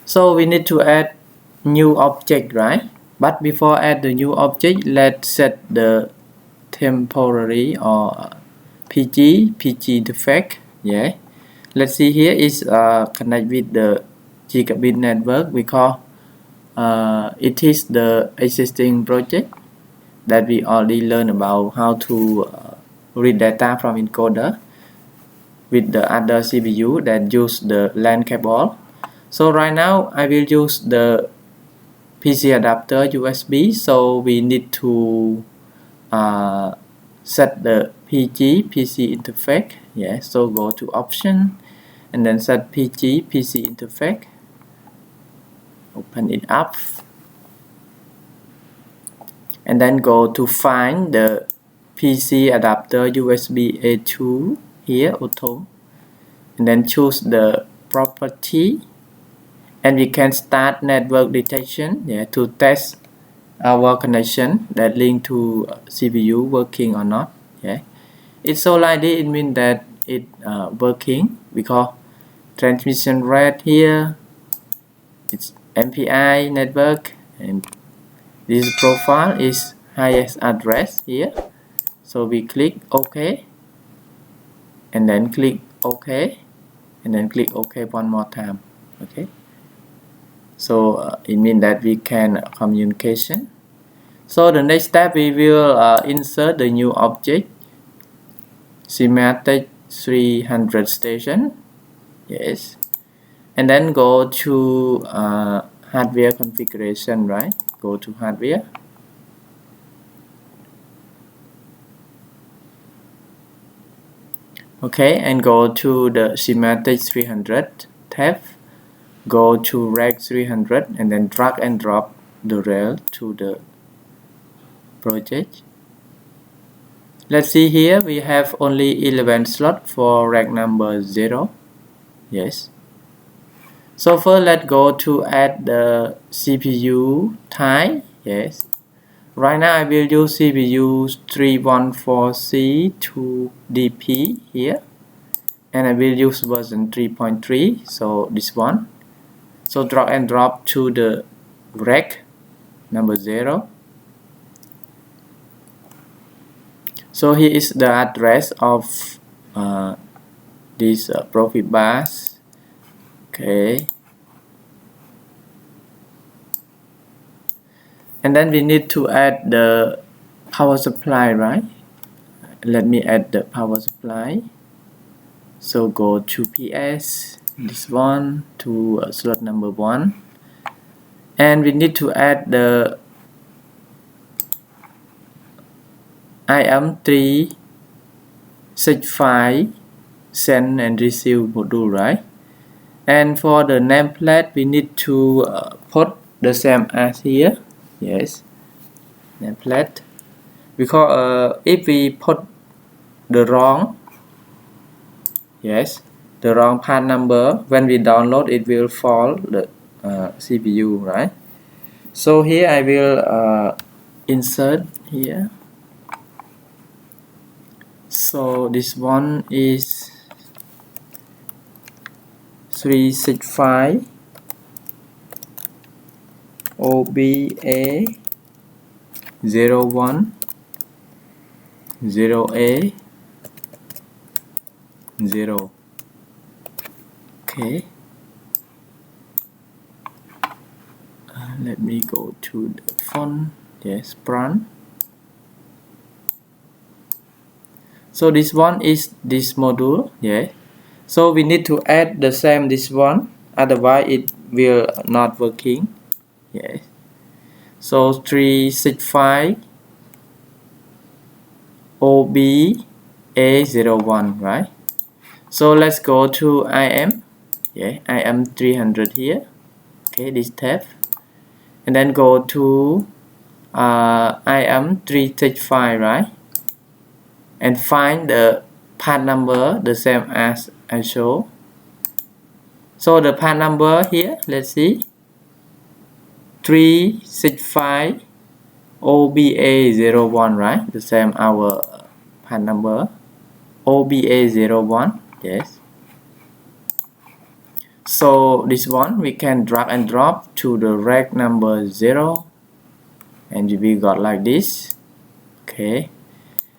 So we need to add new object, right? But before add the new object, let's set the temporary or PG interface. Yeah, let's see here is connect with the gigabit network because it is the existing project that we already learned about how to read data from encoder with the other CPU that use the LAN cable. So right now I will use the PC adapter USB, so we need to set the PC interface. Yeah, so go to option and then set PC interface, open it up, and then go to find the PC adapter USB A2 here, auto, and then choose the property, and we can start network detection, yeah, to test our connection that link to CPU working or not. Yeah, it's so like this, it means that it working because transmission rate here, it's MPI network, and this profile is highest address here. So we click OK, and then click OK, and then click OK one more time. Okay, so it means that we can communication. So the next step, we will insert the new object, SIMATIC 300 station. Yes, and then go to hardware configuration, right? Go to hardware, okay, and go to the SIMATIC 300 tab, go to rack 300, and then drag and drop the rail to the project. Let's see here, we have only 11 slots for rack number 0. Yes, so first let's go to add the CPU type. Yes, right now I will use CPU 314C2DP here, and I will use version 3.3, so this one. So drag and drop to the rack number 0. So here is the address of this profit bus. Okay, and then we need to add the power supply, right? Let me add the power supply. So go to PS, this one, to slot number 1, and we need to add the IM365 send and receive module, right? And for the nameplate, we need to put the same as here. Yes, nameplate, because if we put the wrong part number, when we download it will fall the CPU, right? So here I will insert here. So this one is 365 OBA 01 0A 0. Okay. Let me go to the font. Yes, run. So this one is this module. Yeah. So we need to add the same this one, otherwise it will not working. Yes. So 365 OBA01, right? So let's go to IM. Yeah, IM 300 here. Okay, this tab. And then go to IM 365, right? And find the part number the same as I show. So the part number here, let's see, 365 OBA01, right? The same our part number OBA01. Yes. So this one we can drag and drop to the rack number 0, and we got like this. Okay.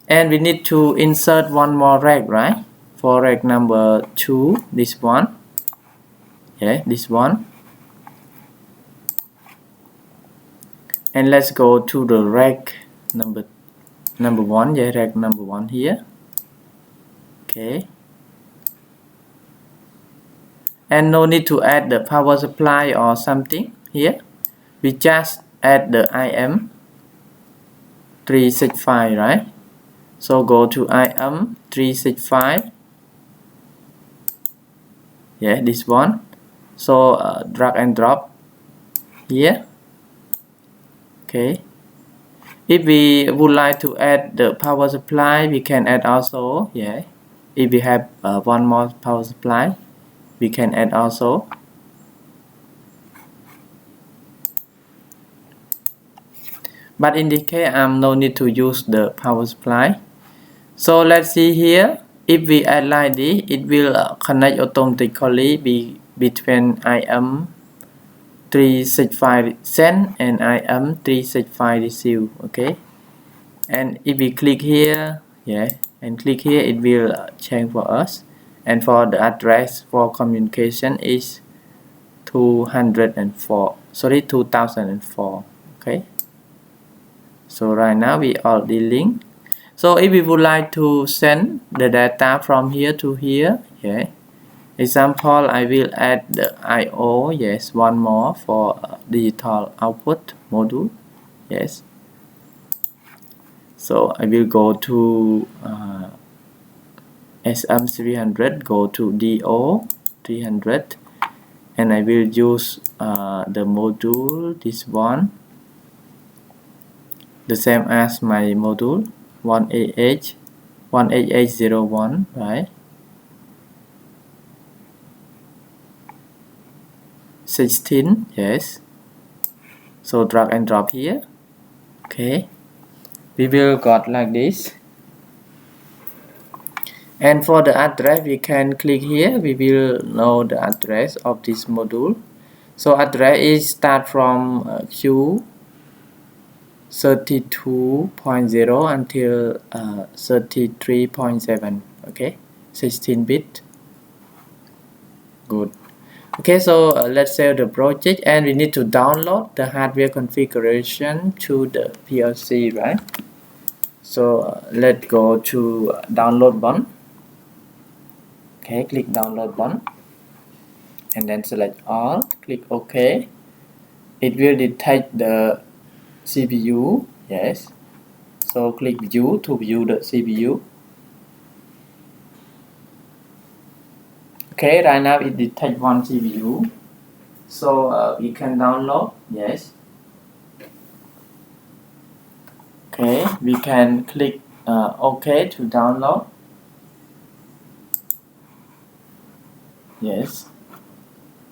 And we need to insert one more rack, right? For rack number 2, this one. Yeah, this one. And let's go to the rack number 1. Yeah, rack number 1 here. Okay. And no need to add the power supply or something here. We just add the IM 365, right? So go to IM 365. Yeah, this one. So drag and drop here. Okay. If we would like to add the power supply, we can add also. Yeah. If we have one more power supply, we can add also. But in this case, no need to use the power supply. So let's see here. If we add like this, it will connect automatically between IM 365 send and IM 365 receive. Okay. And if we click here, yeah, and click here, it will change for us. And for the address for communication is 2004. Okay. So right now we are dealing. So if we would like to send the data from here to here, yeah. Example, I will add the I/O, yes, one more for digital output module, yes. So I will go to SM300, go to DO 300, and I will use the module, this one, the same as my module 18801, right? 16, yes. So drag and drop here. Okay. We will got like this. And for the address, we can click here. We will know the address of this module. So address is start from Q 32.0 until 33.7. Okay, 16-bit. Good. Okay, so let's save the project, and we need to download the hardware configuration to the PLC, right? So let's go to download button. Okay, click download button, and then select all. Click OK. It will detect the CPU. Yes. So click view to view the CPU. Okay, right now it detects one CPU. So we can download. Yes. we can click OK to download. Yes.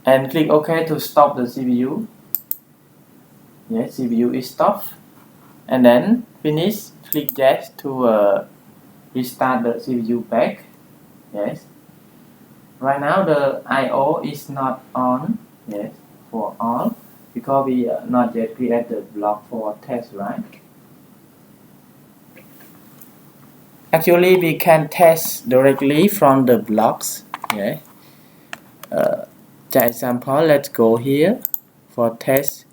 And click OK to stop the CPU. Yes, CPU is stopped. And then finish, click yes to restart the CPU back. Yes. Right now the I/O is not on. Yes, for all, because we not yet create the block for test, right? Actually, we can test directly from the blocks. Yeah. For example, let's go here for test,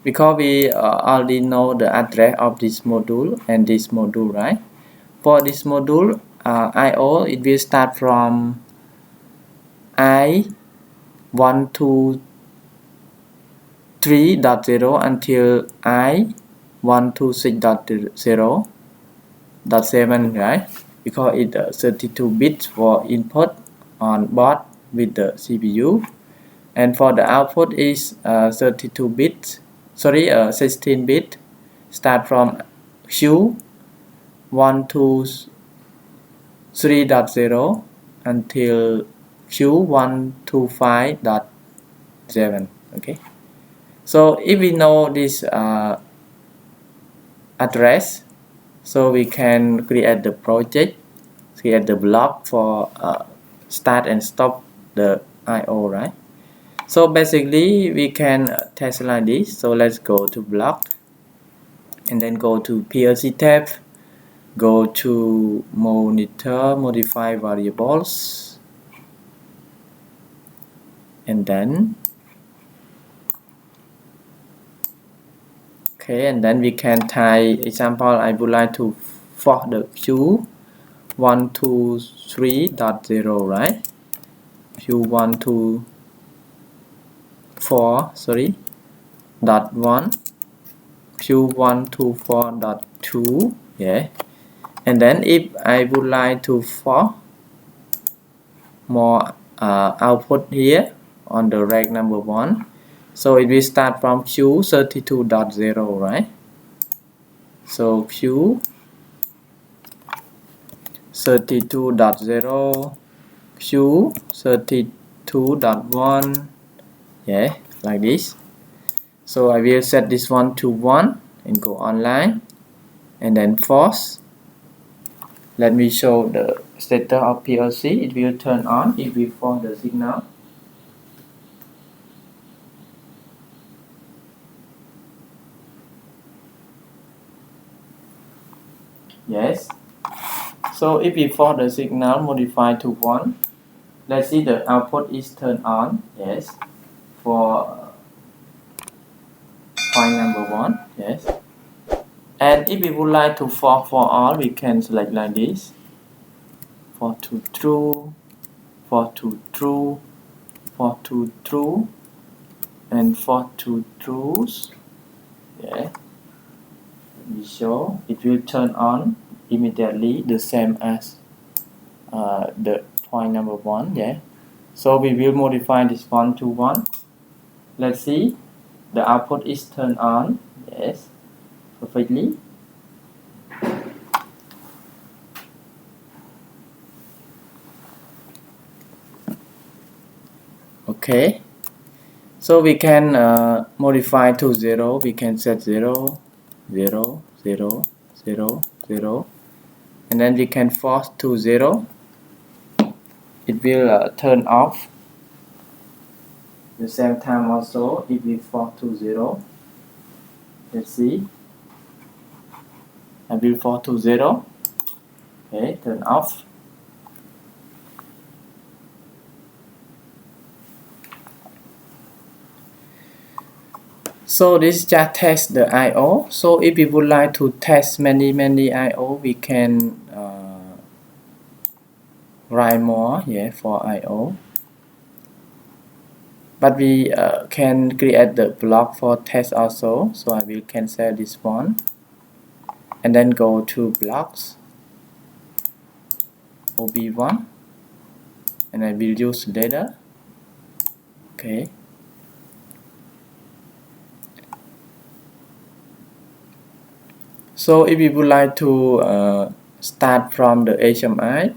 because we already know the address of this module and this module, right? For this module, I/O, it will start from I123.0 until I126.0.7, right? Because it's 32 bits for input on board with the CPU, and for the output is 32 bits. Sorry, 16 bit. Start from Q123.0 until Q125.7. Okay. So if we know this address, so we can create the project, create the block for start and stop the I/O, right? So basically we can test like this. So let's go to block and then go to PLC tab, go to monitor, modify variables, and then okay, and then we can type example. I would like to for the Q123.0, right? Q124.1, Q124.2, yeah. And then if I would like to for more output here on the rack number 1, so it will start from Q32.0, right? So Q32.0, Q32.1, yeah, like this. So I will set this one to 1 and go online, and then false. Let me show the status of PLC. It will turn on if we follow the signal. Yes. So if we follow the signal modify to 1, let's see the output is turned on. Yes. For point number 1. Yes. And if we would like to for all, we can select like this. For to true, for to true, for to true, and for to trues. Yeah. We show it will turn on immediately, the same as the point number 1. Yeah. So we will modify this one to 1. Let's see, the output is turned on. Yes, perfectly. Okay, so we can modify to 0. We can set 0, 0, 0, 0, 0, and then we can force to 0. It will turn off. The same time also, if we force to 0, let's see, I will force to 0. Okay, turn off. So this just test the I/O. So if we would like to test many I/O, we can write more, yeah, for I/O. But we can create the block for test also. So I will cancel this one and then go to blocks, OB1, and I will use data. Okay. So if we would like to start from the HMI,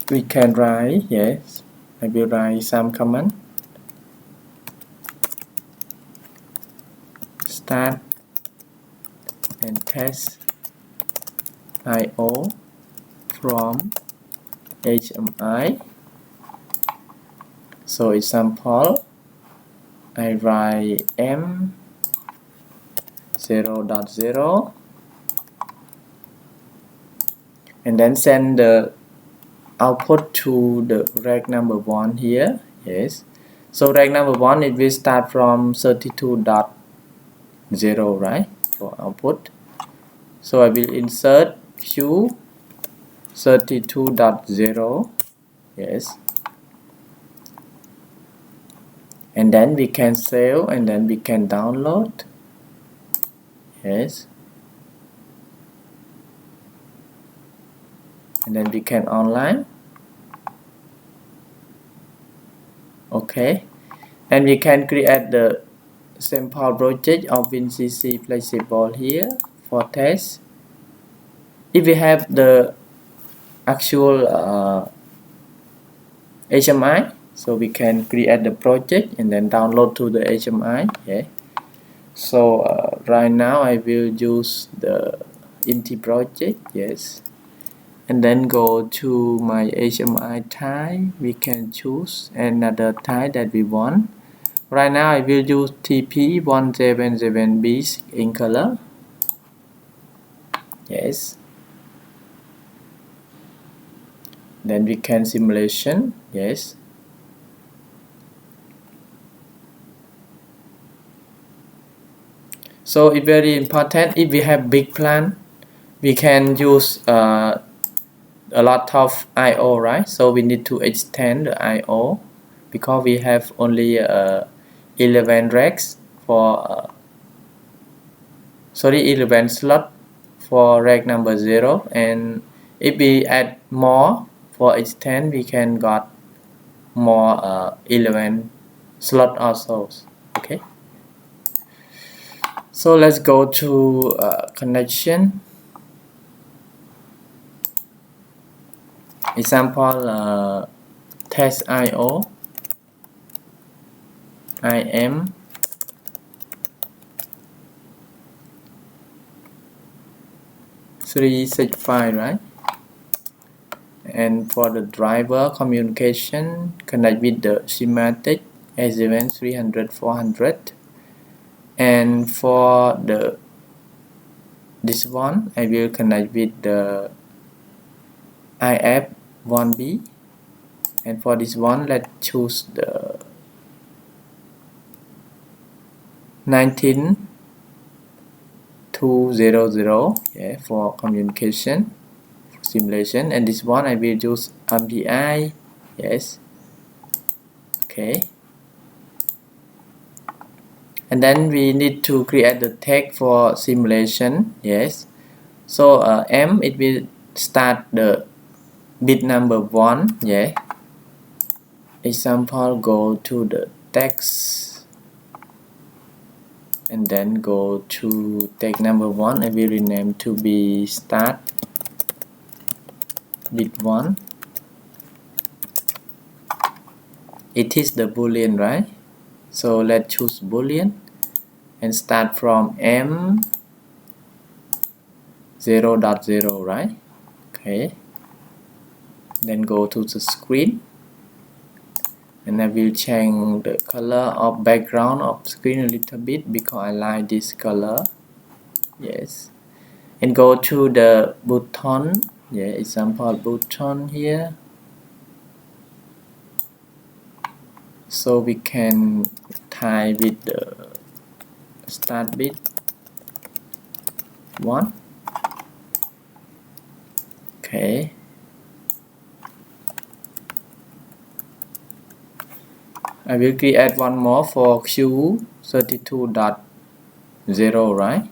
we can write, yes, I will write some command. Start and test I/O from HMI. So example, I write M0.0 and then send the output to the rack number 1 here. Yes. So rack number 1, it will start from 32.0, right, for output. So I will insert Q 32.0. Yes. And then we can save and then we can download. Yes. And then we can online. Okay. And we can create the sample project of WinCC Flexible here for test. If we have the actual HMI, so we can create the project and then download to the HMI. Yeah. So right now I will use the Inti project. Yes. And then go to my HMI type. We can choose another type that we want. Right now I will use TP177B in color. Yes. Then we can simulation. Yes. So it's very important. If we have big plant, we can use a lot of I/O, right? So we need to extend the I/O because we have only 11 racks for 11 slot for rack number 0, and if we add more for extend, we can got more 11 slot also. Okay. So let's go to connection. Example, test I/O. IM (365), right? And for the driver communication, connect with the SIMATIC S7-300 and for this one I will connect with the IF1B, and for this one let's choose the 19200, yeah, for communication simulation, and this one I will use MPI. Yes. Okay. And then we need to create the tag for simulation. Yes. So M, it will start the bit number 1. Yeah. Example, go to the text and then go to tag number 1. I will rename to be start bit 1. It is the boolean, right? So let's choose boolean and start from M 0.0, right? Okay. Then go to the screen and I will change the color of background of screen a little bit because I like this color. Yes. And go to the button. Yeah, example button here. So we can tie with the start bit 1. Okay. I will create one more for Q 32.0, right?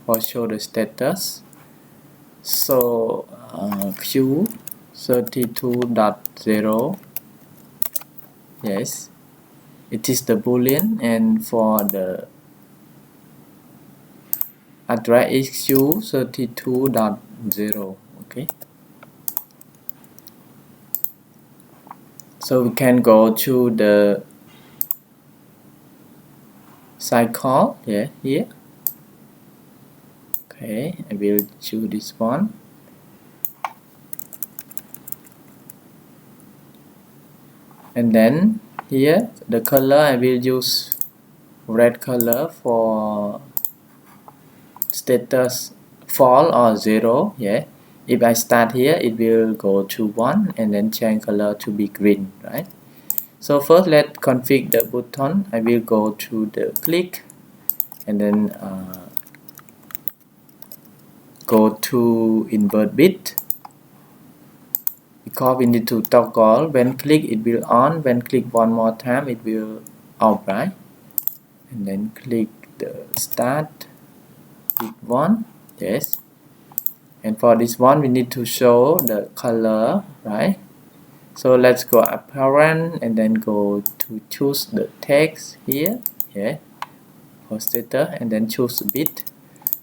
For show the status. So Q 32.0. Yes. It is the boolean, and for the address is Q32.0. Okay, so we can go to the cycle. Yeah, here. Okay, I will choose this one. And then here the color I will use red color for status false or 0. Yeah, if I start here it will go to 1 and then change color to be green, right? So first let's configure the button. I will go to the click and then go to invert bit, because we need to toggle. When click it will on, when click one more time it will off, right? And then click the start with 1. Yes, and for this one we need to show the color, right? So let's go apparent and then go to choose the text here. Yeah, for status, and then choose bit.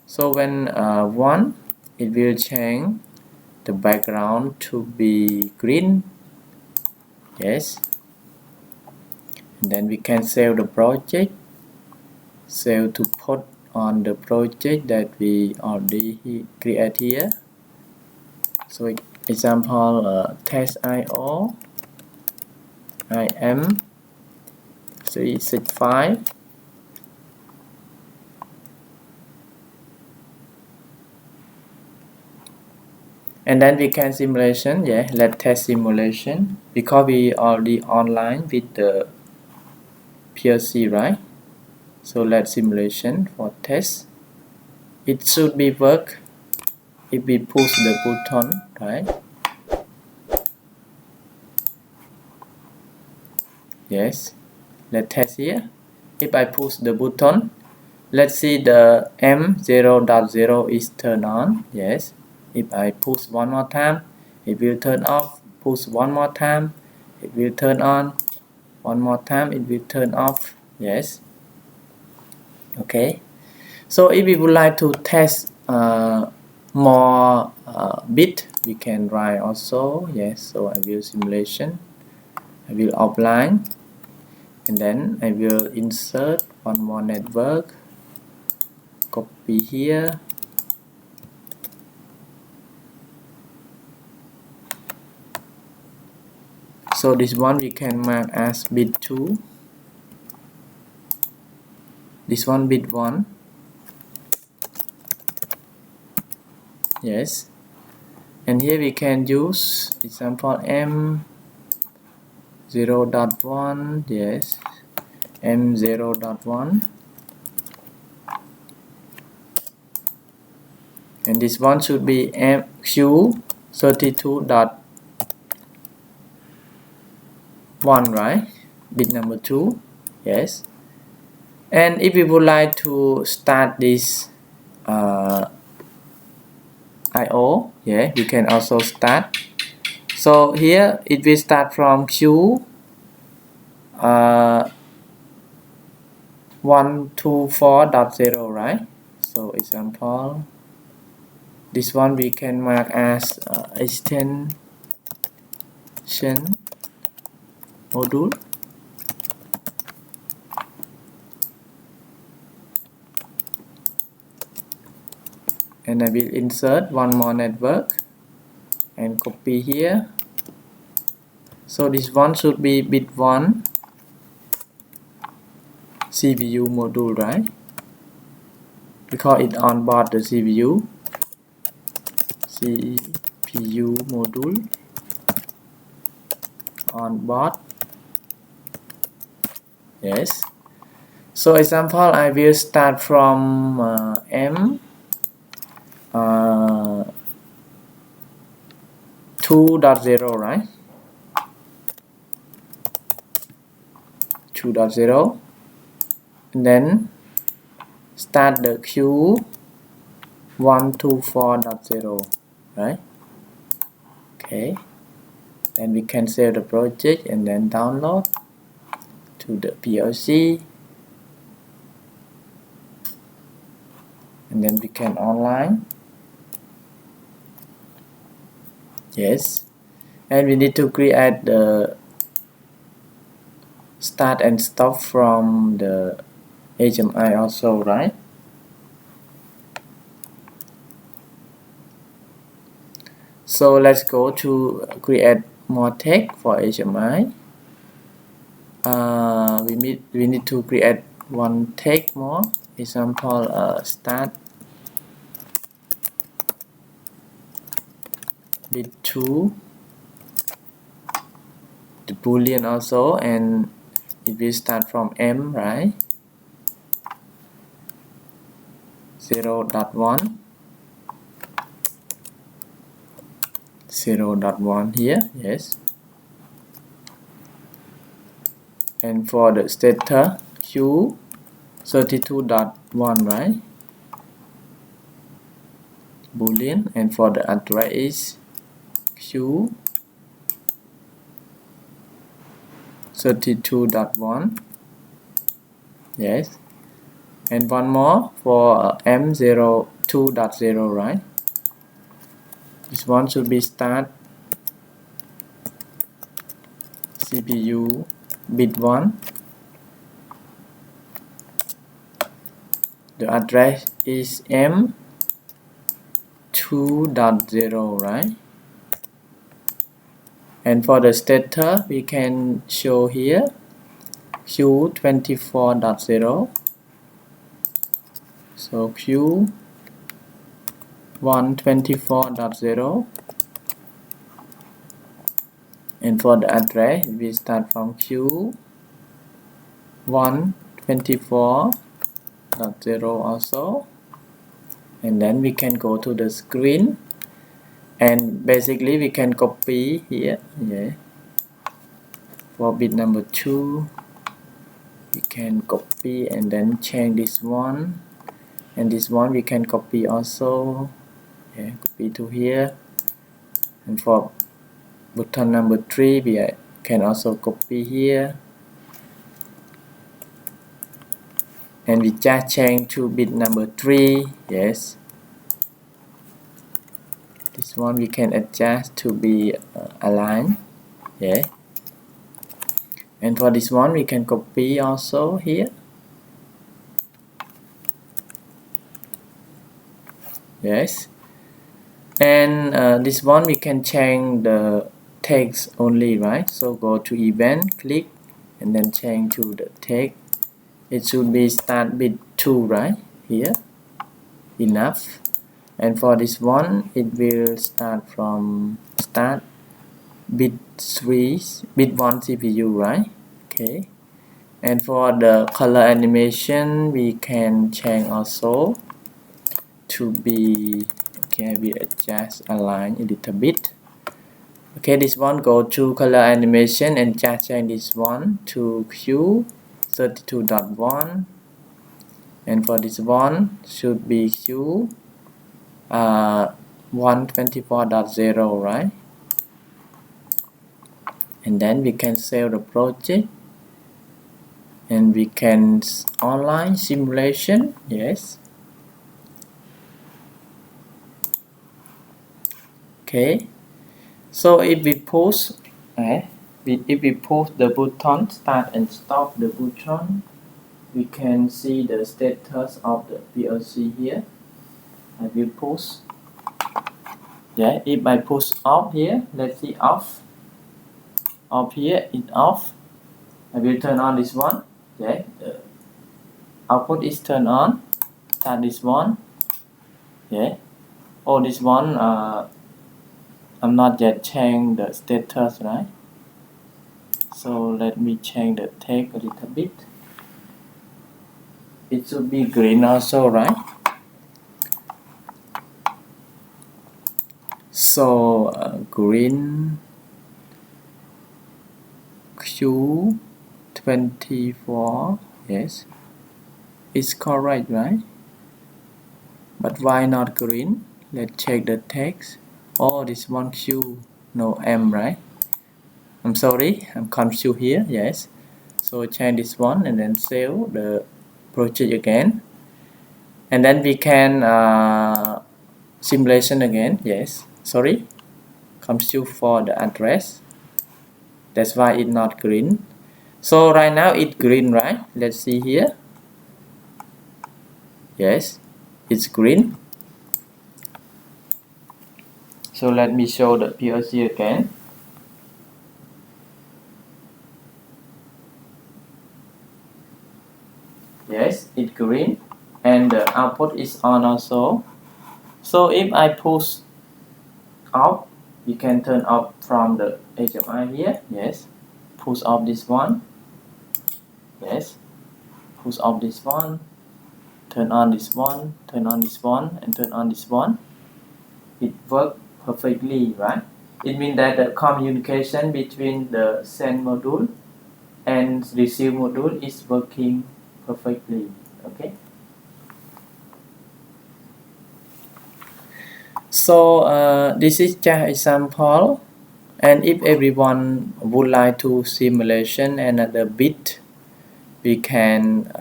So when 1, it will change the background to be green. Yes, and then we can save the project, save to put on the project that we already create here. So example, test IO IM 365. And then we can simulation. Yeah, let's test simulation, because we already online with the PLC, right? So let's simulation for test. It should be work if we push the button, right? Yes, let's test here. If I push the button, let's see the M0.0 is turned on. Yes, if I push one more time it will turn off. Push one more time it will turn on. One more time it will turn off. Yes. Okay, so if we would like to test more bit, we can write also. Yes, so I will simulation, I will outline, and then I will insert one more network, copy here, so this one we can mark as bit 2, this one bit 1. Yes, and here we can use example M0.1. yes, M0.1, and this one should be Q32.1, right? Bit number 2. Yes, and if we would like to start this IO, yeah, you can also start. So here it will start from Q 124.0, right? So example, this one we can mark as extension module, and I will insert one more network and copy here. So this one should be bit 1 CPU module, right? Because it on board the CPU module on board. Yes, so example, I will start from M 2.0, right? 2.0, and then start the Q 124.0, right? Okay, then we can save the project and then download to the PLC, and then we can online. Yes, and we need to create the start and stop from the HMI also, right? So let's go to create more text for HMI. We need to create one text more. Example, start bit 2, the boolean also, and it will start from M, right? 0.1, 0.1 here, yes. And for the stator, Q 32.1, right? Boolean, and for the address is Q 32.1, yes. And one more for M02.0, right? This one should be start CPU bit 1. The address is M2.0, right? And for the stator, we can show here Q24.0. So Q124.0. And for the address, we start from Q124.0 also. And then we can go to the screen. And basically we can copy here, yeah. For bit number 2, we can copy and then change this one, and this one we can copy also, yeah, copy to here. And for button number 3, we can also copy here, and we just change to bit number 3, yes. This one we can adjust to be aligned, yeah. And for this one we can copy also here, yes. And this one we can change the text only, right? So go to event, click, and then change to the text. It should be start bit 2, right? Here, enough. And for this one, it will start from start bit 3, bit 1 CPU, right? Okay. And for the color animation, we can change also to be, okay, we adjust align a little bit. Okay, this one go to color animation and just change this one to Q32.1, and for this one should be Q 124.0, right? And then we can save the project, and we can online simulation, yes. Okay, so if we push, if we push the button start and stop the button, we can see the status of the PLC here. I will push, yeah. If I push off here, let's see off here, it off. I will turn on this one, yeah. The output is turned on. Start this one, yeah. Oh, this one I'm not yet change the status, right? So let me change the text a little bit. It should be green also, right? So green Q24, yes, it's correct, right? But why not green? Let's check the text. Oh, this one Q, no M, right? I'm sorry, I'm confused here, yes. So change this one and then save the project again. and then we can simulation again. Yes, sorry, compute for the address. That's why it's not green. So right now it's green, right? Let's see here. Yes, it's green. So let me show the PLC again. Yes, it's green, and the output is on also. So if I push off, we can turn off from the HMI here. Yes, push off this one. Yes, push off this one, turn on this one, turn on this one, and turn on this one. It works perfectly, right? It means that the communication between the send module and receive module is working perfectly. Okay. So this is just example, and if everyone would like to simulation another bit, we can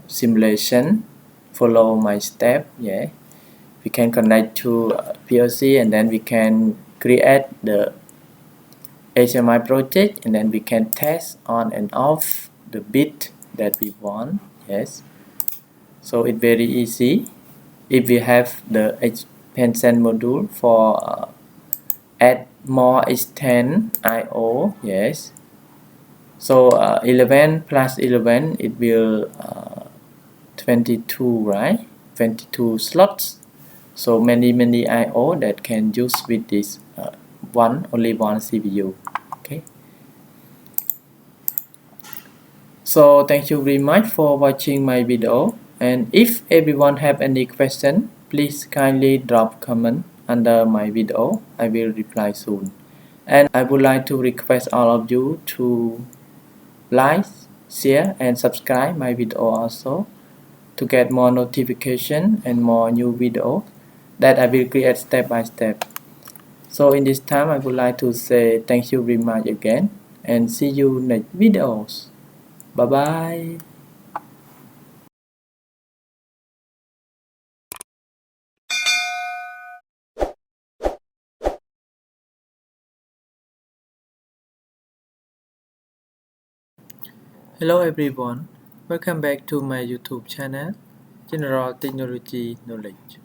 simulation. Follow my step. Yeah, we can connect to PLC, and then we can create the HMI project, and then we can test on and off the bit that we want. Yes, so it's very easy. If we have the expansion module for add more extend IO. Yes, so 11 plus 11 it will 22, right? 22 slots. So many IO that can use with this only one CPU. Okay. So thank you very much for watching my video, and if everyone have any question, please kindly drop comment under my video. I will reply soon, and I would like to request all of you to like, share, and subscribe my video also to get more notification and more new videos that I will create step by step. So in this time I would like to say thank you very much again, and see you next videos. Bye bye. Hello everyone, welcome back to my YouTube channel, General Technology Knowledge.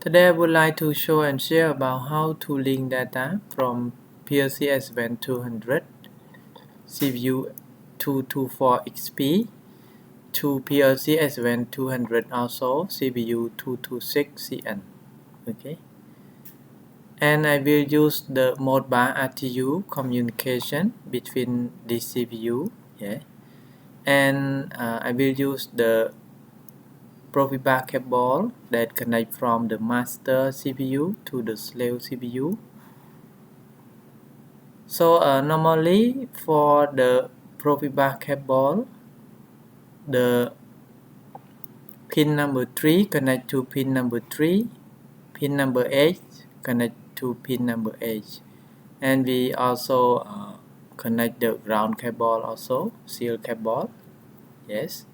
Today I would like to show and share about how to link data from PLC S7-300 CPU 224 XP to PLC S7-300 also CPU 226 CN. Okay. And I will use the Modbus RTU communication between this CPU. Yeah. And I will use the Profibus cable that connect from the master CPU to the slave CPU. So normally for the Profibus cable, the pin number 3 connect to pin number 3, pin number 8 connect to pin number 8, and we also connect the ground cable also, serial cable. Yes.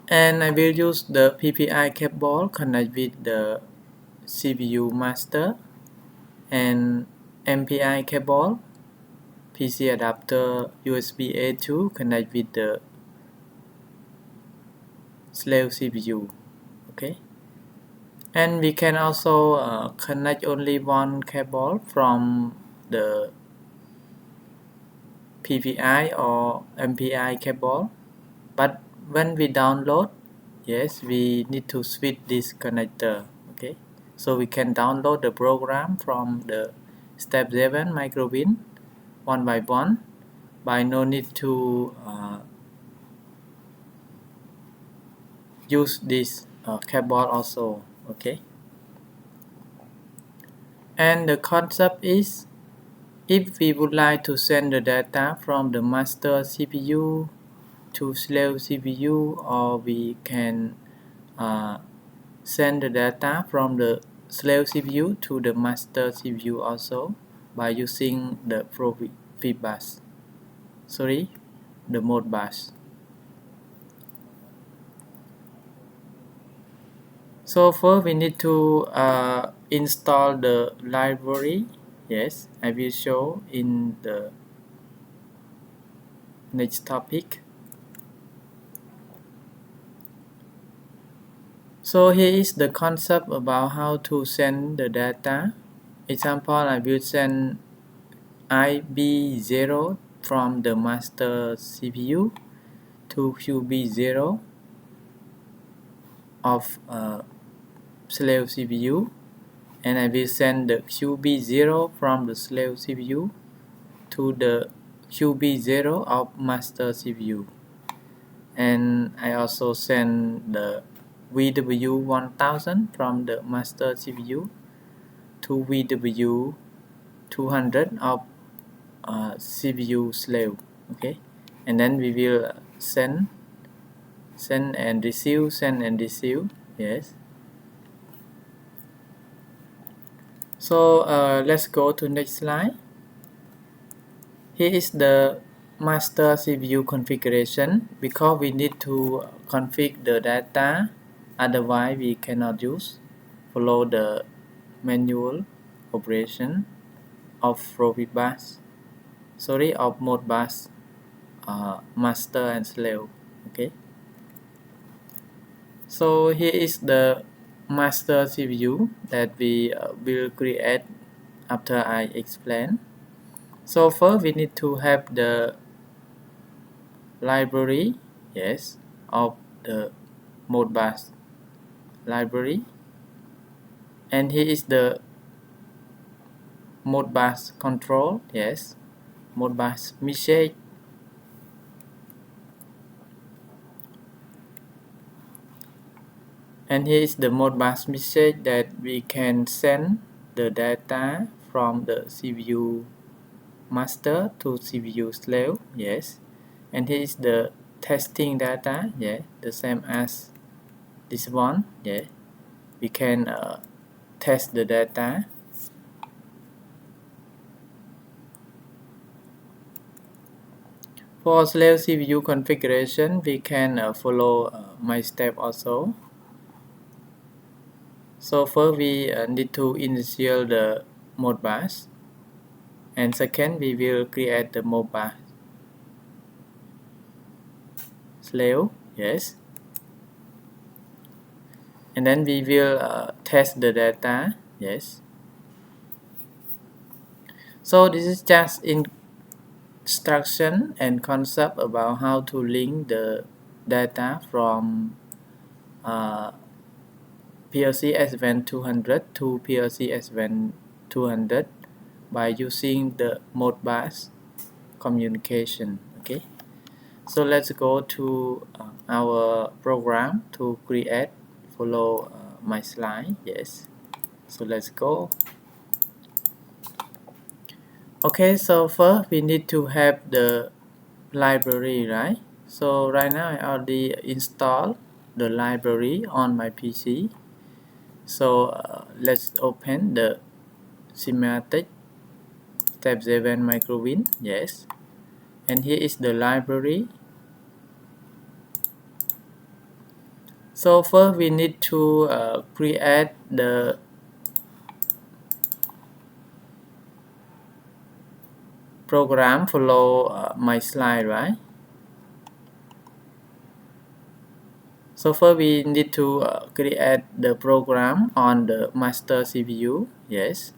And I will use the PPI cable connect with the CPU master, and MPI cable PC adapter USB A to connect with the slave CPU. Okay. And we can also connect only one cable from the PPI or MPI cable, but when we download, yes, we need to switch this connector. Okay, so we can download the program from the step 7 microwin one by one, by no need to use this cable also. Okay, and the concept is, if we would like to send the data from the master CPU to slave CPU, or we can send the data from the slave CPU to the master CPU also by using the Profibus. the Modbus. So first we need to install the library. Yes, I will show in the next topic. So here is the concept about how to send the data. Example, I will send IB0 from the master CPU to QB0 of slave CPU, and I will send the QB0 from the slave CPU to the QB0 of master CPU, and I also send the VW1000 from the master CPU to VW200 of CPU slave. Okay, and then we will send and receive, send and receive. Yes. So let's go to next slide. Here is the master CPU configuration, because we need to configure the data, otherwise we cannot follow the manual operation of Modbus master and slave. Okay. So here is the master CPU that we will create after I explain. So first we need to have the library, yes, of the Modbus library, and here is the Modbus control, yes, Modbus message, and here is the Modbus message that we can send the data from the CPU master to CPU slave, yes, and here is the testing data, yeah, the same as this one, yeah, we can test the data. For slave CPU configuration, we can follow my step also. So first we need to initial the Modbus, and second we will create the Modbus slave, yes, and then we will test the data, yes. So this is just instruction and concept about how to link the data from PLC S7-300 to PLC S7-300 by using the Modbus communication. Okay, so let's go to our program to create. Follow my slide. Yes, so let's go. Okay, so first we need to have the library, right? So right now I already installed the library on my PC. So let's open the SIMATIC Step 7 microwin, yes, and here is the library. So first we need to create the program. Follow my slide, right? So first we need to create the program on the master CPU, yes.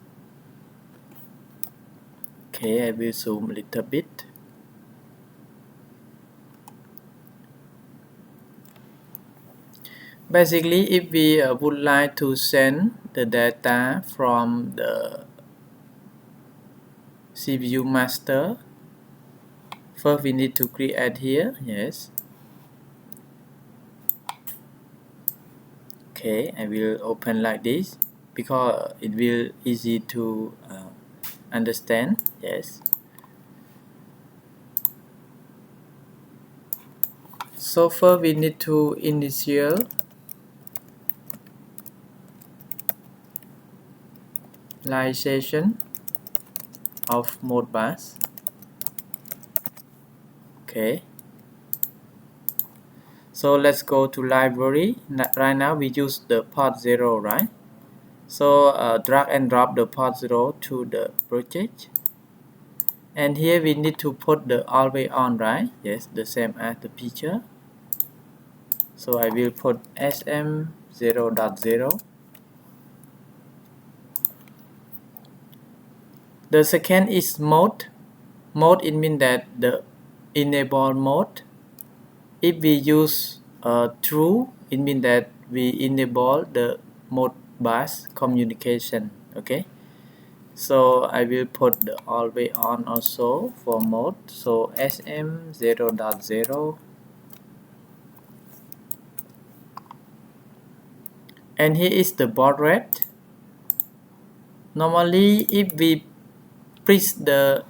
Okay, I will zoom a little bit. Basically, if we would like to send the data from the CPU master, first we need to create here, yes. Okay, I will open like this because it will easy to understand, yes. So first we need to initialization of Modbus. Okay, so let's go to library. Right now we use the port 0, right? So drag and drop the port 0 to the project, and here we need to put the always on, right? Yes, the same as the picture. So I will put SM0.0. The second is mode. Mode, it means that the enable mode. If we use true, it means that we enable the Modbus communication. Okay, so I will put the always on also for mode. So SM0.0, and here is the baud rate. Normally, if we press the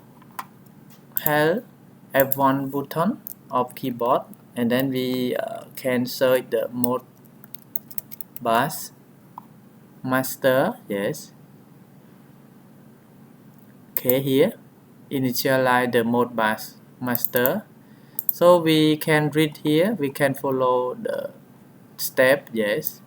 Held F1 button of keyboard, and then we can search the Modbus master. Yes. Okay, here initialize the Modbus master. So we can read here, we can follow the step. Yes,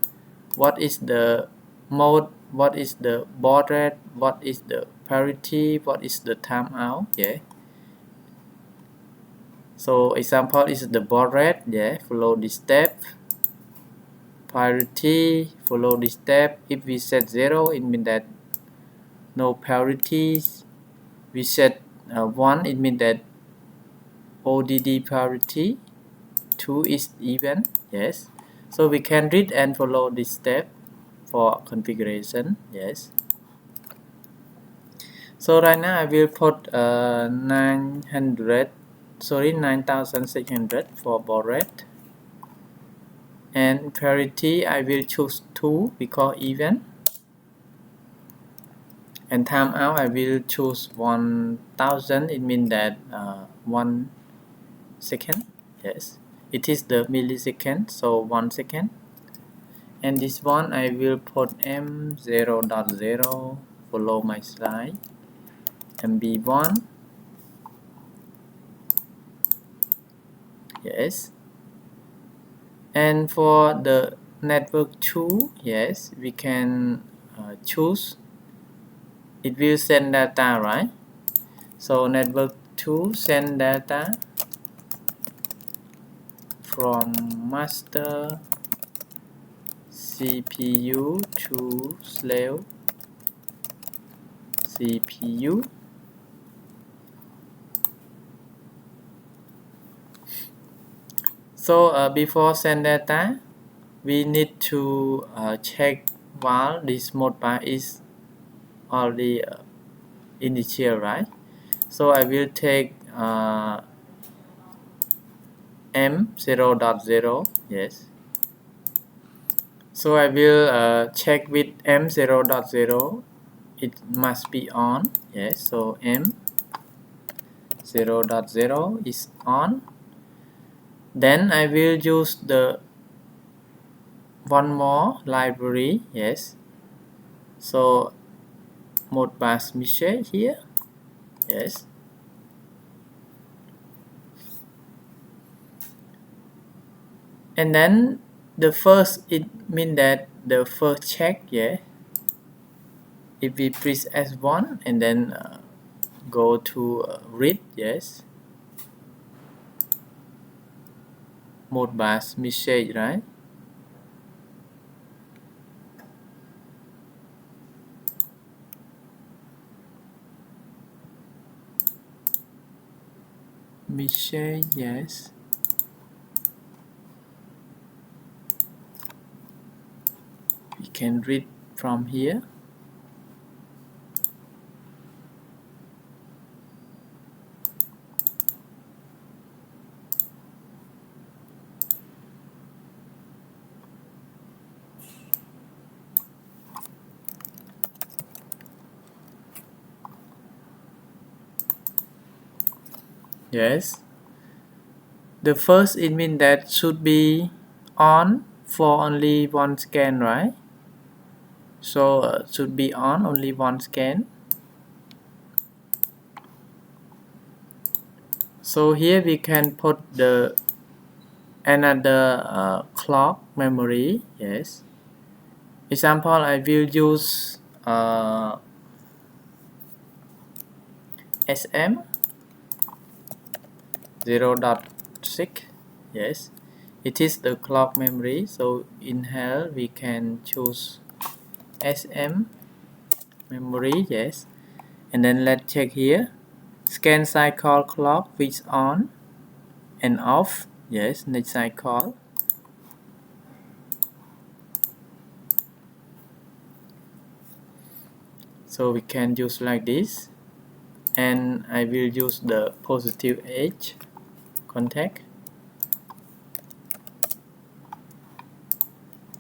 what is the mode, what is the baud rate, what is the parity, what is the timeout. Yeah, so example is the baud rate. Yeah, follow this step. Parity, follow this step. If we set 0, it means that no parities. We set 1, it means that ODD parity. 2 is even. Yes, so we can read and follow this step for configuration. Yes, so right now I will put 9600 for baud rate, and parity I will choose 2 because even, and timeout I will choose 1000. It means that 1 second. Yes, it is the millisecond, so 1 second. And this one I will put M0.0, follow my slide, MB1. Yes, and for the network 2, yes, we can choose, it will send data, right? So network 2 send data from master CPU to slave CPU. So before send data, we need to check while this Modbus is already initial, right? So I will take M0.0. Yes, so I will check with M0.0, it must be on. Yes, so M0.0 is on. Then I will use the one more library. Yes, so Modbus message here. Yes, and then the first, it means that the first check. Yeah, if we press S1 and then go to read. Yes, Modbus message, right? Message. Yes, we can read from here. Yes, the first, it means that should be on for only one scan, right? So should be on only one scan. So here we can put the another clock memory. Yes. Example, I will use SM0.6. Yes, it is the clock memory. So in here we can choose SM memory. Yes, and then let's check here. Scan cycle clock switch on and off. Yes, next cycle. So we can use like this, and I will use the positive edge contact.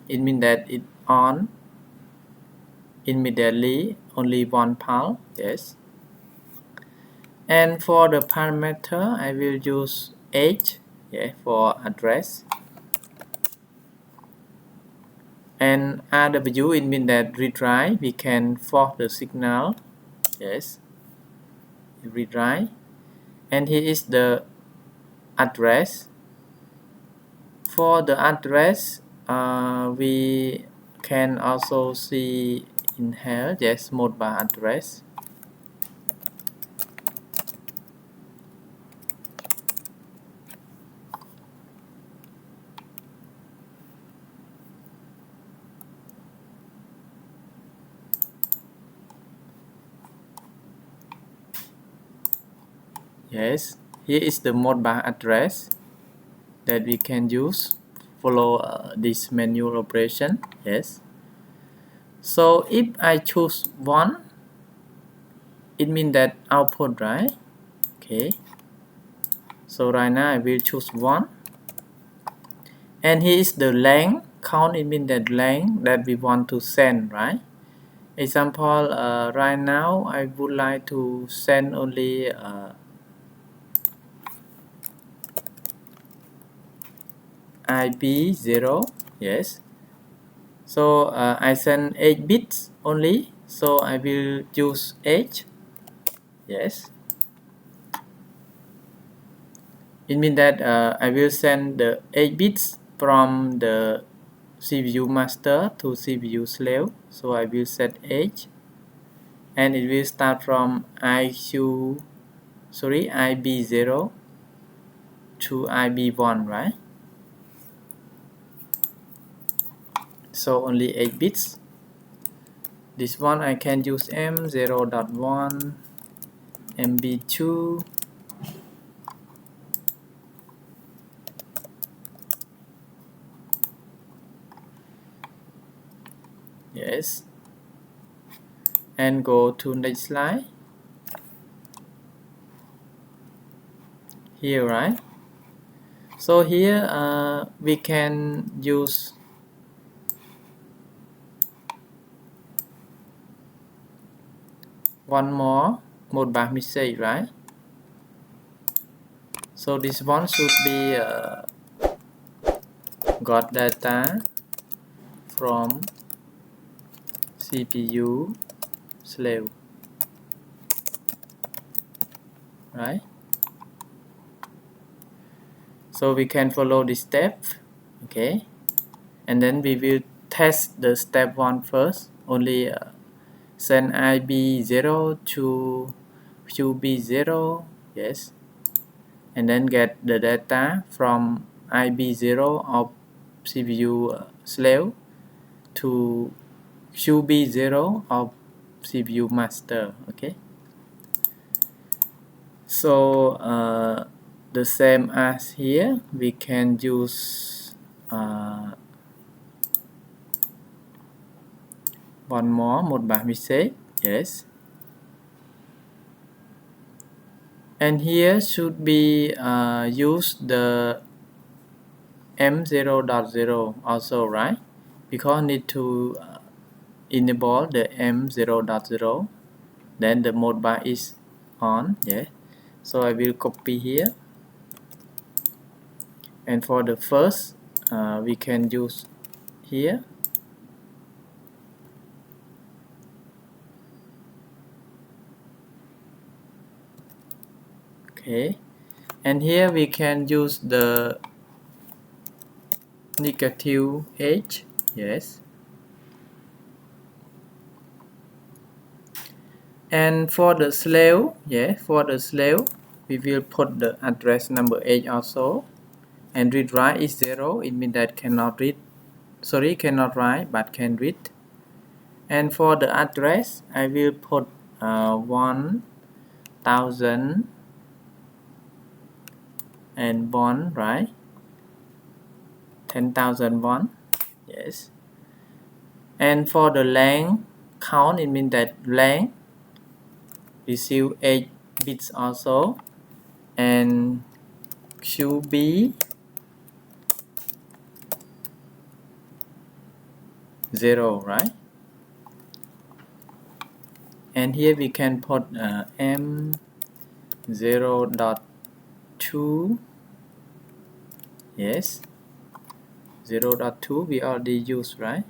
It means that it on immediately only one pulse. Yes, and for the parameter I will use H, yeah, for address, and RW, it means that read write, we can force the signal. Yes, read write, and here is the address. For the address, we can also see in here. Yes, Modbus address. Yes, here is the Modbus address that we can use follow this manual operation. Yes, so if I choose 1, it means that output, right? Okay, so right now I will choose 1, and here is the length count. It means that length that we want to send, right? Example, right now I would like to send only IB0. Yes, so I send 8 bits only, so I will use H. Yes, it means that I will send the 8 bits from the CPU master to CPU slave, so I will set H, and it will start from IB0 to IB1, right? So only 8 bits. This one I can use M0.1, MB2, yes, and go to next slide. Here, right? So here we can use one more Modbus message, right? So this one should be got data from CPU slave, right? So we can follow this step, okay, and then we will test the step 1 first. Only send IB0 to QB0, yes, and then get the data from IB0 of CPU slave to QB0 of CPU master. Okay, so the same as here, we can use one more Modbus message. Yes, and here should be use the M0.0 also, right? Because need to enable the M0.0, then the Modbus is on. Yeah, so I will copy here, and for the first we can use here. Okay, and here we can use the negative edge. Yes, and for the slave, for the slave we will put the address number 8 also, and read write is 0. It means that cannot read, sorry, cannot write but can read. And for the address I will put 1000 and 1, right? 10,001. Yes. And for the length count, it means that length receive 8 bits also, and should be 0, right? And here we can put M0.2. Yes, 0.2 we already used, right?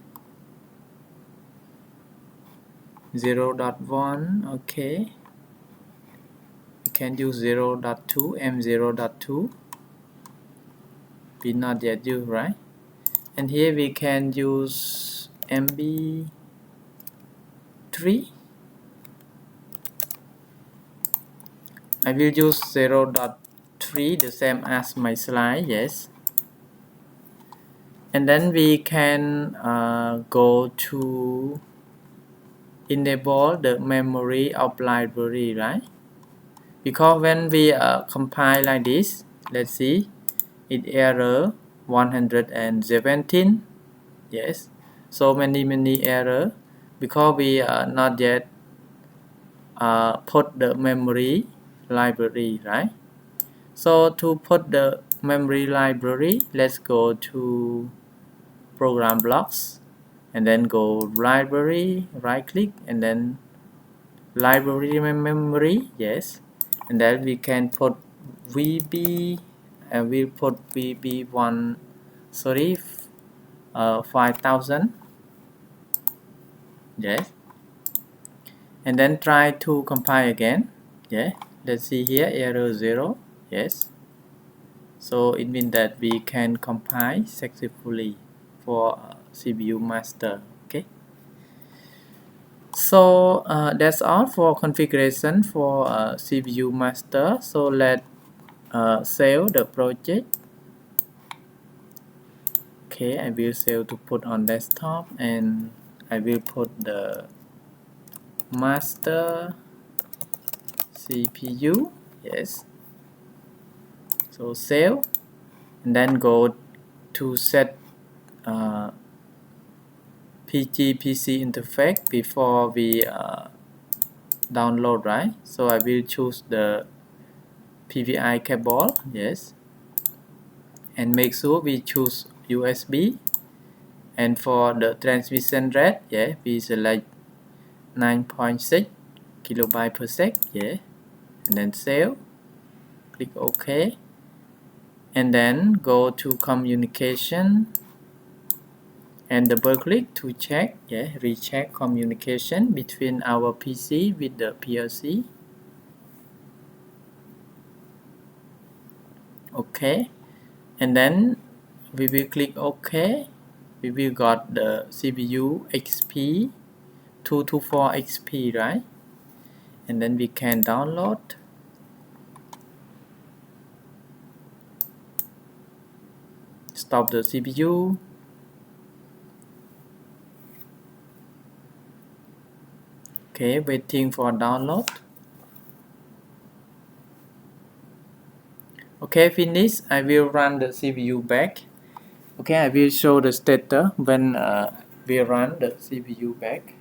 0.1, okay. We can use 0.2, M0.2. We not yet use, right? And here we can use MB3. I will use 0.3, the same as my slide, yes. And then we can go to enable the memory of library, right? Because when we compile like this, let's see, it error 117. Yes, so many error because we not yet put the memory library, right? So to put the memory library, let's go to program blocks and then go library, right click, and then library memory, yes, and then we can put VB, and we'll put VB1, sorry, 5000. Yes, and then try to compile again. Yeah, let's see here, error 0. Yes, so it means that we can compile successfully for CPU master. Okay, so that's all for configuration for CPU master. So let's save the project. Okay, I will save to put on desktop, and I will put the master CPU. Yes, so save, and then go to set PG-PC interface before we download, right? So I will choose the PVI cable, yes, and make sure we choose USB, and for the transmission rate, yeah, we select 9.6 kilobyte per sec, yeah, and then save, click OK, and then go to communication and double click to check, yeah, recheck communication between our PC with the PLC. Okay, and then we will click OK. We will got the CPU XP 224 XP, right? And then we can download. Stop the CPU. Okay, waiting for download. Okay, finish. I will run the CPU back. Okay, I will show the status when we run the CPU back.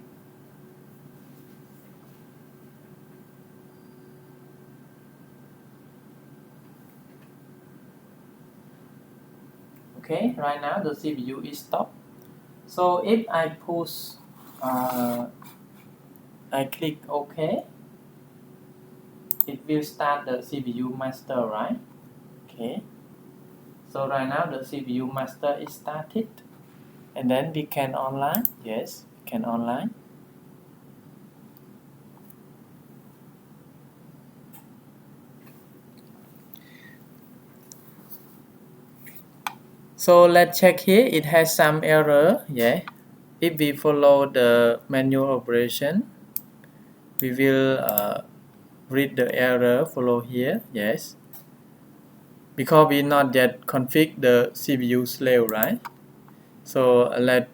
Okay, right now the CPU is stopped. So if I push, I click OK, it will start the CPU master, right? Okay. So right now the CPU master is started, and then we can online. Yes, we can online. So let's check here. It has some error. Yeah. If we follow the manual operation, we will read the error follow here. Yes. Because we not yet config the CPU slave, right? So let's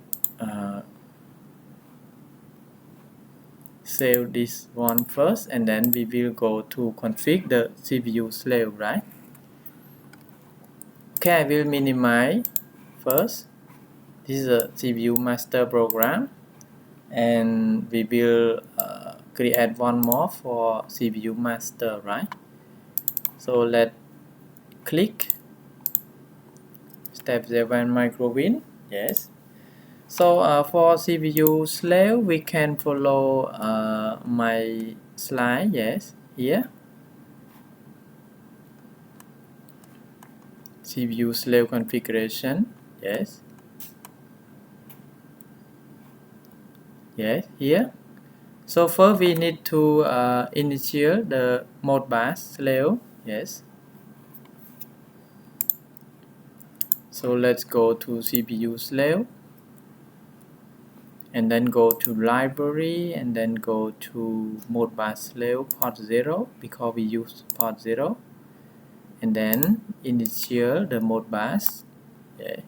save this one first, and then we will go to config the CPU slave, right? Okay, I will minimize first. This is a CPU master program, and we will create one more for CPU master, right? So let's click step 7 microwin. Yes. So for CPU slave, we can follow my slide. Yes, here. CPU slave configuration. Yes. Yes, here. So first we need to initial the Modbus slave. Yes. So let's go to CPU slave, and then go to library, and then go to Modbus slave port 0 because we use port 0, and then initial the Modbus. Yeah.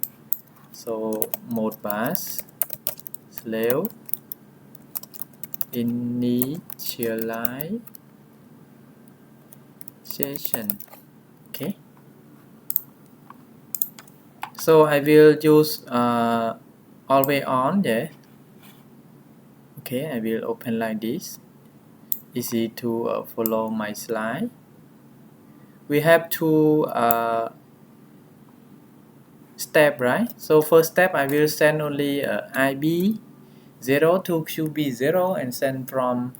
So Modbus slave initialization. Okay. So I will use always on. Yeah. Okay, I will open like this. Easy to follow my slide. We have two step, right? So first step, I will send only IB 0 to QB 0 and send from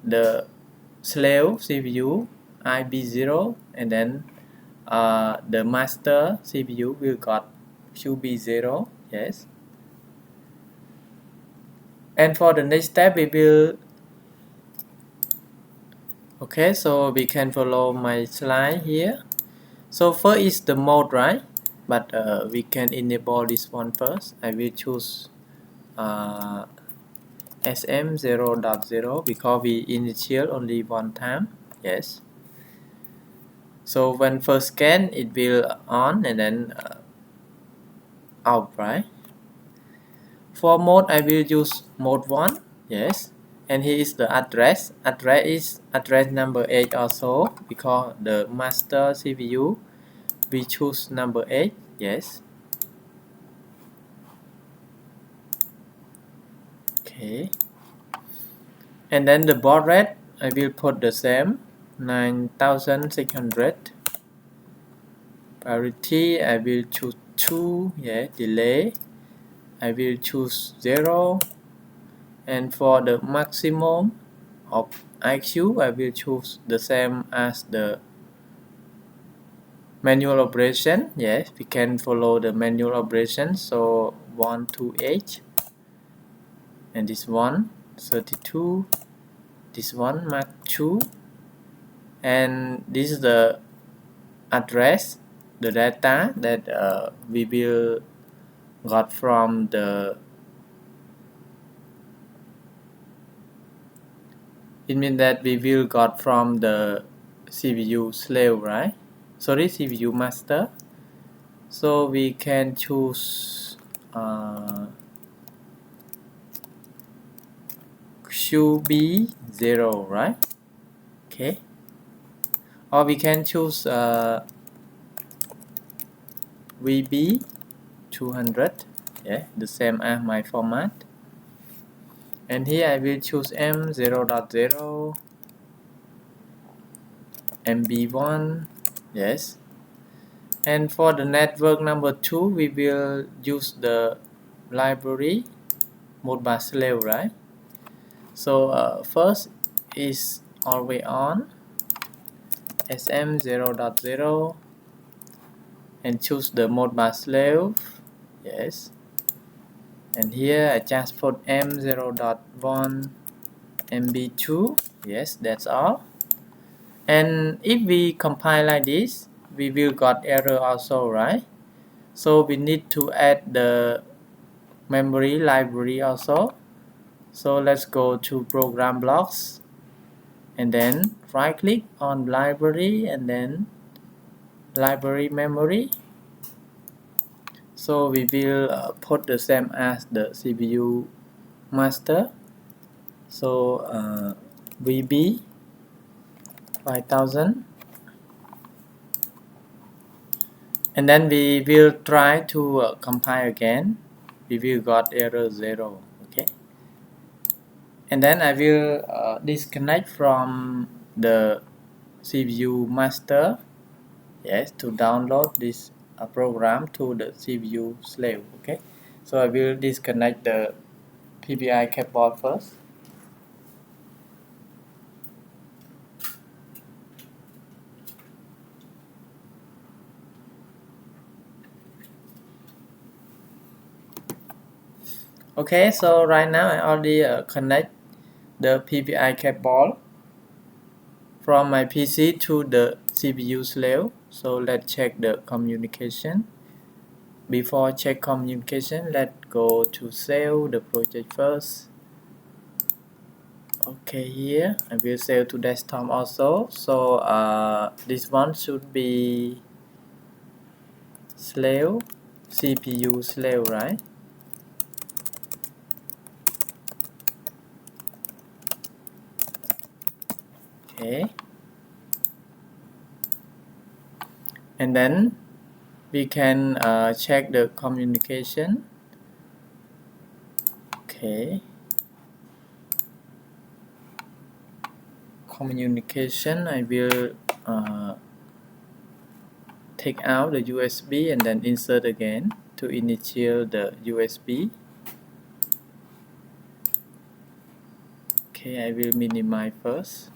the slave CPU IB 0, and then the master CPU will got QB 0. Yes. And for the next step, we will. Okay, so we can follow my slide here. So first is the mode, right? But we can enable this one first. I will choose SM0.0 because we initial only one time. Yes. So when first scan, it will on and then out, right? For mode, I will use mode 1. Yes. And here is the address. Address is address number 8 also because the master CPU we choose number 8. Yes. Okay. And then the baud rate, I will put the same 9600. Parity, I will choose 2. Yeah. Delay, I will choose 0. And for the maximum of IQ, I will choose the same as the manual operation. Yes, we can follow the manual operation. So 1 to 8, and this one 32, this one Mark 2, and this is the address, the data that we will got from the. It means that we will got from the CPU slave, right? Sorry, CPU master. So we can choose QB 0, right? Okay. Or we can choose VB 200. Yeah, the same as my format. And here I will choose M0.0, MB1. Yes. And for the network number 2, we will use the library Modbus slave, right? So first is always on SM0.0 and choose the Modbus slave. Yes. And here I just put M0.1 MB2. Yes, that's all. And if we compile like this, we will got error also, right? so we need to add the memory library also. So let's go to program blocks and then right click on library and then library memory. So we will put the same as the CPU master. So VB 5000, and then we will try to compile again. We will got error 0. Okay, and then I will disconnect from the CPU master, yes, to download this program to the CPU slave. Okay, so I will disconnect the PPI cable first. Okay, so right now I already connect the PPI cable from my PC to the CPU slave. So let's check the communication. Before check communication, let's go to save the project first. Okay, here I will save to desktop also. So this one should be slave, CPU slave, right? Okay, and then we can check the communication. Okay, communication, I will take out the USB and then insert again to initial the USB. Okay, I will minimize first.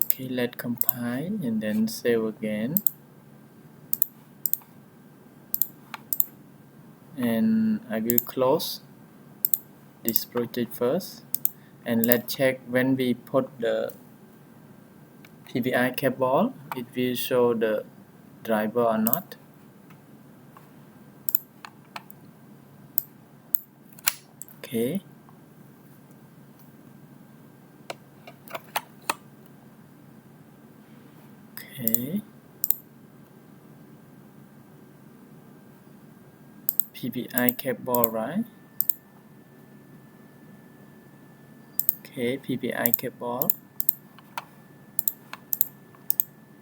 Okay, let's compile and then save again. And I will close this project first. And let's check when we put the PPI cable, it will show the driver or not. Okay. Okay. PPI cable, right? Okay, PPI cable.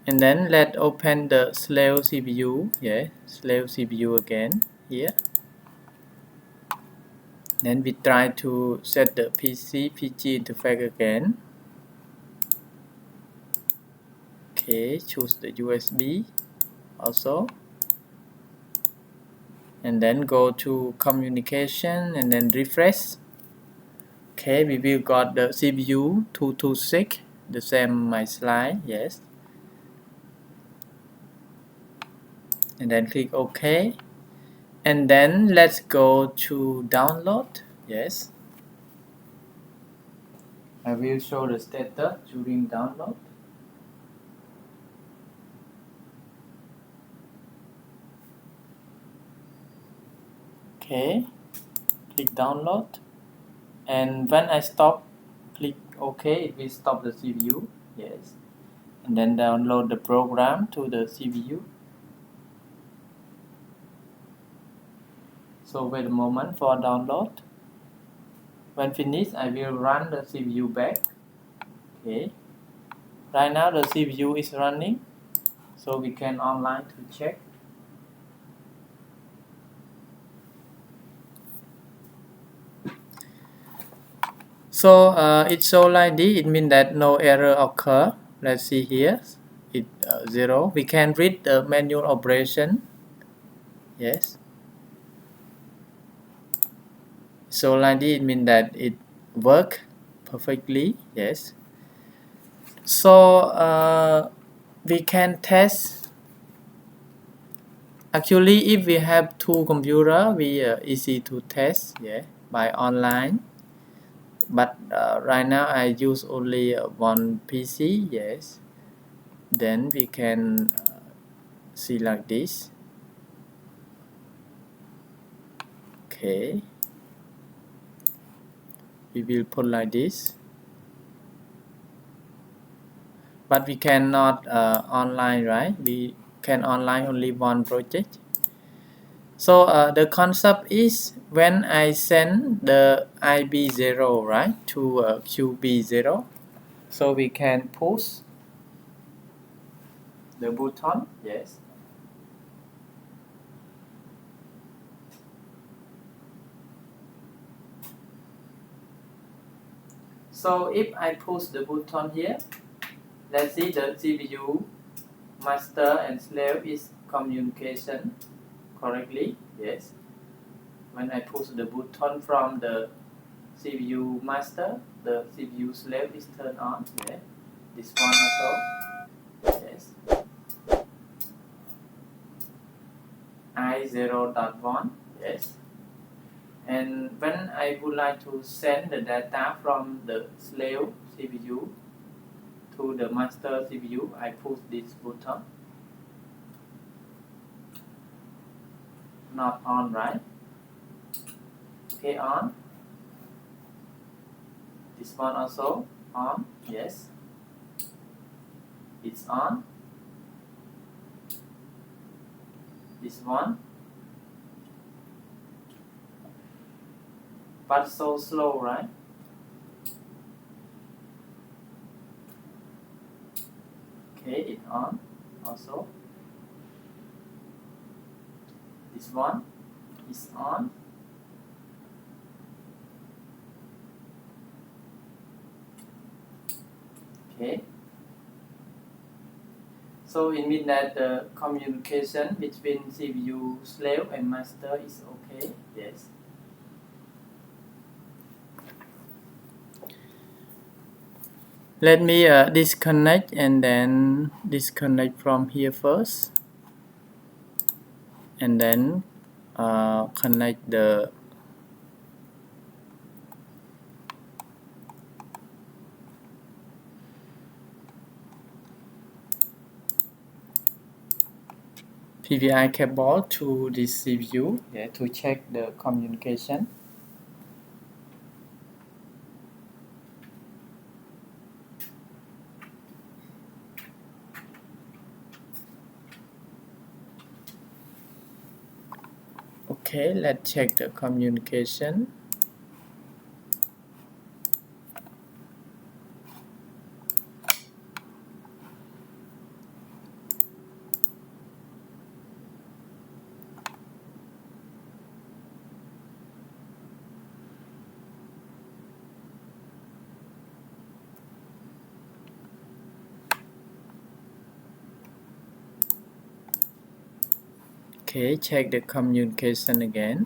And then let's open the slave CPU. Yeah, slave CPU again here. Then we try to set the PC PG interface again. Okay, choose the USB also. And then go to communication and then refresh. Okay, we will got the CPU 226, the same my slide, yes. And then click OK. And then let's go to download, yes. I will show the status during download. Okay, click download. And when I stop, click OK, it will stop the CPU, yes. And then download the program to the CPU. So wait a moment for download. When finished, I will run the CPU back. Okay. Right now the CPU is running, so we can online to check. So it show like this. It means that no error occur. Let's see here. It 0. We can read the manual operation. Yes. So like this, it means that it work perfectly. Yes. So we can test. Actually, if we have two computers, we easy to test. Yeah, by online. but right now I use only one PC. Yes, then we can see like this. Okay, we will put like this, but we cannot online, right? We can online only one project. So the concept is when I send the IB0, right, to QB0, so we can push the button. Yes. So if I push the button here, let's see the CPU master and slave is communication correctly. Yes. When I push the button from the CPU master, the CPU slave is turned on. Yeah. This one also. Yes. I0.1. Yes. And when I would like to send the data from the slave CPU to the master CPU, I push this button. Not on, right? Okay, on. This one also on. Yes. It's on. This one. But so slow, right? Okay, it's on also. This one is on. Okay. So it means that the communication between CPU slave and master is okay. Yes. Let me disconnect and then disconnect from here first, and then connect the PVI cable to this CPU, yeah, to check the communication. Okay, let's check the communication. Okay, check the communication again.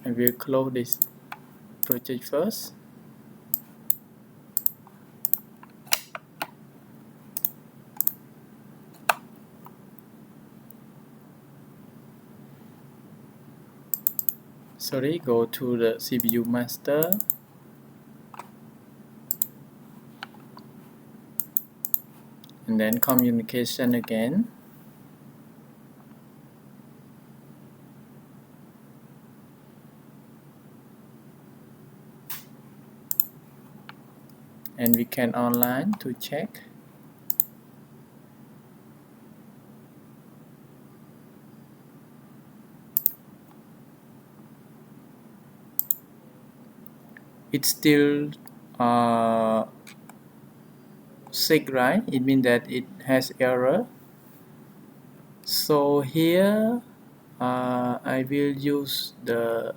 I will close this project first. Sorry, go to the CPU master. And then communication again. And we can online to check. It's still 6, right? It means that it has error. So here I will use the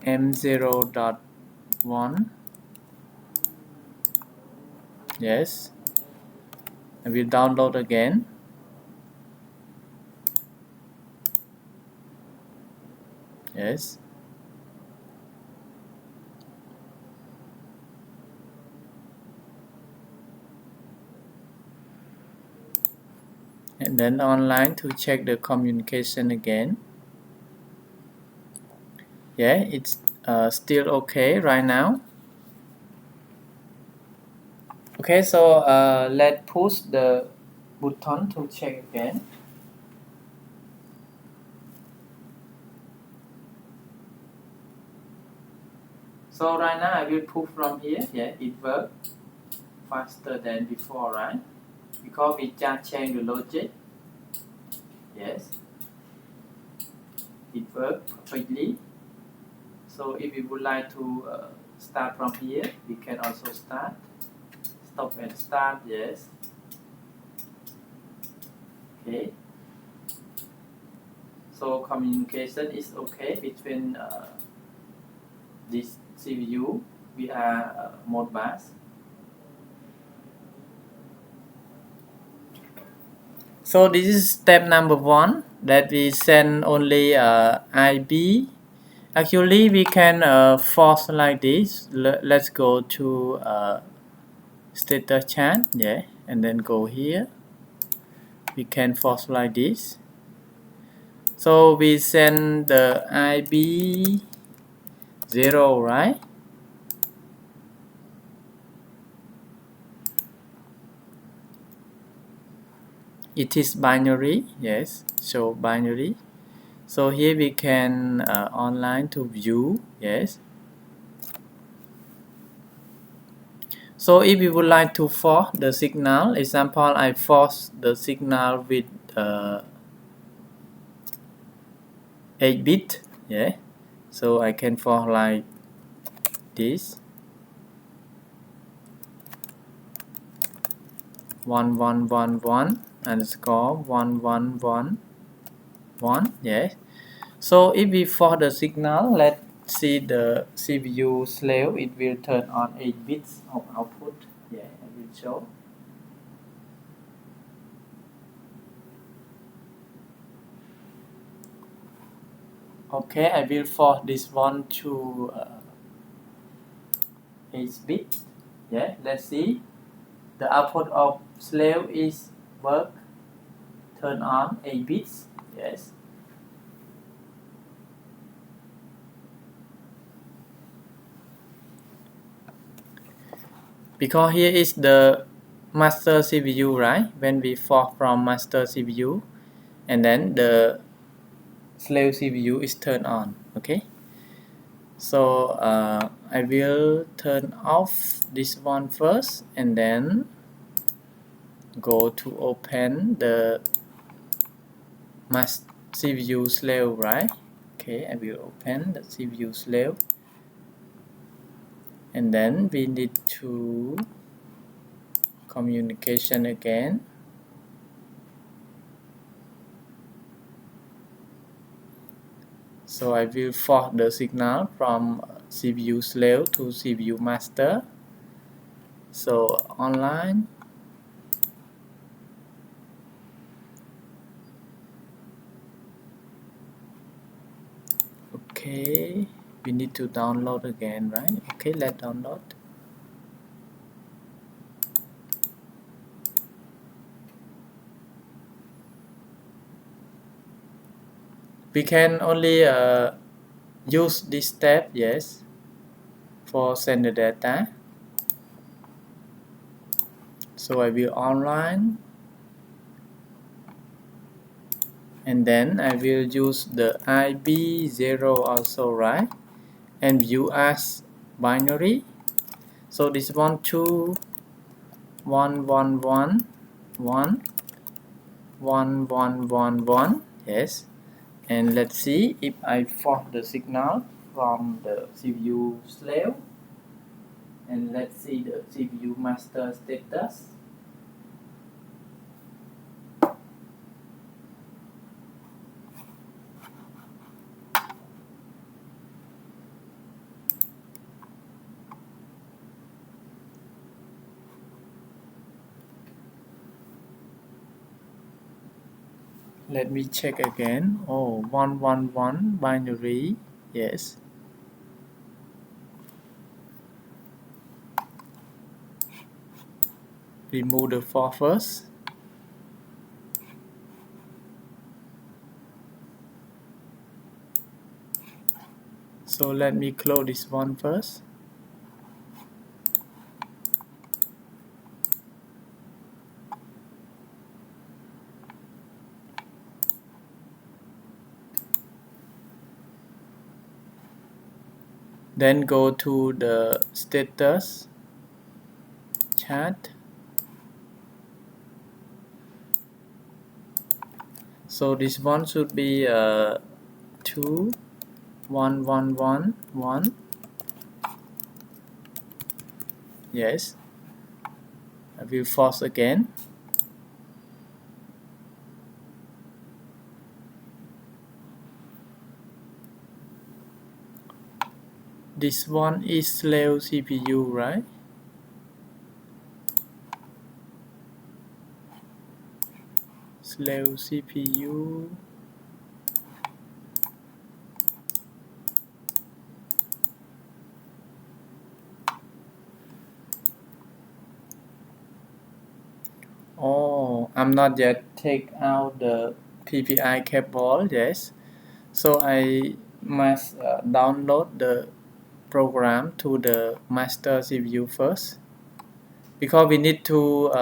M0.1. Yes. I will download again. Yes. And then online to check the communication again. Yeah, it's still okay right now. Okay, so let's push the button to check again. So right now I will push from here. Yeah, it works faster than before, right? Because we just change the logic. Yes, it works perfectly. So if we would like to start from here, we can also start. Stop and start, yes. Okay. So communication is okay between this CPU. We are Modbus. So this is step number 1, that we send only IB. Actually, we can force like this. Let's go to status chart, yeah, and then go here. We can force like this. So we send the IB 0, right? It is binary, yes, so binary. So here we can online to view, yes. So if we would like to force the signal, example, I force the signal with 8 bit, yeah. So I can force like this. 1111 underscore 1111, yes. So if we force the signal, let's see the CPU slave, it will turn on 8 bits of output. Yeah, I will show. Okay, I will force this one to 8 bit. Yeah, let's see. The output of slave is work, turn on 8 bits. Yes. Because here is the master CPU, right? When we force from master CPU, and then the slave CPU is turned on. Okay. So I will turn off this one first, and then go to open the CPU slave, right? Okay, I will open the CPU slave, and then we need to communication again. So I will force the signal from CPU slave to CPU master. So online. Okay, we need to download again, right? Okay, let's download. We can only use this step, yes, for send the data. So I will online, and then I will use the IB0 also, right? And view as binary. So this one 2 1 1 1 1 1 1 1 1, yes. And let's see if I force the signal from the CPU slave, and let's see the CPU master status. Let me check again. Oh, 111 binary, yes. Remove the 4 first. So let me close this one first. Then go to the status chart. So this one should be 2 1 1 1 1. Yes, I will force again. This one is slave CPU, right? Slave CPU. Oh, I'm not yet take out the PPI cable. Yes, so I must download the program to the master CPU first, because we need to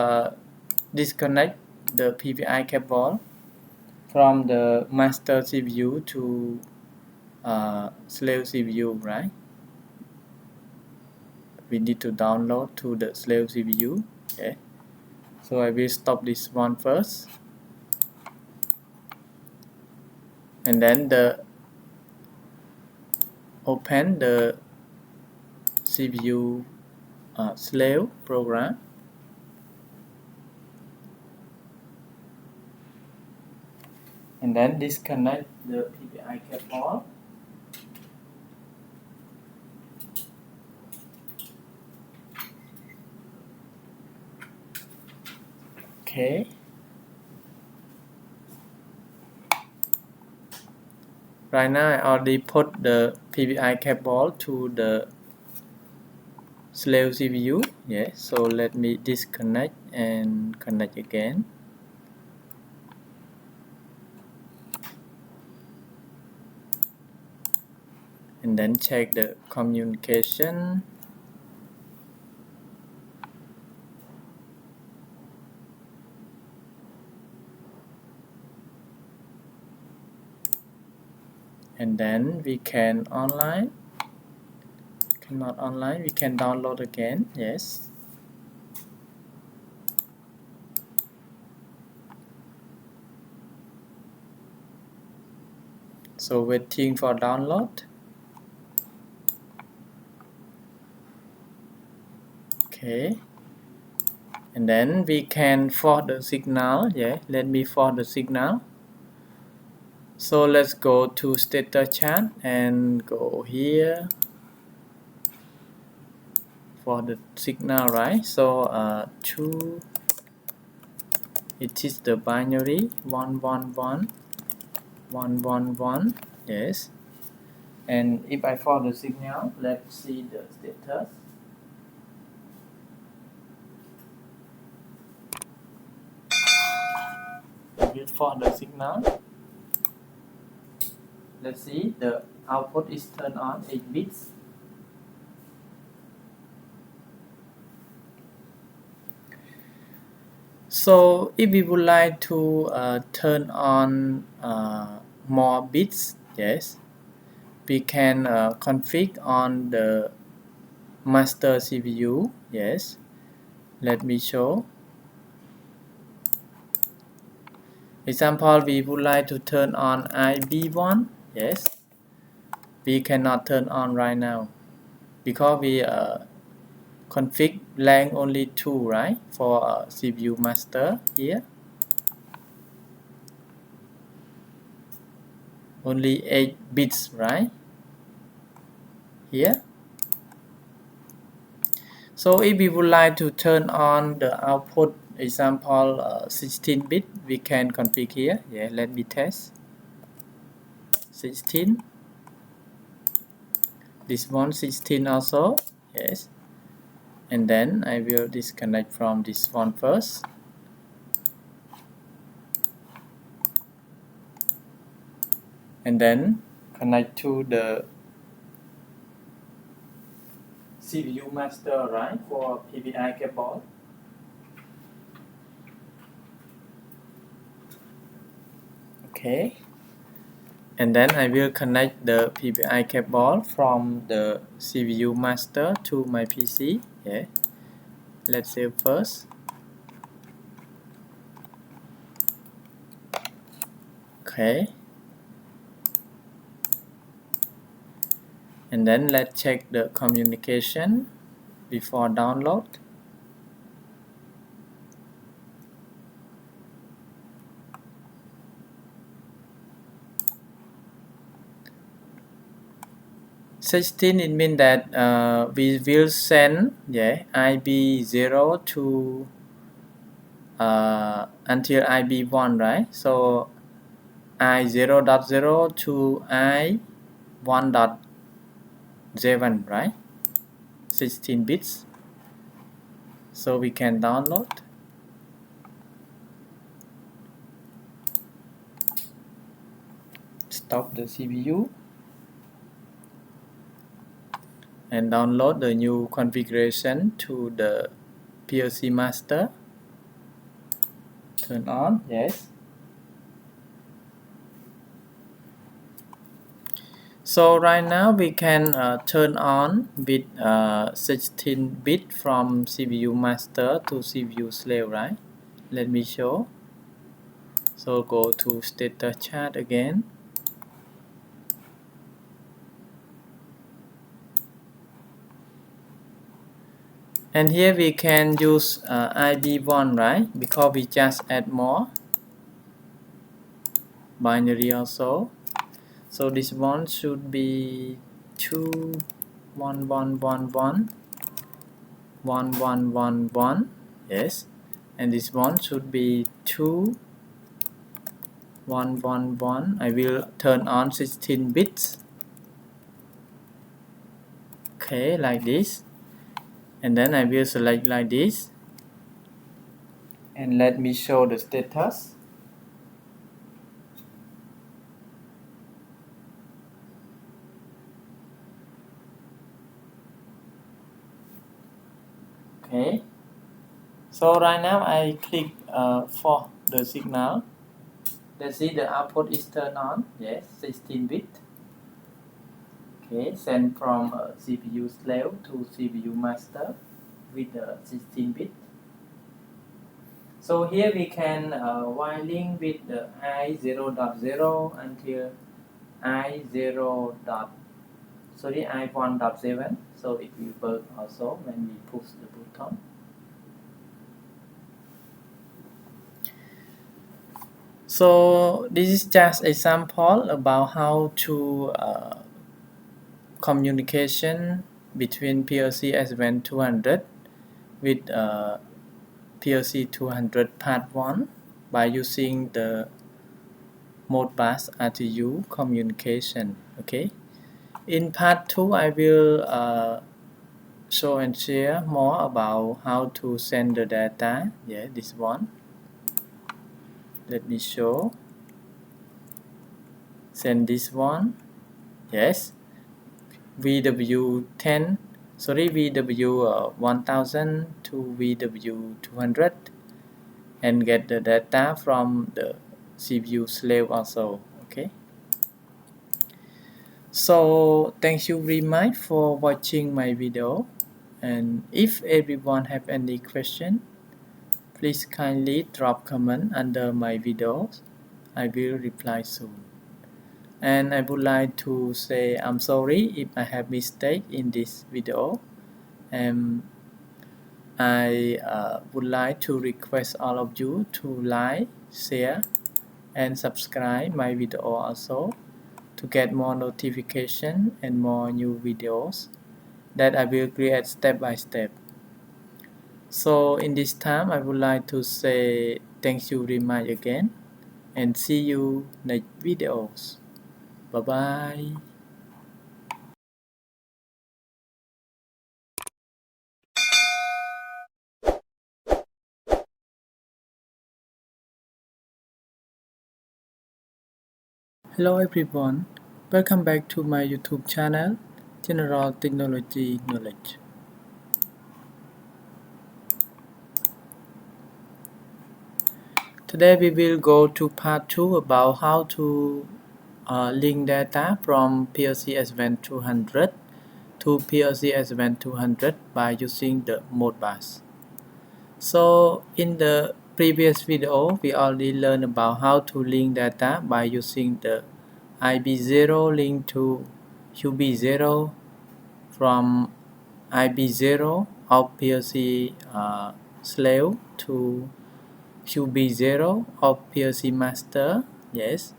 disconnect the PPI cable from the master CPU to slave CPU, right? We need to download to the slave CPU. Okay, so I will stop this one first, and then open the CPU slave program. And then disconnect the PPI cable. Okay. Right now I already put the PPI cable to the slave CPU. Yeah, so let me disconnect and connect again. And then check the communication. And then we can online. Cannot online, we can download again. Yes. So waiting for download. Okay. And then we can forward the signal. Yeah, let me forward the signal. So let's go to status chart and go here for the signal, right? So 2, it is the binary 111 111. Yes. And if I forward the signal, let's see the status. I will forward the signal. Let's see, the output is turned on 8 bits. So if we would like to turn on more bits, yes, we can configure on the master CPU. Yes, let me show. Example, we would like to turn on IB1. Yes, we cannot turn on right now because we config length only 2, right, for CPU master here. Only 8 bits, right, here. So if we would like to turn on the output, example 16 bit, we can configure here. Yeah, let me test. 16. This one 16 also. Yes. And then I will disconnect from this one first. And then connect to the CPU master, right, for PPI cable. Okay, and then I will connect the PPI cable from the CPU master to my PC. Yeah, let's save first. Okay, and then let's check the communication before download. (16) it means that we will send IB0 to until IB1, right? So I0.0 to I1.7, right? 16 bits. So we can download. Stop the CPU and download the new configuration to the PLC master. Turn on, yes. So right now we can turn on bit 16 bit from CPU master to CPU slave, right? Let me show. So go to status chart again. And here we can use IB1, right? Because we just add more binary also. So this one should be 2 1 1 1 1 1 1 1 1, yes, and this one should be 2 1 1 1. I will turn on 16 bits. Okay, like this, and then I will select like this, and let me show the status. Okay, so right now I click for the signal. Let's see, the output is turned on. Yes, 16 bit. Okay, send from CPU slave to CPU master with 16 bit. So here we can wiring with the I0.0 until I1.7. So it will work also when we push the button. So this is just a sample about how to communication between PLC S7-300 with PLC 200 part 1 by using the Modbus RTU communication. Okay, in part 2 I will show and share more about how to send the data. Yeah, this one. Let me show. Send this one. Yes, VW10 VW1000 to VW200 and get the data from the CPU slave also. Okay, so thank you very much for watching my video, and if everyone have any question, please kindly drop comment under my videos. I will reply soon. And I would like to say I'm sorry if I have mistake in this video. And I would like to request all of you to like, share, and subscribe my video also to get more notification and more new videos that I will create step by step. So in this time I would like to say thank you very much again, and see you next videos. Bye bye. Hello everyone, welcome back to my YouTube channel, General Technology Knowledge. Today we will go to part 2 about how to link data from PLC S7-300 to PLC S7-300 by using the Modbus. So in the previous video, we already learned about how to link data by using the IB0 link to QB0 from IB0 of PLC slave to QB0 of PLC master. Yes.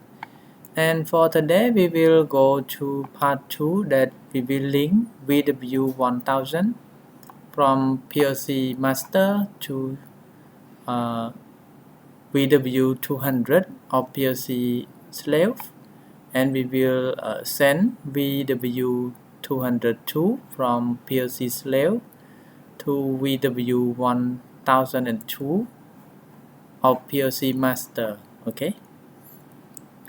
And for today, we will go to part 2 that we will link VW1000 from PLC master to VW200 of PLC slave, and we will send VW202 from PLC slave to VW1002 of PLC master. Okay,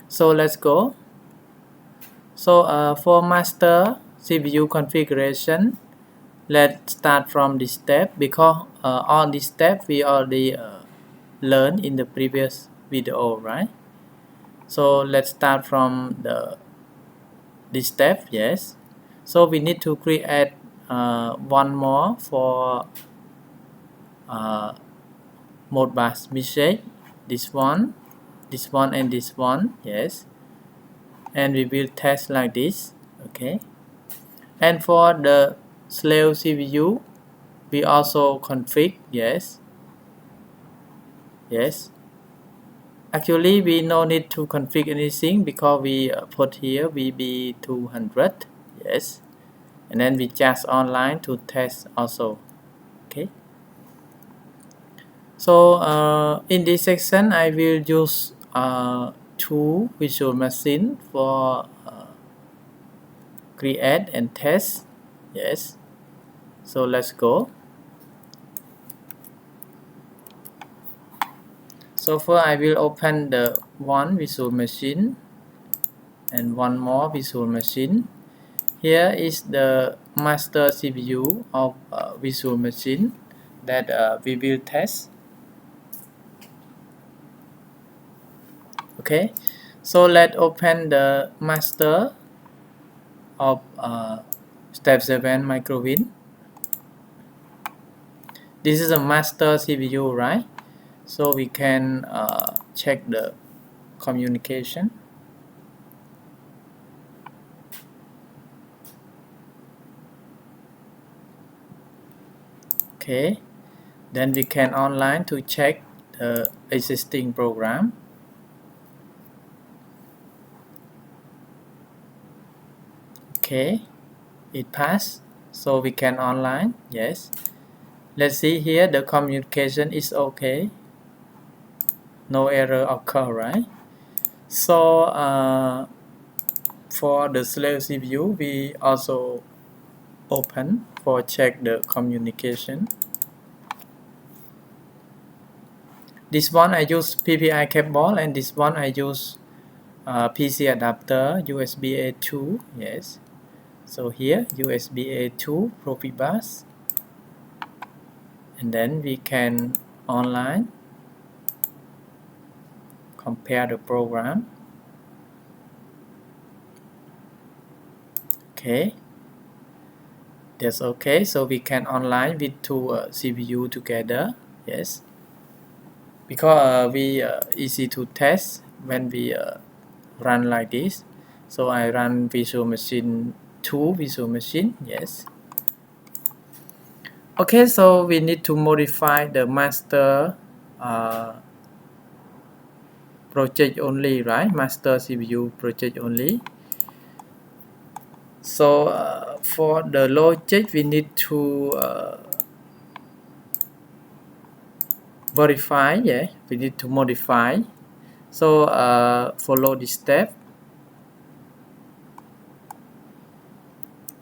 so let's go. So for master CPU configuration, let's start from this step, because all these steps we already learned in the previous video, right? So let's start from this step. Yes, so we need to create one more for Modbus message, this one, and this one. Yes, and we will test like this. Okay, and for the slave CPU, we also config. Yes, actually we no need to config anything, because we put here VB200. Yes, and then we just online to test also. Okay, so in this section I will use two virtual machine for create and test. Yes, so let's go. So first I will open the one visual machine and one more visual machine. Here is the master CPU of visual machine that we will test. Okay, so let's open the master of step 7 microwin. This is a master CPU, right? So we can check the communication. Okay, then we can online to check the existing program. Okay, it passed, so we can online. Yes, let's see here, the communication is okay, no error occur, right? So for the slave CPU, we also open for check the communication. This one I use PPI cable, and this one I use PC adapter USB A2. Yes, so here USB A2 Profibus, and then we can online compare the program. Okay, that's okay, so we can online with two CPU together. Yes, because we easy to test when we run like this. So I run visual machine 2 visual machine. Yes, okay, so we need to modify the master project only, right? Master CPU project only. So for the logic, we need to verify. Yeah, we need to modify. So follow this step.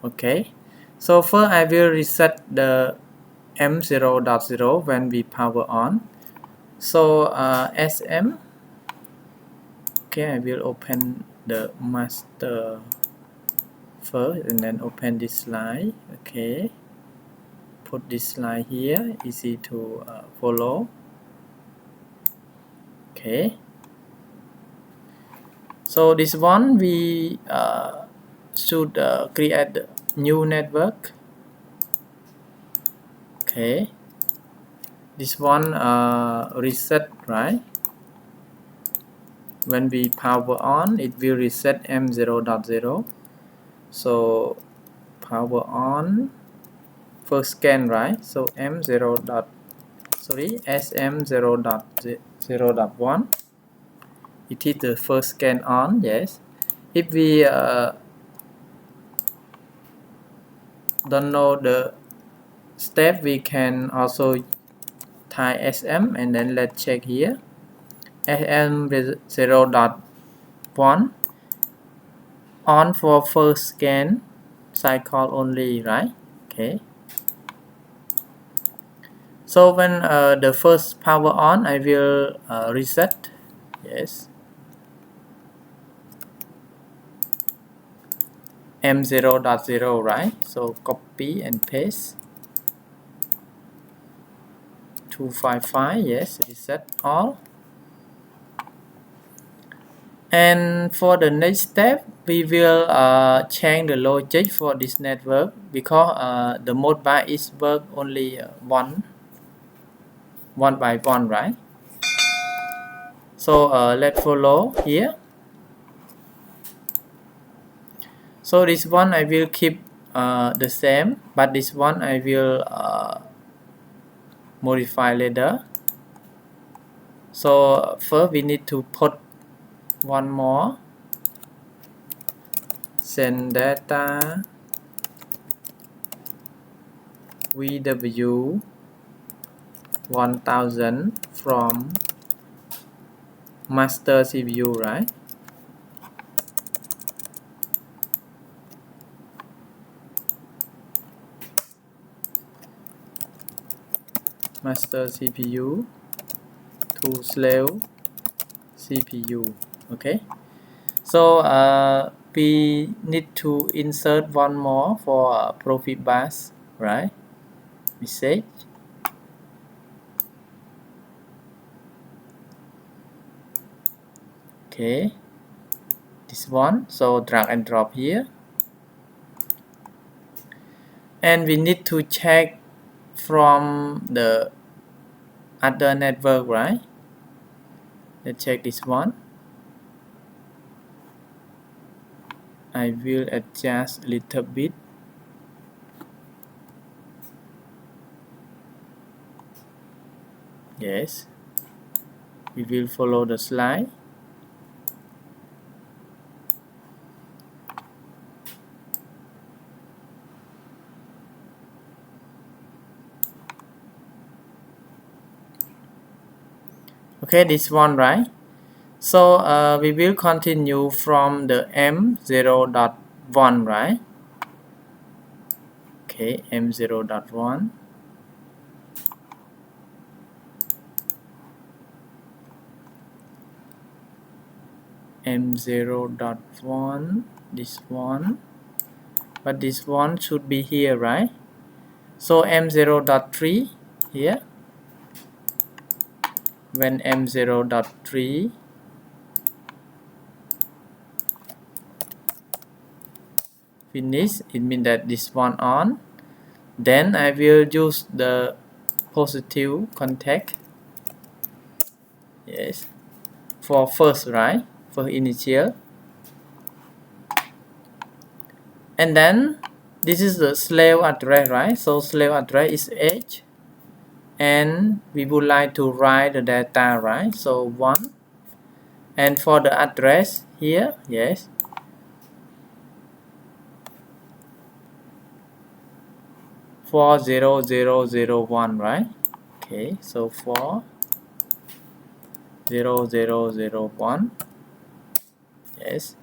Okay, so first I will reset the M0.0 when we power on. So SM. Okay, I will open the master first and then open this slide. Okay, put this slide here, easy to follow. Okay, so this one we should create a new network. Okay, this one reset, right? When we power on, it will reset M0.0. So power on, first scan, right? So SM0.1. It is the first scan on, yes. If we don't know the step, we can also type SM and then let's check here. SM0.1 on for first scan cycle only, right? Okay. So when the first power on, I will reset. Yes. M0.0, right? So copy and paste. 255, yes, reset all. And for the next step, we will change the logic for this network because the Modbus is work only one by one, right? So let's follow here. So this one I will keep the same, but this one I will modify later. So first we need to put one more, send data VW 1000 from master CPU, right? Master CPU to slave CPU. Okay, so we need to insert one more for profit bus, right? Message. Okay, this one, so drag and drop here, and we need to check from the other network, right? Let's check this one. I will adjust a little bit. Yes, we will follow the slide. Okay, this one, right? So we will continue from the M0.1, right? Okay, M0.1. M0.1, this one, but this one should be here, right? So M0.3 here. When M0.3 finish, it means that this one on. Then I will use the positive contact. Yes, for first, right? For initial. And then this is the slave address, right? So slave address is H, and we would like to write the data, right? So 1, and for the address here, yes, for 0001, right? Okay, so for 0001, yes,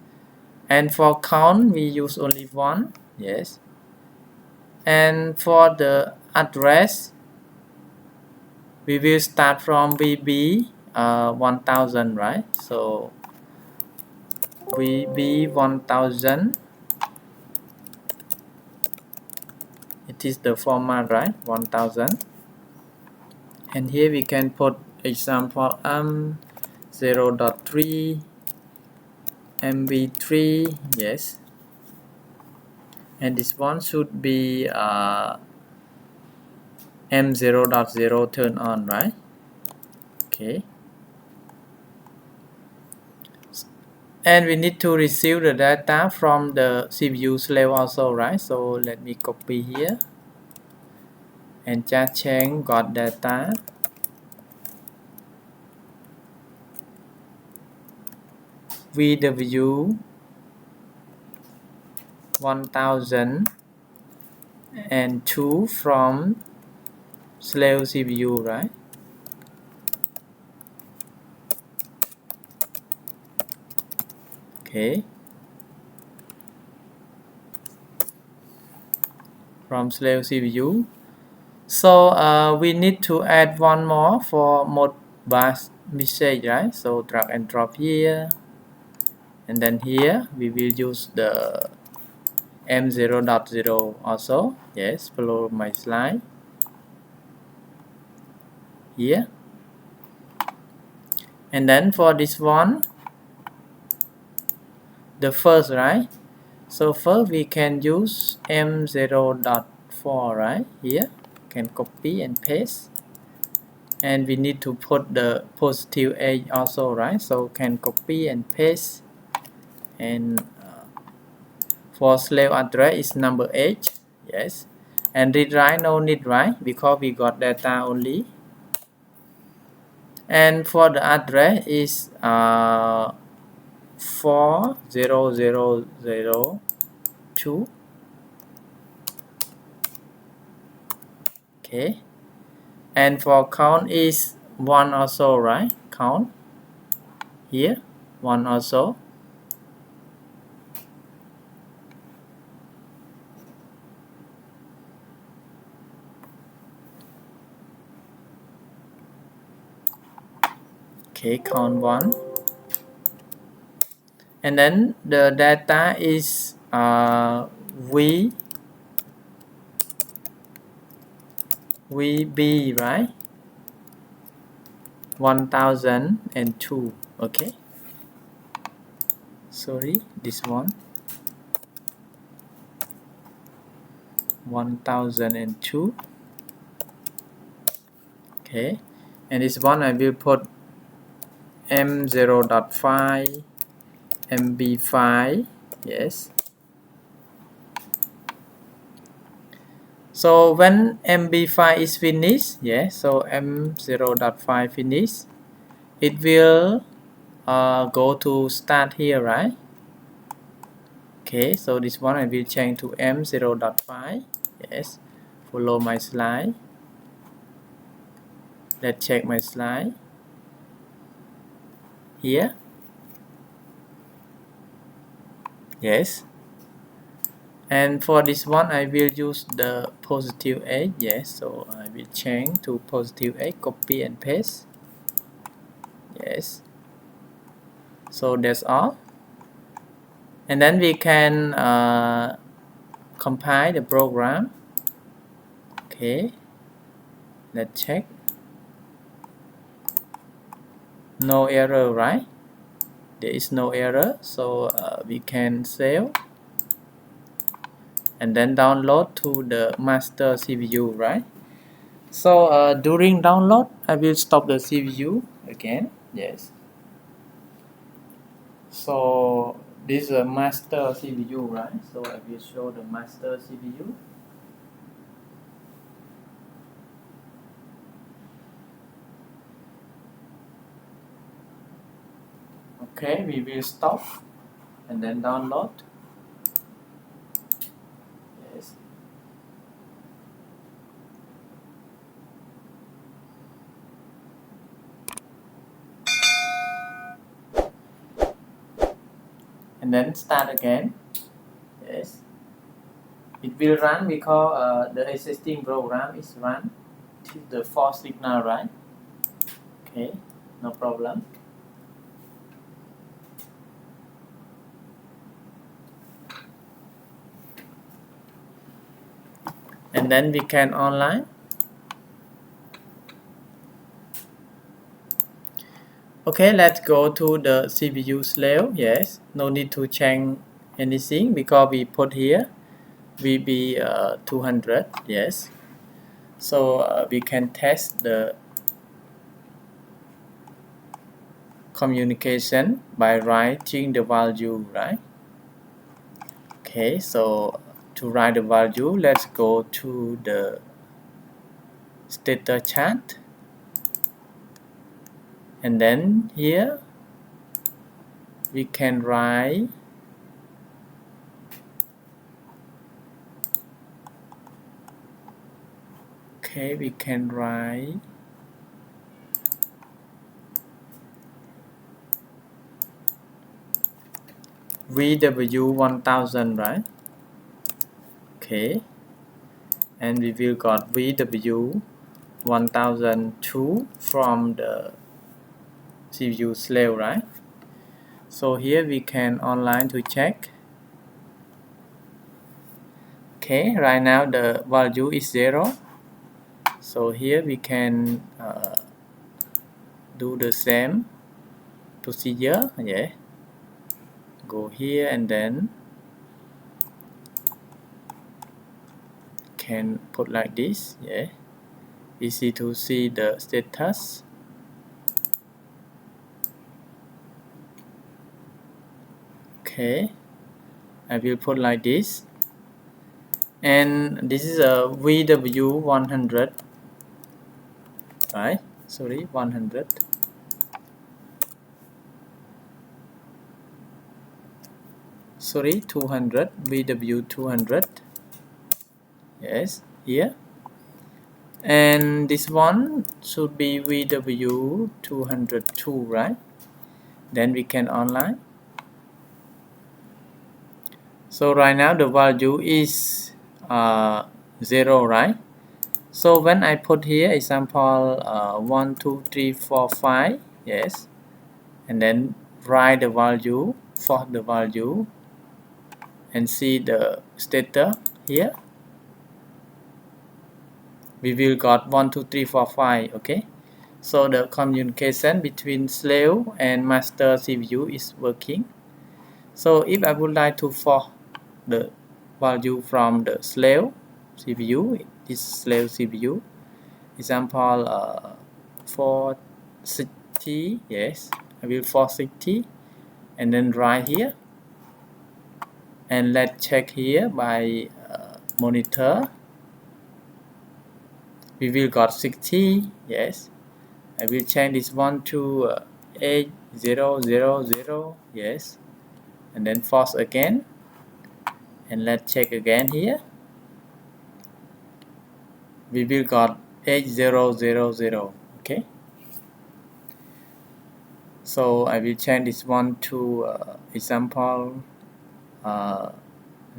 and for count we use only 1, yes, and for the address we will start from VB 1000, right? So VB 1000, it is the format, right? 1000, and here we can put example 0.3 MB3, yes, and this one should be M0.0 turn on, right? Okay, and we need to receive the data from the CPU slave also, right? So let me copy here and just change got data VW 1002 from slave CPU, right? Okay, from slave CPU. So we need to add one more for Modbus message, right? So drag and drop here, and then here we will use the M0.0 also. Yes, follow my slide here. And then for this one, the first, right? So first we can use M0.4, right? Here, can copy and paste. And we need to put the positive edge also, right? So can copy and paste. And for slave address is number 8, yes. And read write no need, right? Because we got data only. And for the address is 40002. Okay. And for count is 1 also, right? Count here 1 also. Okay, count 1. And then the data is VB, right? 1002. Okay, sorry, this one 1002. Okay, and this one I will put M0.5 MB5, yes. So when MB5 is finished, yes, so M0.5 finished, it will go to start here, right? Okay, so this one I will change to M0.5, yes. Follow my slide. Let's check my slide here. Yes. And for this one I will use the positive edge, yes. So I will change to positive edge, copy and paste. Yes. So that's all. And then we can compile the program. Okay. Let's check. No error, right? There is no error, so we can save and then download to the master CPU, right? So during download I will stop the CPU again, yes. So this is a master CPU, right? So I will show the master CPU. Okay, we will stop and then download. Yes. And then start again. Yes. It will run because the existing program is run to the false signal, right? Okay, no problem. And then we can online. Okay, let's go to the CPU slave. Yes, no need to change anything because we put here VB 200. Yes, so we can test the communication by writing the value, right? Okay, so to write the value, let's go to the status chart, and then here we can write VW1000, right? Okay, and we will got VW1002 from the CPU slave, right? So here we can online to check. Okay, right now the value is 0. So here we can do the same procedure. Yeah, go here and then can put like this. Yeah, easy to see the status. Okay, I will put like this, and this is a VW100, right? Sorry, 100. Sorry, 200, VW200. Yes, here. And this one should be VW202, right? Then we can online. So right now the value is 0, right? So when I put here example 1, 2, 3, 4, 5, yes, and then write the value for the value and see the status here, we will got 1, 2, 3, 4, 5. Okay, so the communication between slave and master CPU is working. So if I would like to force the value from the slave CPU, this slave CPU, example 460, yes, I will 460, and then write here, and let's check here by monitor. We will got 60, yes. I will change this one to 8000, yes, and then force again, and let's check again here. We will got 8000. Okay, so I will change this one to example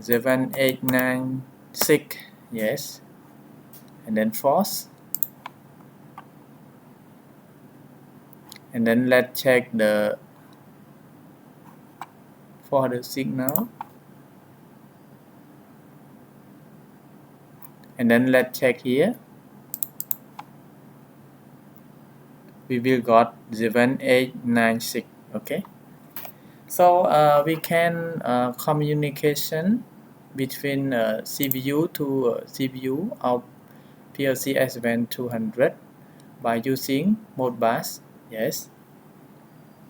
7896, yes, and then force, and then let's check the for the signal, and then let's check here. We will got 7896. Okay, so we can communication between CPU to CPU of PLC S7-300 by using Modbus. Yes,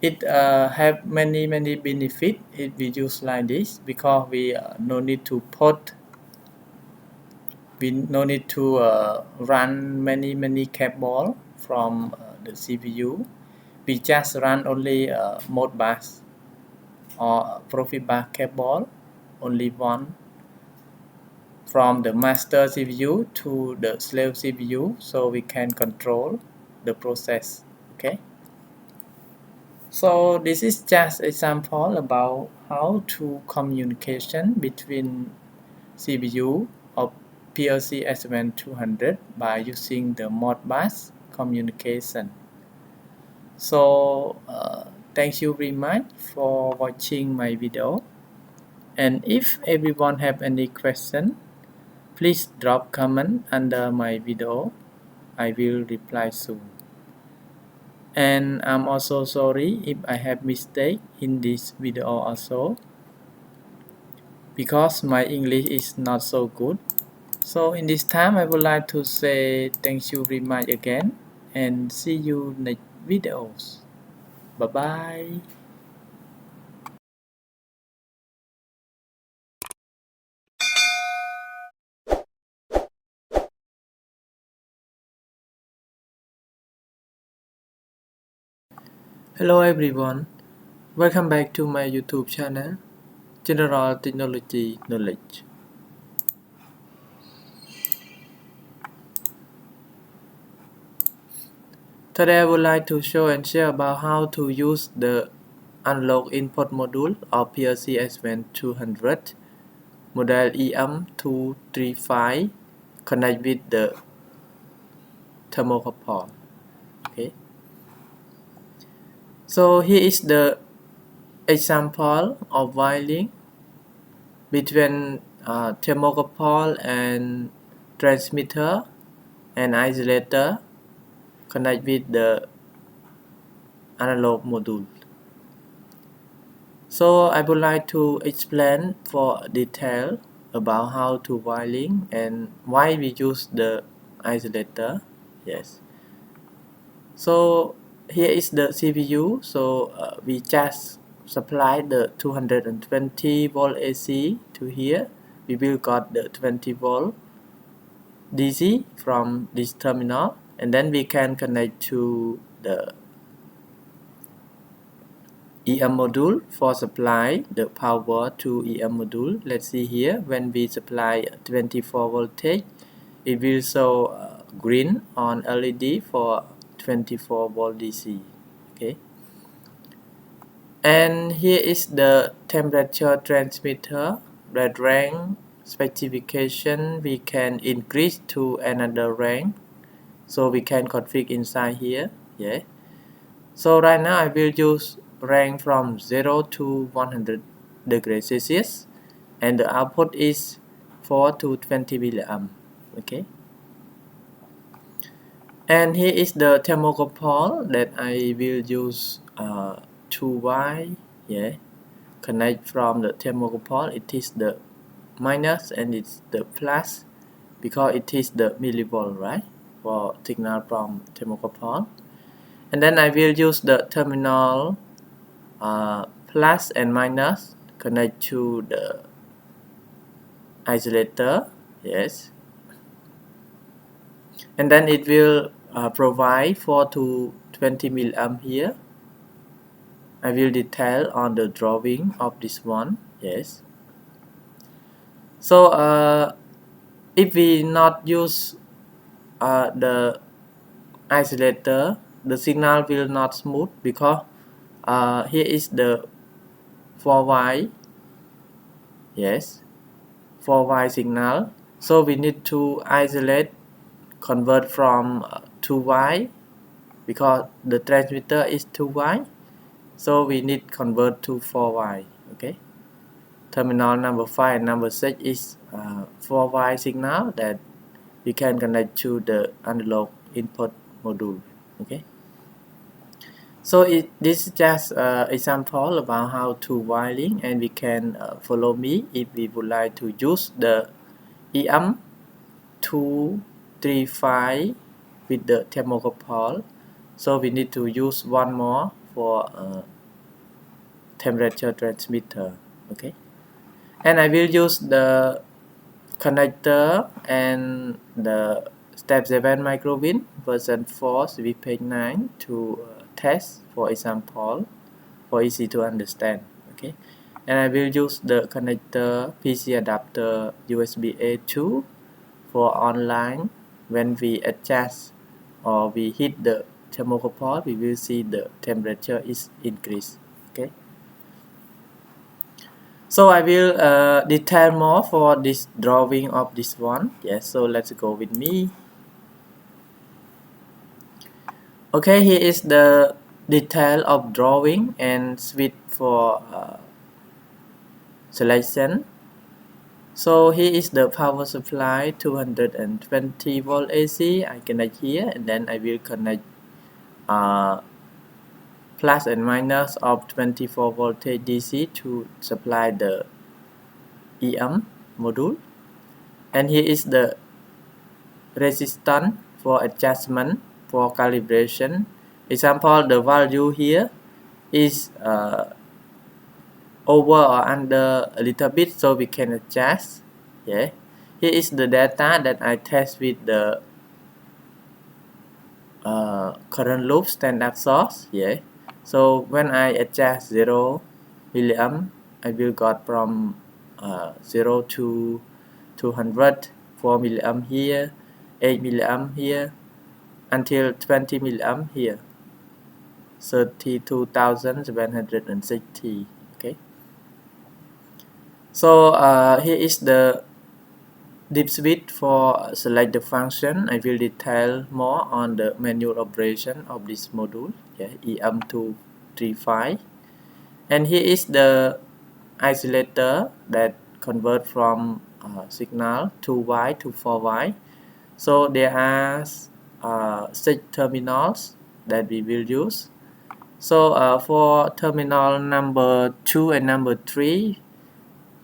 it have many benefits if we use like this, because we no need to run many cable from the CPU. We just run only Modbus or Profibus cable, only one, from the master CPU to the slave CPU, so we can control the process. Okay, so this is just example about how to communication between CPU of PLC S7-300 by using the Modbus communication. So thank you very much for watching my video, and if everyone have any question, please drop comment under my video. I will reply soon. and I'm also sorry if I have mistake in this video also, because my English is not so good. So in this time I would like to say thank you very much again, and see you next videos. Bye bye. Hello everyone, welcome back to my YouTube channel, General Technology Knowledge. Today I would like to show and share about how to use the analog input module of PLC S7-300 model EM235 connect with the thermocouple. Okay. So here is the example of wiring between thermocouple and transmitter and isolator connect with the analog module. So I would like to explain for detail about how to wiring and why we use the isolator. Yes. So here is the CPU. So we just supply the 220 volt AC to here. We will got the 20 volt DC from this terminal, and then we can connect to the EM module for supply the power to EM module. Let's see here, when we supply 24 voltage, it will show green on LED for 24 volt DC. Okay. And here is the temperature transmitter. That rank specification we can increase to another rank, so we can configure inside here. Yeah. So right now I will use rank from 0 to 100 degrees Celsius, and the output is 4 to 20 milliamp. Okay. And here is the thermocouple that I will use two wire. Yeah. Connect from the thermocouple. It is the minus and it's the plus, because it is the millivolt, right, for signal from thermocouple. And then I will use the terminal plus and minus connect to the isolator. Yes. And then it will provide 4 to 20 milliamp here. I will detail on the drawing of this one. Yes. So if we not use the isolator, the signal will not smooth, because here is the 4Y. Yes, 4Y signal. So we need to isolate, convert from 2Y, because the transmitter is 2Y. So we need convert to 4Y. Okay. Terminal number 5 and number 6 is 4Y signal that we can connect to the analog input module. Okay. So this is just example about how to wiring, and we can follow me if we would like to use the EM235 with the thermocouple. So we need to use one more for temperature transmitter. Okay. And I will use the connector and the step 7 microwin version 4 with page 9 to test for example, for easy to understand. Okay. And I will use the connector PC adapter USB A2 for online. When we adjust or we hit the thermocouple, we will see the temperature is increased. Okay. So I will detail more for this drawing of this one. Yes, so let's go with me. Okay, here is the detail of drawing and switch for selection. So here is the power supply 220 volt AC. I connect here, and then I will connect plus and minus of 24 voltage DC to supply the EM module, and here is the resistance for adjustment for calibration. Example, the value here is over or under a little bit, so we can adjust. Yeah, here is the data that I test with the current loop standard source. Yeah, so when I adjust 0 milliamp, I will got from 0 to 200, 4 milliamp here, 8 milliamp here, until 20 milliamp here, 32,760. Okay, so here is the dip switch for select the function. I will detail more on the manual operation of this module. Yeah, EM235, and here is the isolator that convert from signal 2Y to 4Y. So there are 6 terminals that we will use. So for terminal number 2 and number 3,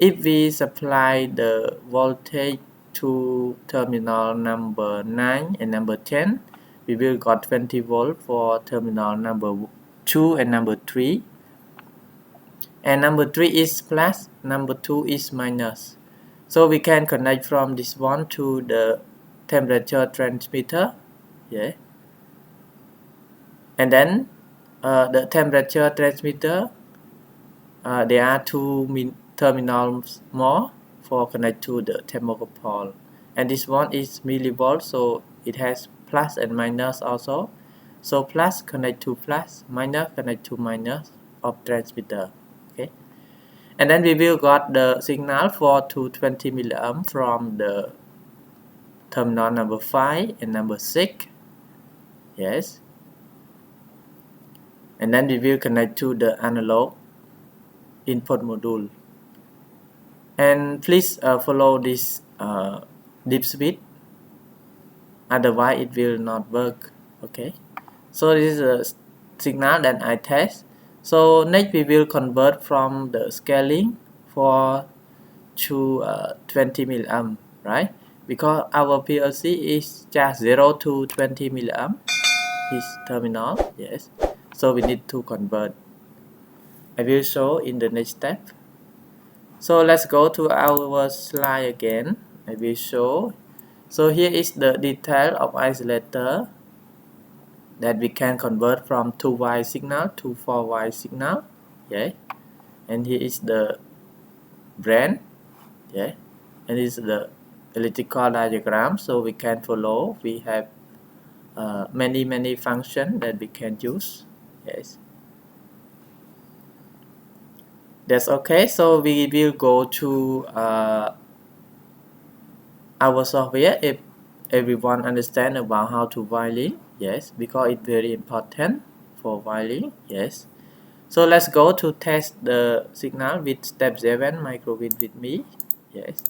if we supply the voltage to terminal number 9 and number 10, we will got 20 volt for terminal number 2 and number 3. And number 3 is plus, number 2 is minus. So we can connect from this one to the temperature transmitter. Yeah. And then the temperature transmitter, there are 2 terminals more for connect to the thermocouple. And this one is millivolt, so it has plus and minus also. So plus connect to plus, minus connect to minus of transmitter. Okay. And then we will got the signal for 220 milliamp from the terminal number 5 and number 6. Yes. And then we will connect to the analog input module. And please follow this dip switch, otherwise it will not work. Okay. So this is a signal that I test. So next we will convert from the scaling for to 20 milliamp, right? Because our PLC is just 0 to 20 milliamp, this terminal. Yes. So we need to convert. I will show in the next step. So let's go to our slide again. I will show. So here is the detail of isolator that we can convert from 2Y signal to 4Y signal. Yeah. And here is the brand. Yeah. And this is the electrical diagram, so we can follow. We have many functions that we can use. Yes. That's okay. So we will go to our software if everyone understand about how to wiring. Yes, because it's very important for wiring. Yes. So let's go to test the signal with step 7 microwin with me. Yes.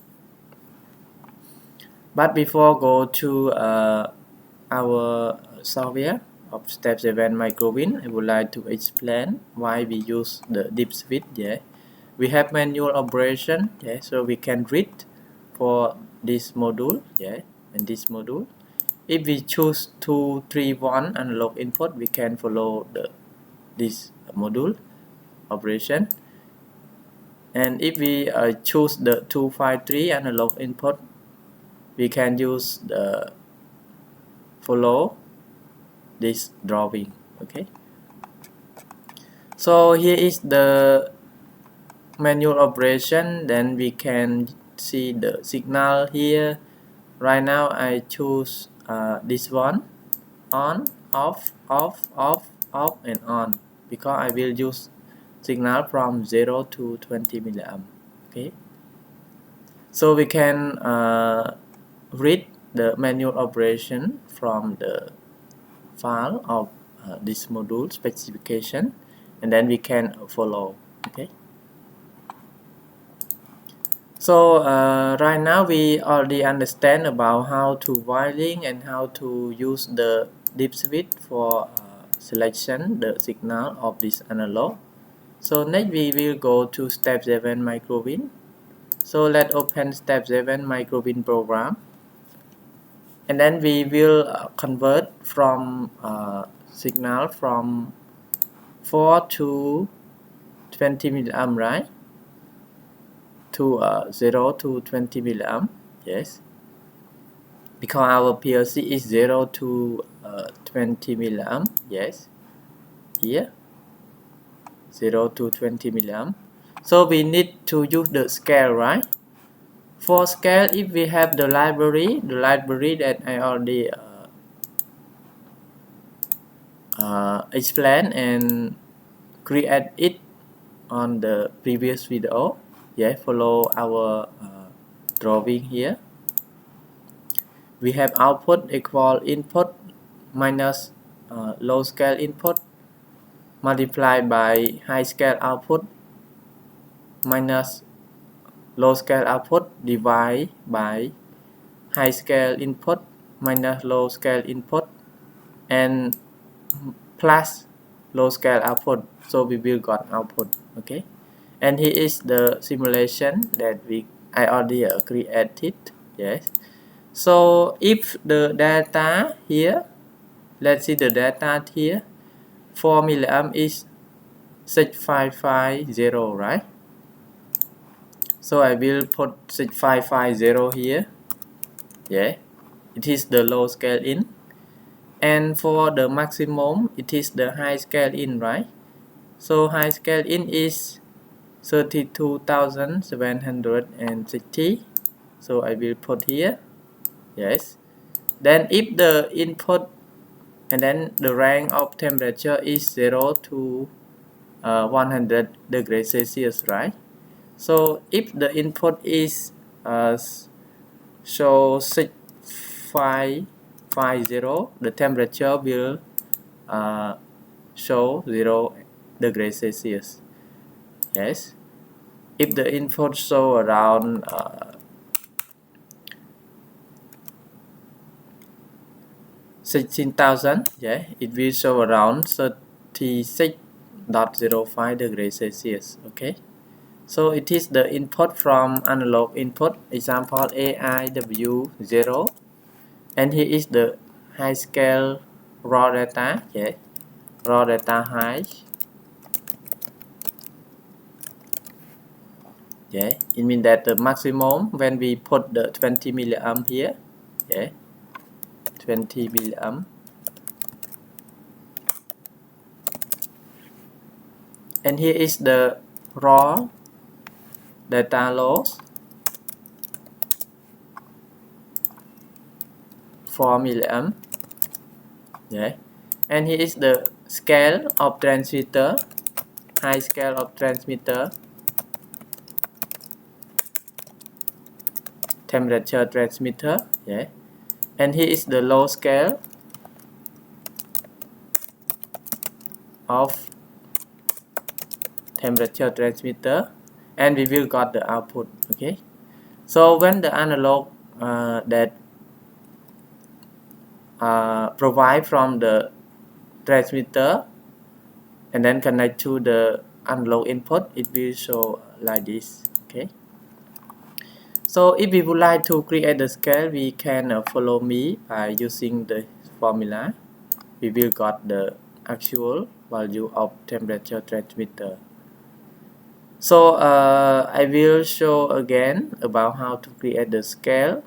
But before go to our software of step 7 microwin, I would like to explain why we use the dip switch. Yeah, we have manual operation. Yeah, so we can read for this module. Yeah, and this module. If we choose 231 analog input, we can follow this module operation. And if we choose the 253 analog input, we can use the follow this drawing. Okay. So here is the manual operation. Then we can see the signal here. Right now I choose this one, on, off, off, off, off, and on, because I will use signal from 0 to 20 milliamp. Okay. So we can read the manual operation from the file of this module specification, and then we can follow. Okay. So right now we already understand about how to wiring and how to use the dip switch for selection the signal of this analog. So next we will go to step 7 microwin. So let's open step 7 microwin program, and then we will convert from signal from 4 to 20 milliamp, right, to 0 to 20 milliamp. Yes, because our PLC is 0 to 20 milliamp. Yes, here 0 to 20 milliamp. So we need to use the scale, right? For scale, if we have the library that I already explained and create it on the previous video. Yeah, follow our drawing here. We have output equal input minus low scale input multiplied by high scale output minus low scale output divided by high scale input minus low scale input and plus low scale output. So we will got output. Okay, and here is the simulation that I already created. Yes, so if the data here, let's see the data here, 4 milliamp is 6550, right? So I will put 6550 here. Yeah, it is the low scale in, and for the maximum it is the high scale in, right? So high scale in is 32,760. So I will put here. Yes, then if the input and then the range of temperature is 0 to 100 degrees Celsius, right? So if the input is show 6550, the temperature will show 0 degrees Celsius. Yes, if the input show around 16,000, yeah, it will show around 36.05 degrees Celsius. Okay, so it is the input from analog input, example AIW0, and here is the high scale raw data. Yeah, raw data high. Yeah, it means that the maximum when we put the 20 milliamp here. Yeah, 20 milliamp, and here is the raw data loss, 4 milliamp. Yeah, and here is the scale of transmitter, high scale of transmitter, temperature transmitter. Yeah, and here is the low scale of temperature transmitter, and we will got the output. Okay, so when the analog that provide from the transmitter and then connect to the analog input, it will show like this. Okay, so if we would like to create the scale, we can follow me by using the formula. We will got the actual value of temperature transmitter. So I will show again about how to create the scale.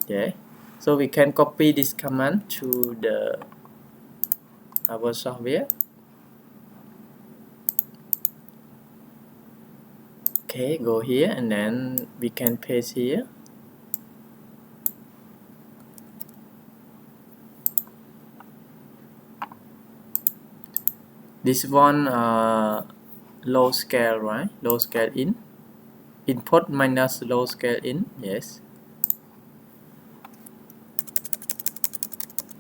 Yeah, so we can copy this command to our software. Okay, go here and then we can paste here. This one low scale, right? Low scale in, input minus low scale in. Yes,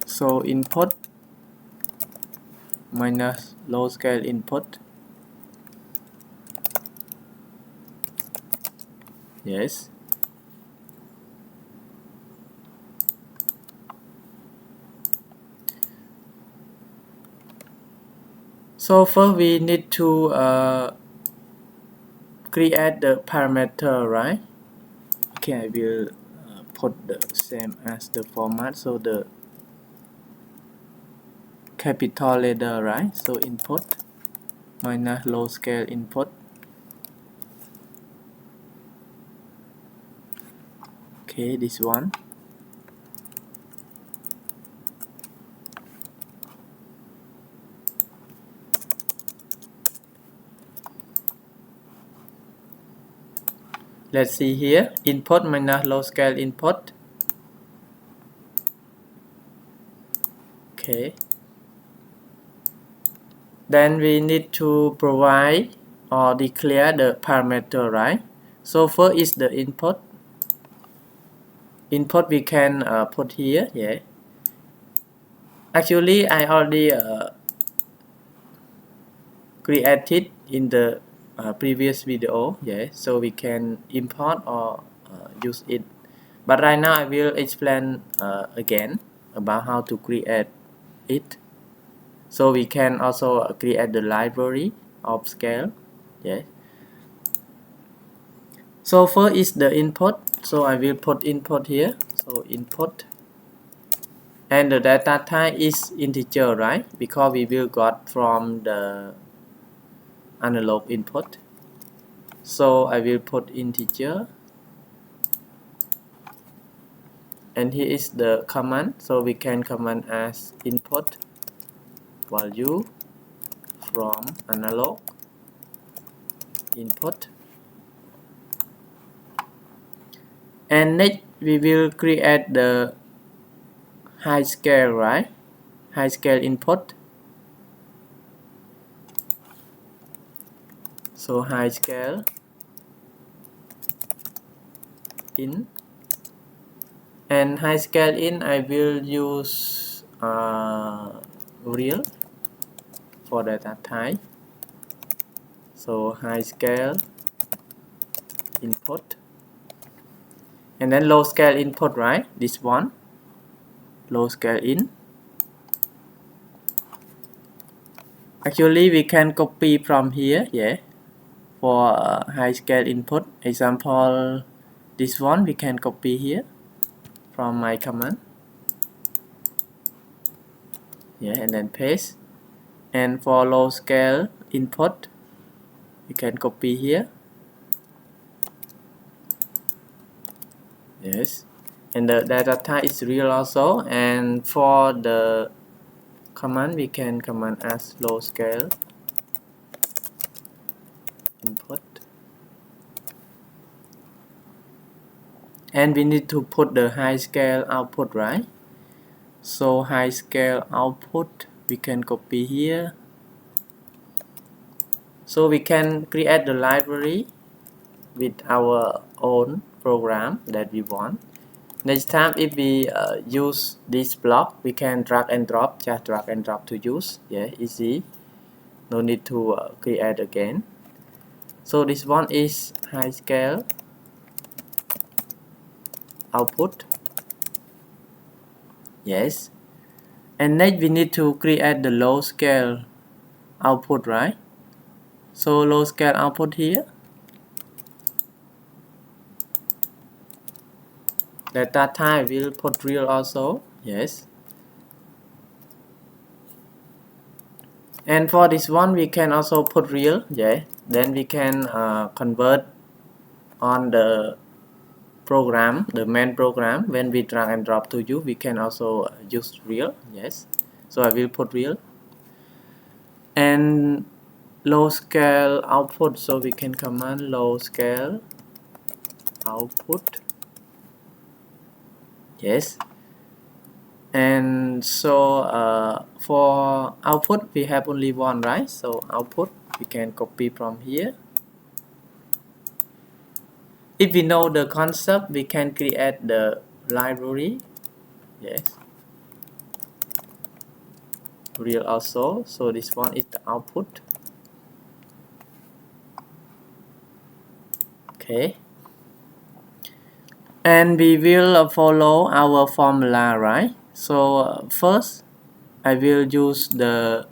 so input minus low scale input. Yes, So first we need to create the parameter, right? Okay, I will put the same as the format, so the capital letter, right? So input minus low scale input. Okay, this one. Let's see here, input minus low scale input. Okay. Then we need to provide or declare the parameter, right? So first is the input. Input we can put here, yeah. Actually, I already created in the previous video, yeah. So we can import or use it. But right now I will explain again about how to create it. So we can also create the library of scale, yeah. So first is the input, so I will put input here, so input, and the data type is integer, right? Because we will got from the analog input, so I will put integer, and here is the command, so we can command as input value from analog input. And next we will create the high scale, right? High scale input. So high scale in, and high scale in I will use real for data type. So high scale input, and then low scale input, right? This one, low scale in. Actually we can copy from here, yeah, for high scale input. Example, this one we can copy here from my command, yeah, and then paste. And for low scale input you can copy here, yes, and the data type is real also. And for the command we can command as low scale input, and we need to put the high scale output, right? So high scale output we can copy here, so we can create the library with our own program that we want. Next time if we use this block, we can drag and drop, just drag and drop to use, yeah, easy, no need to create again. So this one is high scale output, yes. And next we need to create the low scale output, right? So low scale output here, data type will put real also, yes. And for this one we can also put real, yeah. Then we can convert on the program, the main program. When we drag and drop to you, we can also use real, yes. So I will put real. And low scale output, so we can command low scale output, yes. And so for output we have only one, right? So output we can copy from here. If we know the concept, we can create the library, yes, real also. So this one is the output, okay. And we will follow our formula, right? So first I will use the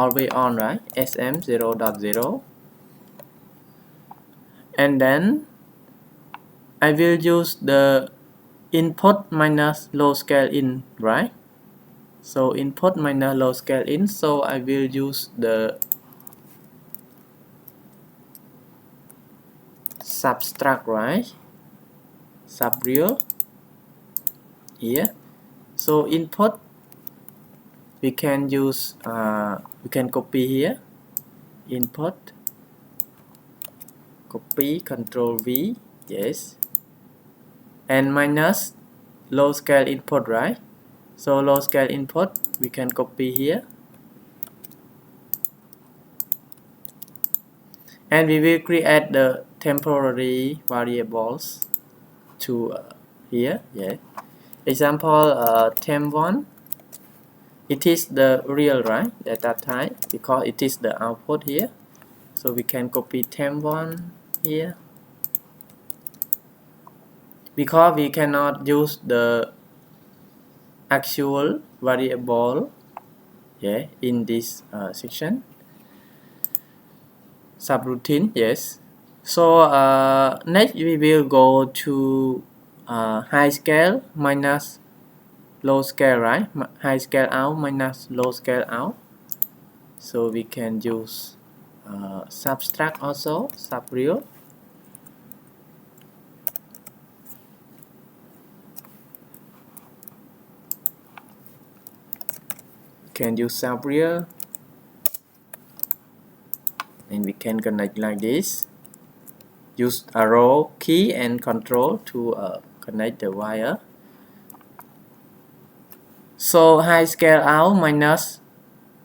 always on, right? SM0.0. And then I will use the input minus low scale in, right? So input minus low scale in, so I will use the subtract, right? Subreal here. So input we can use we can copy here, input, copy, Control V, yes, and minus low scale input, right? So low scale input we can copy here, and we will create the temporary variables to here, yeah. Example temp1, it is the real, right, data type, because it is the output here. So we can copy temp1 here, because we cannot use the actual variable, yeah, in this section. Subroutine, yes. So next we will go to high scale minus low scale, right? High scale out minus low scale out. So we can use subtract also, subreal. Can use subreal, and we can connect like this. Use arrow key and control to connect the wire. So high scale out minus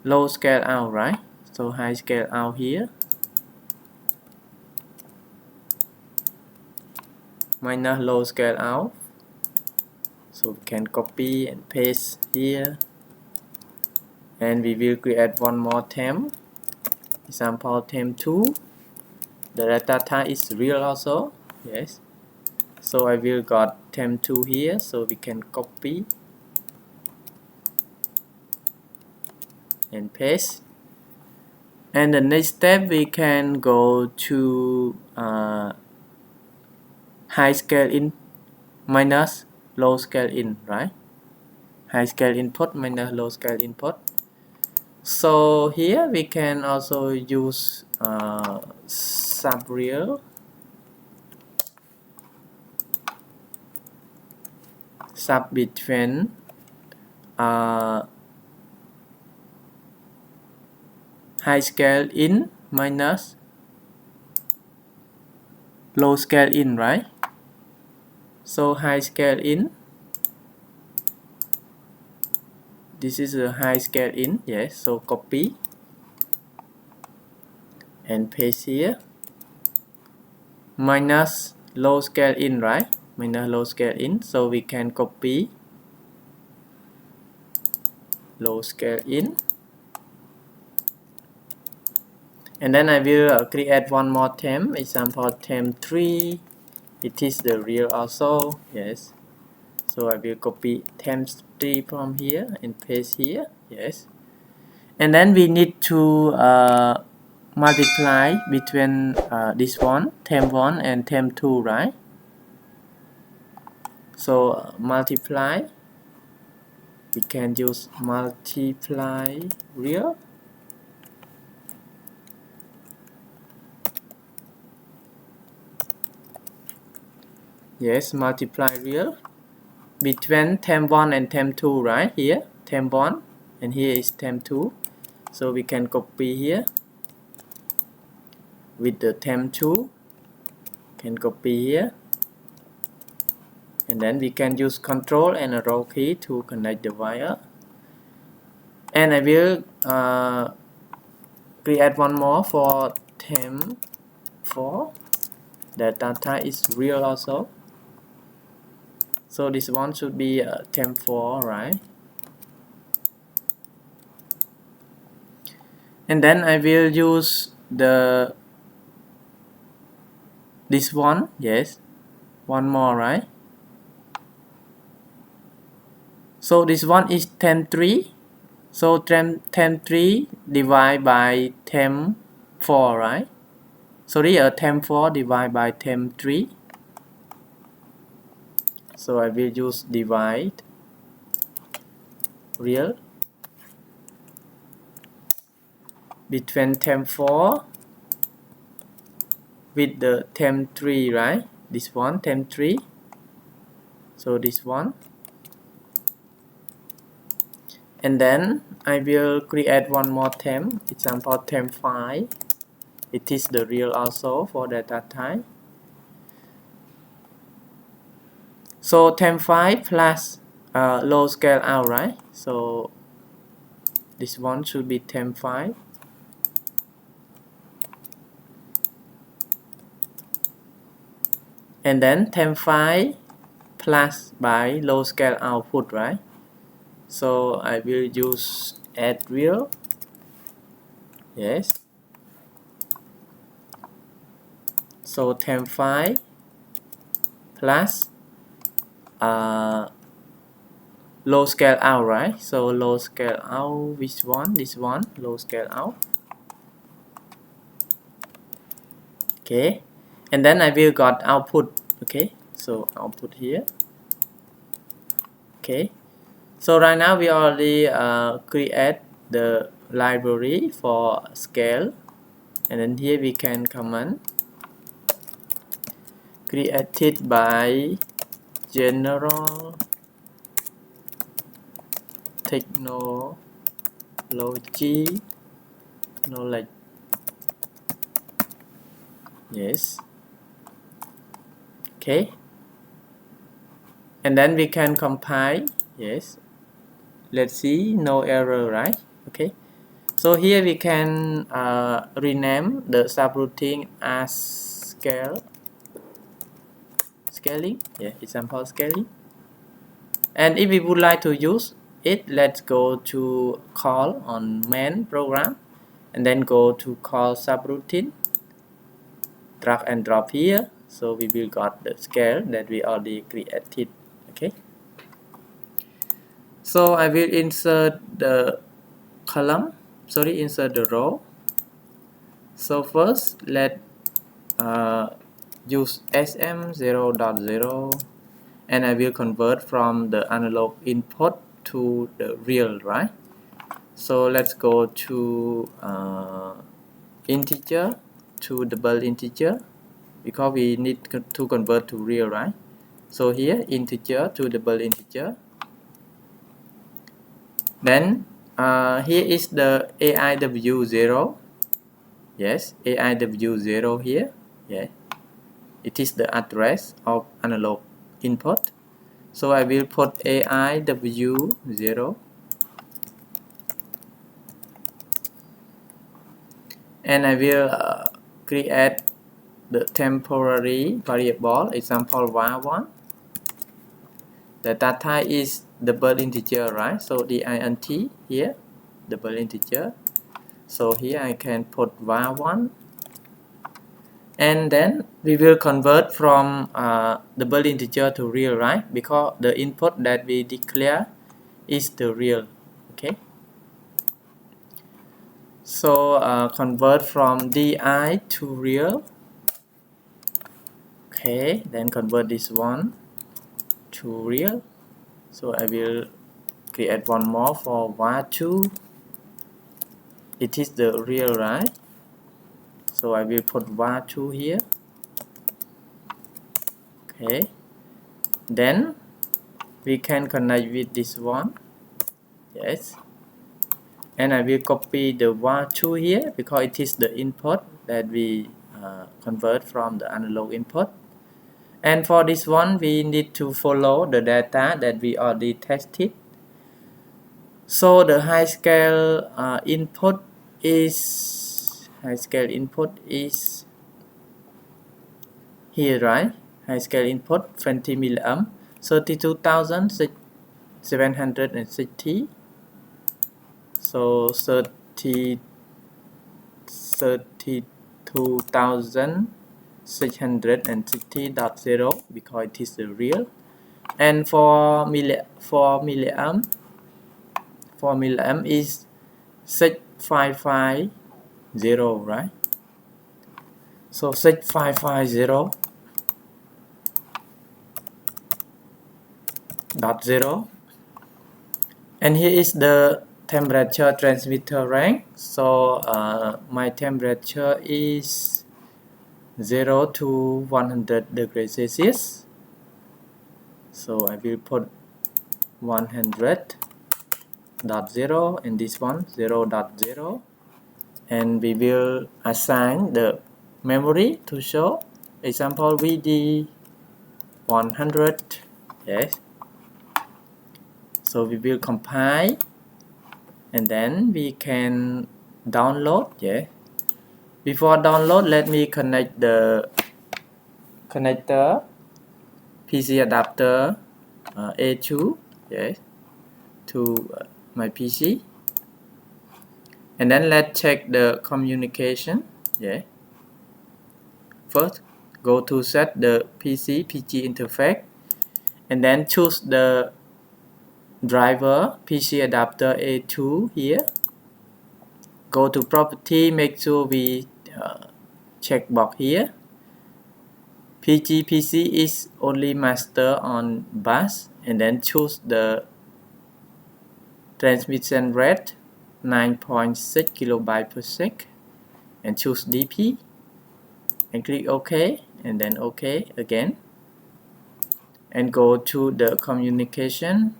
low scale out, right? So high scale out here minus low scale out. So we can copy and paste here, and we will create one more temp. Example temp2. The data type is real also, yes. So I will got temp2 here, so we can copy and paste. And the next step we can go to high scale in minus low scale in, right? High scale input minus low scale input. So here we can also use subreal, sub between high scale in minus low scale in, right? So high scale in, this is a high scale in, yes. So copy and paste here, minus low scale in, right? Minus low scale in, so we can copy low scale in, and then I will create one more temp. Example temp3, it is the real also, yes. So I will copy temp3 from here and paste here, yes. And then we need to multiply between this one, temp1 and temp2, right? So multiply, we can use multiply real. Yes, multiply real between temp1 and temp2, right? Here temp1 and here is temp2, so we can copy here with the temp2, can copy here, and then we can use control and arrow key to connect the wire. And I will create one more for temp4. The data is real also, so this one should be temp4, right? And then I will use this one, yes, one more, right? So this one is temp3, So temp3 divided by temp4, right? Sorry, temp4 divided by temp3. So I will use divide real between temp4 with the temp3, right? This one, temp3. So this one. And then I will create one more temp, example temp5. It is the real also for data type. So temp5 plus low scale out, right? So this one should be temp5. And then temp5 plus by low scale output, right? So I will use add real. Yes. So temp5 plus low scale out, right? So low scale out, which one? This one, low scale out. Okay. And then I will got output. Okay. So output here. Okay. So right now we already create the library for scale. And then here we can comment created by general technology knowledge. Yes. Okay. And then we can compile. Yes. Let's see, no error, right? Okay. So here we can rename the subroutine as scaling. Yeah, example scaling. And if we would like to use it, let's go to call on main program and then go to call subroutine, drag and drop here. So we will got the scale that we already created. Okay. So I will insert the column, insert the row. So first let use SM0.0 and I will convert from the analog input to the real, right? So let's go to integer to double integer because we need to convert to real, right? So here integer to double integer. Then here is the AIW0. Yes, AIW0 here. Yeah, it is the address of analog input. So I will put AIW0 and I will create the temporary variable, example var1. The data is double integer, right? So the int here, double integer. So here I can put var1. And then we will convert from double integer to real, right? Because the input that we declare is the real. Okay. So convert from di to real. Okay. Then convert this one to real. So I will create one more for var2. It is the real, right? So I will put var2 here. Okay. Then we can connect with this one. Yes. And I will copy the var2 here because it is the input that we convert from the analog input. And for this one, we need to follow the data that we already tested. So the high scale input is here, right? High scale input 20 milliamp, 32,760. So 32,660.0 because it is the real. And for milliamp for milliamp is 6550, right? So 6550.0, and here is the temperature transmitter rank. So my temperature is 0 to 100 degrees Celsius. So I will put 100.0 and this one 0.0, and we will assign the memory to show example VD 100. Yes, so we will compile and then we can download. Yeah, before download, let me connect the connector PC adapter A2, yes, to my PC, and then let's check the communication. Yeah, first go to set the PC PG interface, and then choose the driver PC adapter A2 here. Go to property, make sure we check box here. PC is only master on bus, and then choose the transmission rate 9.6 kilobyte per sec, and choose DP and click OK, and then OK again, and go to the communication,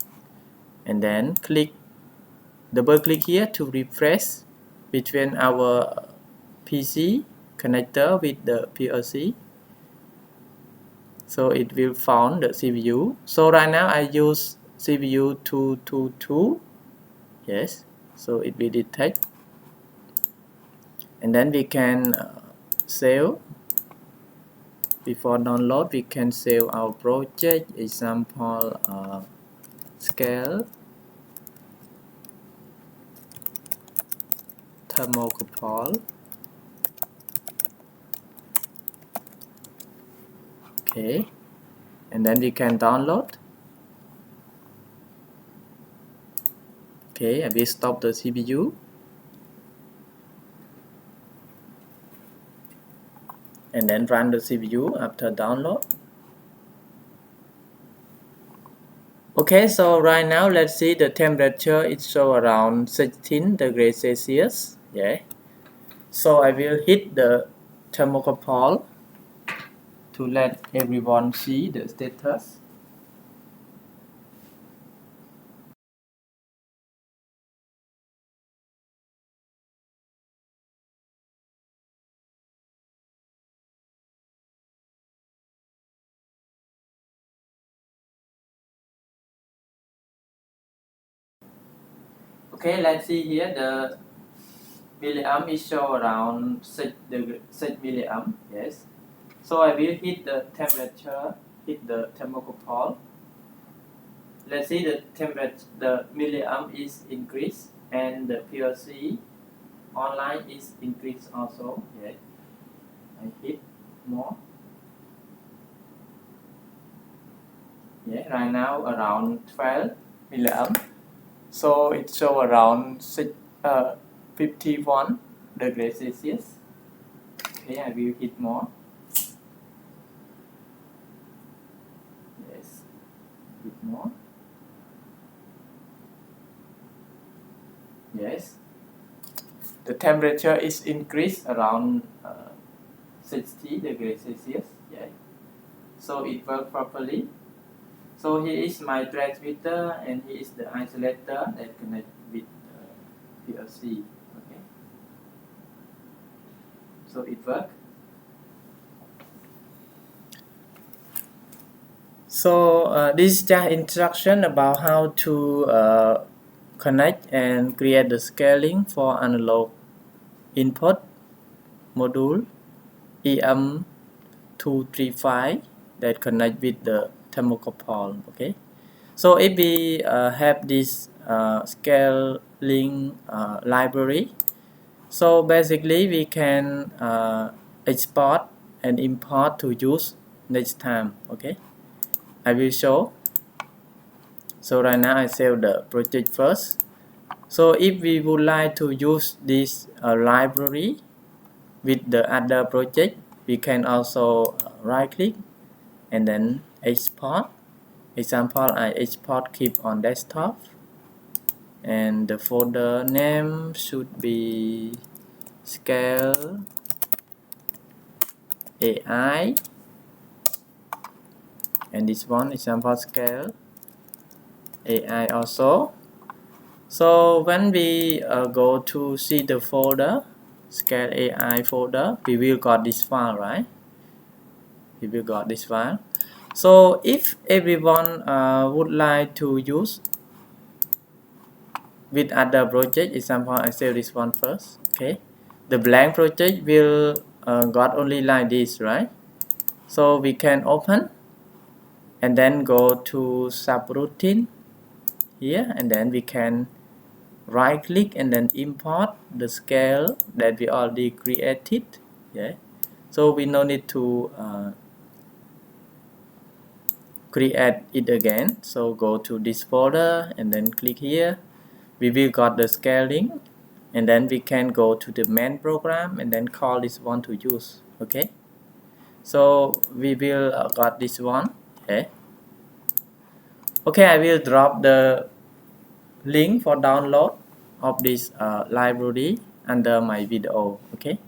and then double click here to refresh between our PC connector with the PLC. So it will found the CPU. So right now I use CPU 222. Yes, so it will detect, and then we can save. Before download, we can save our project. Example scale thermocouple. Okay, and then we can download. Okay, I will stop the CPU, and then run the CPU after download. Okay, so right now let's see the temperature. It show around 16 degrees Celsius. Yeah, so I will hit the thermocouple to let everyone see the status. Okay, let's see here the milliamp is show around 6 milliamp. Yes, so I will hit the temperature, hit the thermocouple. Let's see the temperature, the milliamp is increased, and the PLC online is increased also. Yes, I hit more. Yeah, right now around 12 milliamp. So it show around 51 degrees Celsius. Okay, I will hit more. Yes, hit more. Yes, the temperature is increased around 60 degrees Celsius. Yeah, so it works properly. So here is my transmitter, and here is the isolator that connect with PLC. Okay, so it works. So this is just instruction about how to connect and create the scaling for analog input module EM235 that connect with the thermocouple. Okay, so if we have this scaling library, so basically we can export and import to use next time. Okay, I will show. So right now I save the project first, So if we would like to use this library with the other project, we can also right click and then export. Example, I export keep on desktop, and the folder name should be scale AI, and this one example scale AI also. So when we go to see the folder scale AI folder, we will got this file, right? We will got this file. So if everyone would like to use with other project, example I save this one first. Okay, the blank project will got only like this, right? So we can open and then go to subroutine here, and then we can right click and then import the scale that we already created. Yeah, so we no need to create it again. So go to this folder and then click here. We will got the scaling, and then we can go to the main program and then call this one to use. Okay, so we will got this one. Okay, I will drop the link for download of this library under my video. Okay,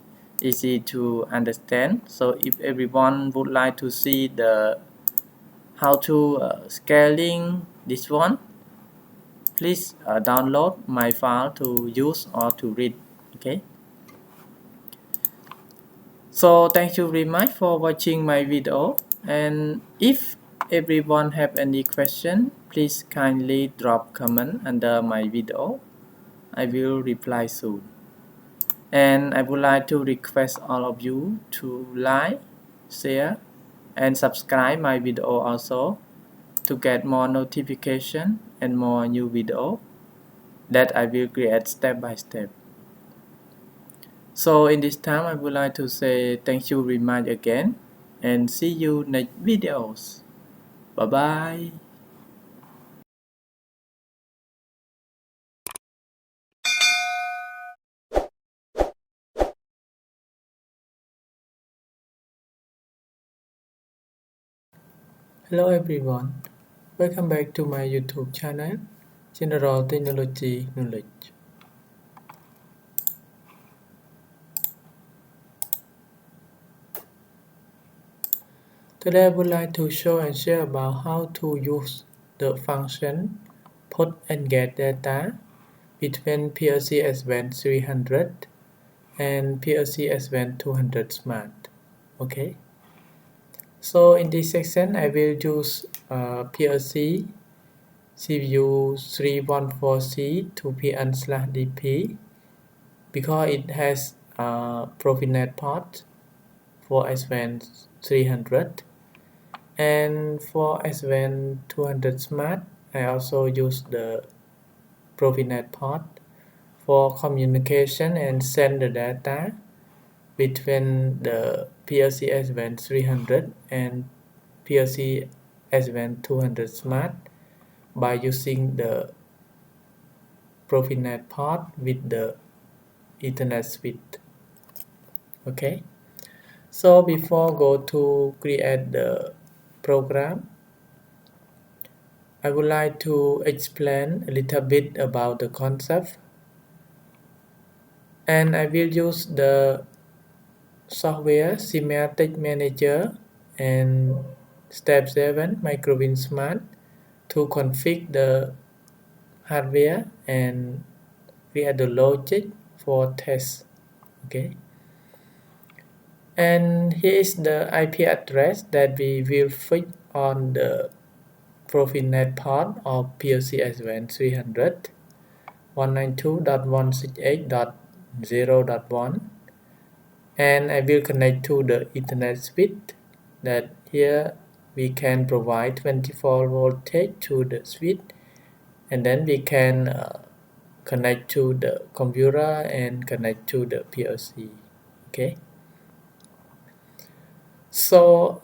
easy to understand. So if everyone would like to see the how to scaling this one, please download my file to use or to read. Okay, so thank you very much for watching my video, and if everyone have any question, please kindly drop comment under my video. I will reply soon. And I would like to request all of you to like, share, and subscribe my video also to get more notification and more new video that I will create step by step. So in this time, I would like to say thank you very much again, and see you next videos. Bye bye. Hello everyone, welcome back to my YouTube channel, General Technology Knowledge. Today I would like to show and share about how to use the function put and get data between PLC S7-300 and PLC S7-200 Smart. Okay, so in this section I will use PLC CPU 314C to PN/DP because it has Profinet port for S7-300, and for S7-200 Smart I also use the Profinet port for communication and send the data between the PLC S7-300 and PLC S7-200 Smart by using the Profinet port with the Ethernet switch. Okay, so before go to create the program, I would like to explain a little bit about the concept, and I will use the software SIMATIC Manager and Step 7 Microwin Smart to configure the hardware and create the logic for test. Okay, and here is the IP address that we will fit on the Profinet port of PLC S7-300 192.168.0.1, and I will connect to the Ethernet switch that here we can provide 24 voltage to the switch, and then we can connect to the computer and connect to the PLC. Okay, so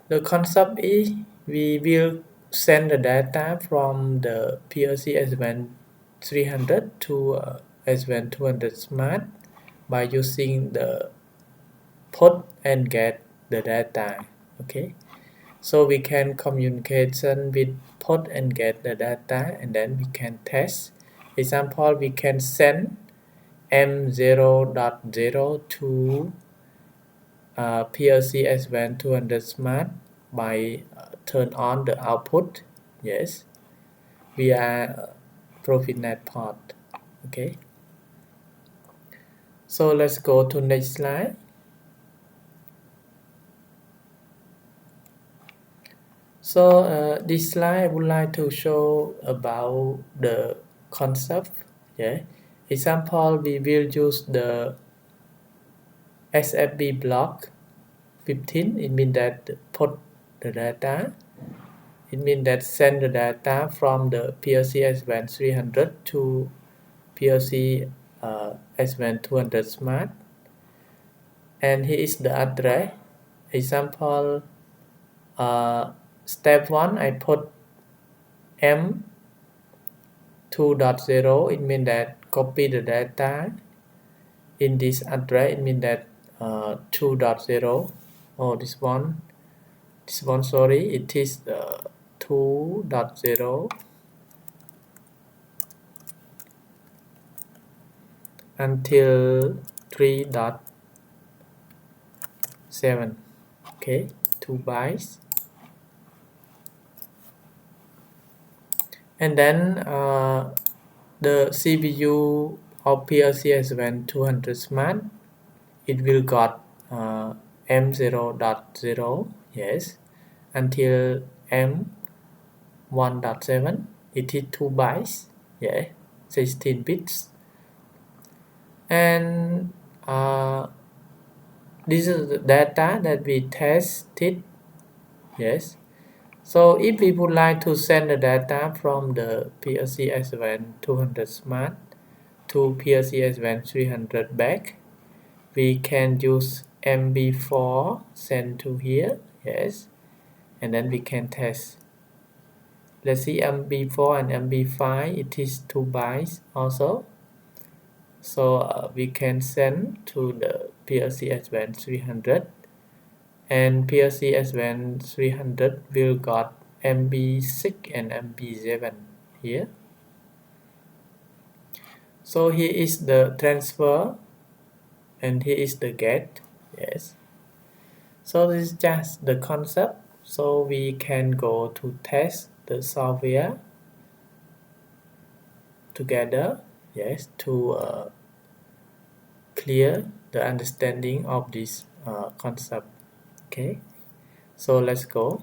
the concept is we will send the data from the PLC S7 SM300 to S7-200 Smart by using the put and get the data. Okay, so we can communication with put and get the data, and then we can test. Example, we can send M0.0 to PLC S7-200 Smart by turn on the output, yes, via Profinet port. Okay, so let's go to next slide. So this slide I would like to show about the concept. Yeah, example, we will use the SFB block 15. It means that put the data. It means that send the data from the PLC S7-300 to PLC S7-200 Smart. And here is the address. Example, step 1, I put M 2.0. It means that copy the data in this address. It means that 2.0. Oh, this one, sorry, it is 2.0 until 3.7. Okay, 2 bytes. And then the CPU of PLC S7-200 Smart, it will got M0.0, yes, until M1.7. It is 2 bytes, yeah, 16 bits. And this is the data that we tested, yes. So if we would like to send the data from the PLC S7-200 Smart to PLC S7-300 back, we can use MB4 send to here, yes, and then we can test. Let's see MB4 and MB5, it is 2 bytes also. So we can send to the PLC S7-300, and PLC S7-300 will got MB6 and MB7 here. So here is the transfer and here is the get, yes. So this is just the concept. So we can go to test the software together, yes, to clear the understanding of this concept. Okay, so let's go.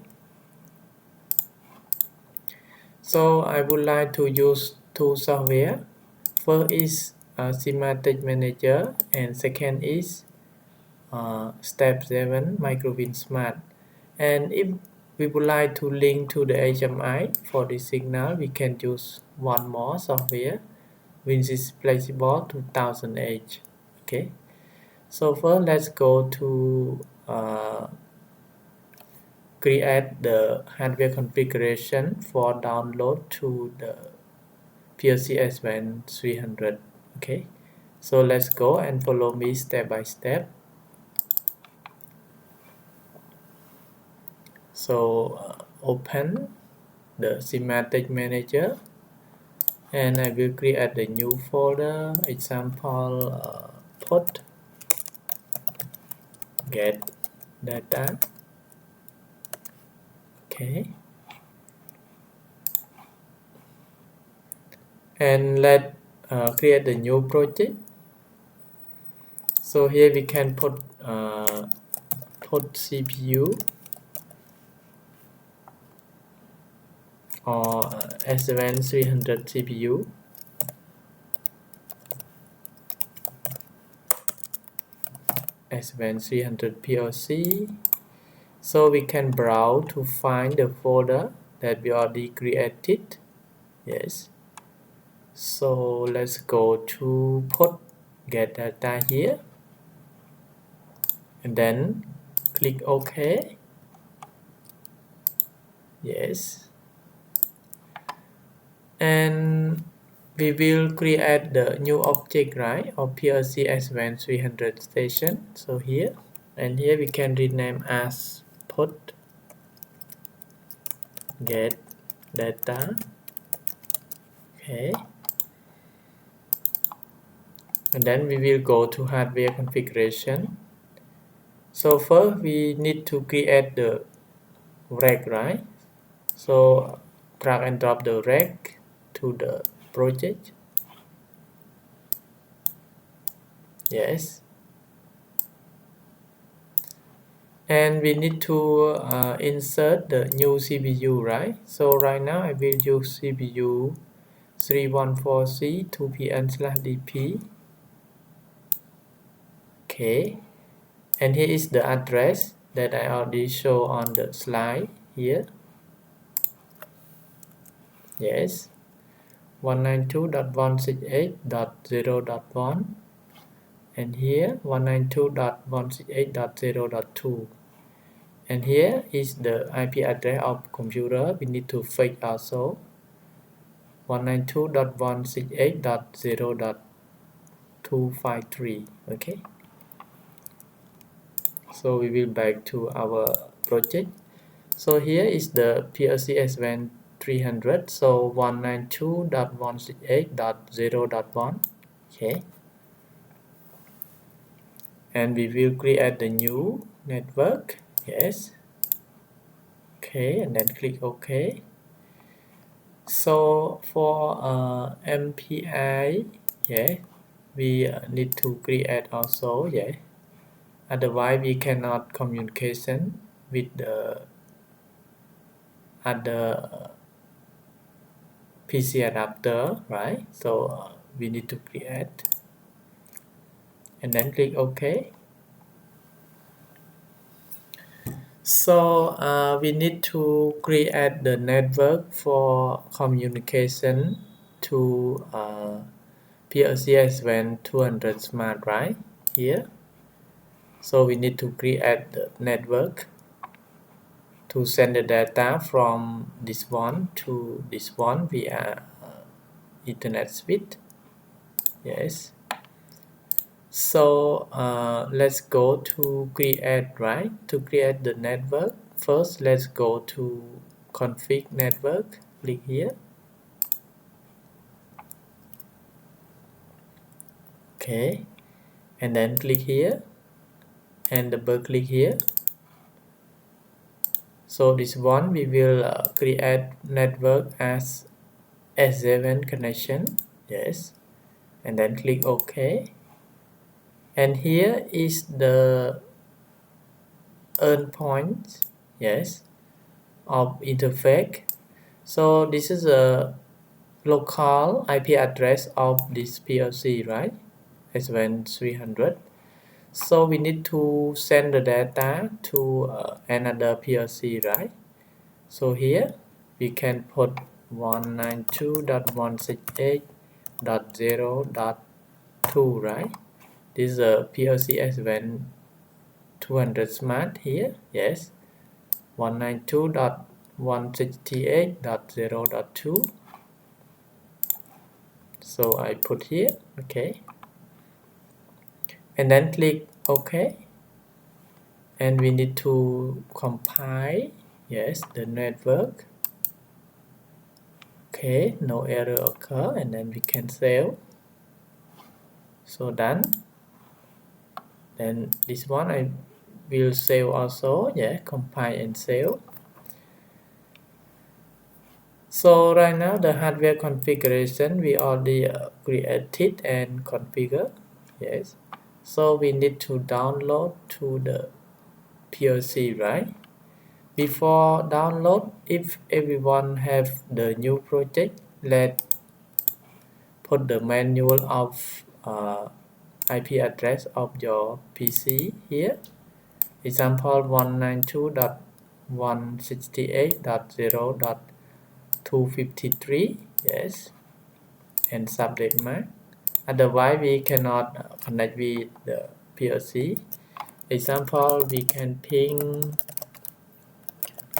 So I would like to use two software. First is SIMATIC Manager, and second is Step 7 Microwin Smart. And if we would like to link to the HMI for the signal, we can use one more software, WinCC Flexible 2008. Okay, so first let's go to create the hardware configuration for download to the PLC S7-300. Okay, so let's go and follow me step by step. So open the SIMATIC Manager, and I will create a new folder, example put get data. Okay, and let create the new project. So here we can put CPU or S7-300 CPU, S7-300 PLC. So we can browse to find the folder that we already created, yes. So let's go to put get data here, and then click OK, yes. And we will create the new object, right, of PLC S7-300 station. So here, and here we can rename as put get data. Okay, and then we will go to hardware configuration. So first we need to create the rack, right? So drag and drop the rack to the project. Yes, and we need to insert the new CPU, right? So right now I will use CPU 314C 2PN/DP. Okay, and here is the address that I already show on the slide here. Yes, 192.168.0.1, and here 192.168.0.2, and here is the IP address of computer. We need to fix also 192.168.0.253. Okay, so we will back to our project. So here is the PLC S7-300, so 192.168.0.1. Okay, and we will create the new network. Yes, okay, and then click OK. So for MPI, yeah, we need to create also, yeah, otherwise we cannot communication with the other PC adapter, right? So we need to create and then click OK. So we need to create the network for communication to PLC S7-200 Smart, right? Here. So we need to create the network to send the data from this one to this one via Ethernet switch. Yes. So let's go to create, right? To create the network, first let's go to config network, click here. Okay, and then click here and double click here. So this one we will create network as S7 connection. Yes, and then click OK. And here is the endpoint, yes, of interface. So this is a local IP address of this PLC, right? S7-300. So we need to send the data to another PLC, right? So here we can put 192.168.0.2, right? This is a PLC S7-200 Smart here. Yes, 192.168.0.2. So I put here. Okay, and then click OK, and we need to compile, yes, the network. Okay, no error occur, and then we can save. So done. Then this one I will save also, yeah, compile and save. So right now the hardware configuration we already created and configured. Yes, so we need to download to the PLC, right? Before download, if everyone have the new project, let's put the manual of IP address of your PC here. Example 192.168.0.253. Yes, and subject mark. Otherwise we cannot connect with the PLC. Example, we can ping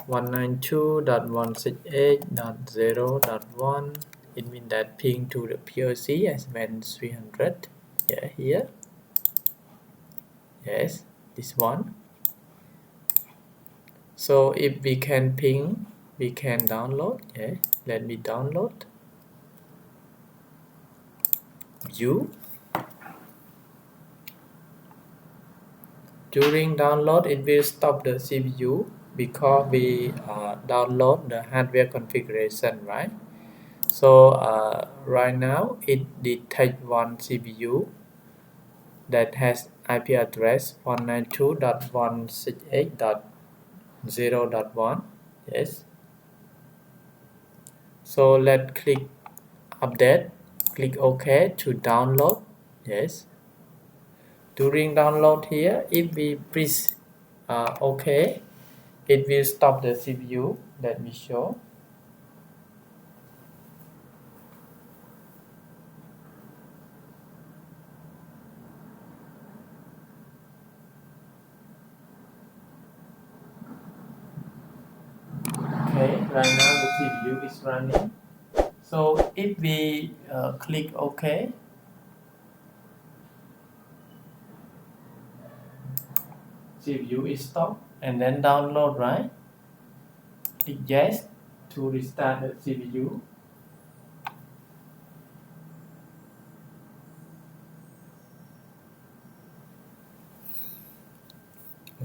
192.168.0.1 it means that ping to the PLC S7-300. Yeah, here. Yes, this one. So if we can ping, we can download. Yeah, let me download. U. During download, it will stop the CPU because we download the hardware configuration, right? So right now it detects one CPU that has IP address 192.168.0.1. Yes. So let's click update, click OK to download. Yes. During download here, if we press OK, it will stop the CPU. Let me show. Okay, right now the CPU is running. So if we click OK, CPU is stopped and then download, right? Click yes to restart the CPU.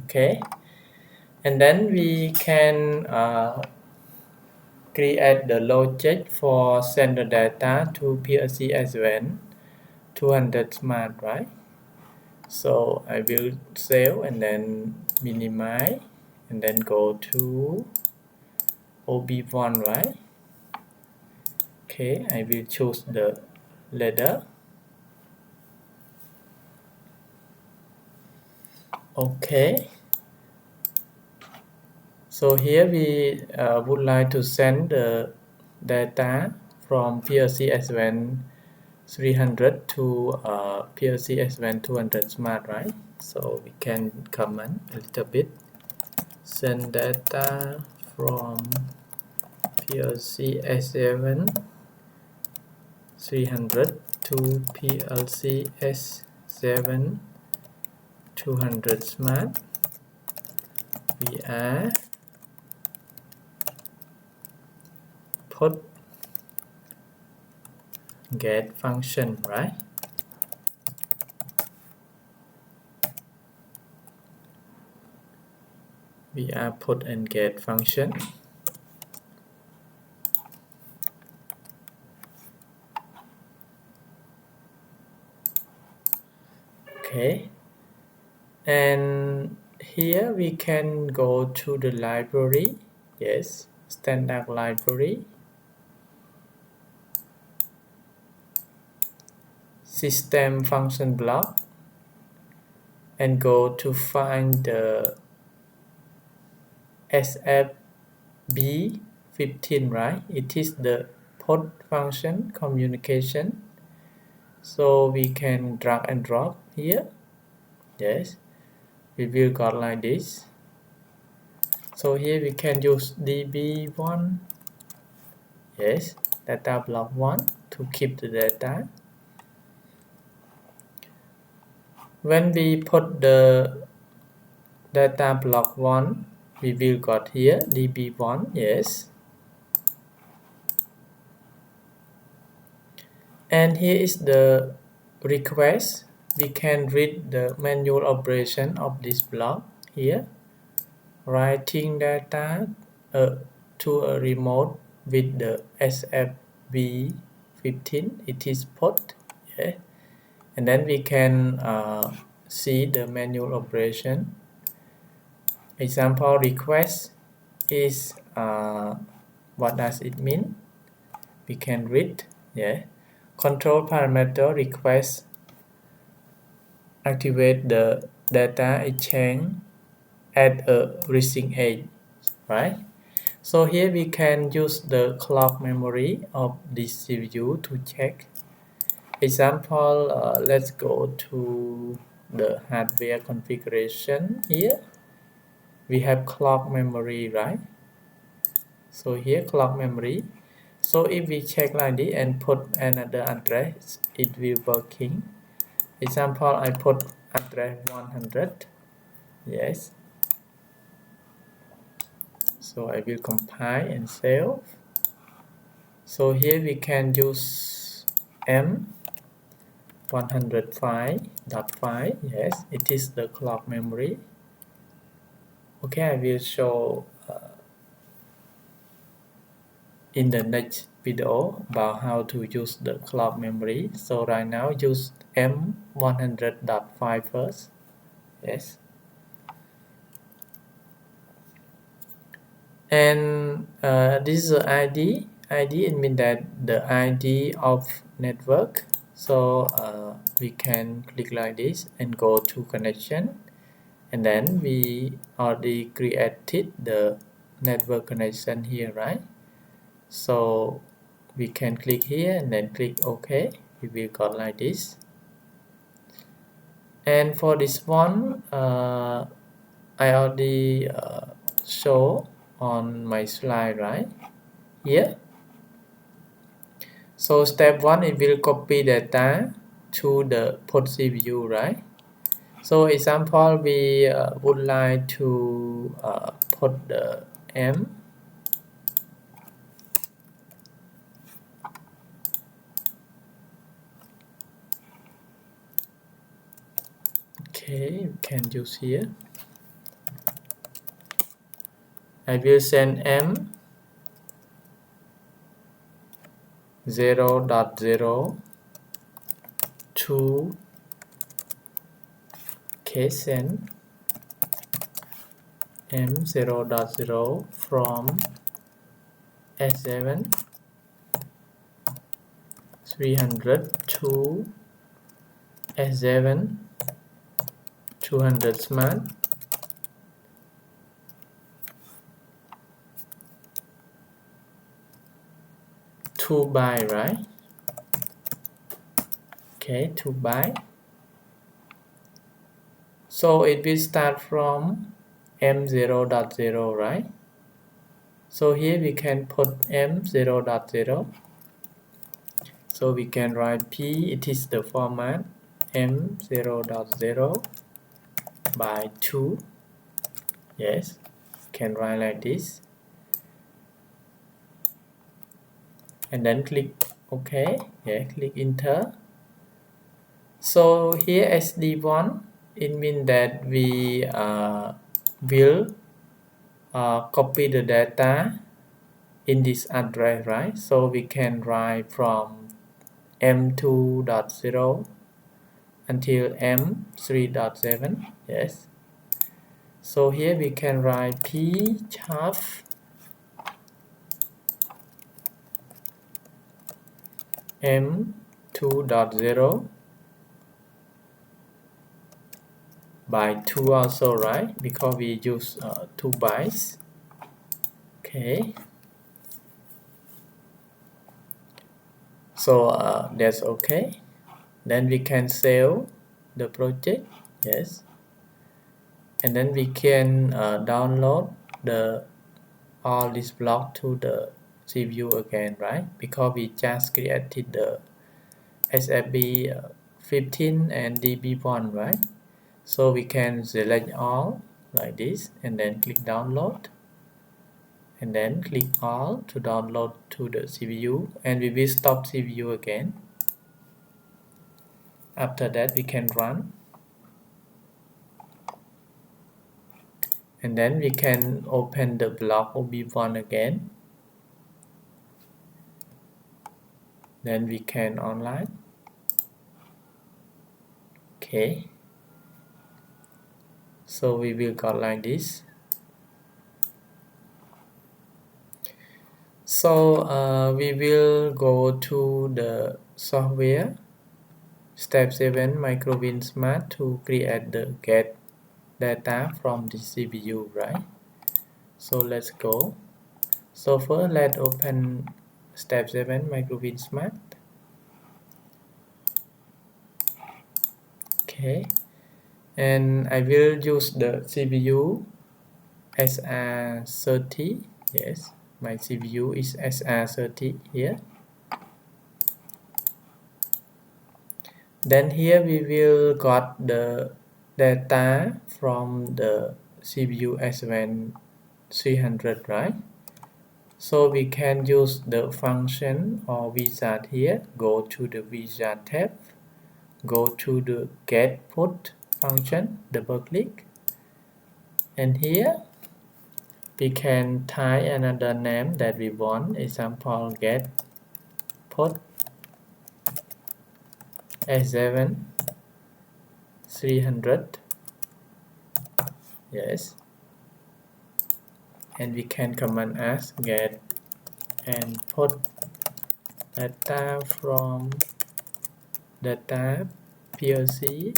Okay, and then we can create the logic for send the data to PLC S7-300 Smart, right? So I will save and then minimize and then go to OB1, right? Okay, I will choose the ladder. Okay. So here we would like to send the data from PLC S7-300 to PLC S7-200 Smart, right? So we can comment a little bit. Send data from PLC S7-300 to PLC S7-200 Smart. We are put get function, right? We are put and get function. Okay, and here we can go to the library. Yes, standard library, system function block, and go to find the SFB15, right? It is the port function communication. So we can drag and drop here. Yes, we will got like this. So here we can use db1, yes, data block 1 to keep the data. When we put the data block 1, we will got here db1, yes. And here is the request. We can read the manual operation of this block here. Writing data to a remote with the SFB15, it is put, yeah. And then we can see the manual operation. Example request is what does it mean? We can read, yeah. Control parameter request activate the data exchange at a receipt edge, right? So here we can use the clock memory of this CPU to check. Example, let's go to the hardware configuration here. We have clock memory, right? So here clock memory. So if we check like this and put another address, it will working. Example, I put address 100. Yes. So I will compile and save. So here we can use M105.5. Yes, it is the clock memory. Okay, I will show in the next video about how to use the clock memory. So right now use M100.5 first. Yes. And this is the ID. ID, it means that the ID of network. So we can click like this and go to connection, and then we already created the network connection here, right? So we can click here and then click OK. We will go like this. And for this one, I already show on my slide, right here. So step 1, it will copy data to the port CPU, right? So example, we would like to put the M. Okay, we can use here. I will send M 0.0 to send M 0.0 from S7-300 to S7-200 Smart. Two byte, right? Okay, 2 byte. So it will start from M0.0, right? So here we can put M0.0. So we can write P, it is the format M0.0 by 2. Yes, can write like this. And then click OK. Yeah, click enter. So here SD1, it means that we will copy the data in this address, right? So we can write from M2.0 until M3.7. Yes. So here we can write P sharp M2.0 by 2 also, right? Because we use 2 bytes. Okay. So that's okay. Then we can save the project. Yes. And then we can download all this block to the CPU again, right? Because we just created the SLC500 and DB1, right? So we can select all like this and then click download, and then click all to download to the CPU, and we will stop CPU again. After that we can run, and then we can open the block OB1 again. Then we can online. Okay. So we will go like this. So we will go to the software step 7 microwin smart to create the get data from the CPU, right? So let's go. So first let's open step 7 microwin smart. Okay, and I will use the CPU SR30. Yes, my CPU is SR30 here. Then here we will got the data from the CPU S7-300, right? So we can use the function or wizard here. Go to the wizard tab, go to the get put function, double click, and here we can type another name that we want. Example, get put S7-300. Yes, and we can command as get and put data from data PLC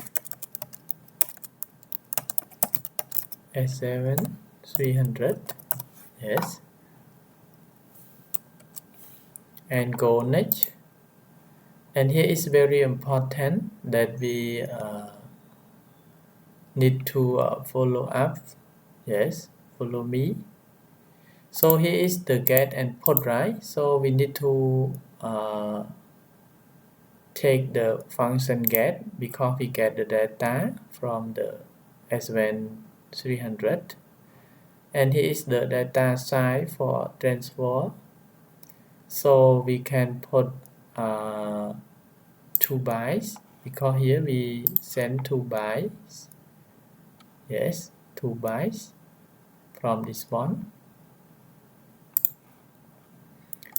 S7-300. Yes, and go next. And here is very important that we need to follow up. Yes, follow me. So here is the get and put, right? So we need to take the function get because we get the data from the S7-300. And here is the data size for transfer. So we can put 2 bytes because here we send 2 bytes. Yes, 2 bytes from this one.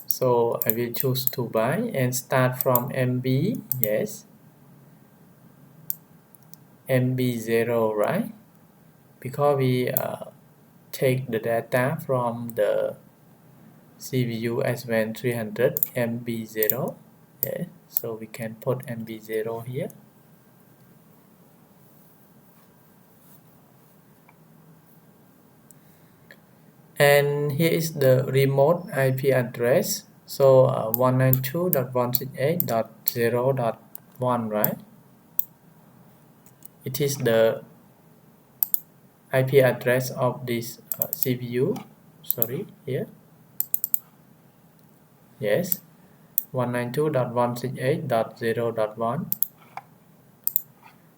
So I will choose 2 bytes and start from MB. Yes, MB0, right? Because we take the data from the CPU S7-300 MB0. Yes, so we can put MB0 here. And here is the remote IP address. So 192.168.0.1, right? It is the IP address of this CPU. Sorry, here. Yes, 192.168.0.1.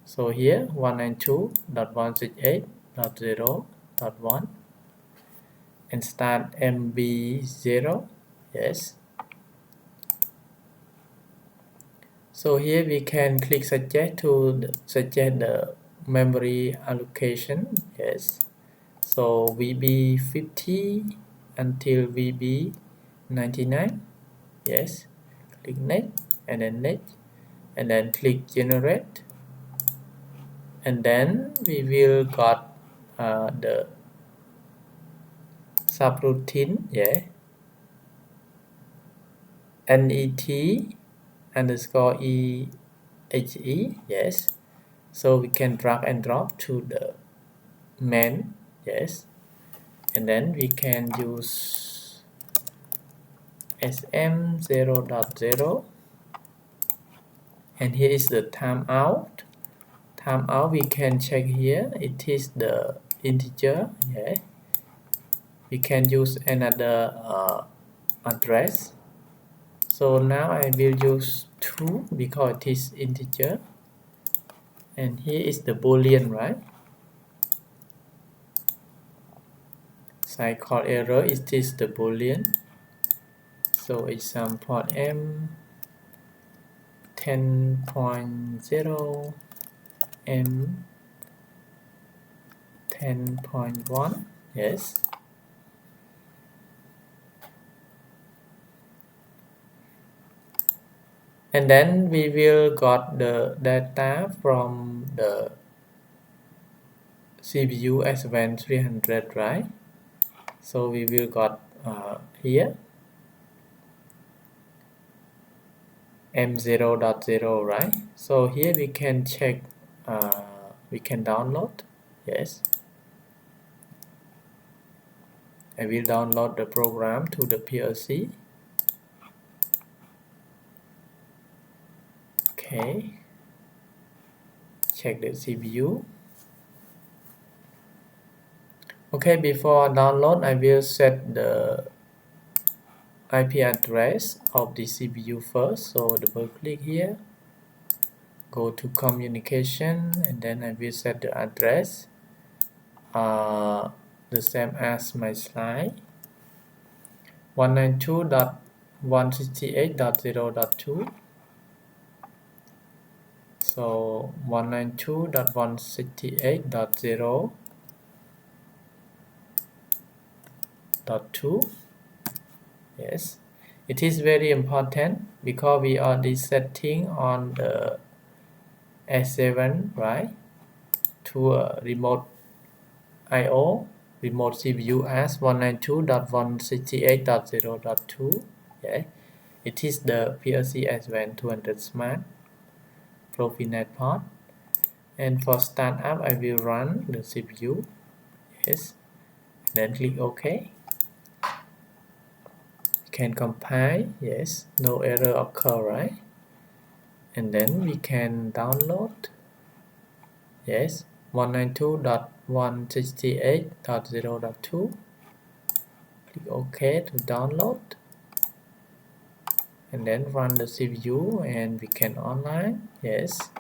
So here 192.168.0.1 and start MB0. Yes. So here we can click suggest to suggest the memory allocation. Yes. So VB50 until VB99. Yes. Click next and then next and then click generate. And then we will got the subroutine. Yeah. NET_EHE. Yes. So we can drag and drop to the main. Yes. And then we can use SM0.0. And here is the timeout. Timeout we can check here. It is the integer. Yeah. We can use another address. So now I will use 2 because it is integer. And here is the boolean, right? Cycle error, it is the boolean. So example M 10.0 M 10.1. Yes. And then we will got the data from the CPU S7-300, right? So we will got here M0.0, right? So here we can check, we can download. Yes. I will download the program to the PLC. Okay. Check the CPU. Okay, before download, I will set the IP address of the CPU first. So double click here, go to communication, and then I will set the address the same as my slide, 192.168.0.2. So 192.168.0.2. Yes, it is very important because we are setting on the S7, right, to a remote I/O, remote CPU as 192.168.0.2. Yeah, it is the PLC S7-300 Smart Profinet port. And for startup, I will run the CPU. Yes, then click OK. Can compile. Yes, no error occur, right? And then we can download. Yes, 192.168.0.2. Click OK to download, and then run the CPU, and we can online. Yes,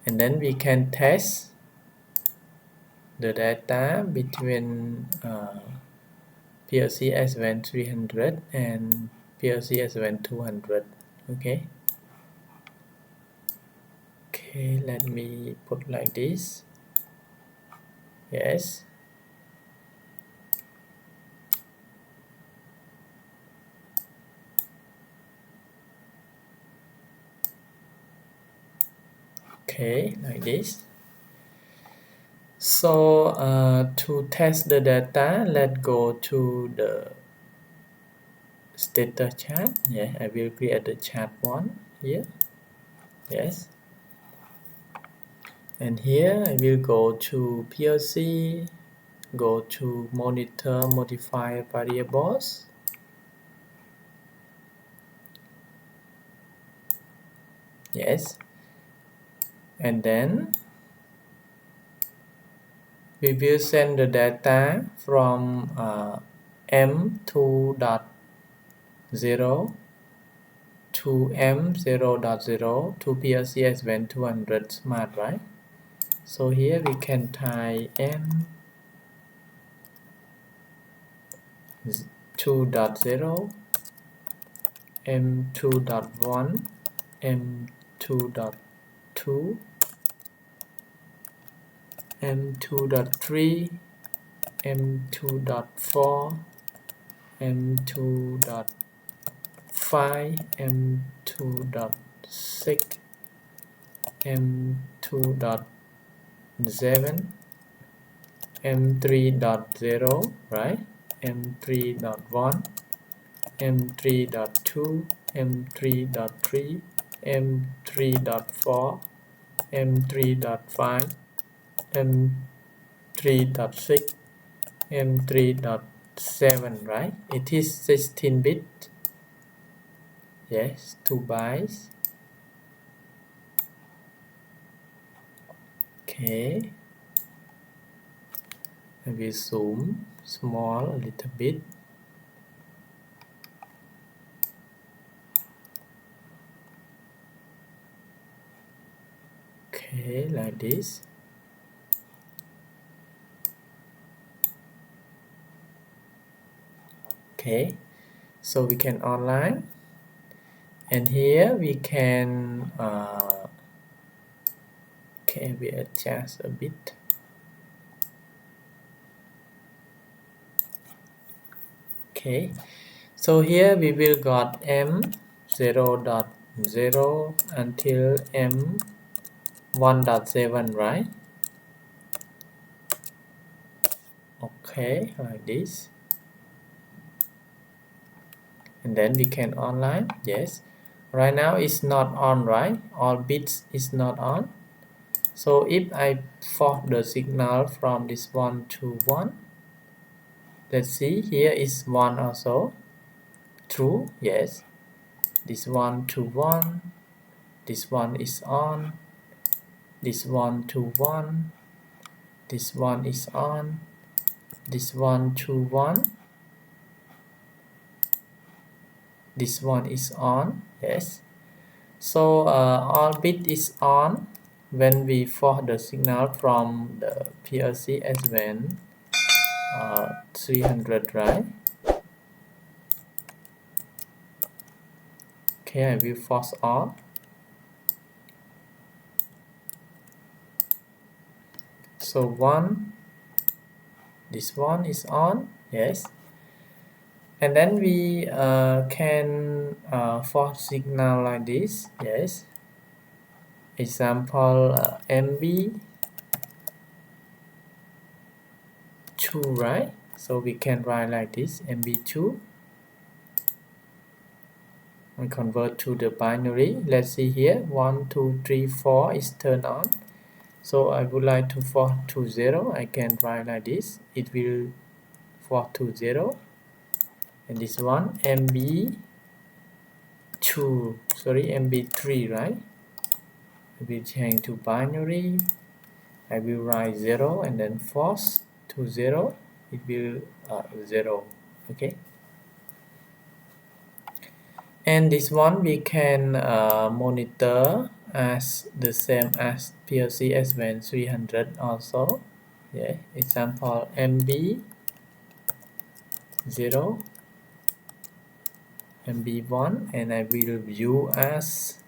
and then we can test the data between PLC S7-300 and PLC S7-200. Okay, let me put like this. Yes, okay, like this. So to test the data, let's go to the status chart. Yeah, I will create the chart one here. Yes, and here I will go to PLC, go to monitor, modify variables. Yes, and then we will send the data from M2.0 to M0.0 to PLC S7-200 Smart, right? So here we can type M2.0, M2.1, M2.2, M2.3, M2.4, M2.5, M2.6, M2.7, M3.0, right? M3.1, M3.2, M3.3, M3.4, M3.5, M3.6, M3.7, right? It is 16-bit. Yes, 2 bytes. Okay. I will zoom small a little bit. Okay, like this. Okay, so we can online, and here we can okay, we adjust a bit. Okay, so here we will got M0.0 until M1.7, right? Okay, like this. And then we can online. Yes, right now it's not on, right? All bits is not on. So if I force the signal from this 1 to 1, let's see, here is 1 also. True, yes. This 1 to 1, this one is on, this 1 to 1, this one is on, this 1 to 1, this one is on. Yes, so all bit is on when we forward the signal from the PLC S7-300, right? Okay, I will force on. So this one is on. Yes, and then we can force signal like this. Yes, example MB2, right? So we can write like this, MB2, and convert to the binary. Let's see here, 1 2 3 4 is turned on. So I would like to forward to 0. I can write like this, it will forward to 0. And this one MB2, sorry, MB3, right? I will change to binary. I will write 0 and then force to 0. It will 0. Okay. And this one we can monitor as the same as PLC S7-300 also. Yeah. Example MB0, MB1, and I will view as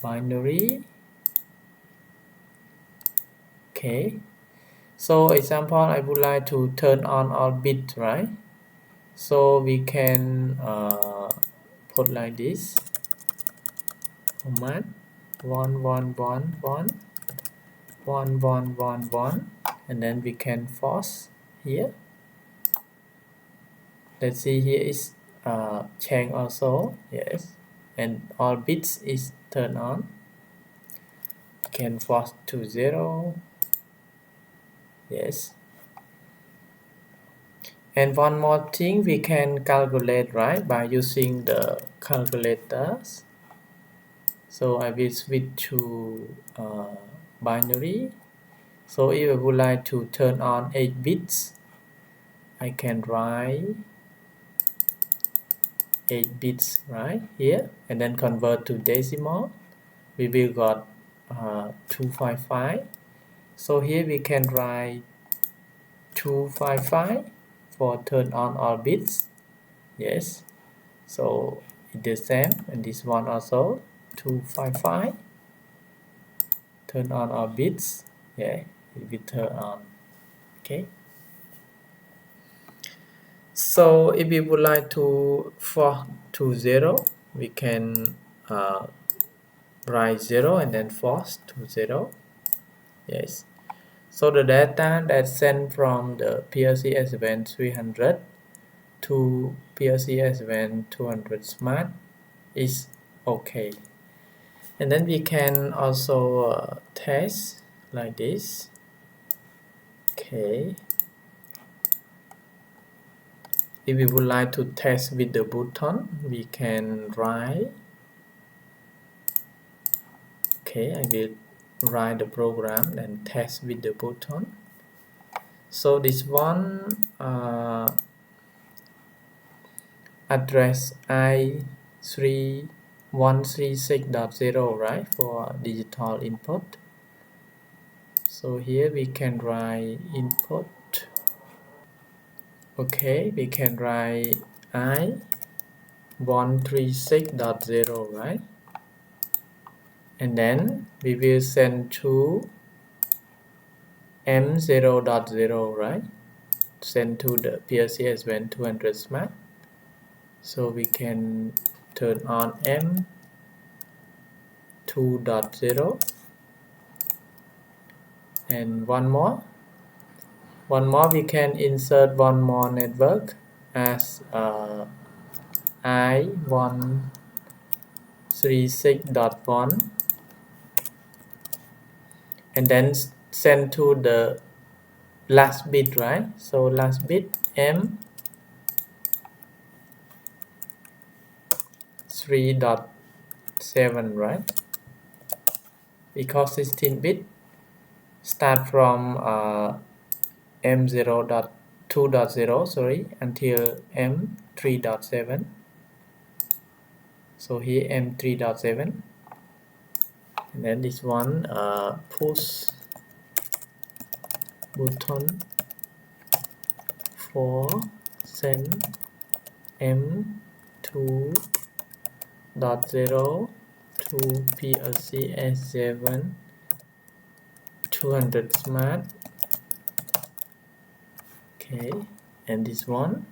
binary. Okay, so example, I would like to turn on all bits, right? So we can put like this, command 1 1 1 1 1 1 1 1, and then we can force here. Let's see, here is change also. Yes, and all bits is turned on. Can force to 0. Yes, and one more thing, we can calculate, right, by using the calculators. So I will switch to binary. So if I would like to turn on 8 bits, I can write 8 bits right here, and then convert to decimal. We will got 255. So here we can write 255 for turn on all bits. Yes, so it's the same, and this one also 255 turn on all bits. Yeah, it will turn on. Okay, so if we would like to forward to 0, we can write 0 and then force to 0. Yes, so the data that sent from the PLC S7-300 to PLC S7-200 Smart is okay. And then we can also test like this. Okay, if we would like to test with the button, we can write. Okay, I will write the program and test with the button. So this one address I3136.0, right, for digital input. So here we can write input. Okay, we can write I136.0, right? And then we will send to M0.0, right? Send to the PLC S7-200 Smart. So we can turn on M2.0. And one more we can insert one more network as I136.1, and then send to the last bit, right? So last bit M3.7, right? Because 16 bit start from M0.2.0, sorry, until M3.7. So here M3.7, and then this one push button for send M2.0 to PLC S7-300 Smart. Okay, and this one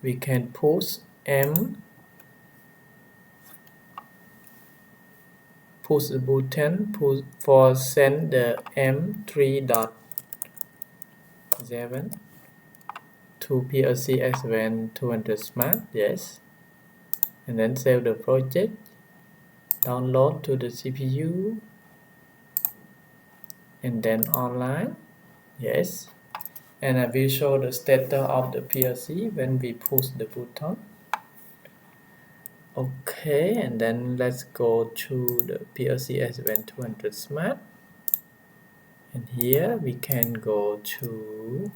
we can push push the button for send the M3.7 to PLC S7-300 Smart. Yes, and then save the project, download to the CPU, and then online. Yes, and I will show the status of the PLC when we push the button. Okay, and then let's go to the PLC S7-300 Smart, and here we can go to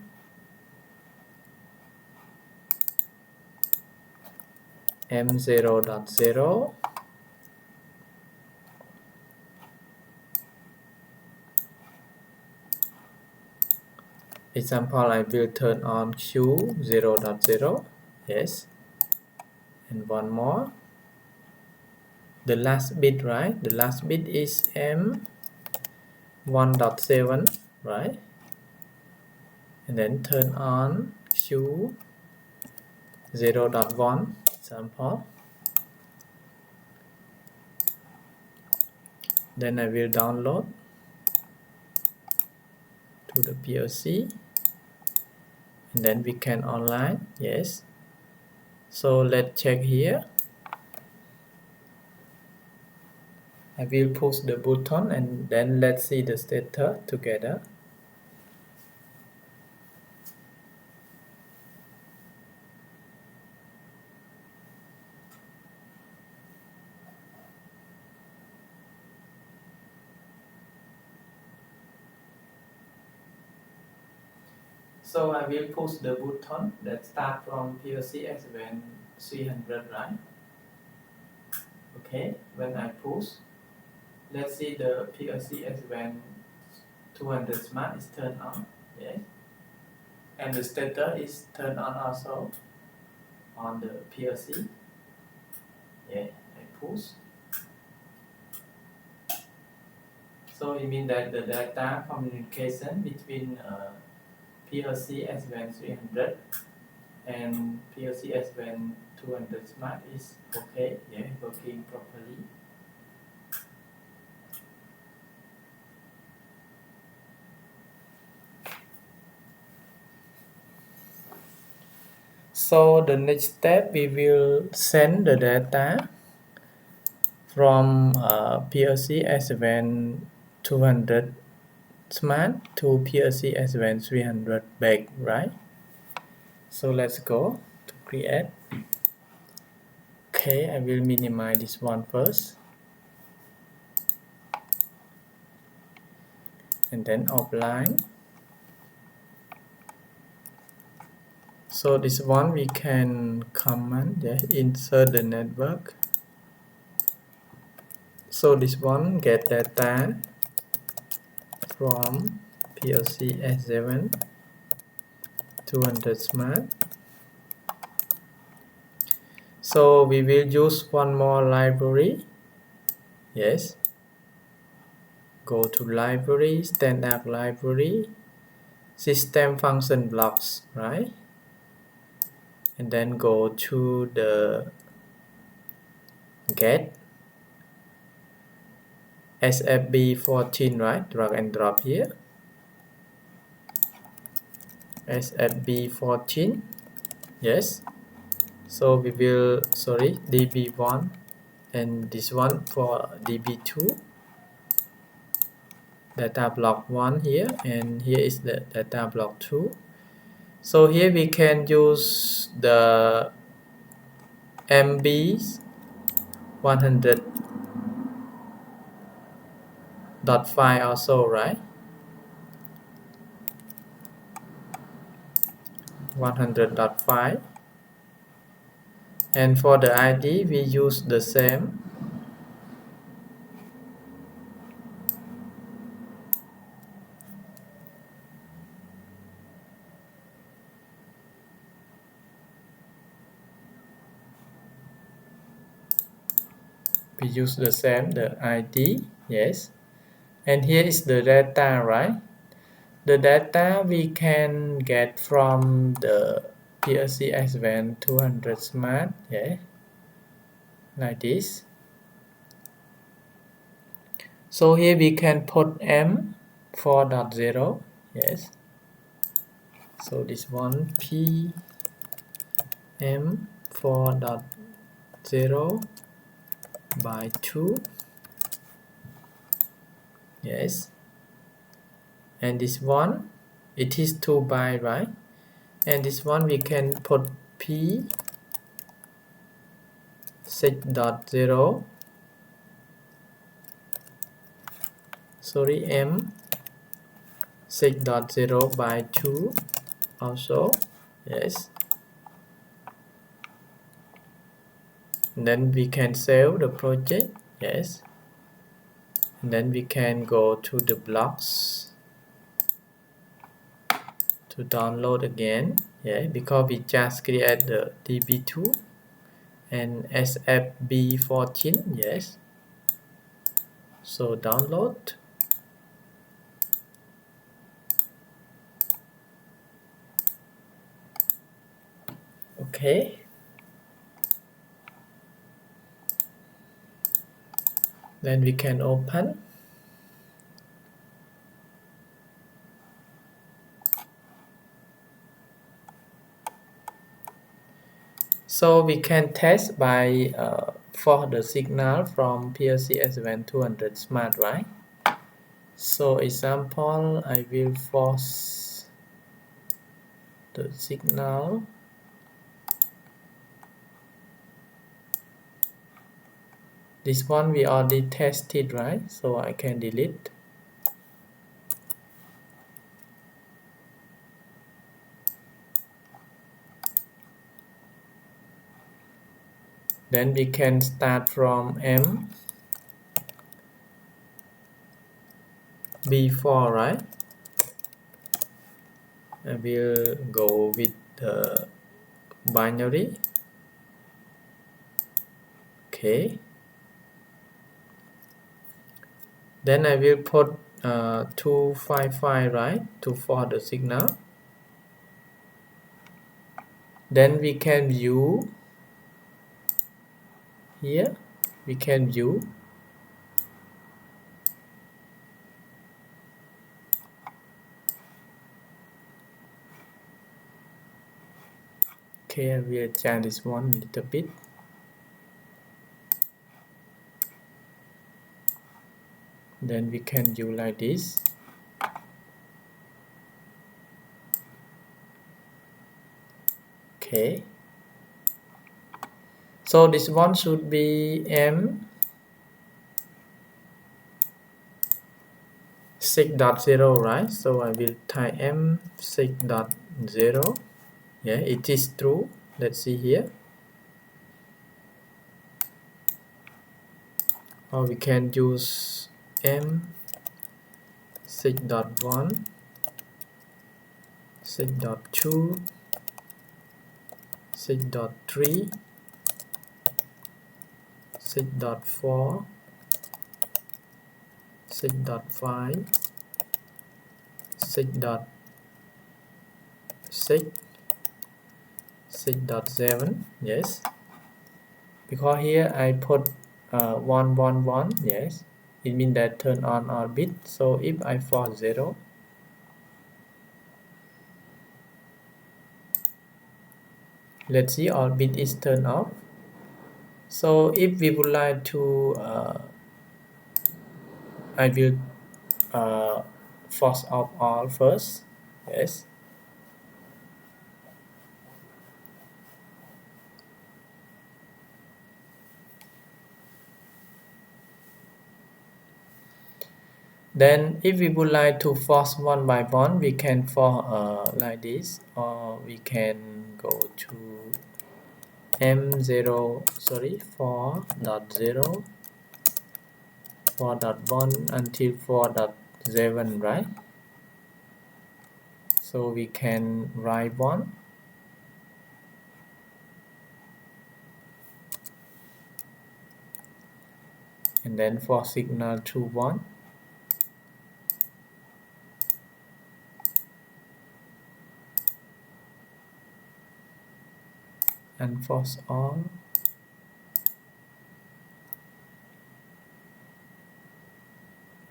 M0.0. Example, I will turn on Q0.0. Yes, and one more. The last bit, right? The last bit is M1.7, right? And then turn on Q0.1, example. Then I will download to the PLC, and then we can online. Yes, so let's check here. I will push the button, and then let's see the status together. So I will push the button that start from PLC S7-300, right? Okay, when I push, let's see the PLC S7-300 Smart is turned on. Yes, and the status is turned on also on the PLC. Yeah, I push. So it means that the data communication between PLC S7-300 and PLC S7-300 Smart is okay. Yeah, working properly. So the next step, we will send the data from PLC S7-300 Smart to PLC S7-300 back, right? So let's go to create. Okay, I will minimize this one first, and then offline. So this one we can comment, yeah, insert the network. So this one get data from PLC S7-300 Smart. So we will use one more library. Yes, go to library, standard library, system function blocks, right? And then go to the get SFB14, right? Drag and drop here. SFB14. Yes. So we will, sorry, DB1 and this one for DB2. Data block 1 here, and here is the data block 2. So here we can use the MB 100.5 also, right? 100.5, and for the ID we use the same. We use the same, the ID, yes. And here is the data, right? The data we can get from the PLC S7-300 Smart, yeah, like this. So here we can put M 4.0, yes. So this one P M 4.0 by 2, yes. And this one, it is 2 byte, right? And this one we can put P 6.0, sorry, M 6.0 by 2 also, yes. And then we can save the project, yes. And then we can go to the blocks to download again, yeah, because we just create the DB2 and SFB14, yes. So download. Okay. Then we can open. So we can test by for the signal from PLC S7-300 Smart, right? So example, I will force the signal. This one we already tested, right? So I can delete. Then we can start from M B4, right? I will go with the binary. Okay. Then I will put 255, right, to for the signal. Then we can view here. We can view. Okay, I will change this one a little bit. Then we can view like this. Okay. So this one should be M 6.0, right? So I will type M 6.0. Yeah, it is true. Let's see here. Or we can use M 6.1, 6.2, 6.3, 6.4, 6.5, 6.6, 6.7, yes. Because here I put 111, yes. It means that turn on all bit. So if I force 0, let's see, all bit is turned off. So if we would like to I will force off all first, yes. Then if we would like to force one by one, we can force like this, or we can go to 4.0 4.1 until 4.7, right? So we can write 1 and then for signal to 1 and force on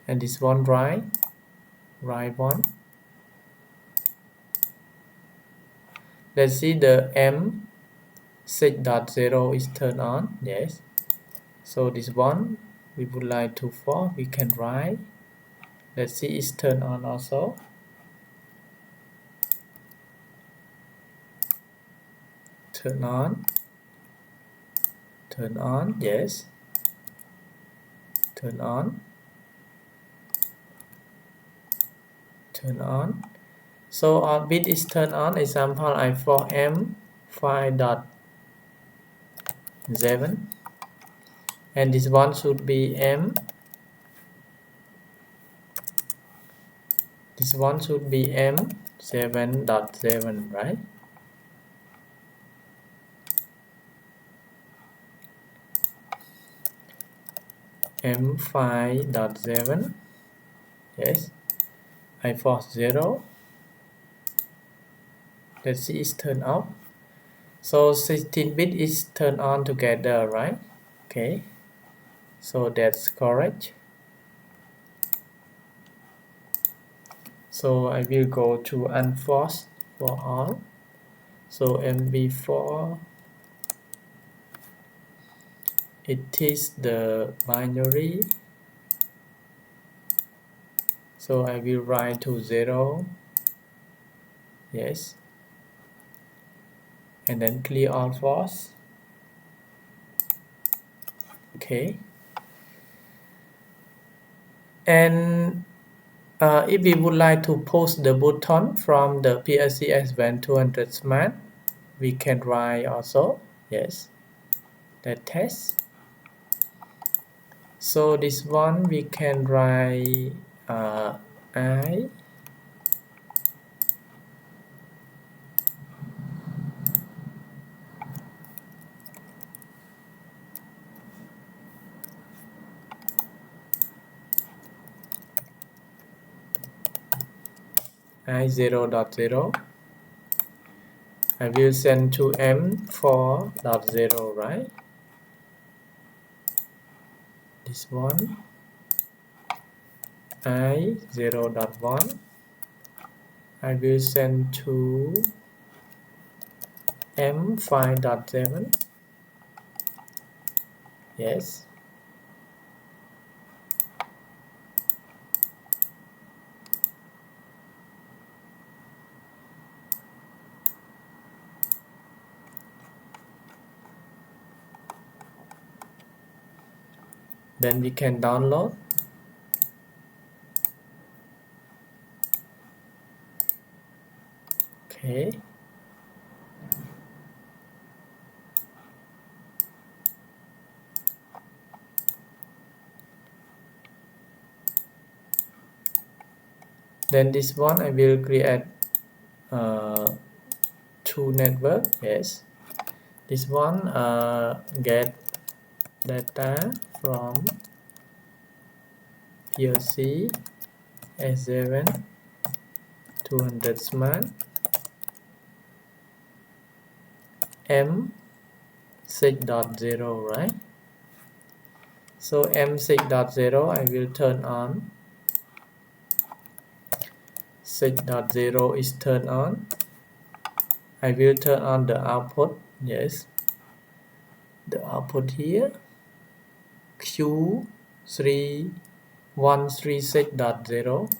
and this one write 1. Let's see the M6.0 is turned on. Yes, so this one we would like to for we can write. Let's see it's turned on also. Turn on, yes, turn on. So our bit is turned on. Example I for M5.7 and this one should be M7.7, right? M5.7, yes. I force 0. Let's see it's turned off. So 16 bit is turned on together, right? Okay, so that's correct. So I will go to unforce for all. So MB4, it is the binary. So I will write to 0, yes, and then clear all false. Okay, and if we would like to push the button from the PLC S7-300 Smart, we can write also, yes, the test. So this one we can write I I0.0. I will send to M4.0, right? This one I0.1. I will send to M5.7. Yes. Then we can download. Okay. Then this one I will create two network. Yes. This one get data from PLC S7-300 Smart M6.0, right? So M6.0 I will turn on. 6.0 is turned on. I will turn on the output. Yes, the output here Q3136.0.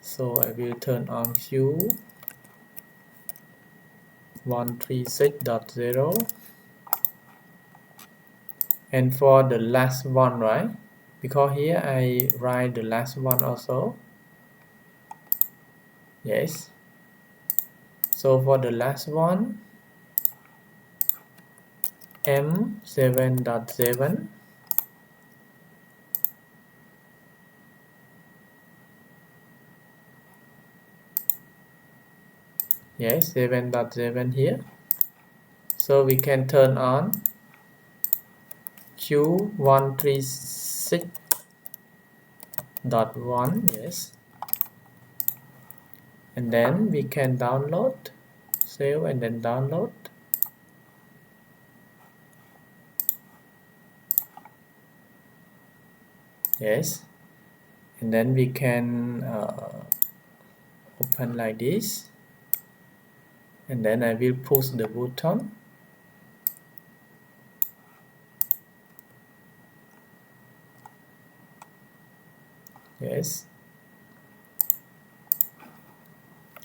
So I will turn on Q136.0 and for the last one, right? Because here I write the last one also. Yes. So for the last one M7.7. Yes, 7.7 here. So we can turn on Q136.1, yes. And then we can download, save and then download. Yes. And then we can open like this. And then I will push the button. Yes.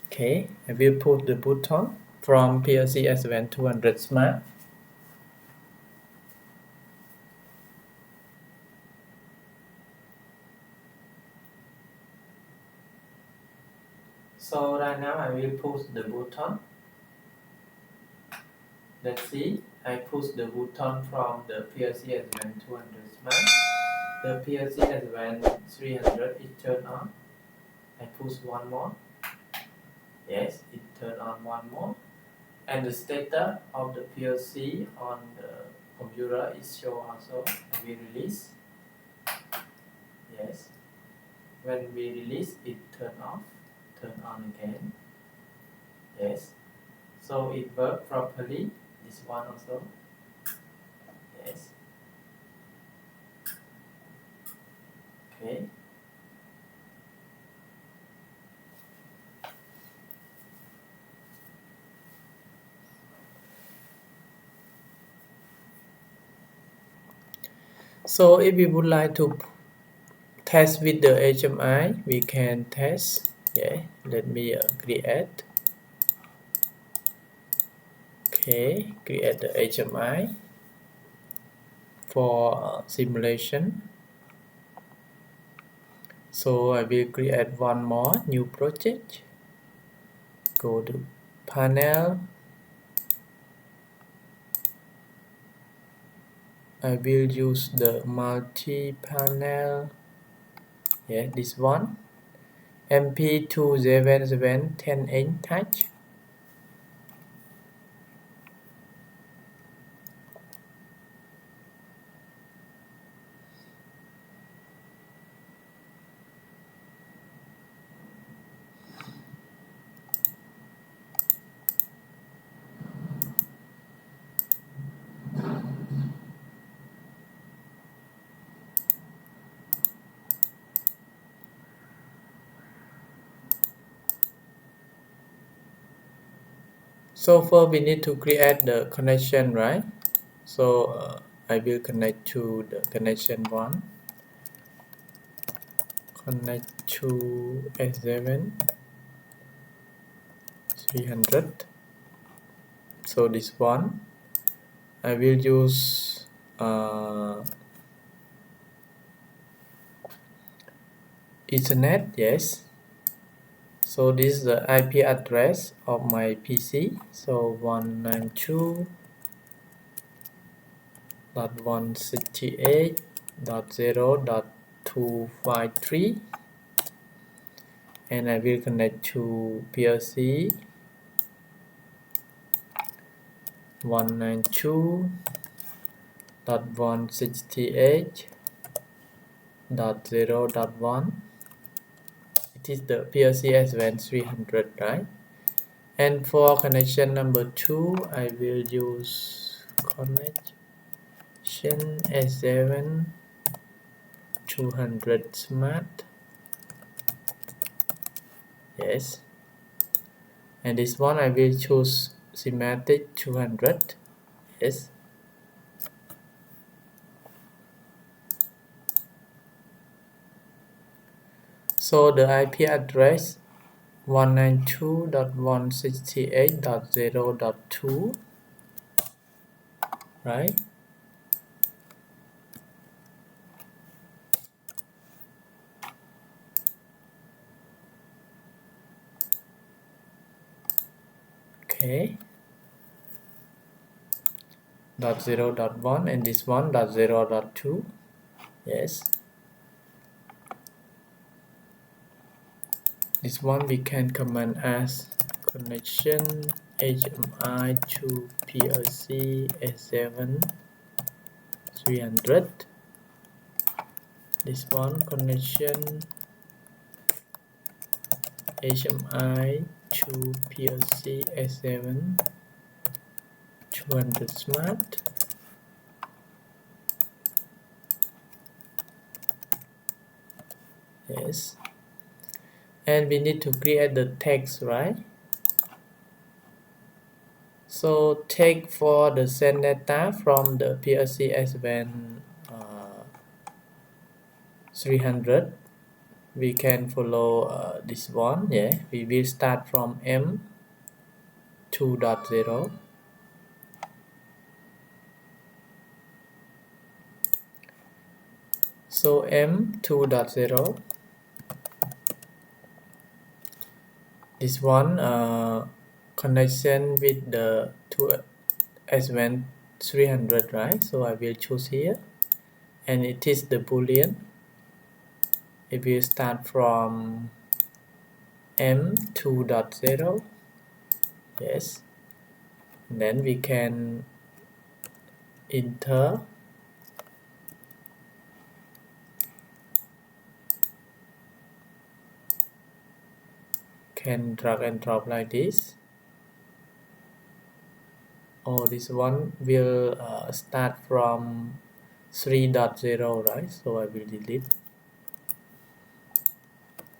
Okay, I will put the button from PLC S7-300 Smart. So right now I will push the button. Let's see, I push the button from the PLC S7-300 Smart. The PLC S7-300 is turned on. I push one more. Yes, it turned on one more. And the status of the PLC on the computer is shown also. I will release. Yes. When we release, it turn off, turn on again. Yes. So it worked properly. This one also. Yes. Okay. So if we would like to test with the HMI, we can test. Yeah, let me create. Okay, create the HMI for simulation. So I will create one more new project. Go to panel. I will use the multi-panel. Yeah, this one. MP277 10-inch touch. So first we need to create the connection, right? So I will connect to the connection 1. Connect to S7-300. So this one I will use Ethernet, yes. So this is the IP address of my PC. So 192.168.0.253, and I will connect to PLC 192.168.0.1. It is the PLC S7-300, right? And for connection number 2, I will use connection S7-200 Smart. Yes. And this one I will choose SIMATIC 200. Yes. So the IP address 192.168.0.2, right? Okay. .0.1 and this one .0.2. Yes, this one we can command as connection HMI to PLC S7-300. This one connection HMI to PLC S7-200 Smart. Yes, and we need to create the text, right? So take for the send data from the PLC S7-300. We can follow this one. Yeah, we will start from M2.0. So M2.0, this one connection with the S7-300, right? So I will choose here, and it is the Boolean. It will start from M2.0. Yes, and then we can enter can drag and drop like this. Oh, this one will start from 3.0, right? So I will delete.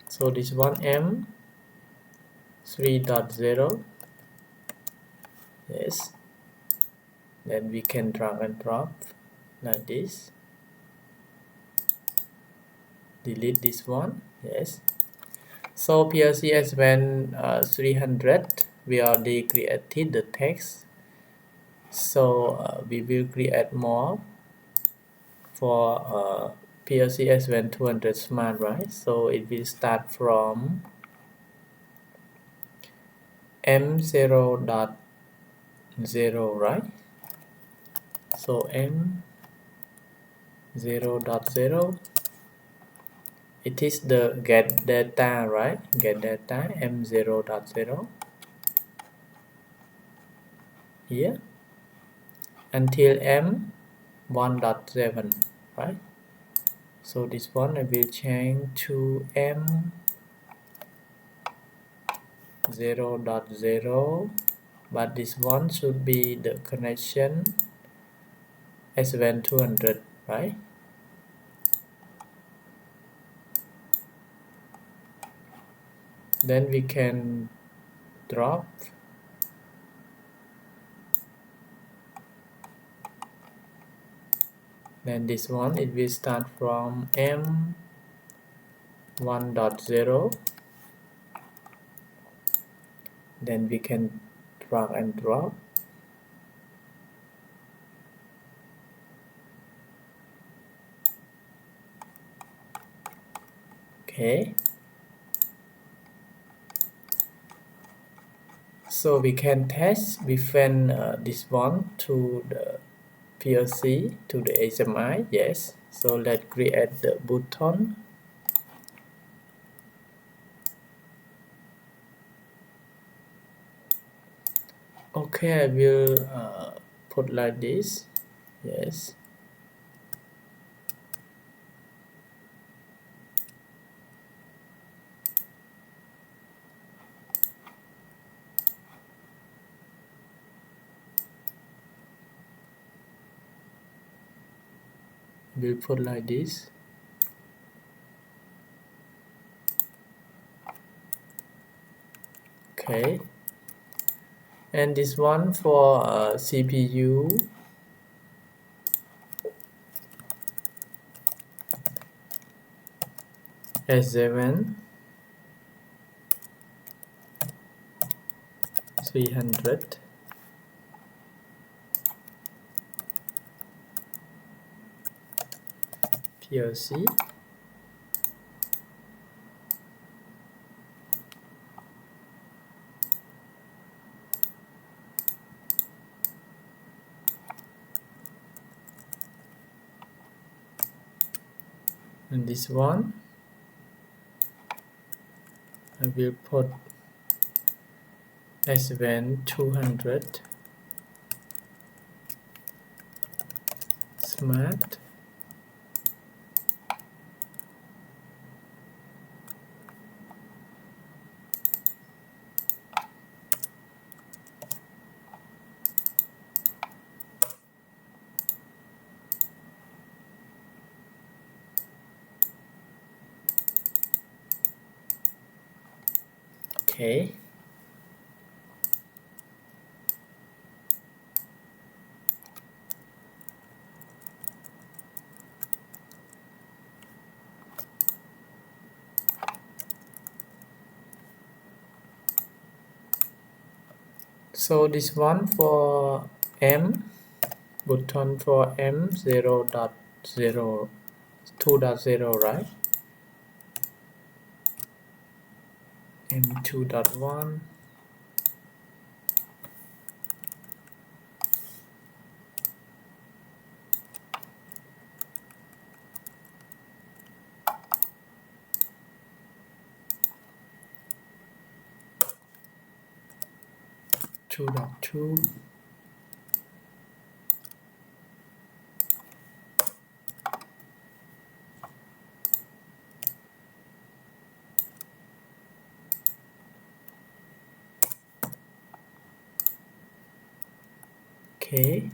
So this one M 3.0. Yes, then we can drag and drop like this. Delete this one. Yes, so PLC S7-300 we already created the text, so we will create more for PLC S7-200 Smart, right? So it will start from M0.0, right? So M0.0, it is the get data, right? Get data M0.0 here until M1.7, right? So this one I will change to M0.0, but this one should be the connection S7-200, right? Then we can drop then this one it will start from M1.0. Then we can drag and drop. Okay, so we can test within this one to the PLC to the HMI. Yes, so let's create the button. Okay, I will put like this. Yes, we'll put like this. Okay, and this one for CPU S7-300 PLC. and this one I will put S7-300 smart. Okay. So this one for M, button for M 0.0 2.0, right? M 2.1, two dot two. Okay.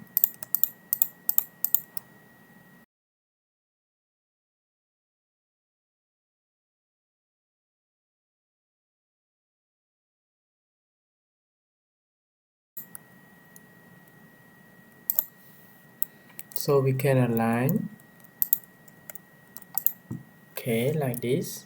So we can align, okay, like this.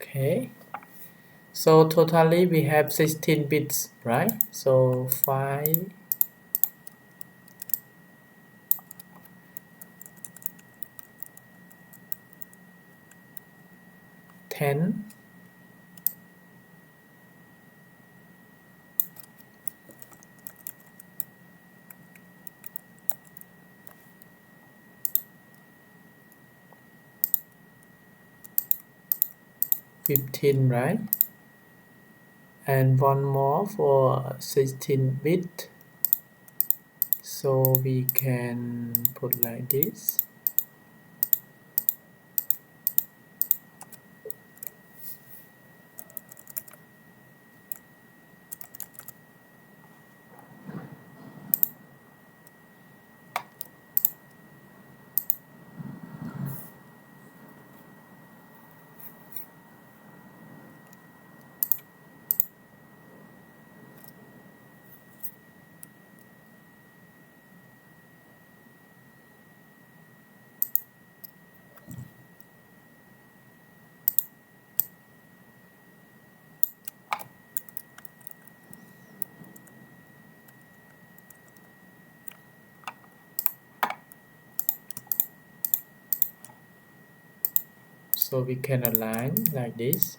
Okay. So totally we have 16 bits, right? So 5, 10, 15, right? And one more for 16 bit. So we can put like this. So we can align like this.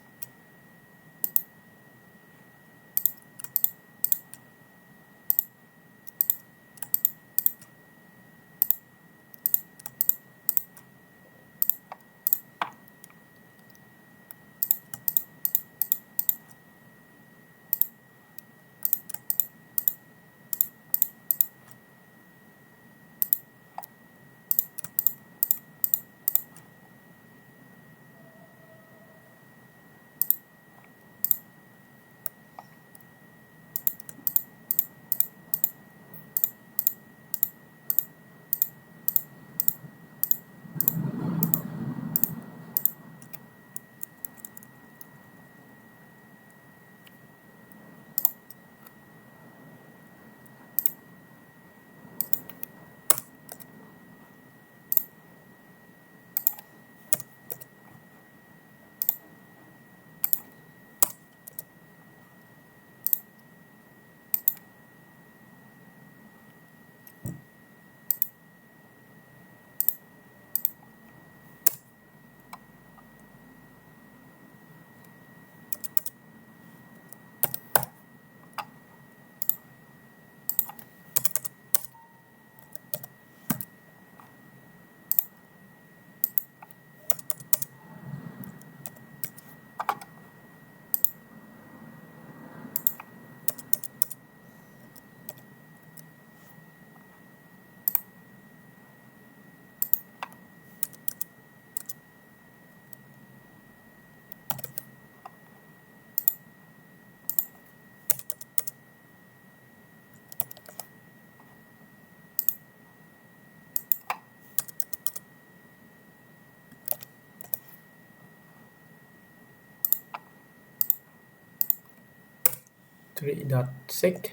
3.6.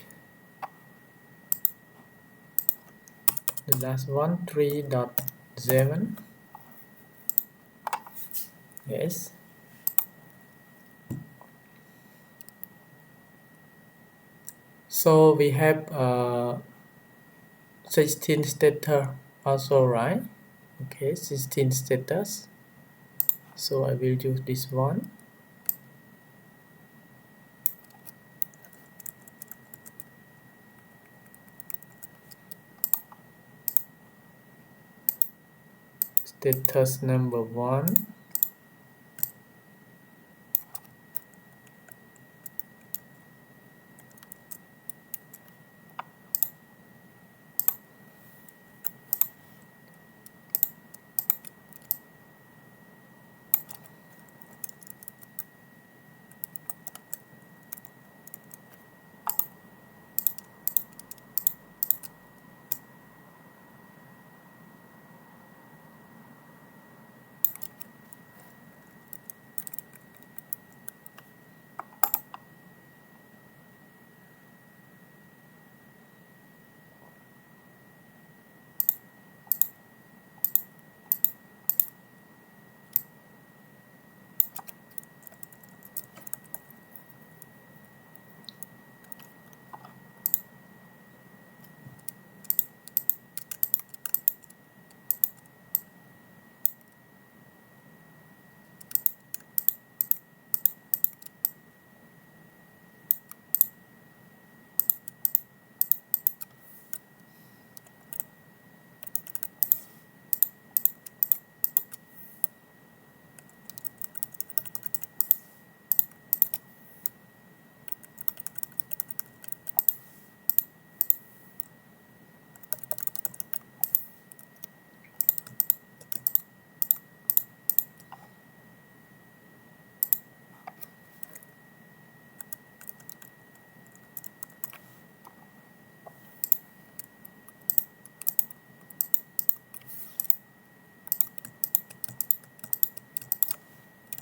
The last one 3.7. Yes. So we have 16 status also, right? Okay, 16 status. So I will use this one. Status number 1.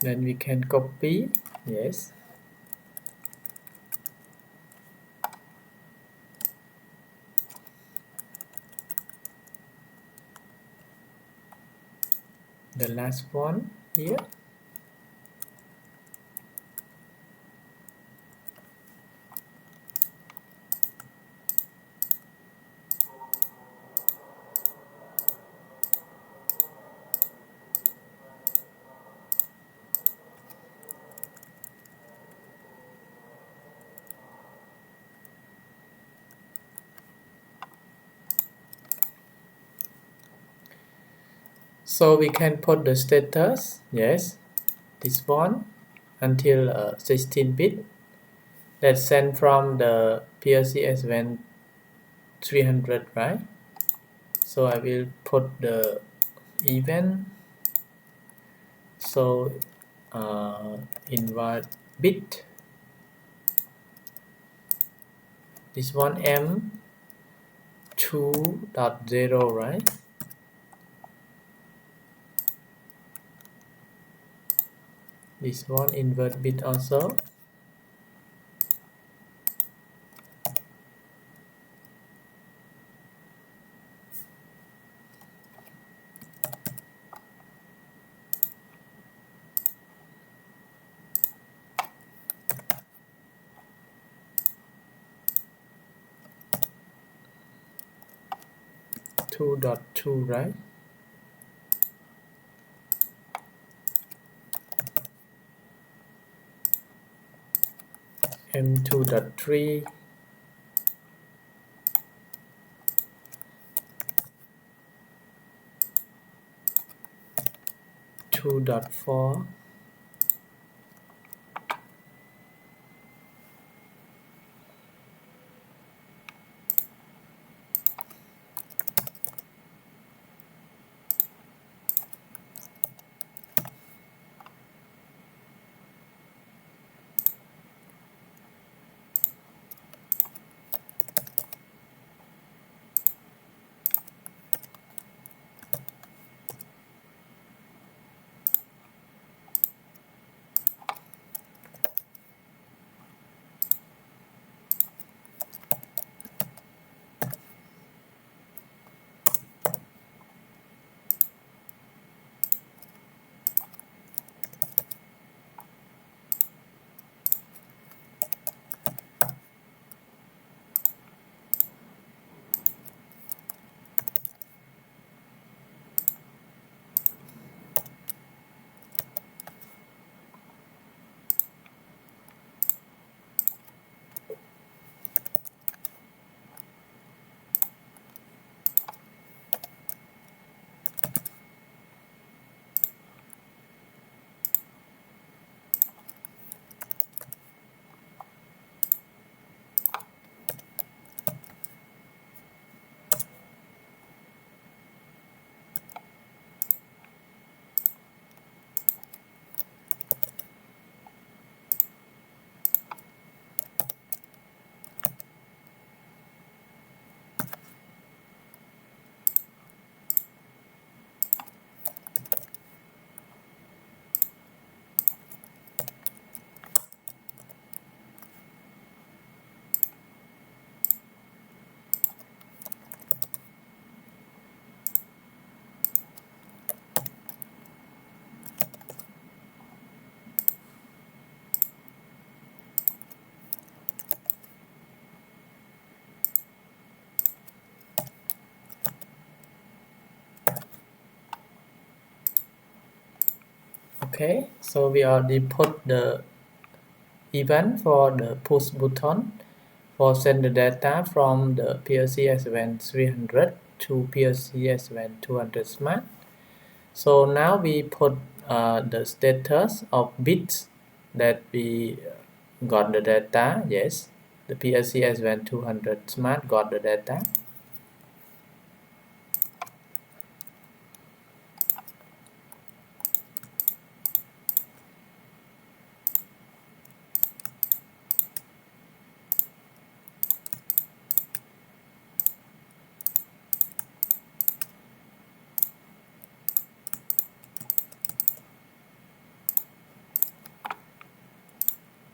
Then we can copy. Yes. The last one here. So we can put the status, yes, this one until 16-bit. That's sent from the PLC S7-300, right? So I will put the event. So invert bit. This one M2.0, right? This one invert bit also. .2, right? M2.3. 2.4. Okay, so we already put the event for the push button for send the data from the PLC S7-300 to PLC S7-200 Smart. So now we put the status of bits that we got the data. Yes, the PLC S7-200 Smart got the data.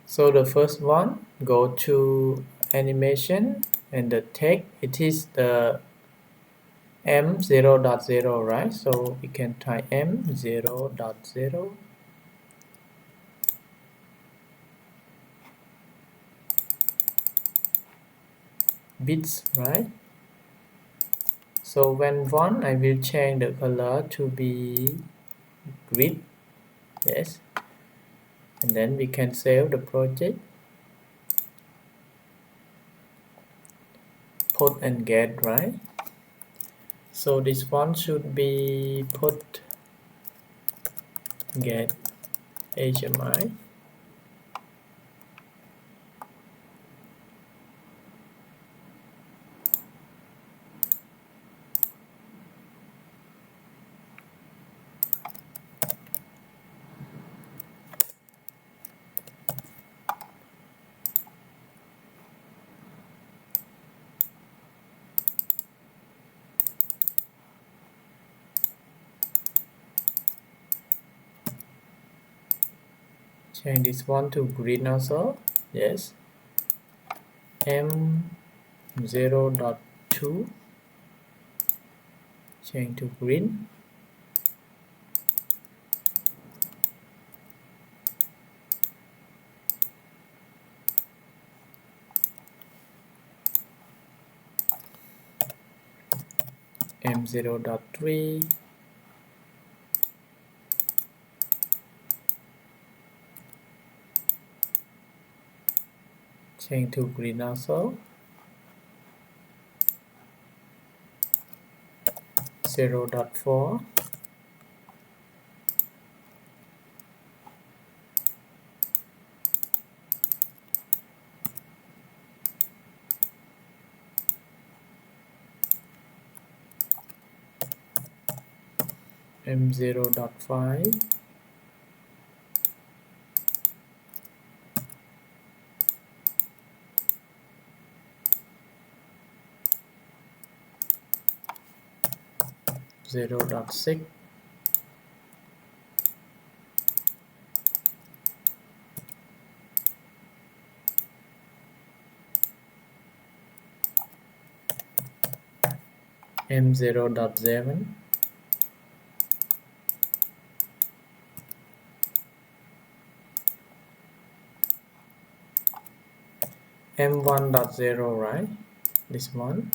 So the first one, go to animation and the text, it is the M0.0, right? So we can type M0.0 bits, right? So when one, I will change the color to be grid. Yes, and then we can save the project, put and get, right? So this one should be put get HMI. Change this one to green also. Yes, M0.2 change to green. M0.3 change to green also. 0.4 M0.5 0.6 M0.7 M1.0, right? This one.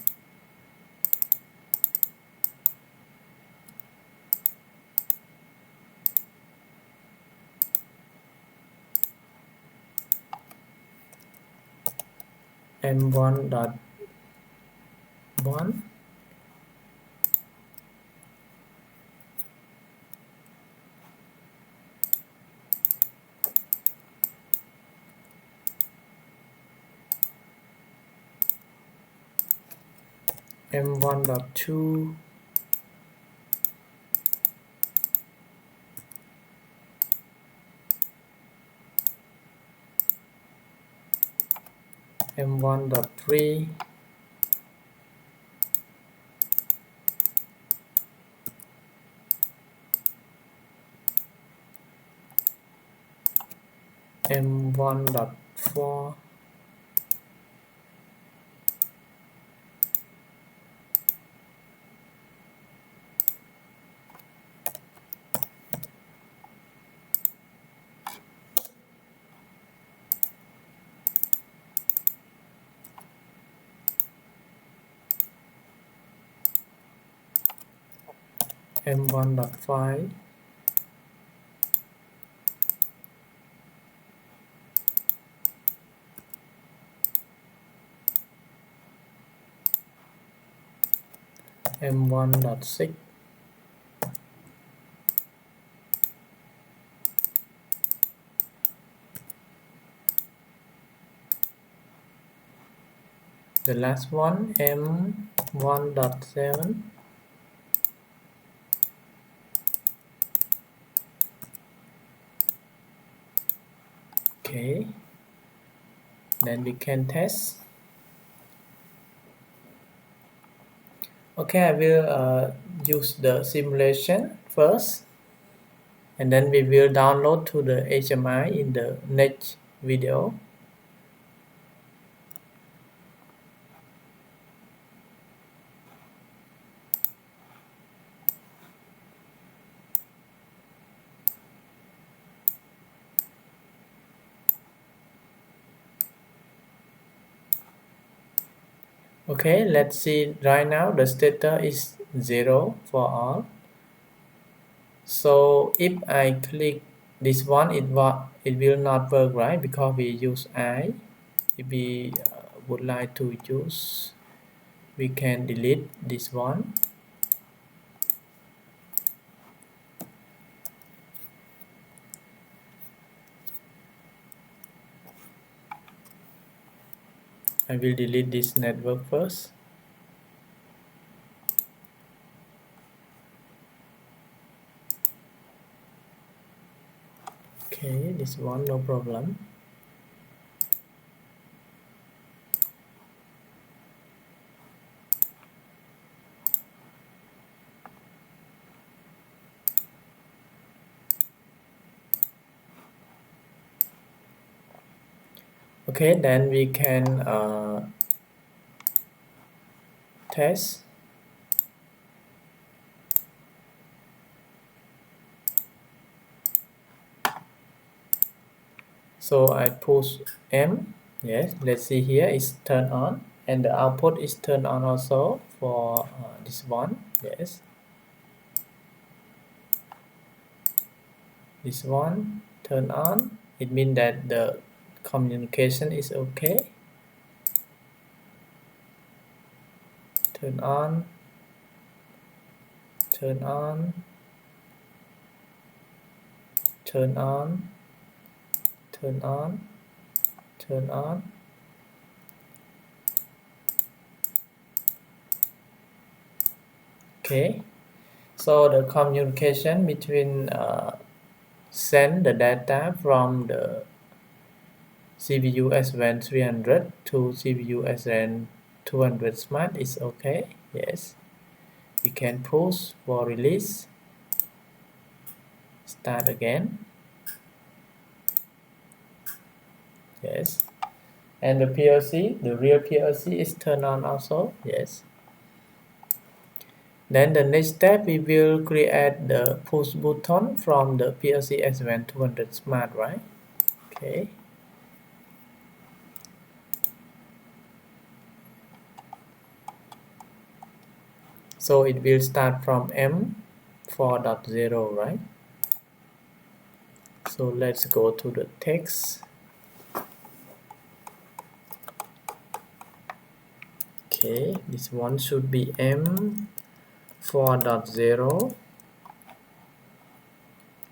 M1.1 M1.2 M1.3 M1.4 M1.5 M1.6. The last one, M1.7. Okay, then we can test. Okay, I will use the simulation first, and then we will download to the HMI in the next video. Okay, let's see. Right now the status is 0 for all. So if I click this one, it will not work, right? Because we use I. If we would like to use, we can delete this one. I will delete this network first. Okay, this one, no problem. Okay, then we can test. So I push M. Yes, let's see here, it's turned on, and the output is turned on also for this one. Yes, this one turned on. It means that the communication is okay. Turn on, turn on, turn on, turn on, turn on. Okay, so the communication between send the data from the CPU S7-300 to CPU S7-200 Smart is okay. Yes, we can push for release. Start again. Yes, and the PLC, the real PLC is turned on also. Yes. Then the next step, we will create the push button from the PLC S7-200 Smart, right? Okay. So it will start from M4.0, right? So let's go to the text. Okay, this one should be M4.0.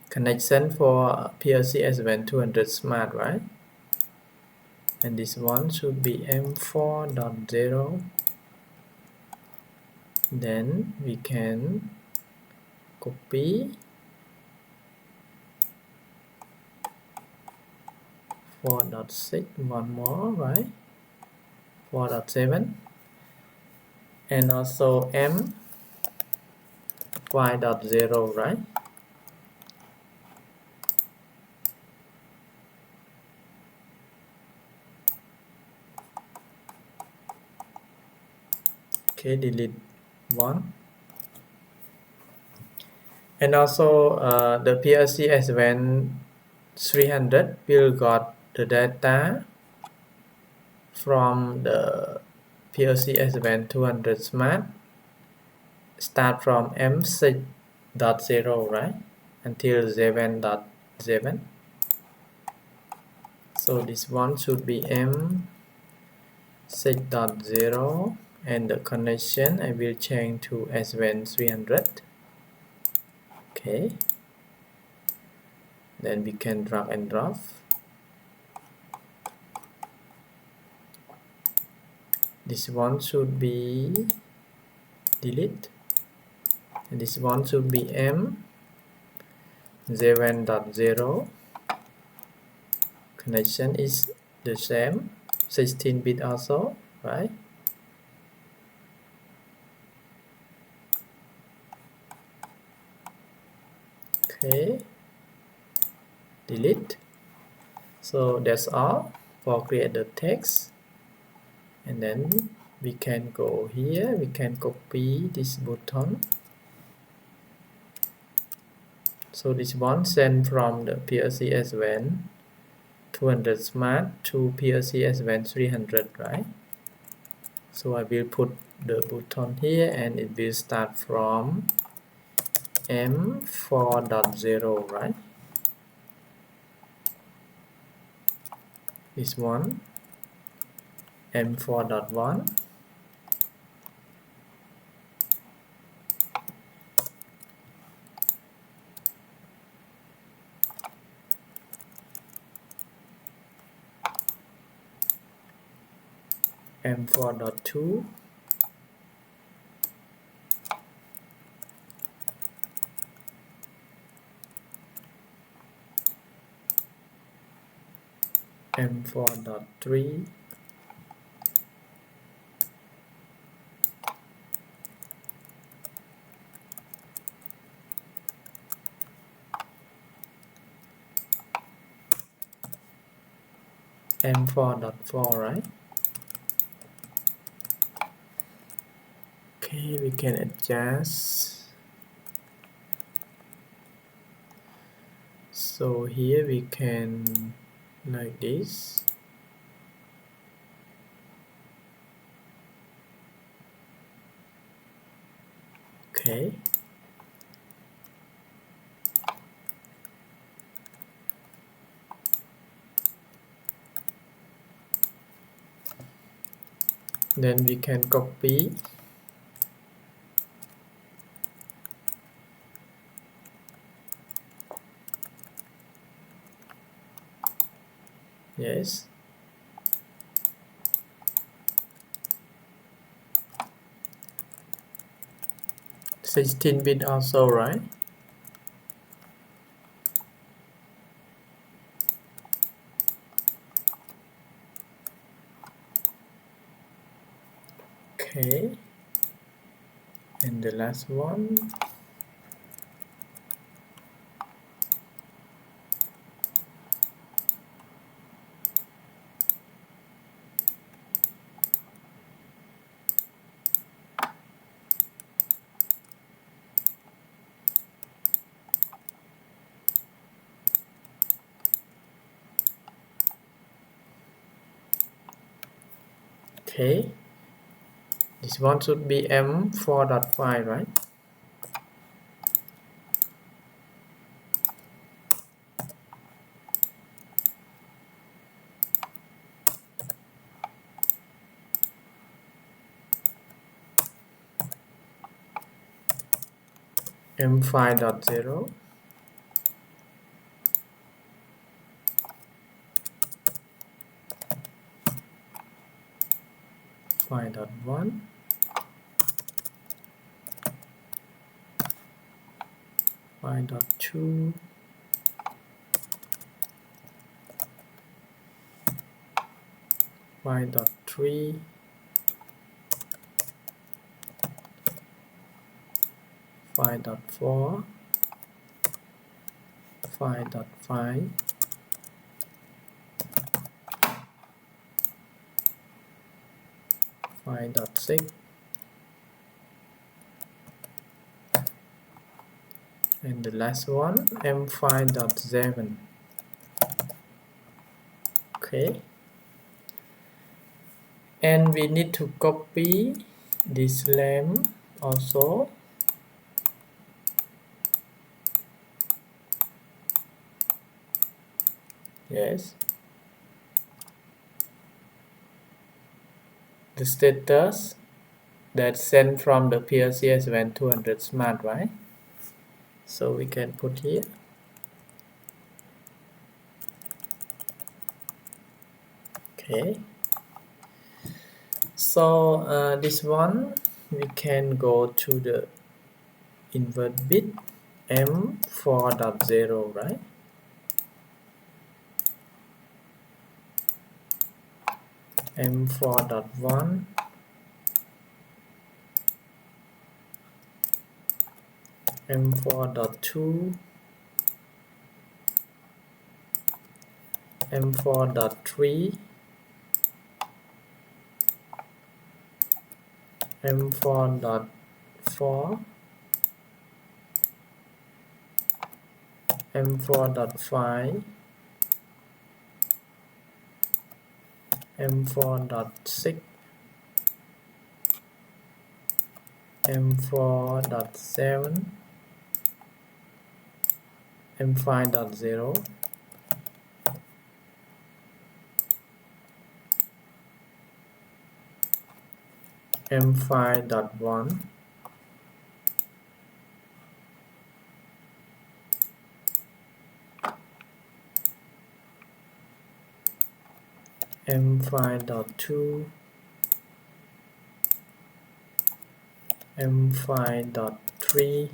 Connection for PLC S7-200 Smart, right? And this one should be M4.0. Then we can copy 4.6, one more, right? 4.7, and also M5.0, right? Okay, delete one. And also the PLC S7-300 will got the data from the PLC S7-200 Smart, start from M6.0, right, until 7.7. So this one should be M6.0, and the connection I will change to S7-300. Okay, then we can drag and drop. This one should be delete, and this one should be M7.0. Connection is the same, 16-bit also, right? Okay, delete. So that's all for create the text. And then we can go here, we can copy this button. So this one sent from the PLC S7-200 Smart to PLC S7-300, right? So I will put the button here and it will start from M4.0, right? This one, M4.1. M4.2. M4.3. M4.4, right? Okay, we can adjust. So here we can like this. Okay. Then we can copy. Yes. (16-bit) also, right? Okay. And the last one. Okay, this one should be M4.5, right? M5.0. 5.1. 5.2. 5.3. 5.4. 5.5. 5.6. And the last one, M5.7. Okay. And we need to copy this lamp also. Yes. The status that sent from the PLC S7-300 Smart, right? So we can put here. Okay. So this one we can go to the invert bit M4.0, right? M4.1, M4.2, M4.3, M4.4, M4.5, M4.6, M4.7, M5.0, M5.1, M5.2, M5.3,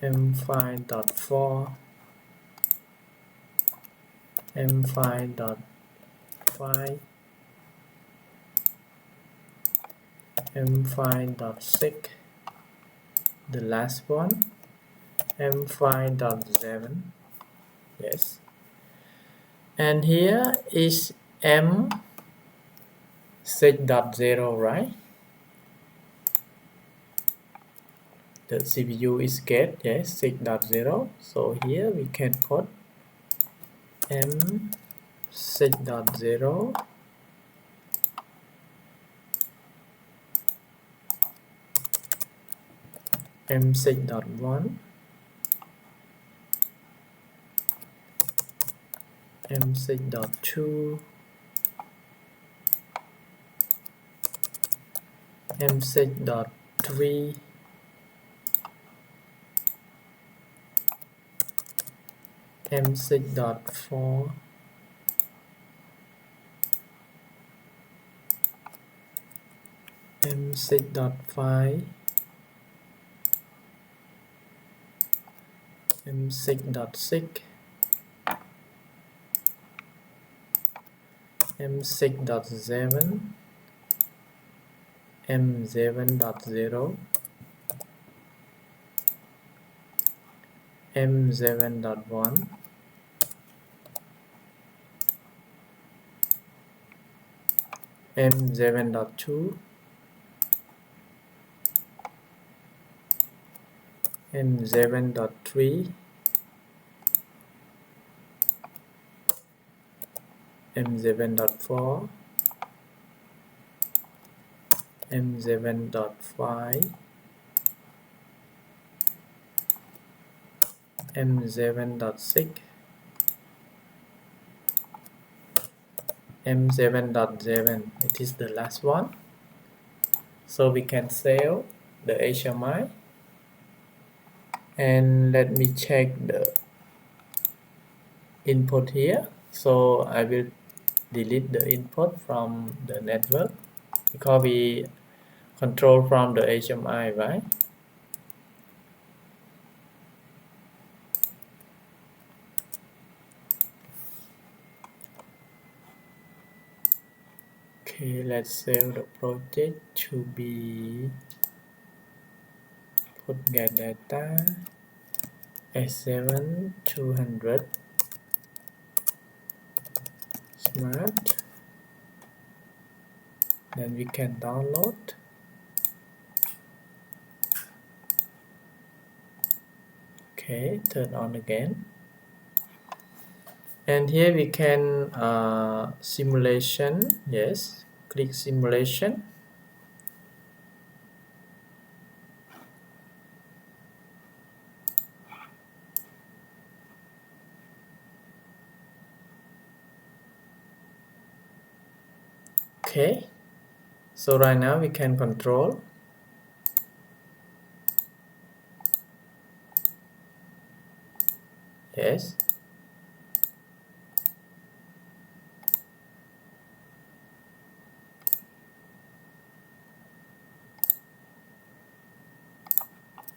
M5.4, M5.5, M5.6, the last one, M5.7, yes. And here is M6.0, right? The CPU is get, yes, 6.0. So here we can put M6.0, M6.1, M6.2, M6.3, M6.4, M6.5, M6.6, M6.7, M7.0, M7.1, M7.2, M7.3, M7.4, M7.5, M7.6, M7.7. It is the last one. So we can save the HMI. And let me check the input here. So I will delete the input from the network because we control from the HMI, right? Okay, let's save the project to be put get data S7-300 Smart. Then we can download. Okay, turn on again. And here we can simulation. Yes, click simulation. Okay, So right now we can control. Yes.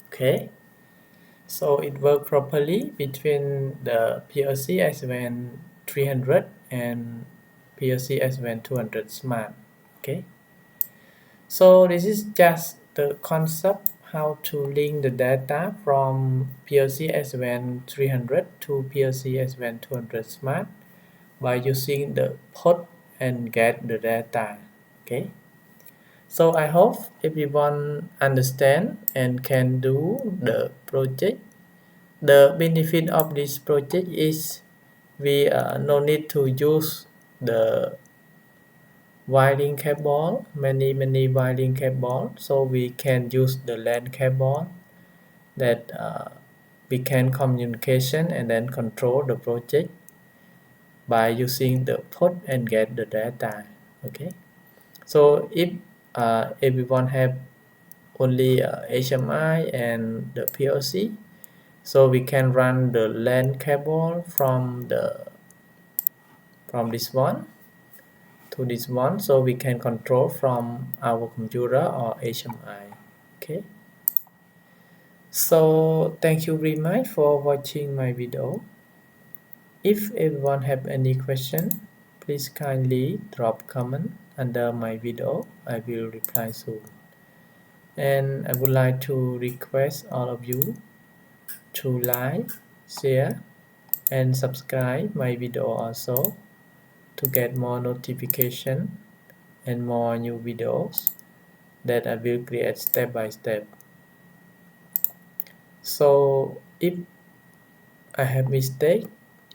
Okay. So it worked properly between the PLC S7-300 and PLC S7-200 Smart. Okay. So this is just the concept how to link the data from PLC S7-300 to PLC S7-200 Smart by using the port and get the data. Okay. So I hope everyone understand and can do the project. The benefit of this project is we no need to use the wiring cable, many wiring cable, so we can use the LAN cable that we can communication and then control the project by using the port and get the data. Okay, so if everyone have only HMI and the PLC, so we can run the LAN cable from this one to this one, so we can control from our computer or HMI. Okay, so thank you very much for watching my video. If everyone have any question, please kindly drop comment under my video. I will reply soon. And I would like to request all of you to like, share and subscribe my video also to get more notification and more new videos that I will create step by step. So if I have mistake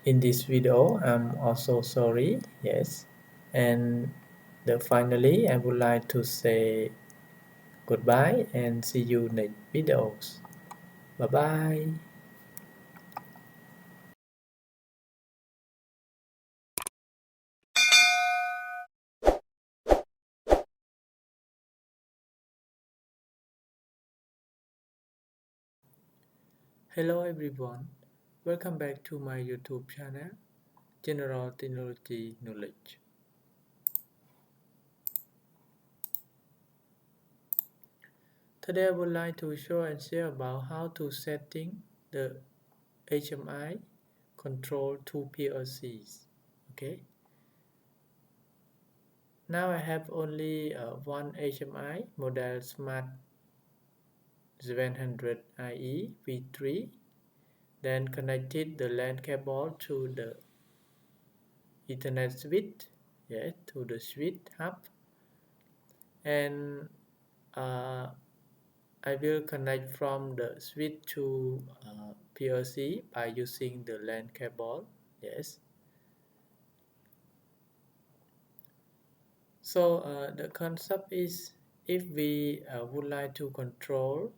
in this video, I'm also sorry. Yes. And finally, I would like to say goodbye and see you next videos. Bye bye. Hello everyone. Welcome back to my YouTube channel, General Technology Knowledge. Today I would like to show and share about how to setting the HMI control two PLCs. Okay. Now I have only one HMI model Smart 700 IE V3. Then connected the LAN cable to the Ethernet switch, yes, to the switch hub, and I will connect from the switch to PLC by using the LAN cable. Yes. So the concept is if we would like to control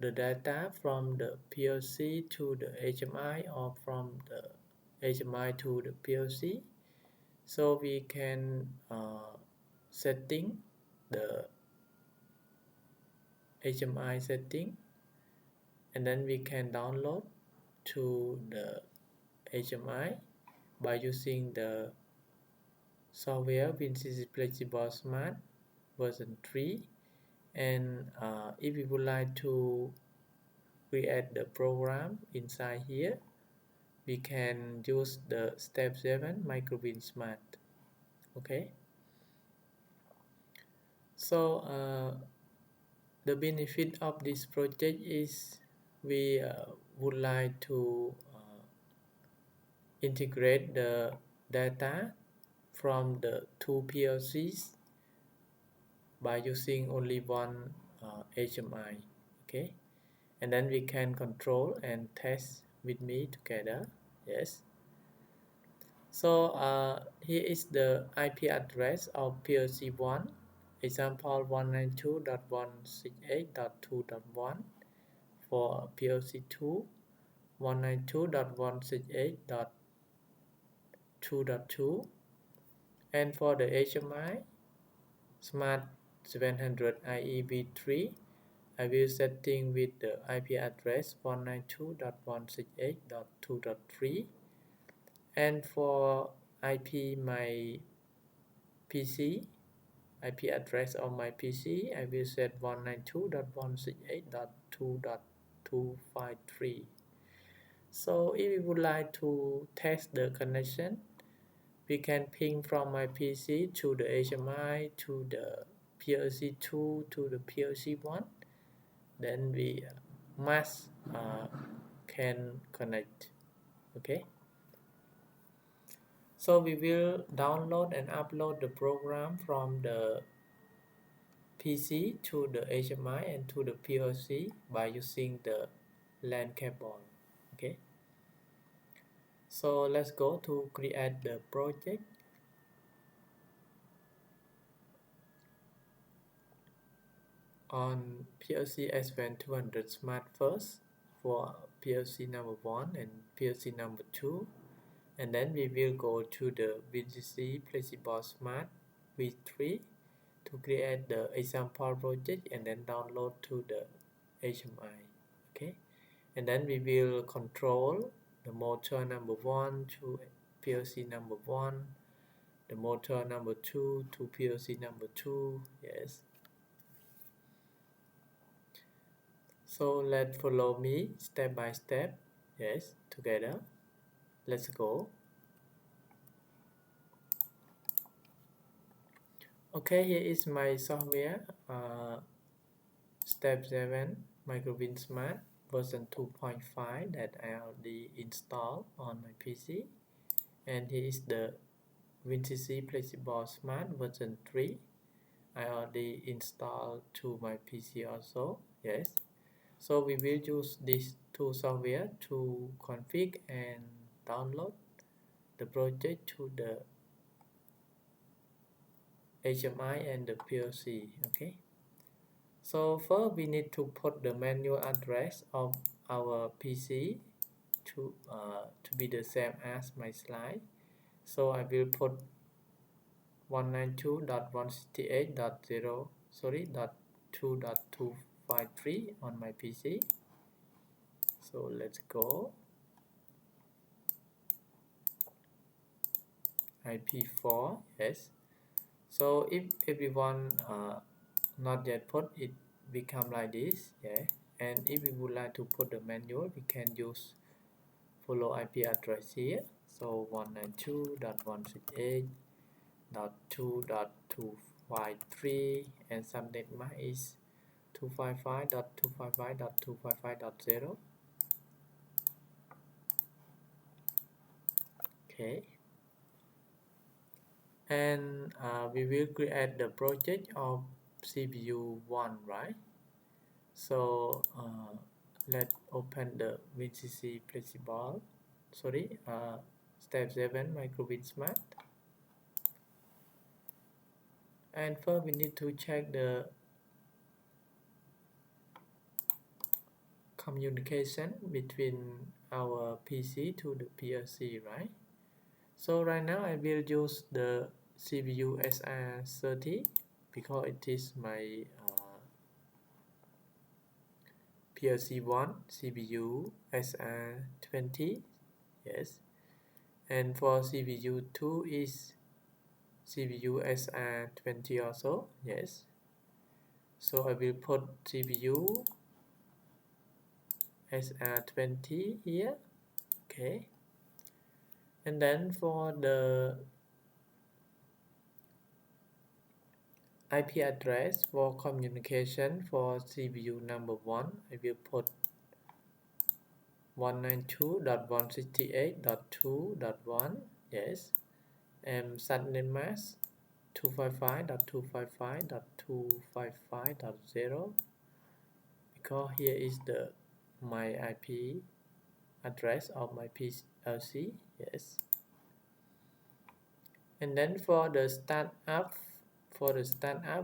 the data from the PLC to the HMI or from the HMI to the PLC, so we can setting the HMI setting, and then we can download to the HMI by using the software WinCC Flexible Smart version 3. And if we would like to create the program inside here, we can use the step 7 microwin smart. Okay, so the benefit of this project is we would like to integrate the data from the two PLCs by using only one HMI. Okay, and then we can control and test with me together. Yes. So here is the IP address of PLC 1, example 192.168.2.1. For PLC 2, 192.168.2.2. And for the HMI, Smart 700 IEv3. I will setting with the IP address 192.168.2.3, and for IP my PC, IP address of my PC, I will set 192.168.2.253. So if we would like to test the connection, we can ping from my PC to the HMI, to the PLC2, to the PLC1. Then we must can connect. Okay. So we will download and upload the program from the PC to the HMI and to the PLC by using the LAN cable. Okay. So let's go to create the project. On PLC S7-300 Smart first for PLC number 1 and PLC number 2, and then we will go to the WinCC Flexible Smart V3 to create the example project and then download to the HMI. Okay, and then we will control the motor number 1 to PLC number 1, the motor number 2 to PLC number 2. Yes. So let's follow me step by step. Yes, together. Let's go. Okay, here is my software. Step 7 Microwin Smart version 2.5 that I already installed on my PC. And here is the WinCC Flexible Smart version 3. I already installed to my PC also. Yes. So we will use these two software to configure and download the project to the HMI and the PLC. Okay. So first we need to put the manual address of our PC to be the same as my slide. So I will put 192.168.2.253 on my PC. So let's go. IP4, yes. So if everyone not yet put, it become like this, yeah. And if we would like to put the manual, we can use follow IP address here. So 192.168.2.253 and subnet mask is 255.255.255.0. Okay. And we will create the project of CPU 1, right? So let's open the WinCC Flexible, step 7 Microwin Smart. And first we need to check the communication between our PC to the PLC, right? So right now I will use the CPU SR30 because it is my PLC1 CPU SR20, yes, and for CPU2 is CPU SR20 also, yes. So I will put CPU SR20 here, okay. And then for the IP address for communication for CPU number 1, I will put 192.168.2.1, yes, and subnet mask 255.255.255.0 because here is the my IP address of my PLC, yes. And then for the startup,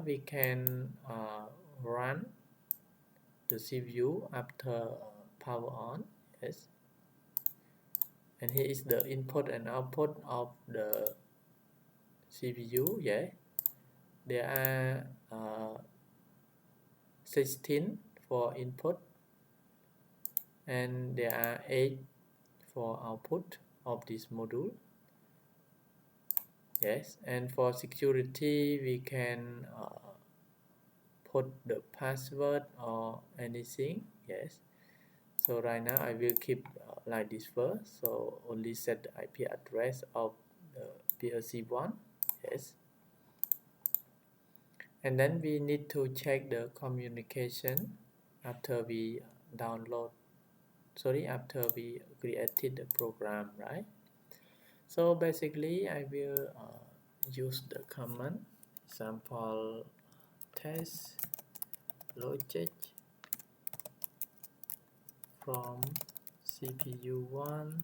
we can run the CPU after power on, yes. And here is the input and output of the CPU, yeah. there are 16 for input and there are 8 for output of this module. Yes, and for security we can put the password or anything. Yes, so right now I will keep like this first, so only set the IP address of the PLC1. Yes, and then we need to check the communication after we after we created the program, right? So basically I will use the command example test logic from CPU1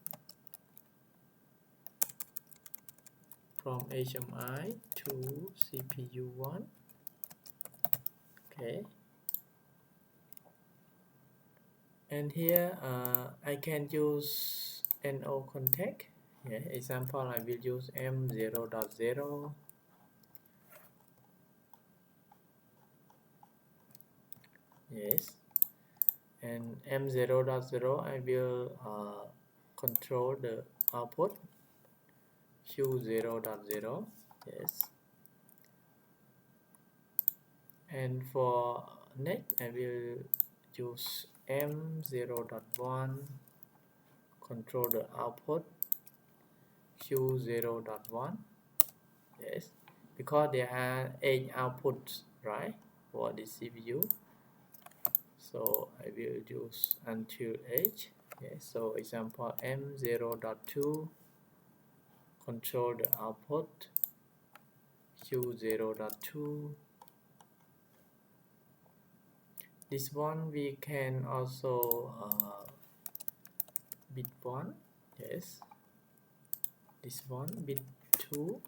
from HMI to CPU1. Okay, and here I can use NO contact. Yeah, example I will use M0.0. Yes, and M0.0 I will control the output Q0.0. Yes, and for next I will use M0.1 control the output Q0.1. Yes, because there are 8 outputs, right, for the CPU, so I will use until H. Yes, so example M0.2 control the output Q0.2. This one we can also bit 1. Yes, this one bit 2.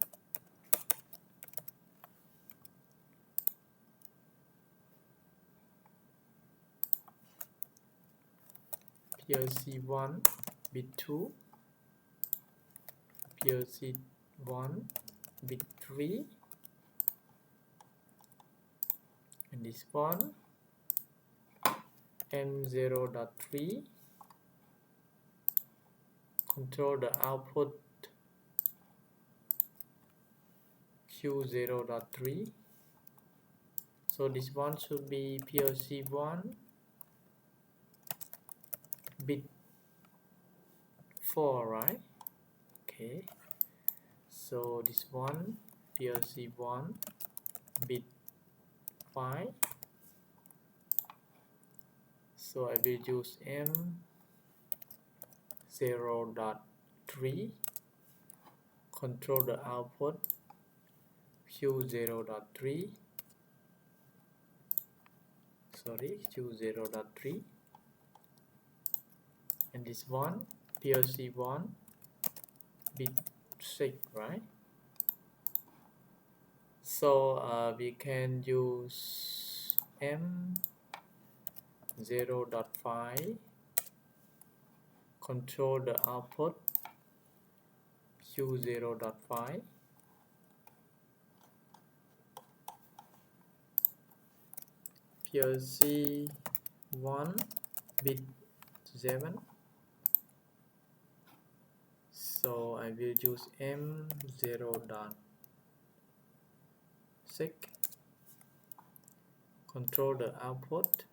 PLC1 bit 2, PLC1 bit 3, and this one M0.3 control the output Q0.3. so this one should be PLC1 bit 4, right? Okay, so this one PLC1 bit 5, so I will use M0.3 control the output Q0.3, Q0.3, and this one PLC1 bit 6, right? So we can use M0.5 control the output Q0.5, PLC1 bit 7, so I will use M0.6 control the output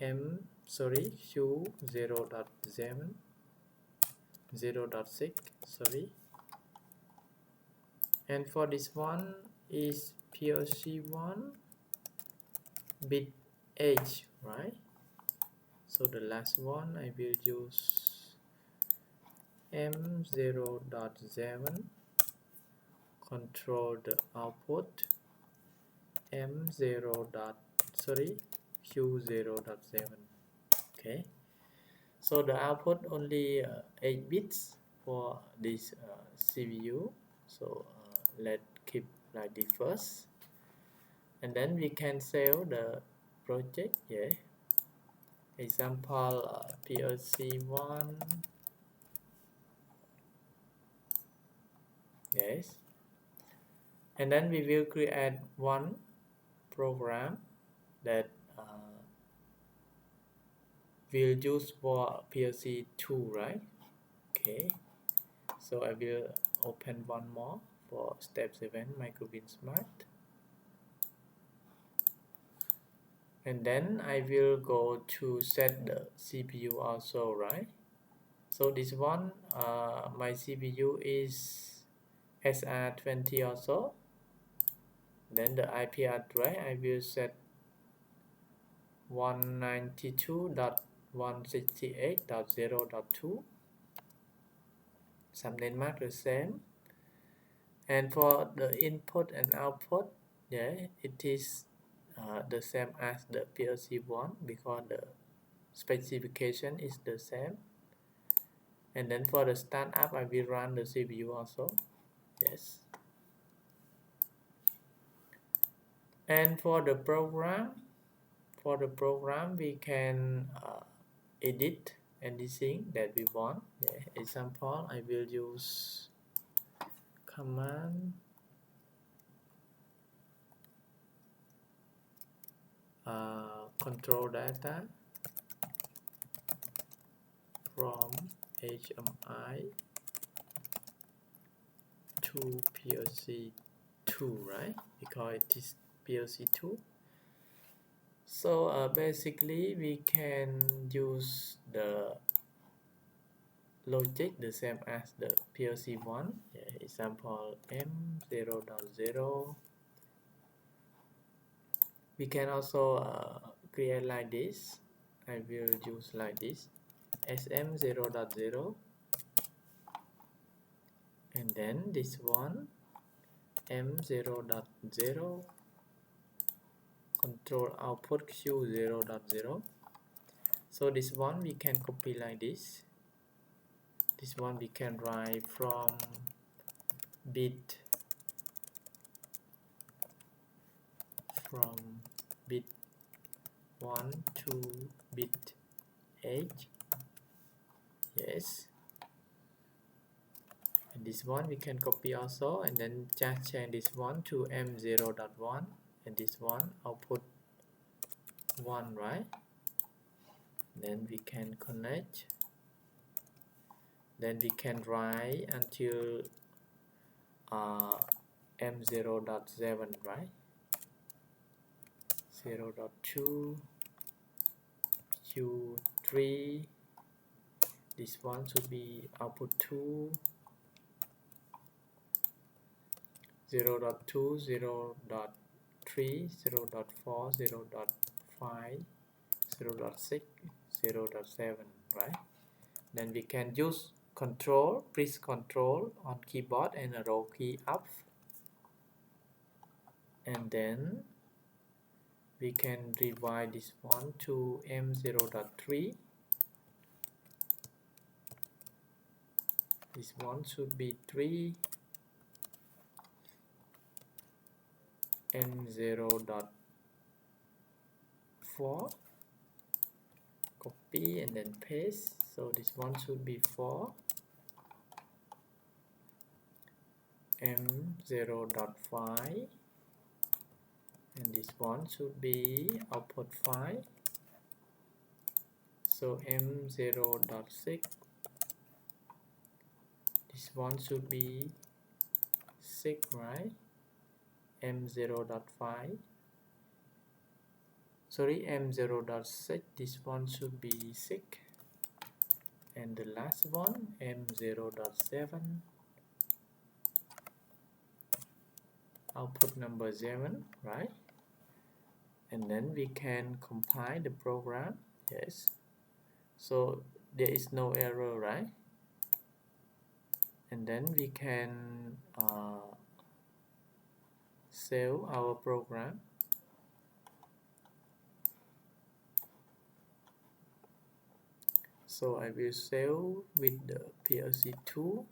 Q0.7 0.6, and for this one is PLC1 bit 8, right? So the last one I will use M0.7 control the output Q0.7. Okay, so the output only 8 bits for this CPU, so let's keep like this first, and then we can save the project. Yeah, example PLC1. Yes, and then we will create one program that we'll use for PLC 2, right? Okay, so I will open one more for step 7 microwin smart, and then I will go to set the CPU also, right? So this one my CPU is SR20 also. Then the IP address I will set 192.168.0.2. Some landmark the same. And for the input and output, yeah, it is the same as the PLC one because the specification is the same. And then for the startup, I will run the CPU also. Yes. And for the program, we can edit anything that we want. Yeah. Example, I will use command control data from HMI to PLC 2, right? Because it is PLC 2. So basically we can use the logic the same as the PLC 1. Yeah, example M0.0. We can also create like this. I will use like this SM0.0, and then this one M0.0 control output Q0.0. So this one we can copy like this. This one we can write from bit 1 to bit 8. Yes. And this one we can copy also, and then just change this one to M0.1, and this one output 1, right? Then we can connect. Then we can write until M0.7, right? 0.2 Q3. This one should be output 2. 0.2, 0.3, 0.4, 0.5, 0.6, 0.7, right? Then we can use control, press control on keyboard and a row key up, and then we can revise this one to M0.3. This one should be 3, M0.4. Copy and then paste. So this one should be 4, M0.5, and this one should be output 5. So M0.6, this one should be 6, right? M0.5, sorry, M0.6, this one should be 6, and the last one M0.7, output number 7, right? And then we can compile the program. Yes, so there is no error, right? And then we can save our program. So I will save with the PLC 2.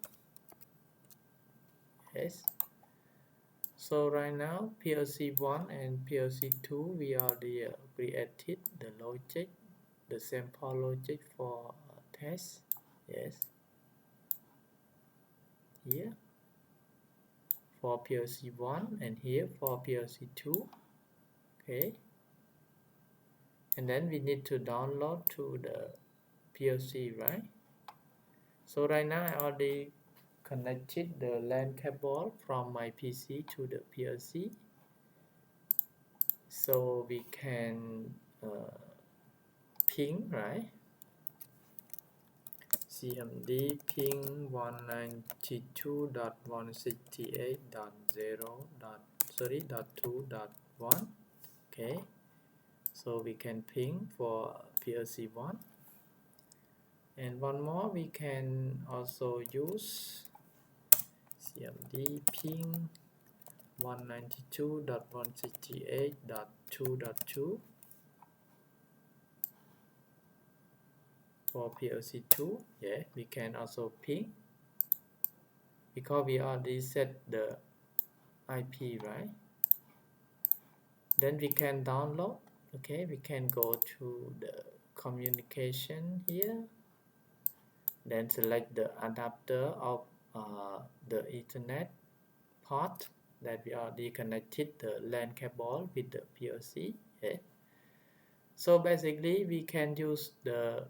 Yes. So right now PLC 1 and PLC 2 we already created the logic, the sample logic for test. Yes. Here for PLC 1 and here for PLC 2. Okay, and then we need to download to the PLC, right? So right now I already connected the LAN cable from my PC to the PLC, so we can ping, right? CMD ping 192.168.0.2.1. Okay, so we can ping for PLC 1. And one more, we can also use CMD ping 192.168.2.2 for PLC 2. Yeah, we can also ping because we already set the IP, right? Then we can download. Okay, we can go to the communication here, then select the adapter of the Ethernet port that we already connected the LAN cable with the PLC. Okay. So basically we can use the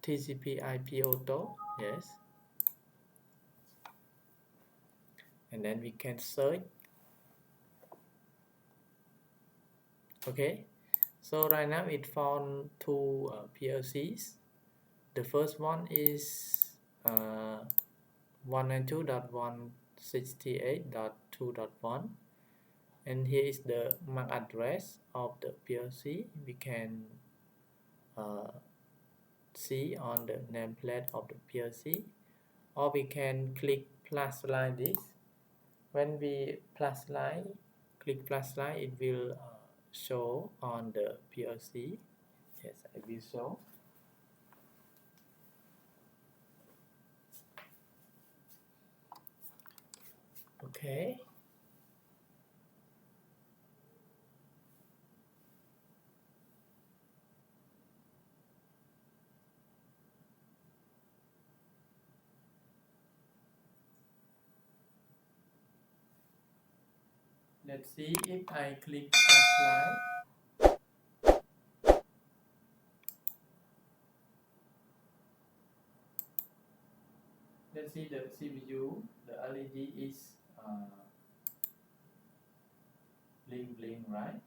TCP IP auto, yes, and then we can search. Okay, so right now it found two PLCs. The first one is 192.168.2.1, and here is the MAC address of the PLC. We can see on the nameplate of the PLC, or we can click plus like this. When we click plus line, it will show on the PLC. Yes, I will show. Okay. Let's see if I click plus line. Let's see the CPU, the LED is blink, right?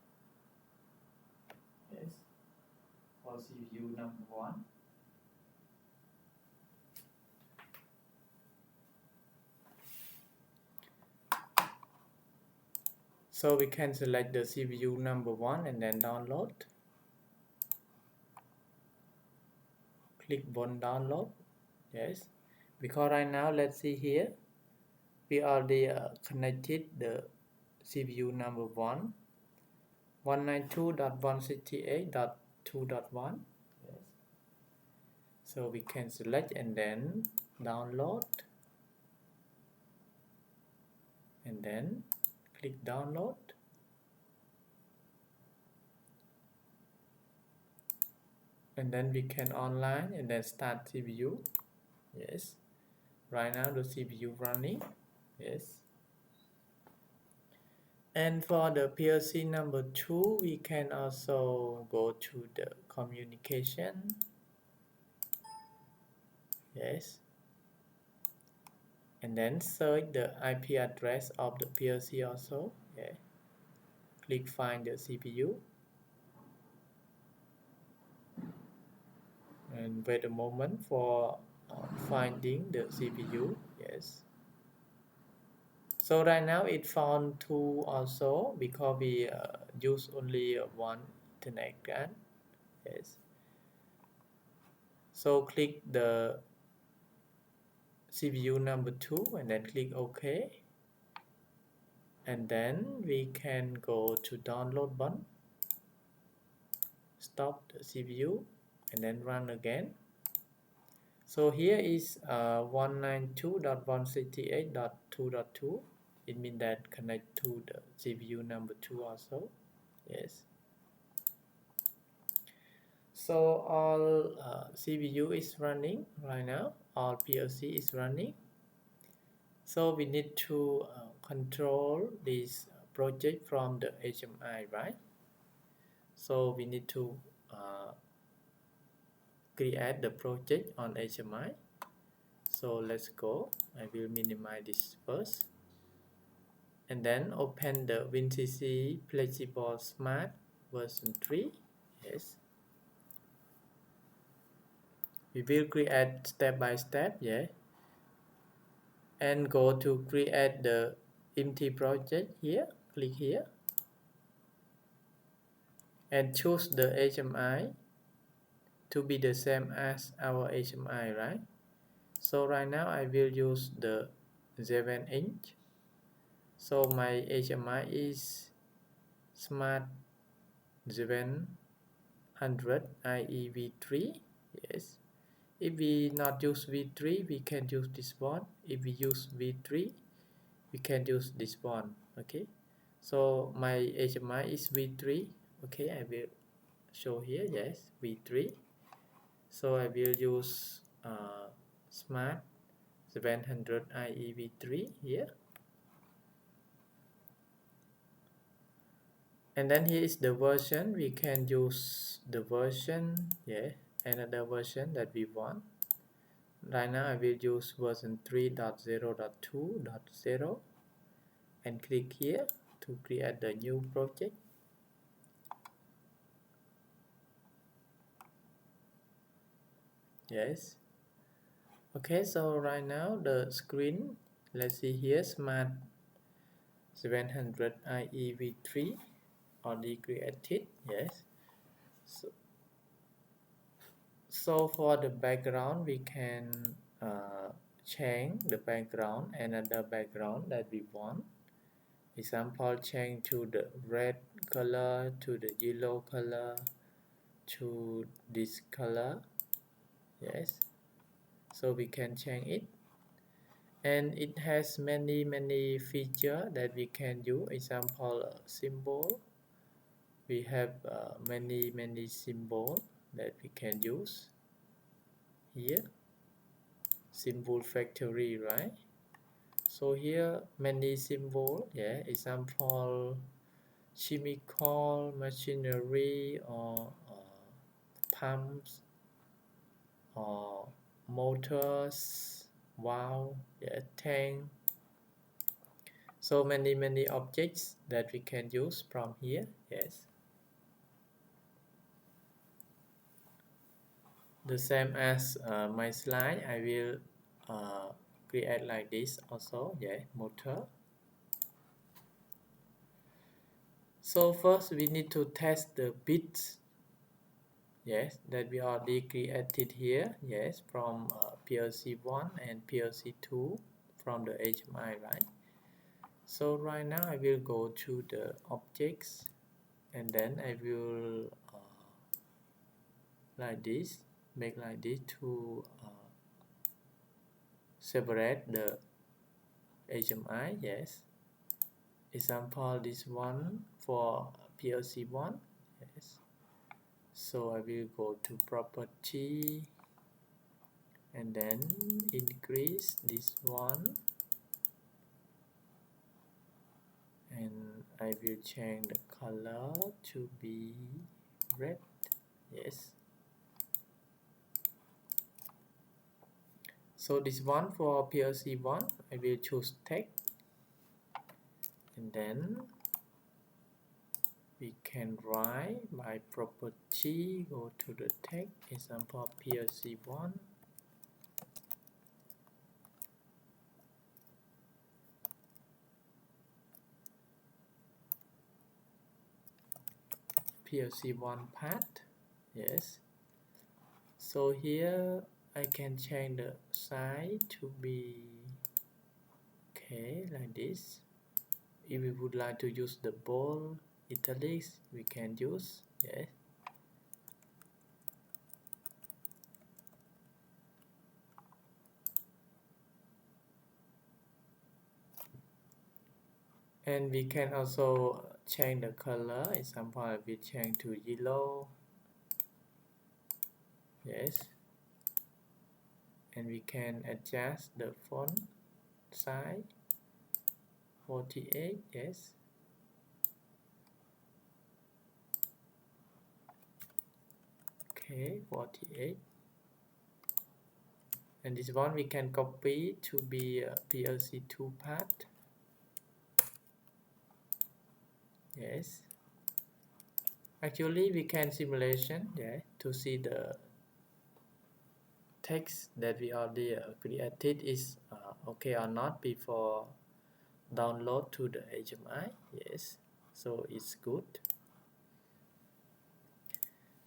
Yes, for CPU number 1. So we can select the CPU number 1 and then download. Click on download. Yes, because right now let's see here, we already connected the CPU number 1, 192.168.2.1. Yes. So we can select and then download, and then click download. And then we can online and then start CPU. Yes, right now the CPU running. Yes, and for the PLC number 2, we can also go to the communication. Yes, and then search the IP address of the PLC also. Yeah, click find the CPU and wait a moment for finding the CPU. Yes, so right now it found 2 also because we use only one Ethernet GAN. Yes, so click the CPU number 2 and then click OK, and then we can go to download button, stop the CPU and then run again. So here is 192.168.2.2. It means that connect to the CPU number 2 also. Yes, so all CPU is running right now, all PLC is running. So we need to control this project from the HMI, right? So we need to create the project on HMI. So let's go. I will minimize this first. And then open the WinCC Flexible Smart version 3. Yes. We will create step by step, yeah. And go to create the empty project here. Click here. And choose the HMI to be the same as our HMI, right? So right now I will use the 7-inch. So my HMI is Smart 700 IEV3. Yes. If we not use V3, we can use this one. If we use V3, we can use this one. Okay. So my HMI is V3. Okay, I will show here. Yes, V3. So I will use Smart 700 IEV3 here. And then here is the version. We can use the version, yeah, another version that we want. Right now I will use version 3.0.2.0 and click here to create the new project. Yes. Okay, so right now the screen, let's see here, Smart 700 IEV3 already created. Yes. So for the background, we can change the background, another background that we want. Example, change to the red color, to the yellow color, to this color. Yes. So we can change it. And it has many features that we can use. Example, symbol. We have many symbols that we can use here. Symbol factory, right? So here many symbol, yeah. Example, chemical, machinery, or pumps, or motors, valve, yeah, tank. So many objects that we can use from here. Yes. The same as my slide, I will create like this also. Yeah, motor. So first we need to test the bits, yes, that we already created here, yes, from PLC 1 and PLC 2 from the HMI, right? So right now I will go to the objects and then I will like this, make like this to separate the HMI, yes. Example, this one for PLC 1, yes. So I will go to property and then increase this one and I will change the color to be red. Yes. So this one for PLC 1, I will choose text and then we can write by property, go to the text, example PLC 1. PLC 1 path, yes. So here I can change the size to be okay like this. If we would like to use the bold italics, we can use, yes. And we can also change the color. Example, we change to yellow, yes. And we can adjust the font side 48, yes. Okay, 48. And this one we can copy to be a PLC2 part. Yes. Actually, we can simulation, yeah, to see the text that we already created is okay or not before download to the HMI. Yes, so it's good.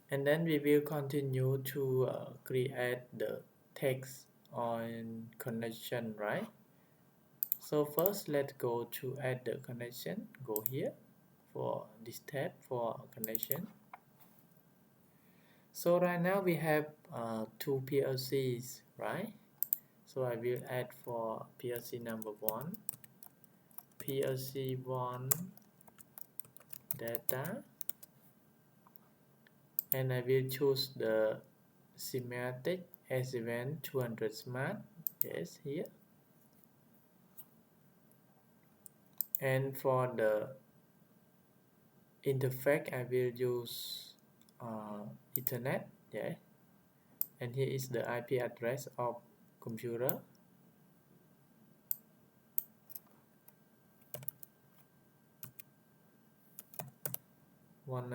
And then we will continue to create the text on connection, right? So first let's go to add the connection. Go here for this tab for connection. So right now we have two PLCs, right? So I will add for PLC number 1, PLC 1 data, and I will choose the SIMATIC S7-300 Smart, yes, here. And for the interface I will use Ethernet, yeah. And here is the IP address of computer. One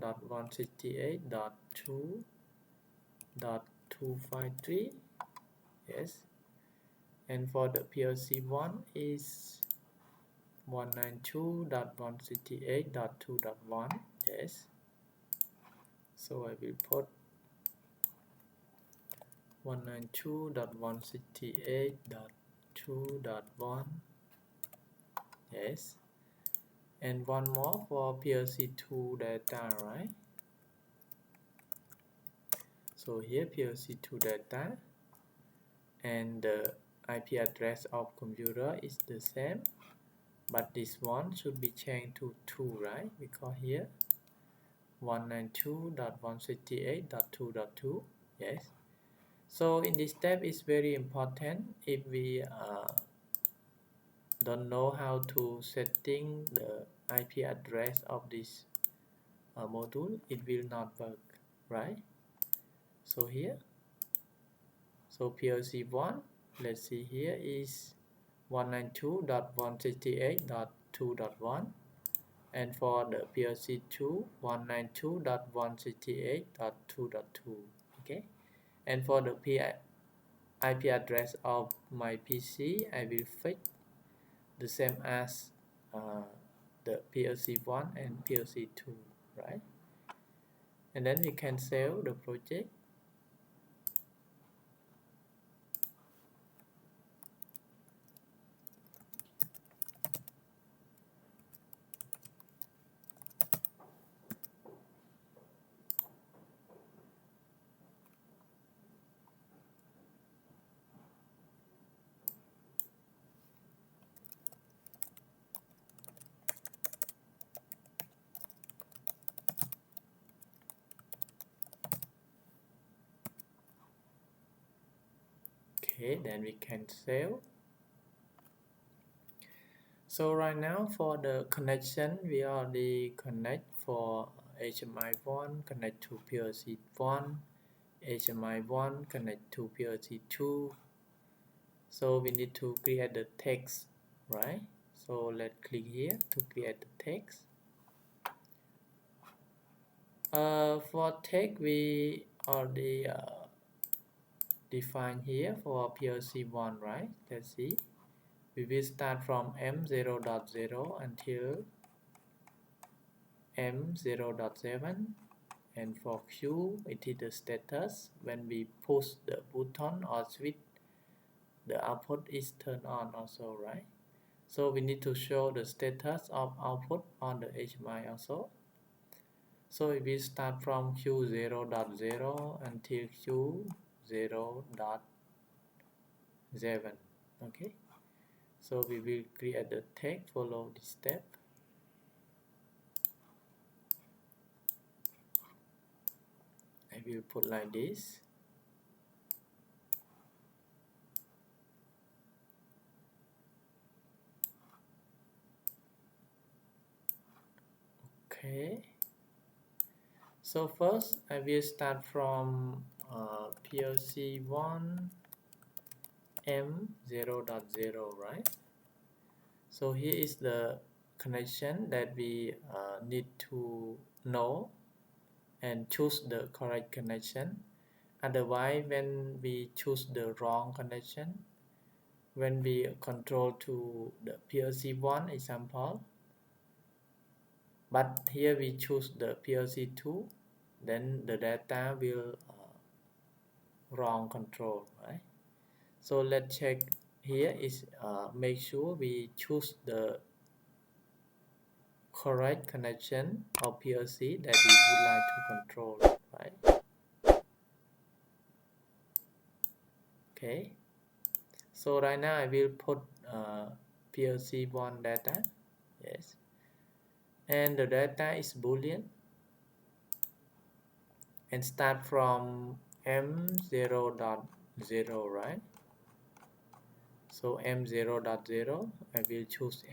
192.168.2.253, yes. And for the PLC 1 is 192.168.2.1, yes. So I will put 192.168.2.1, yes. And one more for PLC2 data, right? So here PLC2 data, and the IP address of computer is the same, but this one should be changed to 2, right? Because here 192.168.2.2, yes. So in this step is very important. If we don't know how to setting the IP address of this module, it will not work, right? So here, so PLC 1, let's see here is 192.168.2.1, and for the PLC 2, 192.168.2.2, okay. And for the IP address of my PC, I will fix the same as the PLC 1 and PLC 2, right? And then we can save the project. Okay, then we can save. So right now for the connection, we already connect for HMI 1, connect to PLC 1, HMI 1, connect to PLC 2. So we need to create the text, right? So let's click here to create the text. For text, we already define here for PLC 1, right? Let's see. We will start from M0.0 until M0.7, and for Q it is the status. When we push the button or switch, the output is turned on also, right? So we need to show the status of output on the HMI also. So we will start from Q0.0 until Q0.7, okay. So we will create the text, follow this step. I will put like this. Okay, so first I will start from PLC 1 M0.0, right? So here is the connection that we need to know and choose the correct connection. Otherwise, when we choose the wrong connection, when we control to the PLC 1 example, but here we choose the PLC 2, then the data will wrong control, right? So let's check here is make sure we choose the correct connection of PLC that we would like to control, right? Okay, so right now I will put PLC 1 data, yes, and the data is Boolean and start from M0.0, right? So M0.0, I will choose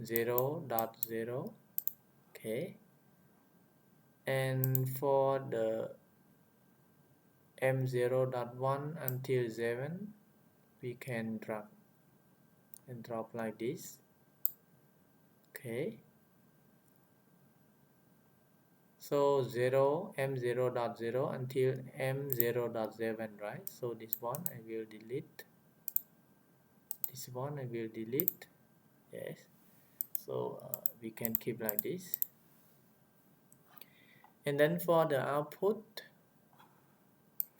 M0.0, okay, and for the M0.1 until 7, we can drag and drop like this, okay. So M0.0 until M0.7, right? So this one I will delete, this one I will delete, yes. So we can keep like this. And then for the output,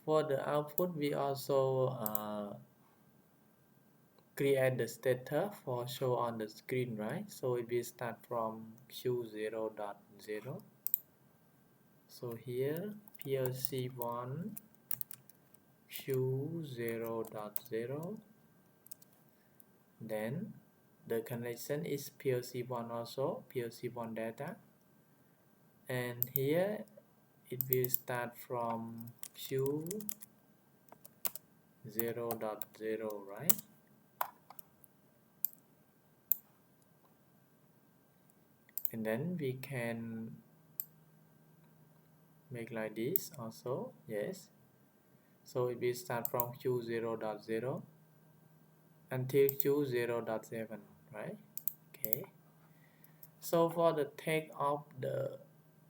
we also create the stator for show on the screen, right? So it will start from Q0.0. So here PLC1 Q0.0, then the connection is PLC1 also, PLC1 data, and here it will start from Q0.0, right? And then we can make like this also, yes. So it will start from Q0.0 until Q0.7, right? Okay. So for the take of the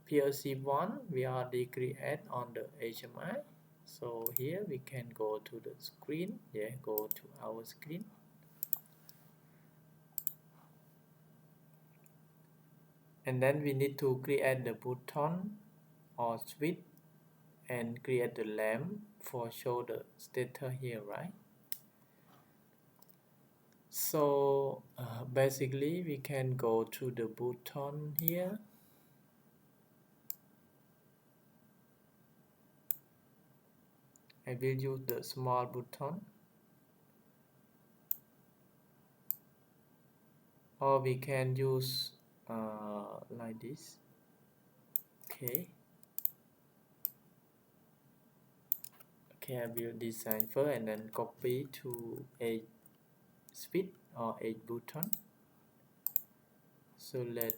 PLC1, we already create on the HMI. So here we can go to the screen, yeah, go to our screen. And then we need to create the button or switch and create the lamp for show the stator here, right? So basically we can go to the button here. I will use the small button, or we can use like this, okay. Okay, I will design first and then copy to a switch or a button. So let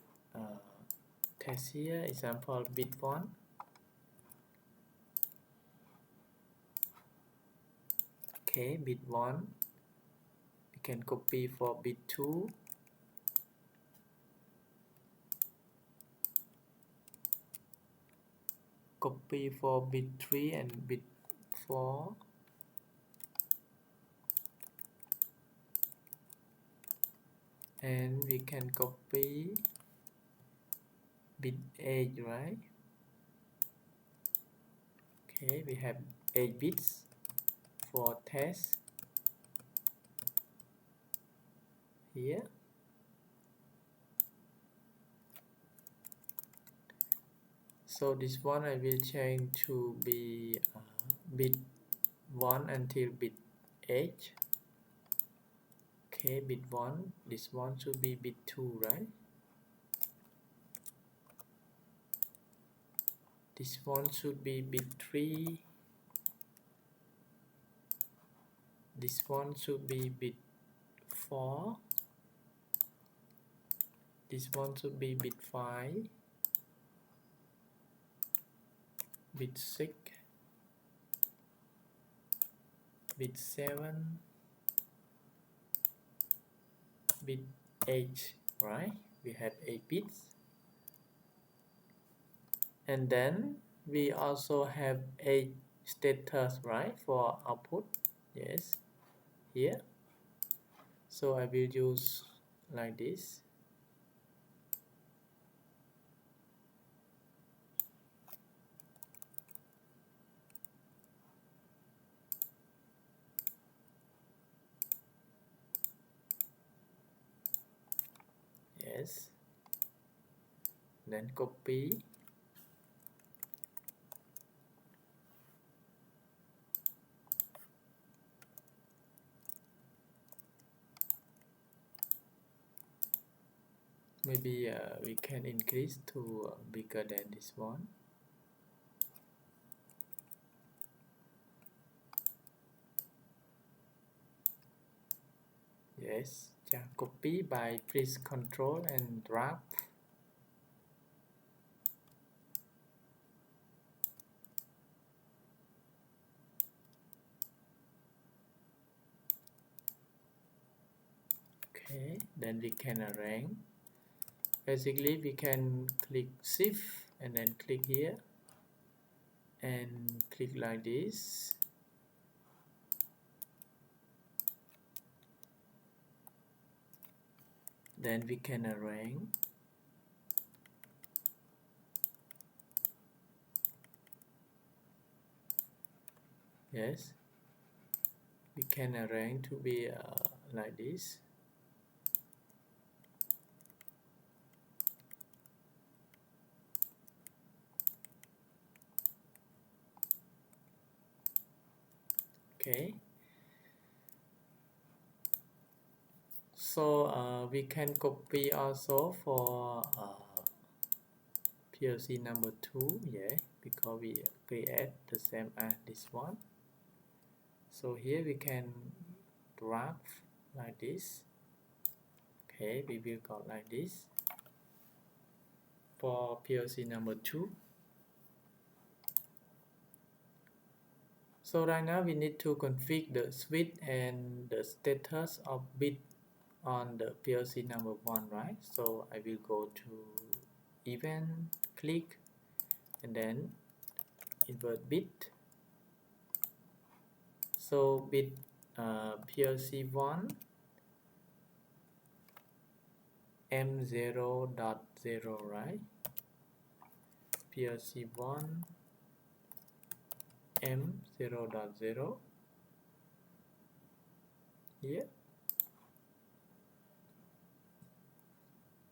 test here, example bit 1. Okay, bit 1. We can copy for bit 2. Copy for bit 3 and bit 4. And we can copy bit 8, right? Okay, we have 8 bits for test here. So this one I will change to be bit 1 until bit 8. Okay, bit 1, this one should be bit 2, right? This one should be bit 3. This one should be bit 4. This one should be bit 5, bit 6, bit 7, bit 8, right? We have 8 bits. And then we also have 8 status, right, for output. Yes, here. So I will use like this. Yes. Then copy. Maybe we can increase to bigger than this one. Yes, just copy by press Ctrl and drag. Okay, then we can arrange. Basically, we can click Shift and then click here and click like this. Then we can arrange. Yes, we can arrange to be like this. Okay, so we can copy also for PLC number 2, yeah, because we create the same as this one. So here we can drag like this. Okay, we will go like this for PLC number 2. So right now we need to configure the switch and the status of bit on the PLC number 1, right? So I will go to event, click, and then invert bit. So bit PLC 1 M0.0, right? PLC 1 M0.0 here.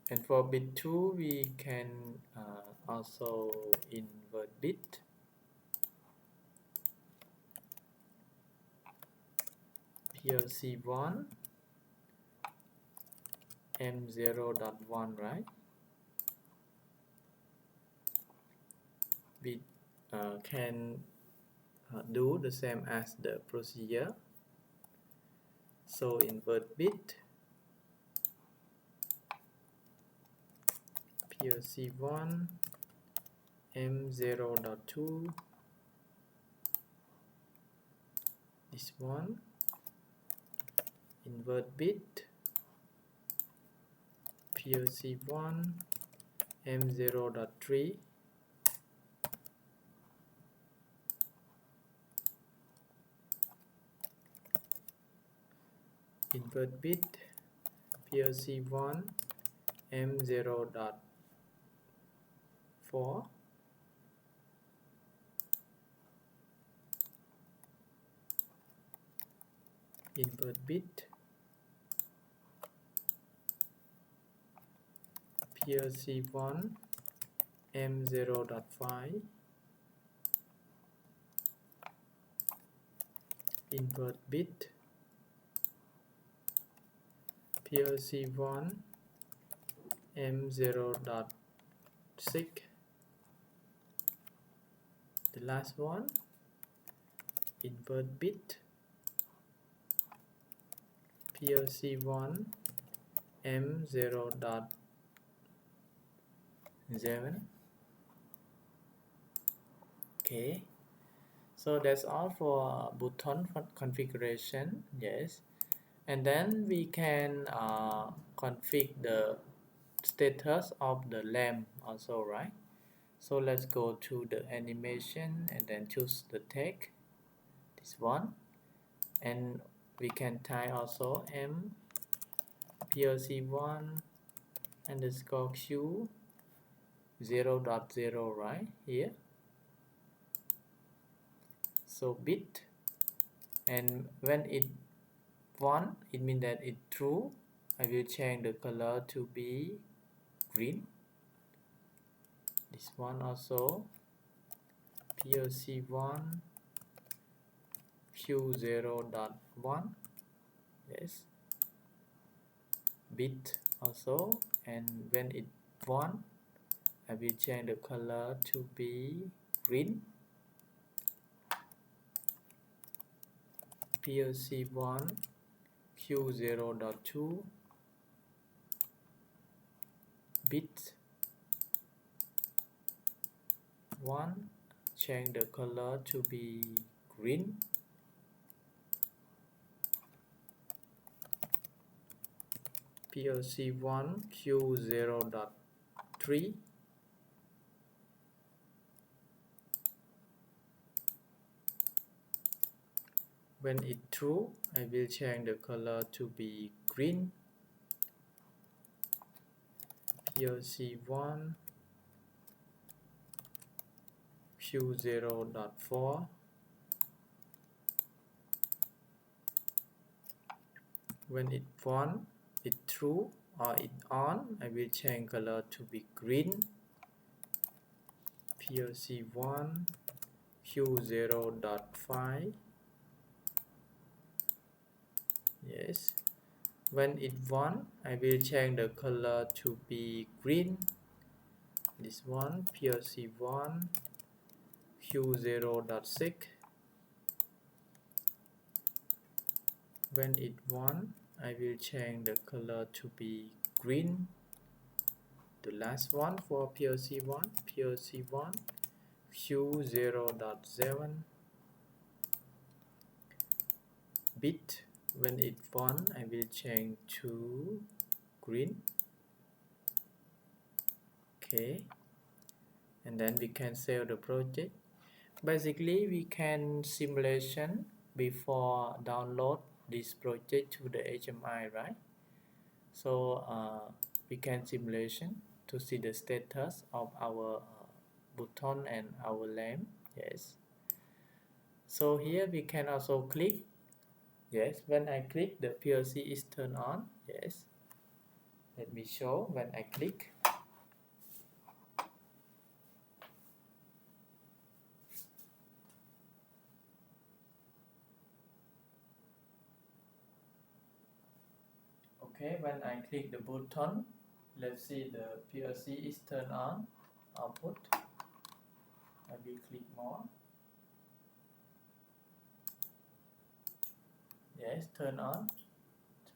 And for bit 2 we can also invert bit. PLC 1 M0.1, right? We can do the same as the procedure. So invert bit PLC 1 M0.2, this one, invert bit PLC 1 M0.3, invert bit PLC 1 M0.4, invert bit PLC 1 M0.5, invert bit PLC 1 M0.6, the last one, invert bit PLC 1 M0.7, 7. Okay, so that's all for button configuration. Yes, and then we can configure the status of the lamp also, right? So let's go to the animation and then choose the text, this one, and we can type also m PLC1 underscore q 0.0 right here. So bit, and when it 1 it means that it's true. I will change the color to be green. This one also PLC1 Q0.1. Yes, bit also, and when it 1 I will change the color to be green. PLC1 Q0.2 bit 1, change the color to be green. PLC1 Q0.3 when it's true I will change the color to be green. PLC1 Q0.4 when it's 1 it's true or it's on I will change color to be green. PLC1 Q0.5 yes, when it's 1 I will change the color to be green. This one PLC1 Q0.6 when it's 1 I will change the color to be green. The last one for PLC1 Q0.7 bit when it's 1 I will change to green. Okay, and then we can save the project. Basically we can simulation before download this project to the HMI, right? So we can simulation to see the status of our button and our lamp. Yes, so here we can also click. Yes, when I click the PLC is turned on. Yes, let me show when I click. Okay, when I click the button, let's see the PLC is turned on. Output. I will click more. Yes, turn on,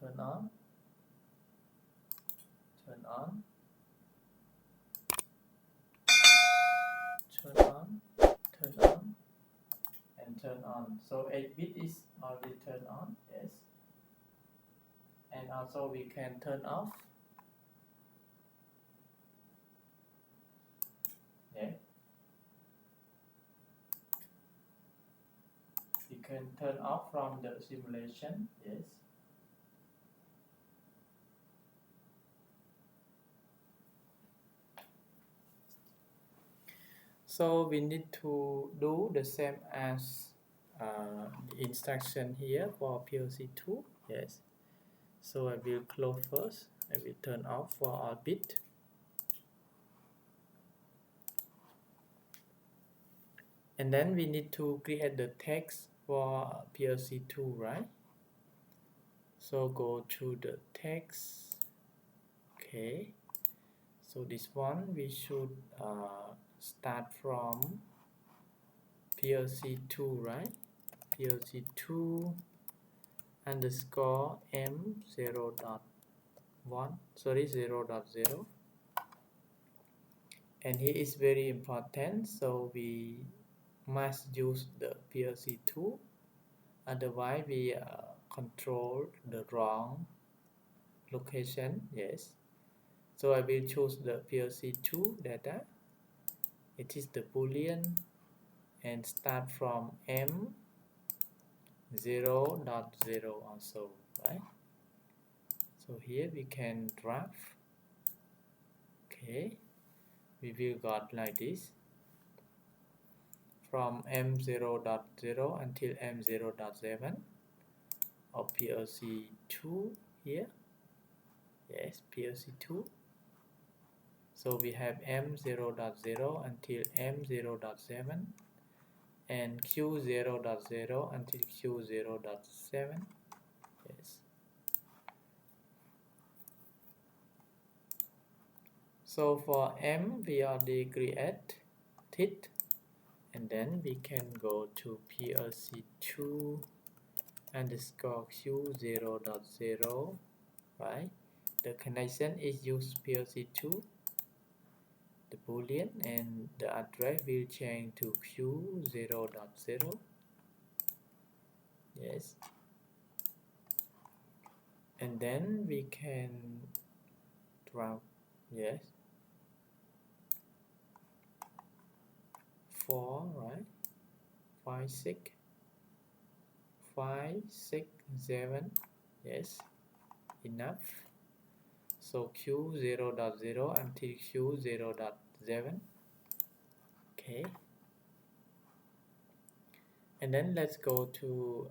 turn on, turn on, turn on, turn on, and turn on. So 8-bit is already turned on. Yes, and also we can turn off. Yeah, you can turn off from the simulation. Yes. So we need to do the same as the instruction here for PLC2. Yes. So I will close first. I will turn off for all bit. And then we need to create the text for PLC2, right? So go to the text. Okay. So this one we should start from PLC2, right? PLC2 underscore M 0.1, sorry, 0.0. and here is very important, so we must use the PLC 2, otherwise we control the wrong location. Yes, so I will choose the PLC 2 data. It is the boolean and start from M0.0 also, right? So here we can draft. Okay, we will got like this from M0.0 until M0.7 of PLC 2 here. Yes, PLC 2. So we have M0.0 until M0.7 and Q0.0 until Q0.7. Yes. So for M we already created it, and then we can go to PLC2 underscore Q0.0, right? The connection is use PLC2, the boolean, and the address will change to Q0.0. Yes, and then we can drop, yes, 4, right? 5, 6, 5, 6, 7, yes, enough. So Q0.0 until Q0.7. Okay, and then let's go to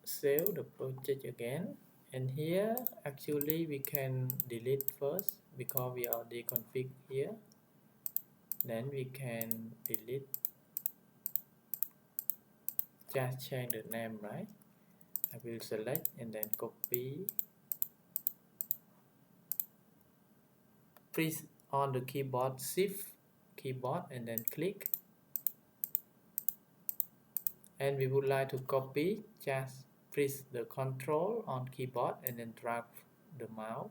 save the project again, and here actually we can delete first because we already config here. Then we can delete, just change the name, right? I will select and then copy, press on the keyboard shift keyboard and then click, and we would like to copy, just press the control on keyboard and then drag the mouse.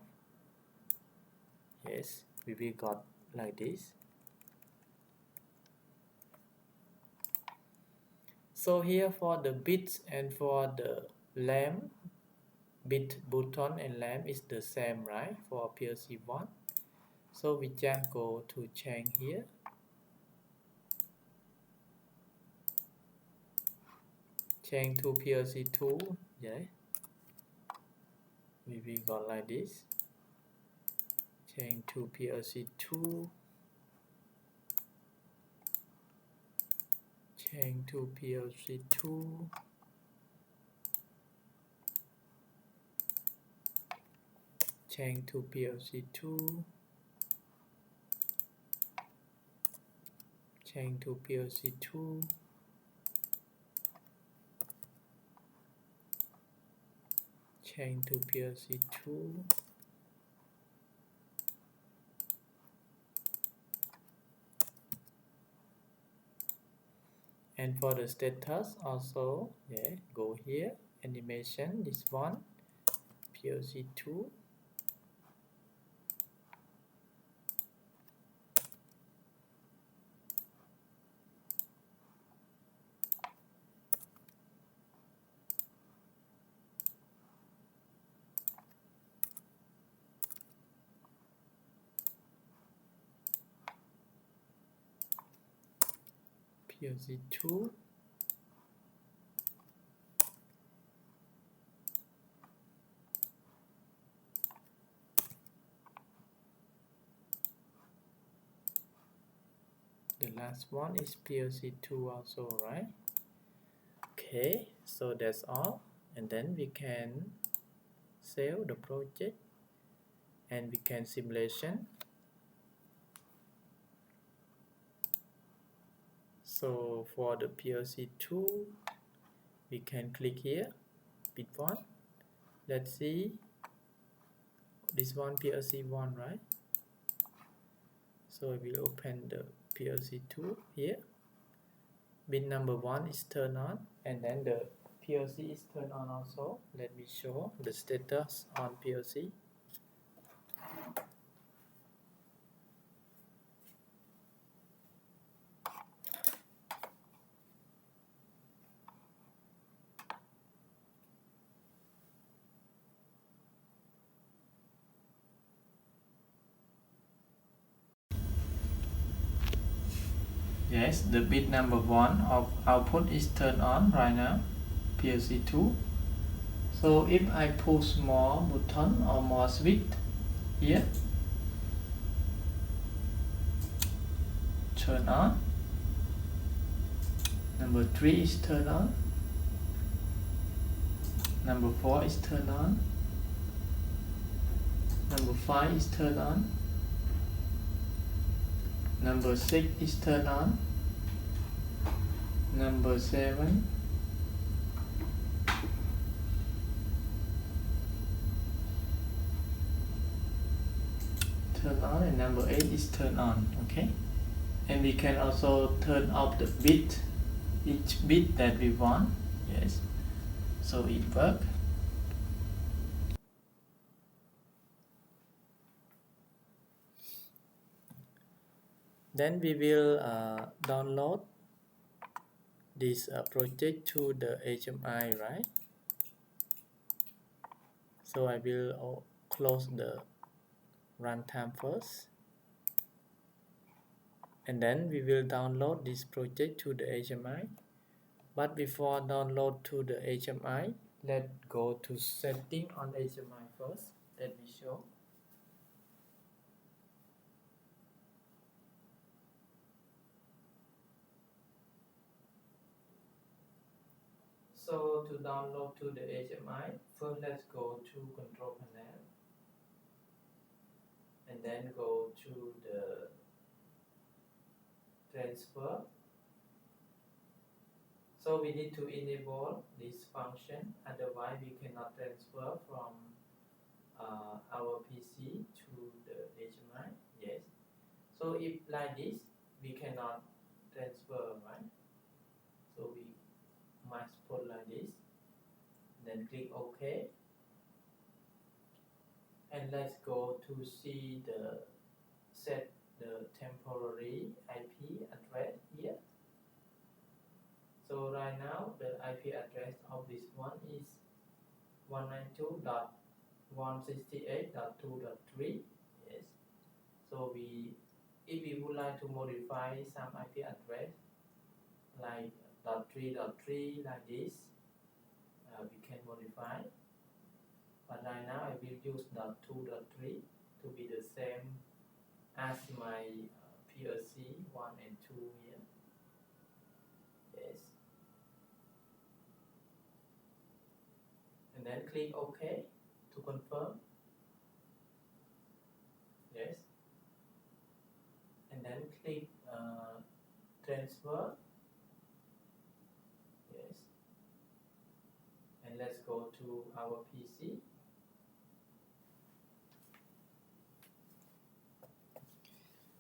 Yes, we will got like this. So here for the bits and for the lamp, bit button and lamp is the same, right, for PLC 1. So we just go to change here, change to PLC 2. Yeah, we will got like this, change to PLC 2, change to PLC 2, change to PLC 2, change to PLC 2, change to PLC 2, and for the status also, yeah, go here, animation, this one, PLC 2, PLC 2, the last one is PLC 2 also, right? Okay, so that's all, and then we can save the project and we can simulation. So for the PLC 2, we can click here, bit 1. Let's see, this one PLC 1, right? So I will open the PLC 2 here. Bit number 1 is turned on, and then the PLC is turned on also. Let me show the status on PLC. Yes, the bit number 1 of output is turned on right now, PLC 2. So if I push more button or more switch here, turn on, number 3 is turned on, number 4 is turned on, number 5 is turned on, number 6 is turned on, number 7, turn on, and number 8 is turned on. Okay, and we can also turn off the bit, each bit that we want. Yes, so it works. Then we will download this project to the HMI, right? So I will close the runtime first, and then we will download this project to the HMI. But before download to the HMI, let's go to setting on HMI first. Let me show. So to download to the HMI, first let's go to control panel, and then go to the transfer. So we need to enable this function, otherwise we cannot transfer from our PC to the HMI. Yes. So if like this, we cannot transfer, right? So we must put like this, then click OK, and let's go to see the set the temporary IP address here. So right now the IP address of this one is 192.168.2.3. Yes. So if we would like to modify some IP address like .3.3 like this, we can modify. But right now I will use .2.3 to be the same as my PLC 1 and 2 here. Yes. And then click OK to confirm. Yes. And then click transfer. Yes. And let's go to our PC.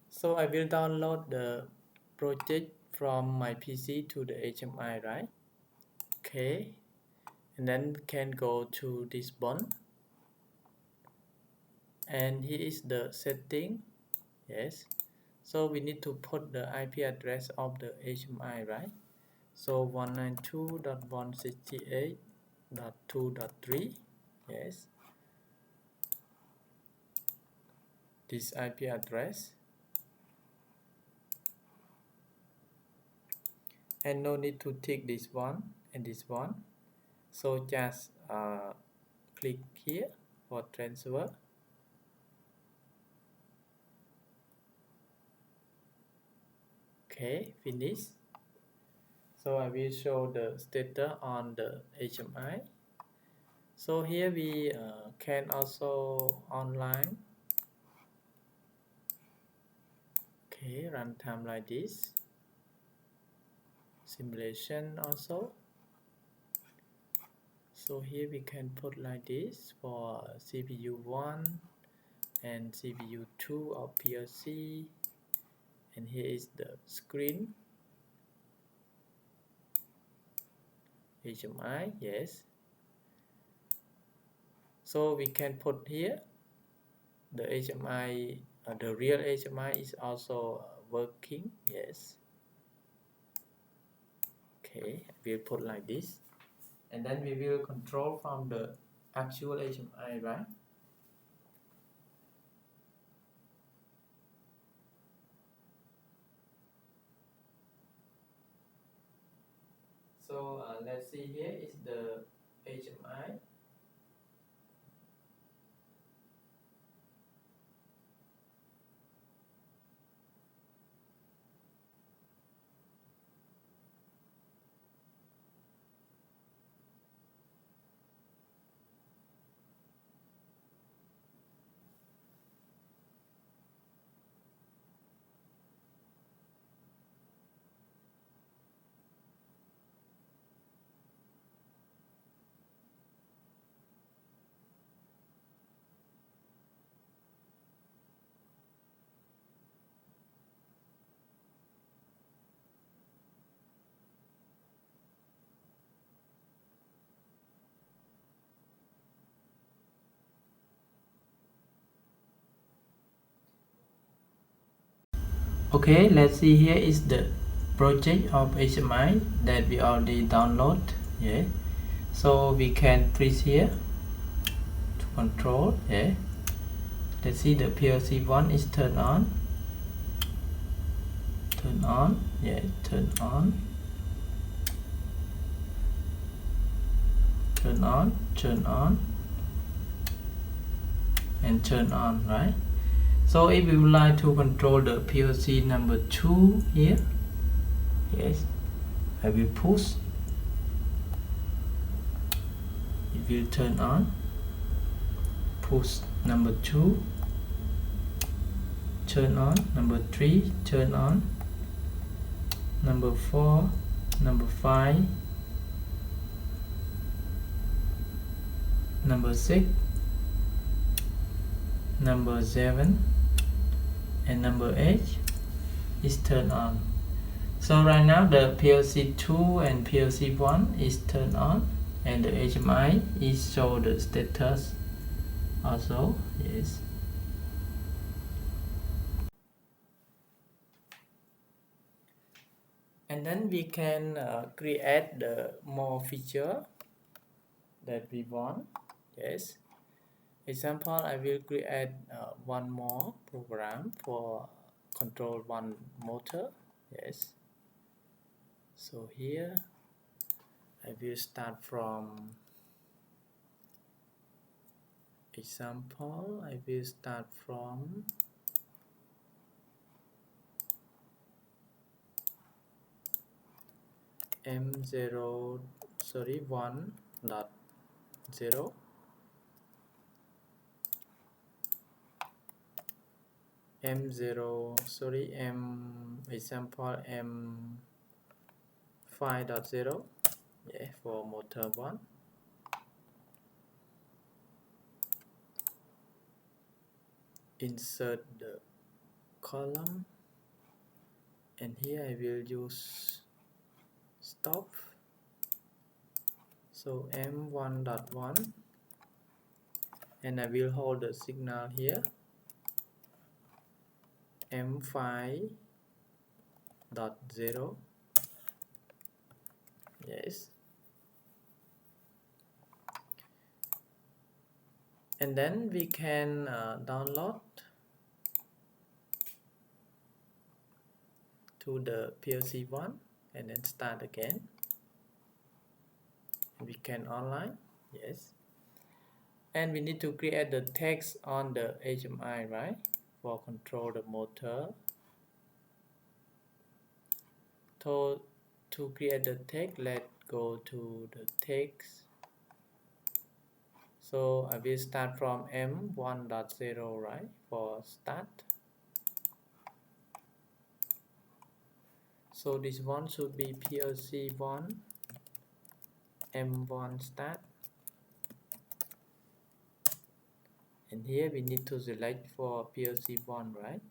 So I will download the project from my PC to the HMI, right? Okay, and then can go to this button, and here is the setting. Yes, so we need to put the IP address of the HMI, right? So 192.168.2.3. Yes, this IP address. And no need to tick this one and this one, so just click here for transfer. Okay, finish. So I will show the status on the HMI. So here we can also online. Okay, runtime like this. Simulation also. So here we can put like this for CPU 1 and CPU 2 of PLC, and here is the screen HMI. Yes, so we can put here the HMI, the real HMI is also working. Yes. Okay, we'll put like this, and then we will control from the actual HMI, right? So let's see, here is the HMI. Okay, let's see, here is the project of HMI that we already download. Yeah, so we can press here to control. Yeah, let's see, the PLC 1 is turned on. Turn on. Yeah, turn on. Turn on, turn on, and turn on, right? So if we would like to control the PLC number 2 here, yes, I will push. It will turn on. Push number 2, turn on. Number 3, turn on. Number 4, number 5, number 6, number 7, and number 8 is turned on. So right now the PLC 2 and PLC 1 is turned on, and the HMI is show the status also. Yes. And then we can create the more feature that we want. Yes. Example, I will create one more program for control one motor. Yes. So here I will start from example. I will start from M0 sorry 1.0 M0 sorry M example M5.0, yeah, for motor 1. Insert the column, and here I will use stop. So M1.1, and I will hold the signal here M5.0. Yes. And then we can download to the PLC 1 and then start again. We can online. Yes. And we need to create the text on the HMI, right, for control the motor. To create the text, let's go to the text. So I will start from M1.0, right, for start. So this one should be PLC 1 M1 start. And here we need to select for PLC 1, right?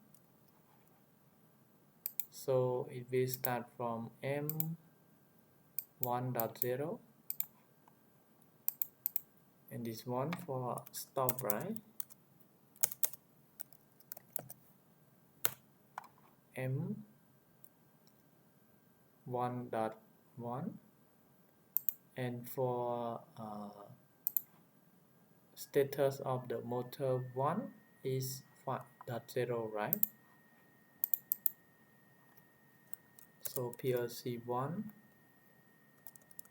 So it will start from M1.0, and this one for stop, right? M1.1, and for status of the motor 1 is 5.0, right? So PLC 1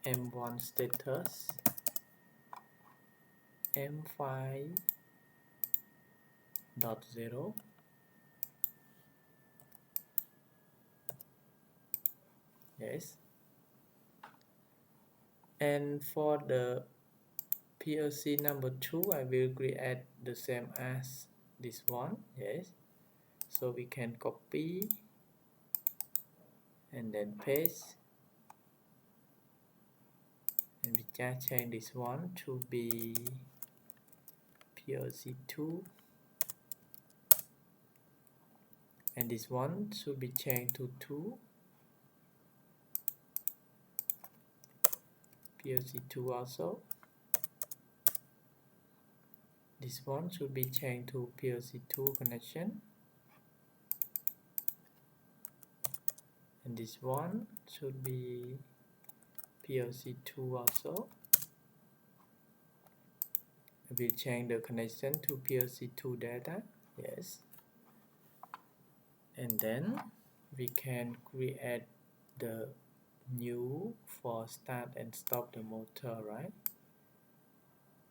M1 status, M5.0, yes. And for the PLC number 2, I will create the same as this one, yes. So we can copy and then paste, and we just change this one to be PLC 2, and this one should be changed to 2, PLC 2 also. This one should be changed to PLC 2 connection, and this one should be PLC 2 also. We'll change the connection to PLC 2 data, yes. And then we can create the new for start and stop the motor, right?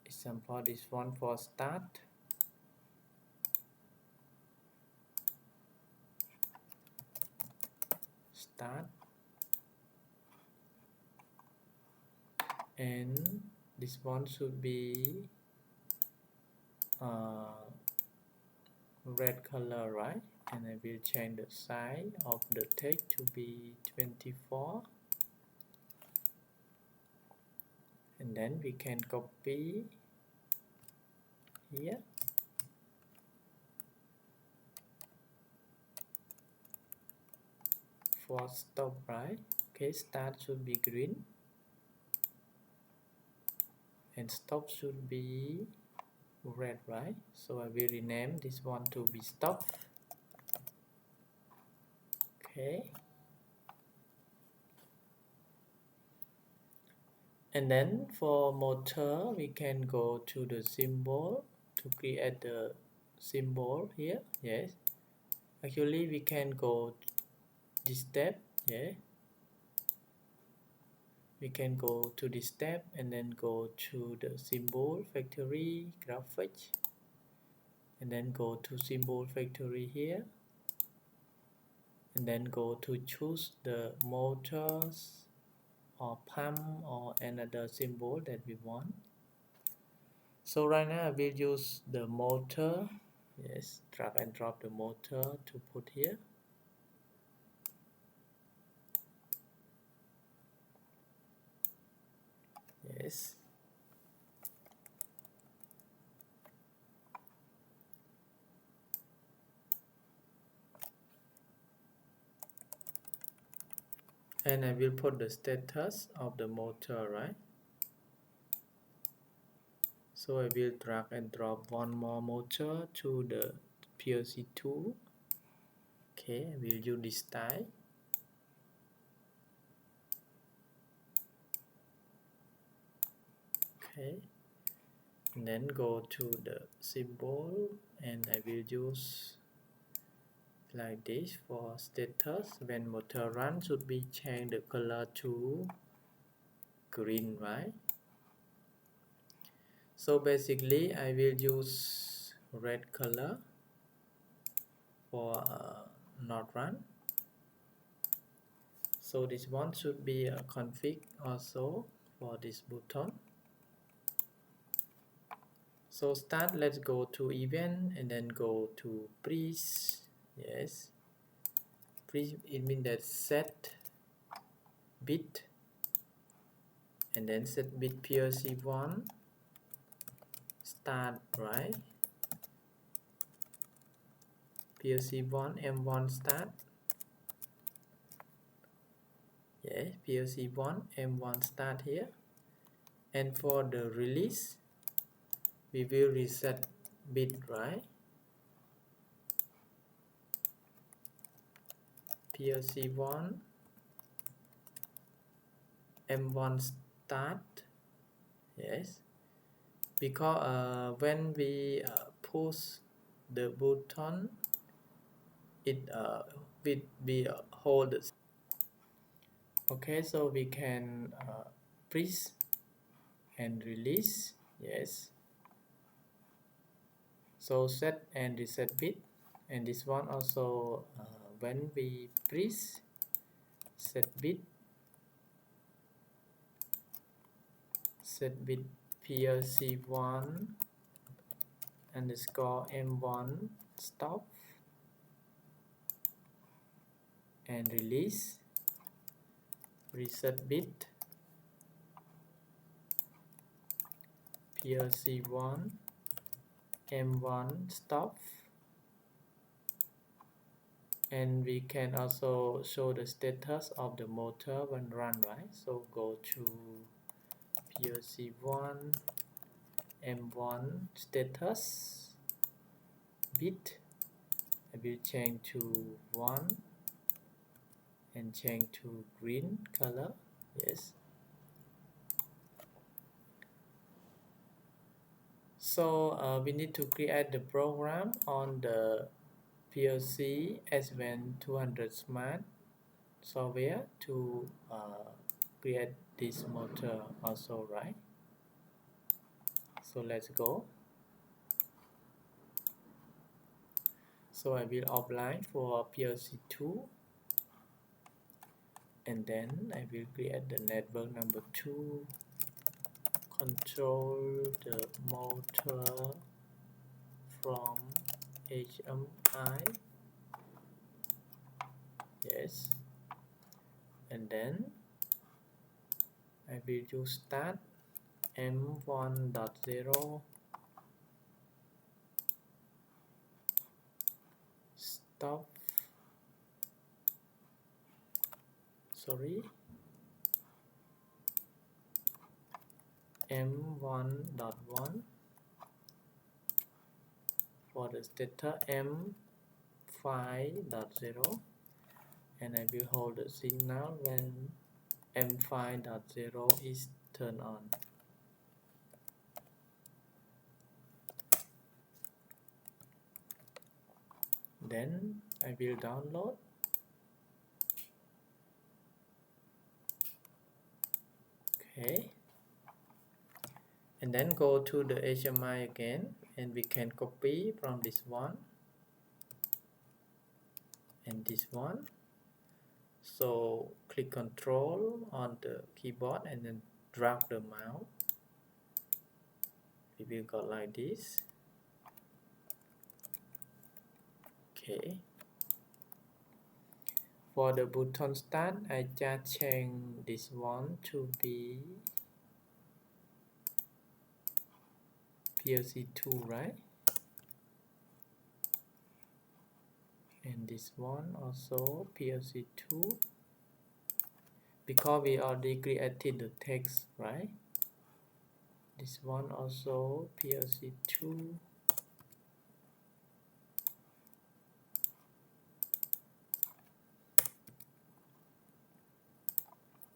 Example, this one for start. Start. And this one should be red color, right? And I will change the size of the text to be 24. And then we can copy here. For stop, right? Okay, start should be green. And stop should be red, right? So I will rename this one to be stop. Okay. And then for motor, we can go to the symbol to create the symbol here. Yes. Actually, we can go this step. Yeah. We can go to this step and then go to the symbol factory graphics, and then go to symbol factory here, and then go to choose the motors or pump or another symbol that we want. So right now I will use the motor. Yes, drag and drop the motor to put here. Yes. And I will put the status of the motor, right? So I will drag and drop one more motor to the PLC 2. Okay, I will use this style. Okay, and then go to the symbol, and I will use like this for status. When motor run, should be change the color to green, right? So basically I will use red color for not run. So this one should be a config also for this button. So start, let's go to event and then go to please. Yes, please, it means that set bit, and then set bit PLC 1 start, right? PLC 1 M1 start. Yeah, PLC 1 M1 start here. And for the release, we will reset bit, right? PLC 1 M1 start. Yes, because when we push the button, it will be hold. Okay, so we can press and release. Yes. So set and reset bit, and this one also when we press set bit PLC1 underscore M1 stop and release, reset bit PLC1 M1 stop, and we can also show the status of the motor when run, right? So go to PLC1 M1 status bit. I will change to 1 and change to green color. Yes. So we need to create the program on the PLC S7-300 Smart software to create this motor also, right? So let's go. So I will offline for PLC2, and then I will create the network number 2, control the motor from HMI. Yes, and then I will use start M1.0 stop, sorry, M1.1 for the status M5.0, and I will hold the signal when M5.0 is turned on. Then I will download. Okay. And then go to the HMI again, and we can copy from this one and this one. So click Control on the keyboard and then drag the mouse. We will go like this. Okay. For the button start, I just change this one to be PLC2, right? And this one also PLC2, because we already created the text, right? This one also PLC2.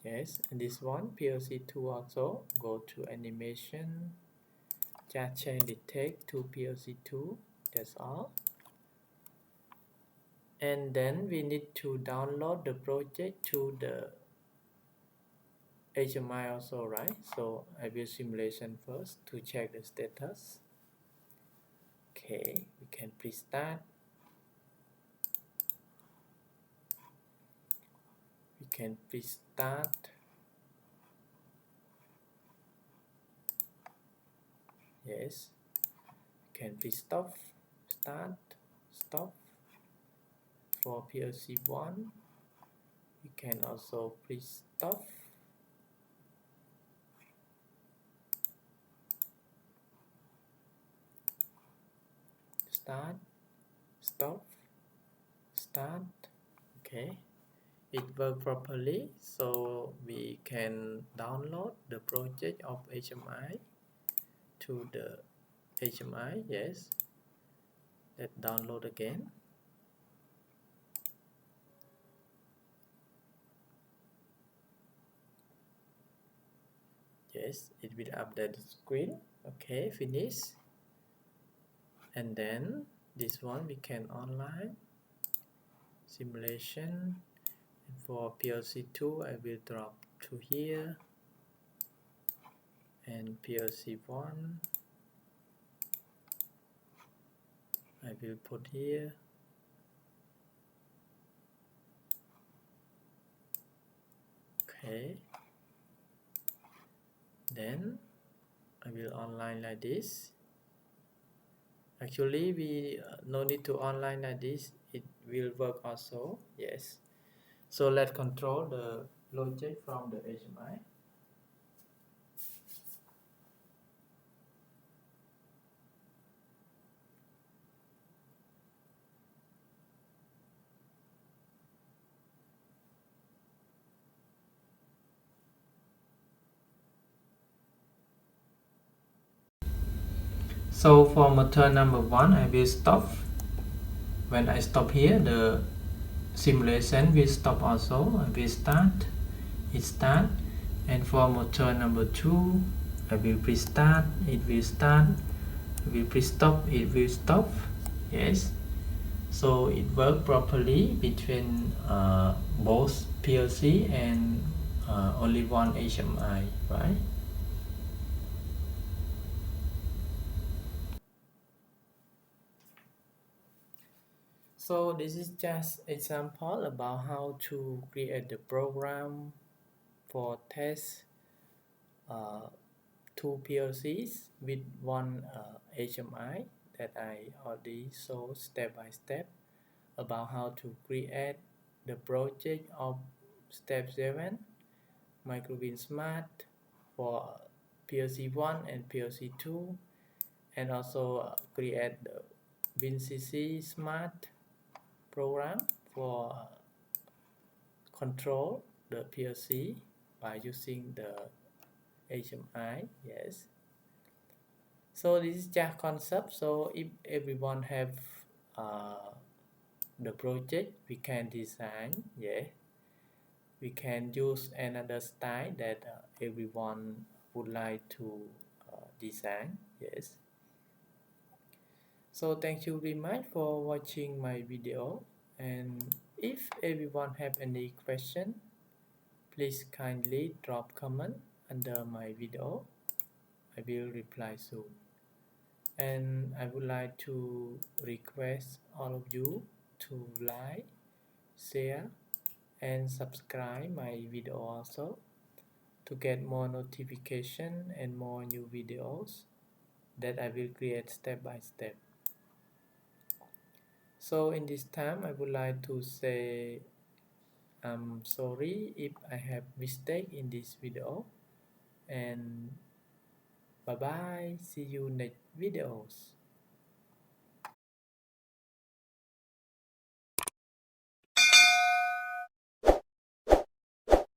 Yes, and this one PLC2 also. Go to animation, just change the text to PLC2. That's all. And then we need to download the project to the HMI also, right? So I will simulation first to check the status. Okay, we can press start. We can press start. Yes, we can press stop, start, stop. For PLC1, we can also press stop, start, stop, start. Okay, it worked properly, so we can download the project of HMI to the HMI. Yes, let's download again. Yes, it will update the screen. Okay, finish. And then this one we can online simulation. And for PLC2, I will drop to here. and PLC1 I will put here. Okay, then I will online like this. Actually we no need to online like this, it will work also. Yes, so let's control the logic from the HMI. So for motor number 1 I will stop. When I stop here, the simulation will stop also. I will start, it start. And for motor number 2 I will pre-start, it will start. I will pre-stop, it will stop. Yes, so it works properly between both PLC and only one HMI, right? So this is just example about how to create the program for test two PLCs with one HMI that I already showed step by step about how to create the project of step 7 microwin smart for PLC1 and PLC2, and also create the WinCC smart program for control the PLC by using the HMI. Yes, so this is just concept. So if everyone have uh, the project, we can design. Yeah, we can use another style that everyone would like to design. Yes, so thank you very much for watching my video, and if everyone have any question, please kindly drop comment under my video. I will reply soon. And I would like to request all of you to like, share, and subscribe my video also to get more notification and more new videos that I will create step by step. So in this time I would like to say I'm sorry if I have mistake in this video, and bye bye, see you next videos.